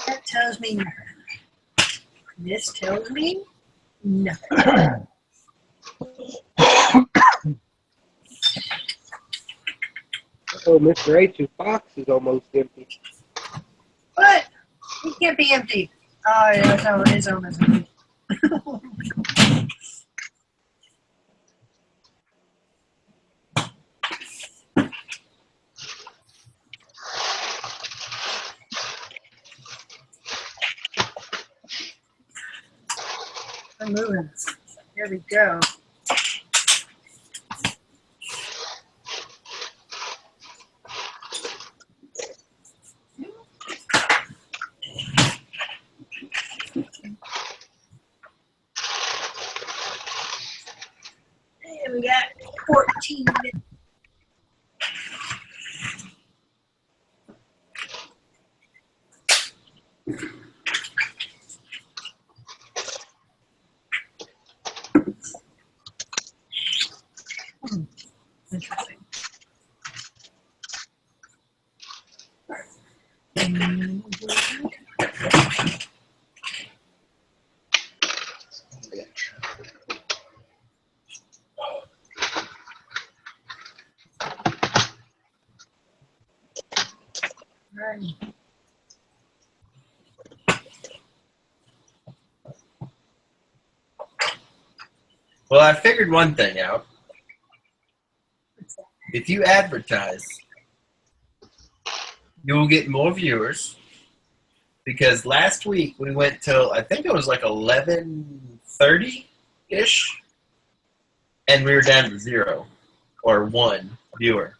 That tells me nothing. This tells me nothing. Oh, Mr. H.'s box is almost empty. What? It can't be empty. Oh, yeah, that's how it is almost empty. We're moving. Here we go. And we got 14 minutes. Interesting. Right. Well, I figured one thing out. If you advertise, you will get more viewers. Because last week we went till, I think it was like 11:30-ish, and we were down to 0 or 1 viewer.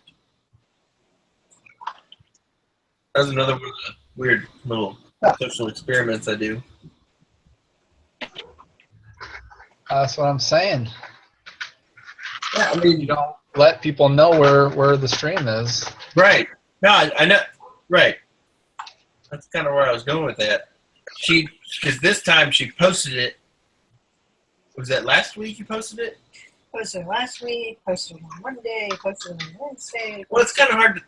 That was another one of the weird little social experiments I do. That's what I'm saying. Yeah, I mean, you don't let people know where the stream is. Right. No, I know. Right. That's kind of where I was going with that. Because this time she posted it. Was that last week you posted it? Posted it last week, posted it on Monday, posted it on Wednesday. Well, it's kind of hard to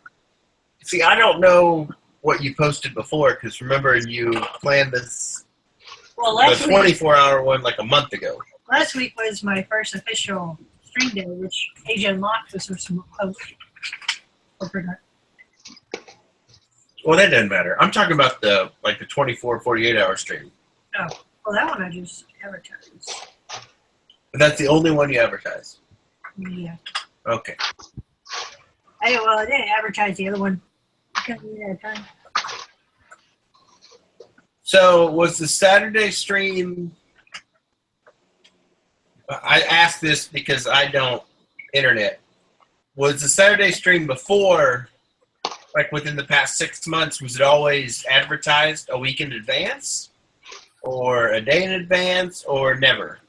see. I don't know what you posted before because remember you planned this Well, the last week, 24-hour one like a month ago. last week was my first official stream day, which Asian Lock was supposed to post. Well, that doesn't matter. I'm talking about the 24, 48-hour stream. Oh, well, that one I just advertised. But that's the only one you advertise. Yeah. Okay. I didn't advertise the other one because we didn't have time. So was the Saturday stream? I asked this because I don't internet. Was the Saturday stream before, like within the past 6 months, was it always advertised a week in advance, or a day in advance, or never,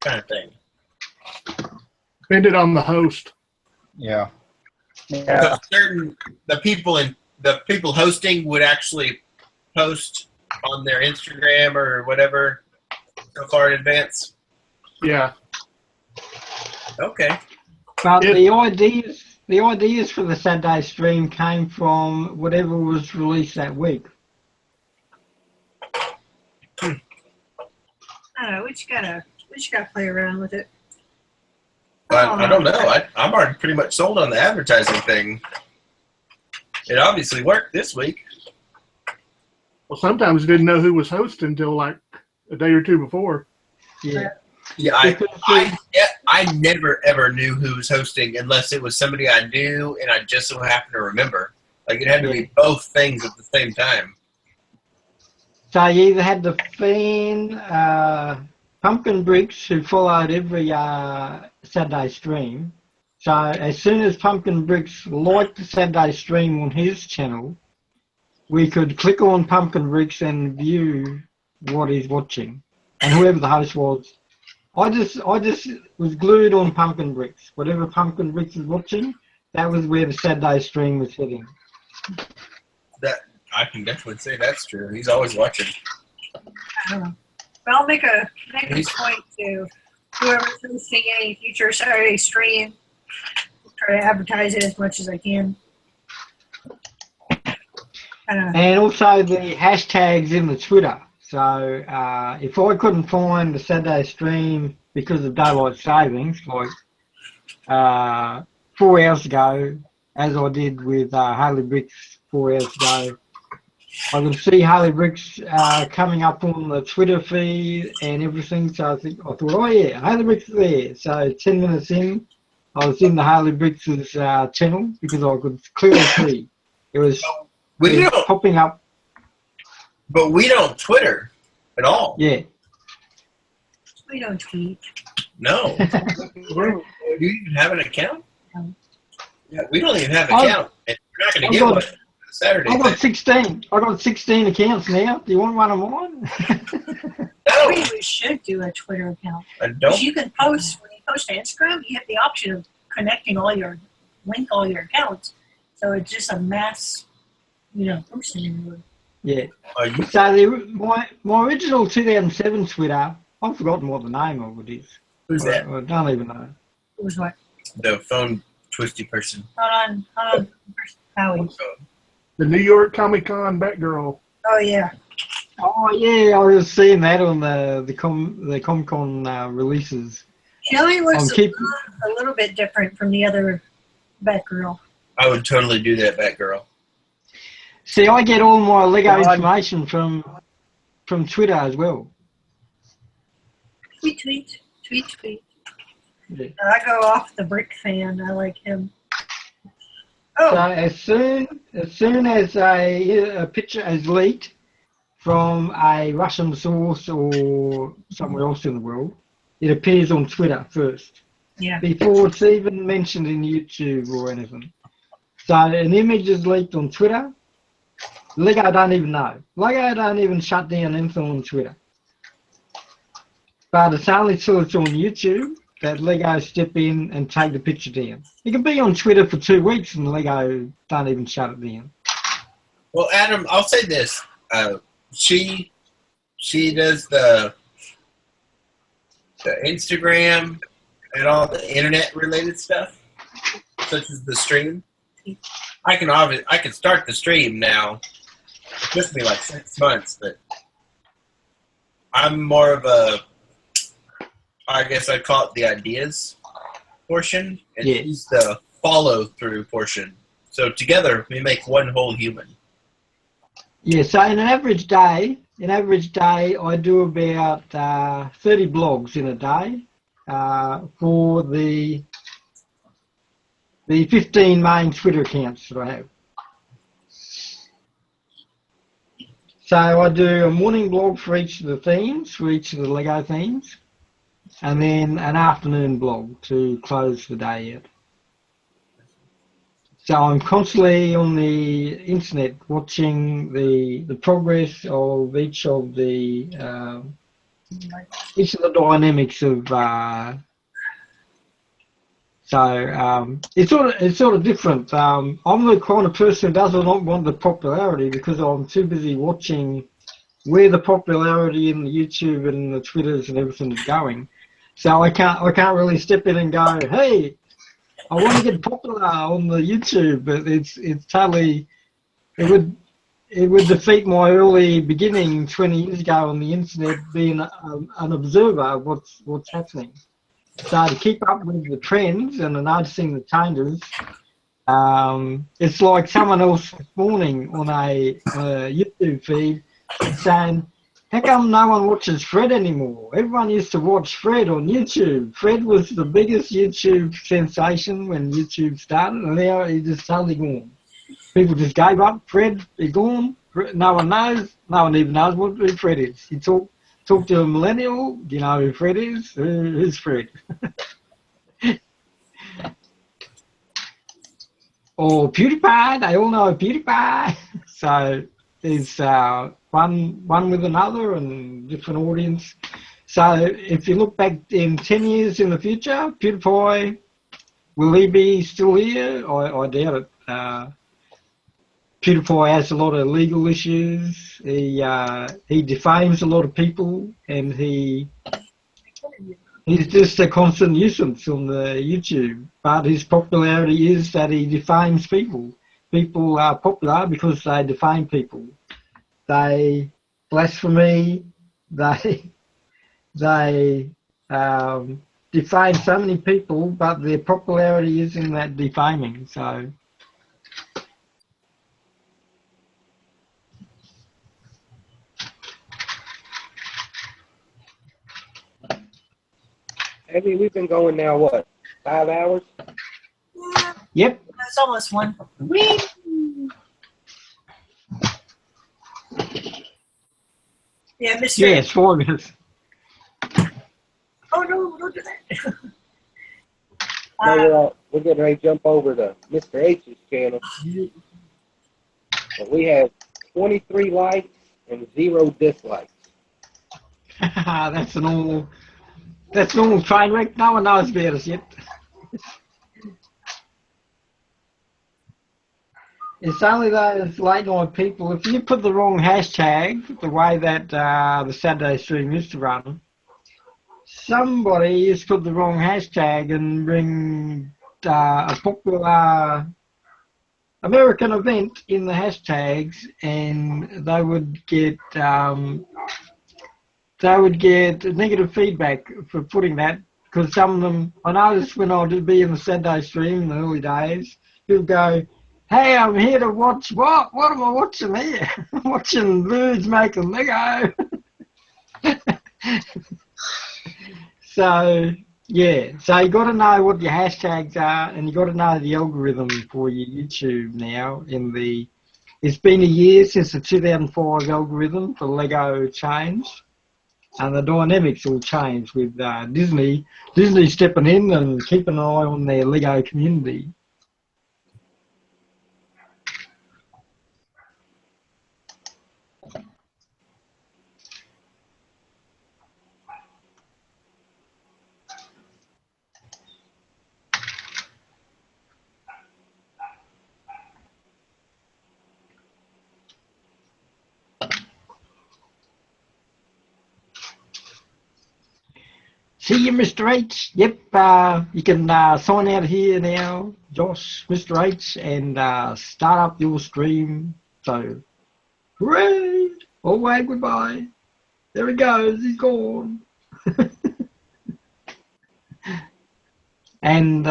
kind of thing? Depended on the host. Yeah. So the people hosting would actually post on their Instagram or whatever so far in advance. Yeah. Okay. But the ideas for the Saturday stream came from whatever was released that week. I don't know. We just gotta play around with it. I don't know. I'm already pretty much sold on the advertising thing. It obviously worked this week. Well, sometimes you didn't know who was hosting until like a day or two before. Yeah. Yeah, I never ever knew who was hosting unless it was somebody I knew and I just so happened to remember. Like it had to be both things at the same time. So you either had the fan, Pumpkin Bricks, who followed every Saturday stream. So as soon as Pumpkin Bricks liked the Saturday stream on his channel, we could click on Pumpkin Bricks and view what he's watching, and whoever the host was. I just was glued on Pumpkin Bricks. Whatever Pumpkin Bricks was watching, that was where the Saturday stream was heading. That I can definitely say that's true. He's always watching. I don't know. But I'll make a point to whoever's hosting any future Saturday stream. Try to advertise it as much as I can. And also the hashtags in the Twitter. So if I couldn't find the Saturday stream because of daylight savings, like 4 hours ago, as I did with Harley Bricks 4 hours ago, I could see Harley Bricks coming up on the Twitter feed and everything. So I thought, oh yeah, Harley Bricks is there. So 10 minutes in, I was in the Harley Bricks' channel because I could clearly see it was popping up. But we don't Twitter at all. Yeah. We don't tweet. No. Do you even have an account? No. Yeah, we don't even have an account. And you're not going to get one Saturday. I got 16. I got 16 accounts now. Do you want one of mine? Maybe we should do a Twitter account. And Because you can post, when you post to Instagram, you have the option of connecting link all your accounts. So it's just a mass, posting everywhere. Yeah. So my original 2007 Twitter, I've forgotten what the name of it is. Who's that? I don't even know. Who's what? The phone twisty person. Hold on. Howie. The New York ComicCon Batgirl. Oh, yeah. Oh, yeah, I was seeing that on the ComicCon releases. Howie looks a little bit different from the other Batgirl. I would totally do that, Batgirl. See, I get all my Lego information from Twitter as well. Tweet. Yeah. I go off the Brick fan. I like him. So as soon as a picture is leaked from a Russian source or somewhere else in the world, it appears on Twitter first. Yeah. Before it's even mentioned in YouTube or anything. So an image is leaked on Twitter. Lego don't even know. Lego don't even shut down anything on Twitter. But it's only till it's on YouTube that Lego step in and take the picture down. It can be on Twitter for 2 weeks and Lego don't even shut it down. Well, Adam, I'll say this. She does the Instagram and all the internet related stuff, such as the stream. I can start the stream now. It took me like 6 months, but I'm more of I guess I'd call it the ideas portion, and she's the follow through portion. So together we make one whole human. Yeah, so in an average day, I do about 30 blogs in a day for the 15 main Twitter accounts that I have. So I do a morning blog for each of the themes, for each of the Lego themes, and then an afternoon blog to close the day out. So I'm constantly on the internet watching the progress of each of the dynamics of. It's sort of different. I'm the kind of person who does not want the popularity because I'm too busy watching where the popularity in the YouTube and the Twitters and everything is going. So I can't really step in and go, hey, I want to get popular on the YouTube, but it's totally it would defeat my early beginning 20 years ago on the internet being an observer of what's happening. So to keep up with the trends and noticing the changes, it's like someone else this morning on a YouTube feed saying, how come no one watches Fred anymore? Everyone used to watch Fred on YouTube. Fred was the biggest YouTube sensation when YouTube started, and now he's just totally gone. People just gave up. Fred, he's gone. No one knows. No one even knows who Fred is. You talk to a millennial, do you know who Fred is? Who's Fred? Or PewDiePie, they all know PewDiePie. So there's one with another and different audience. So if you look back in 10 years in the future, PewDiePie, will he be still here? I doubt it. PewDiePie has a lot of legal issues. He defames a lot of people, and he's just a constant nuisance on the YouTube. But his popularity is that he defames people. People are popular because they defame people. They blasphemy. They defame so many people, but their popularity is in that defaming. So. Abby, we've been going now, what, 5 hours? Yeah. Yep. That's almost one. Whee! Yeah, Mr. Yes, 4 minutes. no, don't do that. No, we're getting ready to jump over to Mr. H's channel. And we have 23 likes and 0 dislikes. That's normal train wreck. No one knows about us yet. It's only those late night people. If you put the wrong hashtag, the way that the Saturday stream used to run, somebody has put the wrong hashtag and bring a popular American event in the hashtags, and they would get negative feedback for putting that, because some of them, I noticed when I did be in the Saturday stream in the early days, people go, "Hey, I'm here to watch what? What am I watching here? I'm watching birds making Lego." So yeah, so you got to know what your hashtags are, and you got to know the algorithm for your YouTube now. It's been a year since the 2005 algorithm for Lego changed, and the dynamics will change with Disney stepping in and keeping an eye on their Lego community. See you, Mr. H. Yep, you can sign out here now, Josh, Mr. H, and start up your stream. So, hooray! Oh, wait, goodbye. There he goes, he's gone. And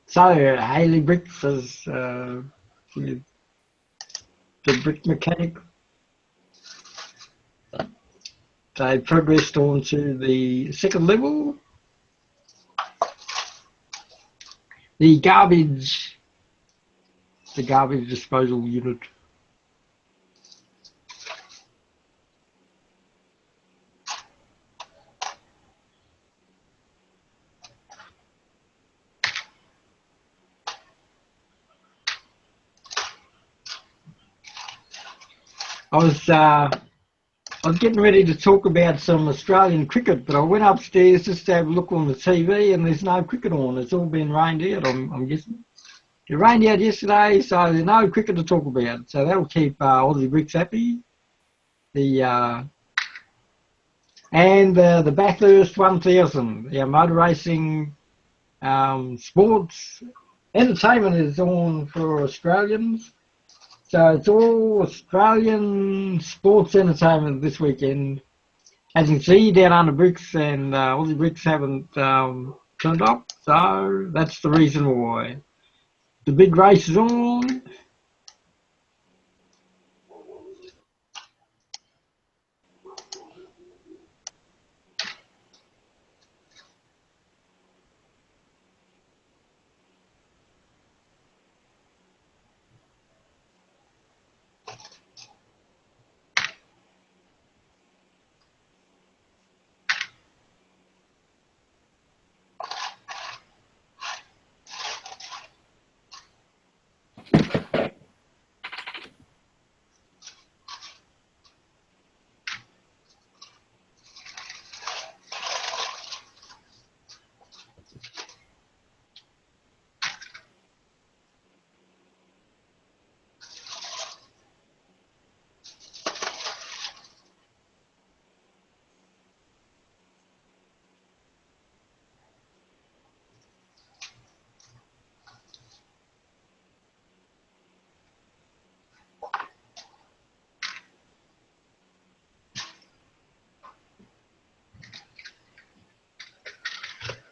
so, Haley Bricks is the brick mechanic. They progressed on to the second level. The garbage disposal unit. I was getting ready to talk about some Australian cricket, but I went upstairs just to have a look on the TV, and there's no cricket on. It's all been rained out, I'm guessing. It rained out yesterday, so there's no cricket to talk about. So that'll keep Aussie Bricks happy. The Bathurst 1000, our motor racing sports entertainment is on for Australians. So it's all Australian sports entertainment this weekend. As you can see, down under Bricks and Aussie Bricks haven't turned up, so that's the reason why. The big race is on.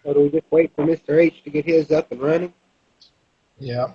So do we just wait for Mr. H to get his up and running? Yeah.